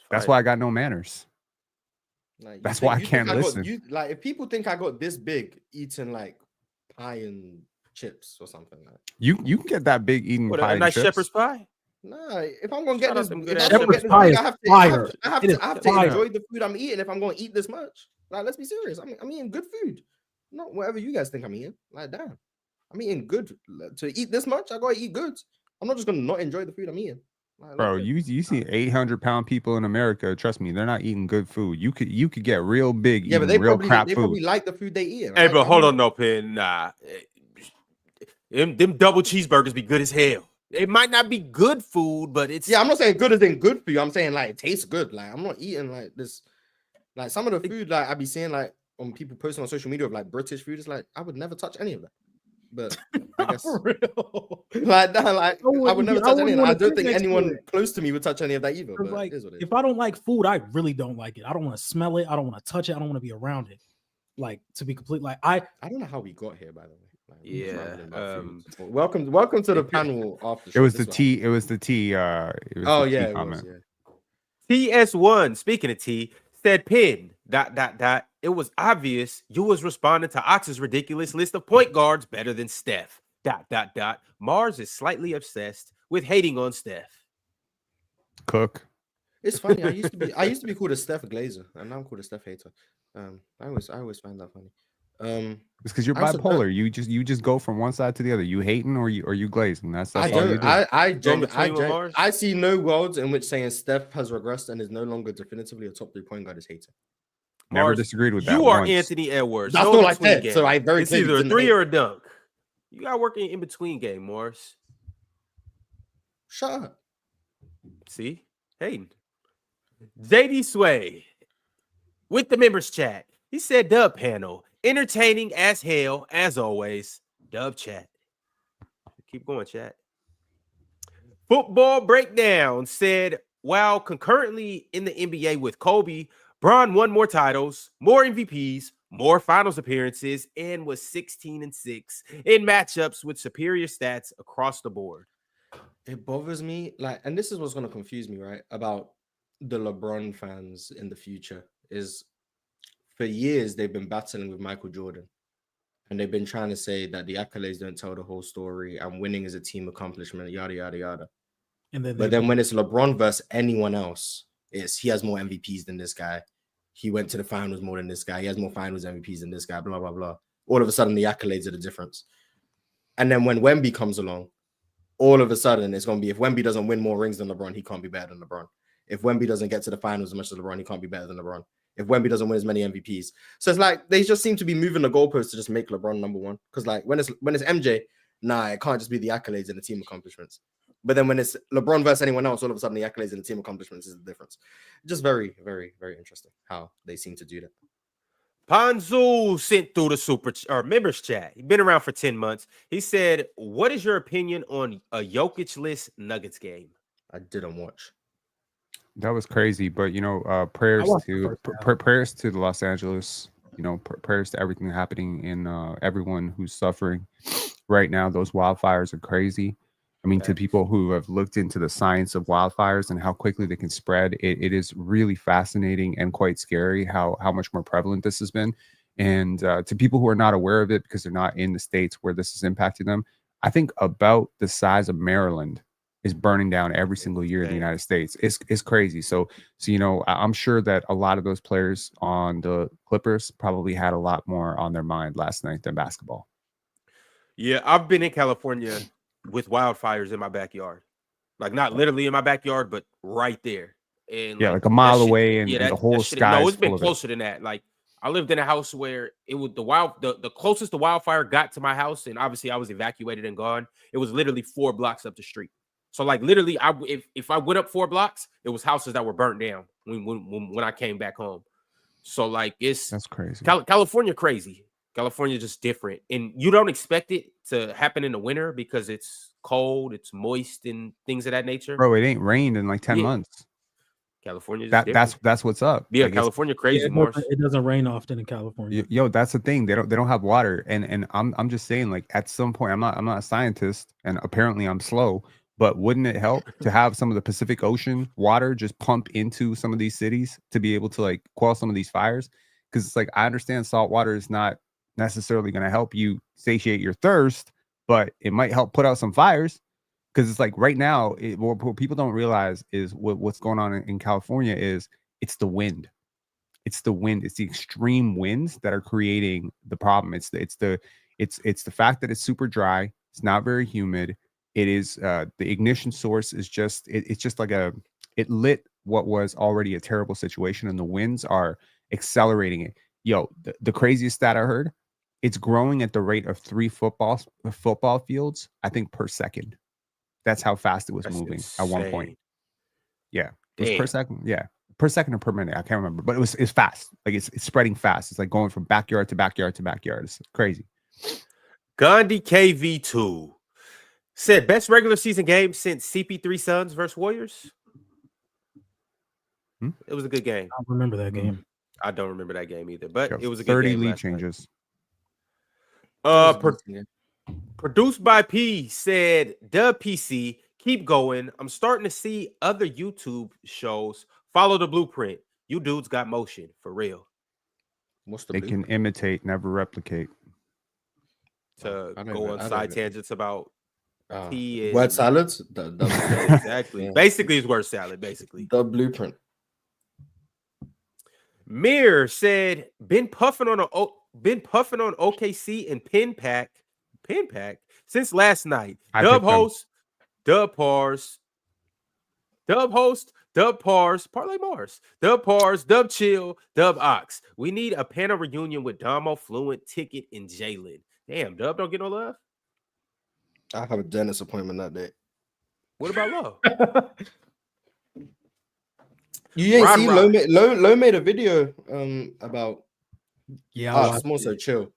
Speaker 6: That's why I got no manners.
Speaker 5: Like,
Speaker 6: that's why I can't listen.
Speaker 5: Like if people think I got this big eating like pie and chips or something like
Speaker 6: you can get that big eating pie and
Speaker 2: nice
Speaker 6: chips.
Speaker 2: shepherd's pie.
Speaker 5: Nah, if I'm gonna get this,
Speaker 3: I
Speaker 5: have to enjoy the food I'm eating. If I'm gonna eat this much, like let's be serious. I'm eating good food, not whatever you guys think I'm eating. Like damn, I'm eating good. To eat this much, I gotta eat good. I'm not just gonna not enjoy the food I'm eating. Like,
Speaker 6: bro, you see 800-pound people in America. Trust me, they're not eating good food. You could get real big.
Speaker 5: Yeah, but they probably like the food they eat.
Speaker 2: Hey, but hold on, no Pin. Nah, them double cheeseburgers be good as hell. It might not be good food, but it's
Speaker 5: I'm not saying good as in good for you. I'm saying like it tastes good. Like I'm not eating like this. Like some of the food like I be seeing like on people posting on social media of like British food. It's like I would never touch any of that. But I guess for real. I would never touch any of that. I don't think anyone close to me would touch any of that either. But
Speaker 3: like,
Speaker 5: it is what it is.
Speaker 3: If I don't like food, I really don't like it. I don't want to smell it. I don't want to touch it. I don't want to be around it. Like to be complete. Like I
Speaker 5: don't know how we got here, by the way.
Speaker 2: Like,
Speaker 5: welcome to the panel after
Speaker 6: it was the tea. It was the tea.
Speaker 2: TS1, speaking of tea, said Pin ... It was obvious you was responding to Ox's ridiculous list of point guards better than Steph ... Mars is slightly obsessed with hating on Steph.
Speaker 6: Cook.
Speaker 5: It's funny. I used to be called a Steph Glazer, and now I'm called a Steph hater. I always find that funny.
Speaker 6: It's because you're bipolar. You just go from one side to the other. You hating or you glazing. That's all you do.
Speaker 5: I see no worlds in which saying Steph has regressed and is no longer definitively a top 3 point guard is hating.
Speaker 6: Never disagreed with that.
Speaker 2: You are
Speaker 6: once.
Speaker 2: Anthony Edwards.
Speaker 5: That's all I said.
Speaker 2: Game.
Speaker 5: So I very
Speaker 2: it's either a 3 or a dunk. You got to work in between game, Morris.
Speaker 5: Shut up.
Speaker 2: See? Hayden. JD Sway with the members chat. He said dub panel. Entertaining as hell, as always. Dub chat. Keep going, chat. Football Breakdown said, while concurrently in the NBA with Kobe, Bron won more titles, more MVPs, more finals appearances, and was 16-6 in matchups with superior stats across the board.
Speaker 5: It bothers me, and this is what's going to confuse me, right? About the LeBron fans in the future is for years they've been battling with Michael Jordan. And they've been trying to say that the accolades don't tell the whole story and winning is a team accomplishment, yada, yada, yada. But then when it's LeBron versus anyone else, he has more MVPs than this guy. He went to the finals more than this guy. He has more finals MVPs than this guy, blah, blah, blah. All of a sudden, the accolades are the difference. And then when Wemby comes along, all of a sudden, it's going to be if Wemby doesn't win more rings than LeBron, he can't be better than LeBron. If Wemby doesn't get to the finals as much as LeBron, he can't be better than LeBron. If Wemby doesn't win as many MVPs. So it's like they just seem to be moving the goalposts to just make LeBron number one. Because like when it's MJ, it can't just be the accolades and the team accomplishments. But then when it's LeBron versus anyone else, all of a sudden the accolades and the team accomplishments is the difference. Just very, very, very interesting how they seem to do that.
Speaker 2: Panzu sent through the members chat. He's been around for 10 months. He said, what is your opinion on a Jokic-less Nuggets game?
Speaker 5: I didn't watch.
Speaker 6: That was crazy, but prayers to the Los Angeles, prayers to everything happening in everyone who's suffering right now. Those wildfires are crazy. I mean, to people who have looked into the science of wildfires and how quickly they can spread, it is really fascinating and quite scary how much more prevalent this has been. And to people who are not aware of it because they're not in the states where this is impacting them, I think about the size of Maryland is burning down every single year in the United States. It's crazy. So I'm sure that a lot of those players on the Clippers probably had a lot more on their mind last night than basketball.
Speaker 2: Yeah, I've been in California with wildfires in my backyard. Like not literally in my backyard, but right there. And
Speaker 6: like a mile away and the whole sky.
Speaker 2: No, it's been closer than that. Like I lived in a house where it was the closest the wildfire got to my house, and obviously I was evacuated and gone. It was literally 4 blocks up the street. So like literally, if I went up 4 blocks, it was houses that were burnt down when I came back home. So like that's
Speaker 6: crazy.
Speaker 2: California crazy. California just different, and you don't expect it to happen in the winter because it's cold, it's moist, and things of that nature.
Speaker 6: Bro, it ain't rained in like 10 months.
Speaker 2: California,
Speaker 6: that's what's up.
Speaker 2: Yeah, like California crazy.
Speaker 3: It doesn't rain often in California.
Speaker 6: Yo, that's the thing. They don't have water, and I'm just saying, like at some point, I'm not a scientist, and apparently I'm slow. But wouldn't it help to have some of the Pacific Ocean water just pump into some of these cities to be able to like quell some of these fires? Because it's like I understand salt water is not necessarily going to help you satiate your thirst, but it might help put out some fires. Because it's like right now, what people don't realize is what's going on in California is it's the wind. It's the wind. It's the extreme winds that are creating the problem. It's the fact that it's super dry. It's not very humid. It is the ignition source is just it's just like it lit what was already a terrible situation, and the winds are accelerating it. Yo, the craziest stat I heard, it's growing at the rate of 3 football fields, I think, per second. That's how fast it was moving at one point. Yeah, it was per second. Yeah, per second or per minute, I can't remember, but it's fast. Like it's spreading fast. It's like going from backyard to backyard to backyard. It's crazy.
Speaker 2: Gandhi KV2 said best regular season game since CP3 Suns versus Warriors. It was a good game.
Speaker 3: I don't remember that game.
Speaker 2: I don't remember that game either, but it was a good game.
Speaker 6: 30 lead changes.
Speaker 2: Produced by P said, Dub PC, keep going. I'm starting to see other YouTube shows follow the blueprint. You dudes got motion for real.
Speaker 6: They can imitate, never replicate.
Speaker 2: To go on side tangents about tea and
Speaker 5: word salads.
Speaker 2: Exactly. Basically, it's word salad. Basically,
Speaker 5: the blueprint.
Speaker 2: Mir said, been puffing on a been puffing on OKC and pin pack since last night. Dub host, dub pars, parlay Mars, dub pars, dub chill, dub ox. We need a panel reunion with Damo, Fluent, Ticket, and Jalen. Damn, Dub don't get no love.
Speaker 5: I have a dentist appointment that day.
Speaker 2: What about Low?
Speaker 5: You ain't see Low made a video about it's more so chill.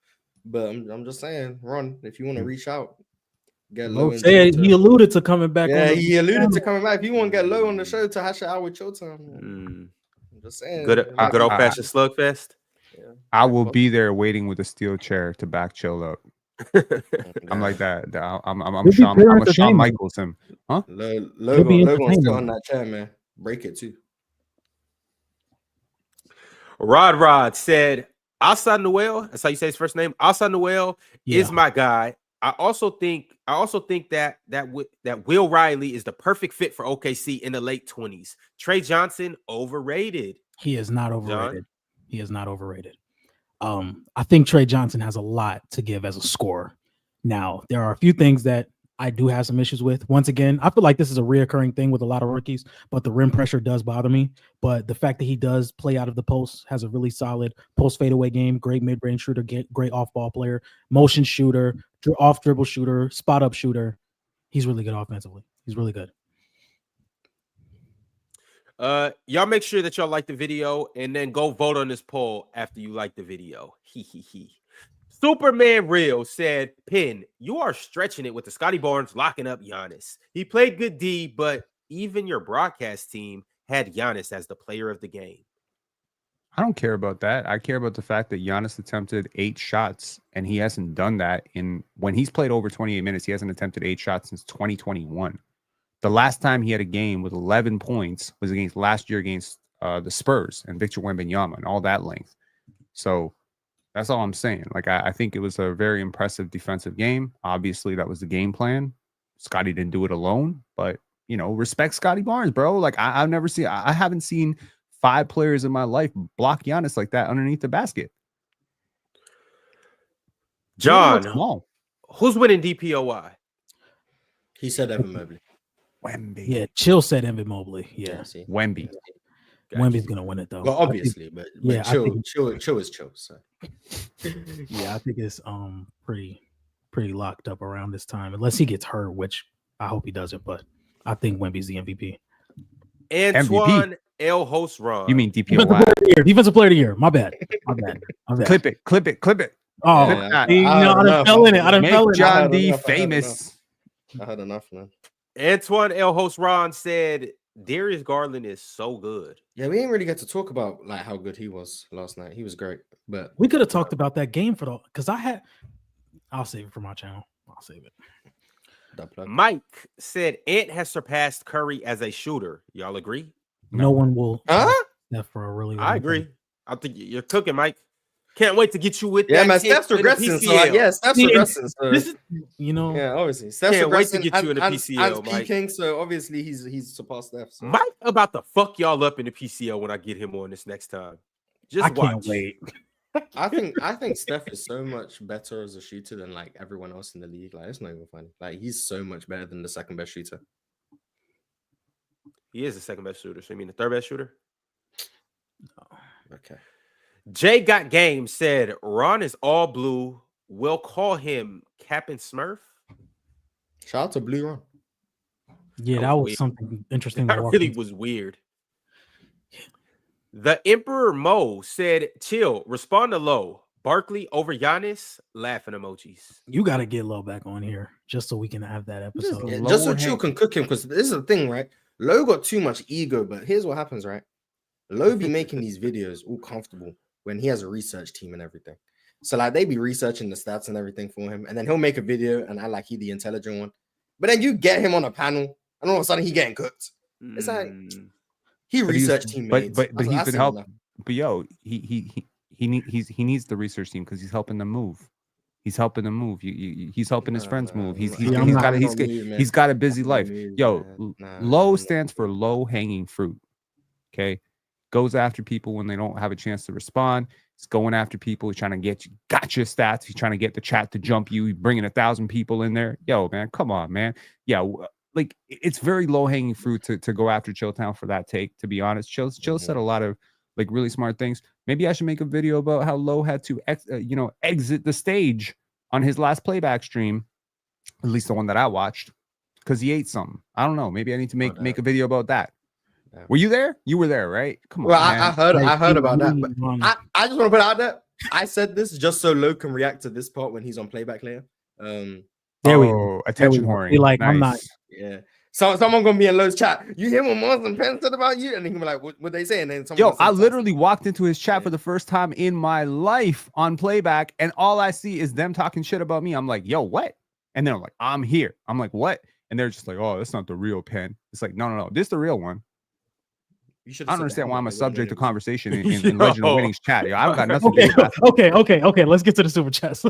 Speaker 5: But I'm just saying, Ron, if you want to reach out, get Low.
Speaker 3: He alluded to coming back.
Speaker 5: Yeah, he alluded to coming back. If you want to get Low on the show to hash it out with chill time, I'm just saying.
Speaker 2: Good old fashioned slugfest.
Speaker 5: Yeah.
Speaker 6: I will be there waiting with a steel chair to back chill up. I'm like that. I'm Shawn Michaels him. Huh?
Speaker 5: Low gonna sit on that chair, man. Break it too.
Speaker 2: Rod said, Asa Noel, that's how you say his first name. Asa Noel is my guy. I also think that Will Riley is the perfect fit for OKC in the late 20s. Trey Johnson, overrated.
Speaker 3: He is not overrated. John? He is not overrated. I think Trey Johnson has a lot to give as a scorer. Now, there are a few things that I do have some issues with. Once again, I feel like this is a reoccurring thing with a lot of rookies, but the rim pressure does bother me. But the fact that he does play out of the post, has a really solid post fadeaway game, great mid-range shooter, great off-ball player, motion shooter, off-dribble shooter, spot-up shooter. He's really good offensively. He's really good.
Speaker 2: Y'all make sure that y'all like the video and then go vote on this poll after you like the video. Superman Real said, Pin, you are stretching it with the Scotty Barnes locking up Giannis. He played good D, but even your broadcast team had Giannis as the player of the game.
Speaker 6: I don't care about that. I care about the fact that Giannis attempted 8 shots, and he hasn't done that when he's played over 28 minutes. He hasn't attempted 8 shots since 2021. The last time he had a game with 11 points was last year against the Spurs and Victor Wembanyama and all that length. So that's all I'm saying. Like, I think it was a very impressive defensive game. Obviously, that was the game plan. Scotty didn't do it alone, but, respect Scotty Barnes, bro. Like, I haven't seen 5 players in my life block Giannis like that underneath the basket.
Speaker 2: John, who's winning DPOY?
Speaker 5: He said Evan Mobley.
Speaker 6: Wemby.
Speaker 3: Yeah, Chill said Evan Mobley. Yeah,
Speaker 6: Wemby.
Speaker 3: Gotcha. Wemby's gonna win it though.
Speaker 5: Well, obviously, but chill is chill. So
Speaker 3: yeah, I think it's pretty locked up around this time, unless he gets hurt, which I hope he doesn't. But I think Wemby's the MVP.
Speaker 2: Antoine L. Host Ron.
Speaker 6: You mean DPOY?
Speaker 3: Defensive player of the year. My bad. Clip it. Oh, I done fell in it. I done fell in it.
Speaker 6: John D. famous.
Speaker 5: I had enough, man.
Speaker 2: Antoine L. Host Ron said Darius Garland is so good.
Speaker 5: Yeah, we didn't really get to talk about like how good he was last night. He was great, but
Speaker 3: we could have talked about that game because I'll save it for my channel. I'll save it.
Speaker 2: Mike said Ant has surpassed Curry as a shooter. Y'all agree?
Speaker 3: No one will.
Speaker 5: That
Speaker 3: for a really.
Speaker 2: I agree. I think you're cooking, Mike. Can't wait to get you with that.
Speaker 5: Yeah, man, Steph's regressing. So Steph's regressing. So
Speaker 3: this is,
Speaker 5: obviously, Steph's
Speaker 2: can't
Speaker 5: regressing.
Speaker 2: Wait to get you in the PCL,
Speaker 5: and
Speaker 2: Mike.
Speaker 5: Peaking, so obviously he's surpassed Steph. So.
Speaker 2: Mike about to fuck y'all up in the PCL when I get him on this next time. I
Speaker 3: can't wait.
Speaker 5: I think Steph is so much better as a shooter than like everyone else in the league. Like, it's not even funny. Like, he's so much better than the second best shooter.
Speaker 2: He is the second best shooter. So you mean the third best shooter?
Speaker 5: Oh, okay.
Speaker 2: Jay Got Game said Ron is all blue. We'll call him Captain Smurf.
Speaker 5: Shout out to Blue Ron.
Speaker 3: Yeah, that was something interesting.
Speaker 2: That really was weird. The Emperor Mo said, chill, respond to Low. Barkley over Giannis, laughing emojis.
Speaker 3: You got to get Low back on here just so we can have that episode.
Speaker 5: Just so Chill can cook him, because this is the thing, right? Low got too much ego, but here's what happens, right? Low be making these videos all comfortable when he has a research team and everything. So like they be researching the stats and everything for him, and then he'll make a video and act like he the intelligent one. But then you get him on a panel, and all of a sudden he getting cooked. It's like he researched teammates,
Speaker 6: but he's been helping. But yo, he needs the research team because he's helping them move. He's helping them move. He's helping his friends move. He's got a busy life. Yo, Low stands for low hanging fruit. Okay. Goes after people when they don't have a chance to respond. He's going after people. He's trying to get you, got your stats. He's trying to get the chat to jump you. He's bringing 1,000 people in there. Yo, man, come on, man. Yeah, like it's very low hanging fruit to go after Chilltown for that take. To be honest, Chill said a lot of like really smart things. Maybe I should make a video about how Low had to exit the stage on his last playback stream, at least the one that I watched, because he ate something. I don't know. Maybe I need to make a video about that. Yeah. Were you there? You were there, right? Come on.
Speaker 5: Well, I heard about that, but I just want to put it out there. I said this just so Low can react to this part when he's on playback later.
Speaker 6: There we go. Attention whoring.
Speaker 3: Like, nice. I'm not.
Speaker 5: Yeah. So someone gonna be in Low's chat. You hear what Mars and Penn said about you, and he can be like, "What they say?" And then someone.
Speaker 6: Yo, I literally walked into his chat for the first time in my life on playback, and all I see is them talking shit about me. I'm like, "Yo, what?" And then I'm like, "I'm here." I'm like, "What?" And they're just like, "Oh, that's not the real Penn." It's like, no, this is the real one. I don't understand why I'm a subject of conversation in Legend of Winning's chat. Yo, I don't got nothing to do with
Speaker 3: that. Okay. Let's get to the super chats.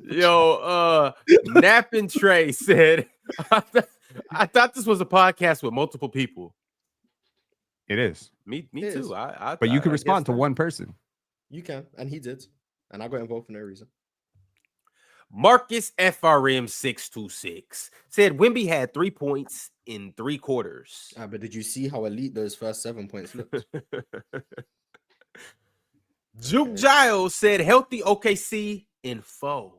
Speaker 2: Yo, Nappin' Trey said, I thought this was a podcast with multiple people.
Speaker 6: It is.
Speaker 2: Me too.
Speaker 6: But you can respond to one person.
Speaker 5: You can, and he did. And I got involved for no reason.
Speaker 2: Marcus FRM 626 said Wemby had 3 points in 3 quarters.
Speaker 5: But did you see how elite those first 7 points looked?
Speaker 2: Juke Giles said healthy OKC in 4.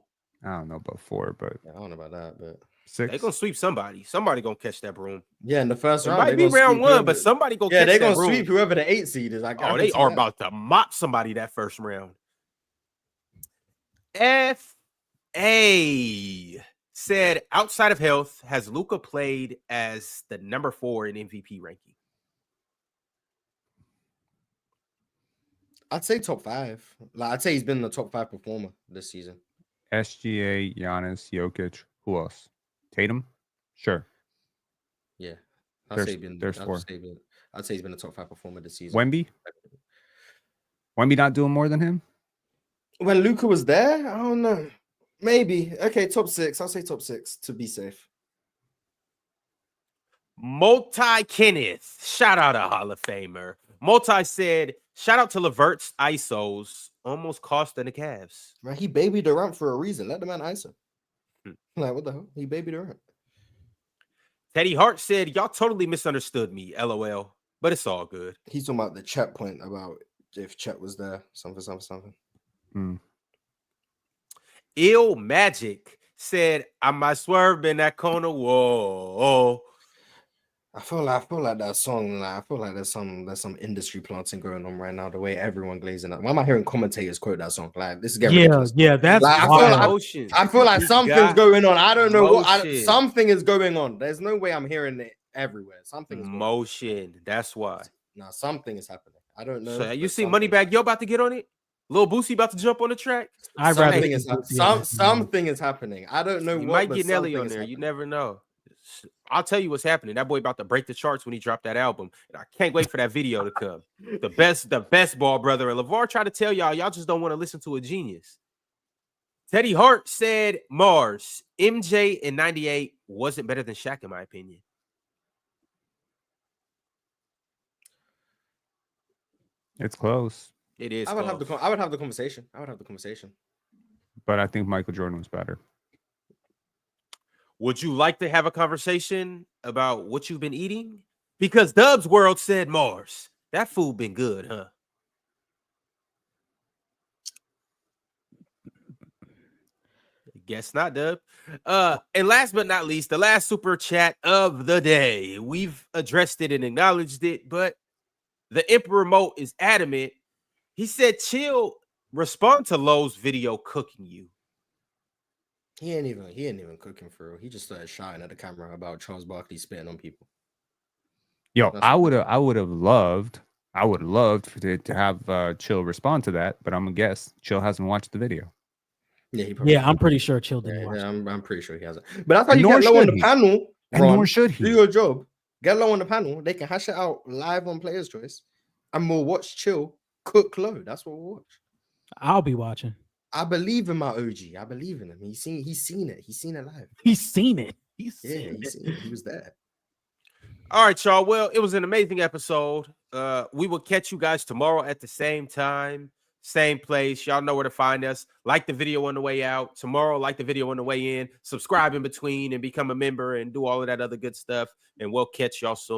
Speaker 6: I don't know about 4, but
Speaker 5: I don't know about that, but
Speaker 6: 6.
Speaker 2: They're gonna sweep somebody. Somebody gonna catch that broom.
Speaker 5: Yeah, in the first round.
Speaker 2: It might be round 1, but somebody gonna catch that broom.
Speaker 5: Yeah, they're gonna sweep whoever the 8 seed is.
Speaker 2: They are about to mop somebody that first round. A said, outside of health, has Luka played as the number 4 in MVP ranking?
Speaker 5: I'd say top 5. Like, I'd say he's been the top 5 performer this season.
Speaker 6: SGA, Giannis, Jokic. Who else? Tatum? Sure.
Speaker 5: Yeah.
Speaker 6: There's 4.
Speaker 5: I'd say he's been the top 5 performer this season.
Speaker 6: Wemby not doing more than him?
Speaker 5: When Luka was there? I don't know. Maybe. Okay, top 6. I'll say top 6 to be safe.
Speaker 2: Multi Kenneth. Shout out a Hall of Famer. Multi said, shout out to Levert's ISOs. Almost cost the Cavs.
Speaker 5: Man, he babied Durant for a reason. Let the man ISO. Like, what the hell? He babied Durant.
Speaker 2: Teddy Hart said, y'all totally misunderstood me. LOL. But it's all good.
Speaker 5: He's talking about the Chet point about if Chet was there. Something.
Speaker 2: Ill Magic said, I might swerve in that corner. Whoa.
Speaker 5: I feel like that song. I feel like there's some industry planting going on right now. The way everyone glazing up. Why am I hearing commentators quote that song? Like, this is getting ridiculous.
Speaker 3: Yeah, that's
Speaker 5: like, I feel like something's going on. I don't know what. Something is going on. There's no way I'm hearing it everywhere. Something is
Speaker 2: motion. That's why.
Speaker 5: Nah, something is happening. I don't know.
Speaker 2: So you see Moneybag Yo about to get on it? Lil Boosie about to jump on the track?
Speaker 5: Something is happening. I don't know.
Speaker 2: You might get Nelly on there. You never know. I'll tell you what's happening. That boy about to break the charts when he dropped that album. And I can't wait for that video to come. The best ball brother. And LeVar tried to tell y'all just don't want to listen to a genius. Teddy Hart said Mars, MJ in 98 wasn't better than Shaq, in my opinion.
Speaker 6: It's close.
Speaker 2: It is.
Speaker 5: I would have the conversation.
Speaker 6: But I think Michael Jordan was better.
Speaker 2: Would you like to have a conversation about what you've been eating? Because Dub's World said Mars. That food been good, huh? Guess not, Dub. And last but not least, the last super chat of the day. We've addressed it and acknowledged it, but the Emperor Mo is adamant. He said, chill, respond to Lowe's video cooking you.
Speaker 5: He ain't even cooking for real. He just started shouting at the camera about Charles Barkley spitting on people.
Speaker 6: Yo, I would have loved to have Chill respond to that, but I'm gonna guess Chill hasn't watched the video.
Speaker 5: Yeah,
Speaker 3: I'm pretty sure Chill didn't watch.
Speaker 5: I'm pretty sure he hasn't. But that's how you get low on the panel.
Speaker 6: Nor should he.
Speaker 5: Do your job. Get low on the panel. They can hash it out live on Players' Choice, and we'll watch Chill cook low. That's what we'll watch.
Speaker 3: I'll be watching.
Speaker 5: I believe in my OG. I believe in him. He's seen it. He's seen it live.
Speaker 3: He's seen it.
Speaker 5: He's seen it. He was there.
Speaker 2: All right, y'all. Well, it was an amazing episode. We will catch you guys tomorrow at the same time. same place. Y'all know where to find us. Like the video on the way out. Tomorrow, like the video on the way in. Subscribe in between and become a member and do all of that other good stuff. And we'll catch y'all soon.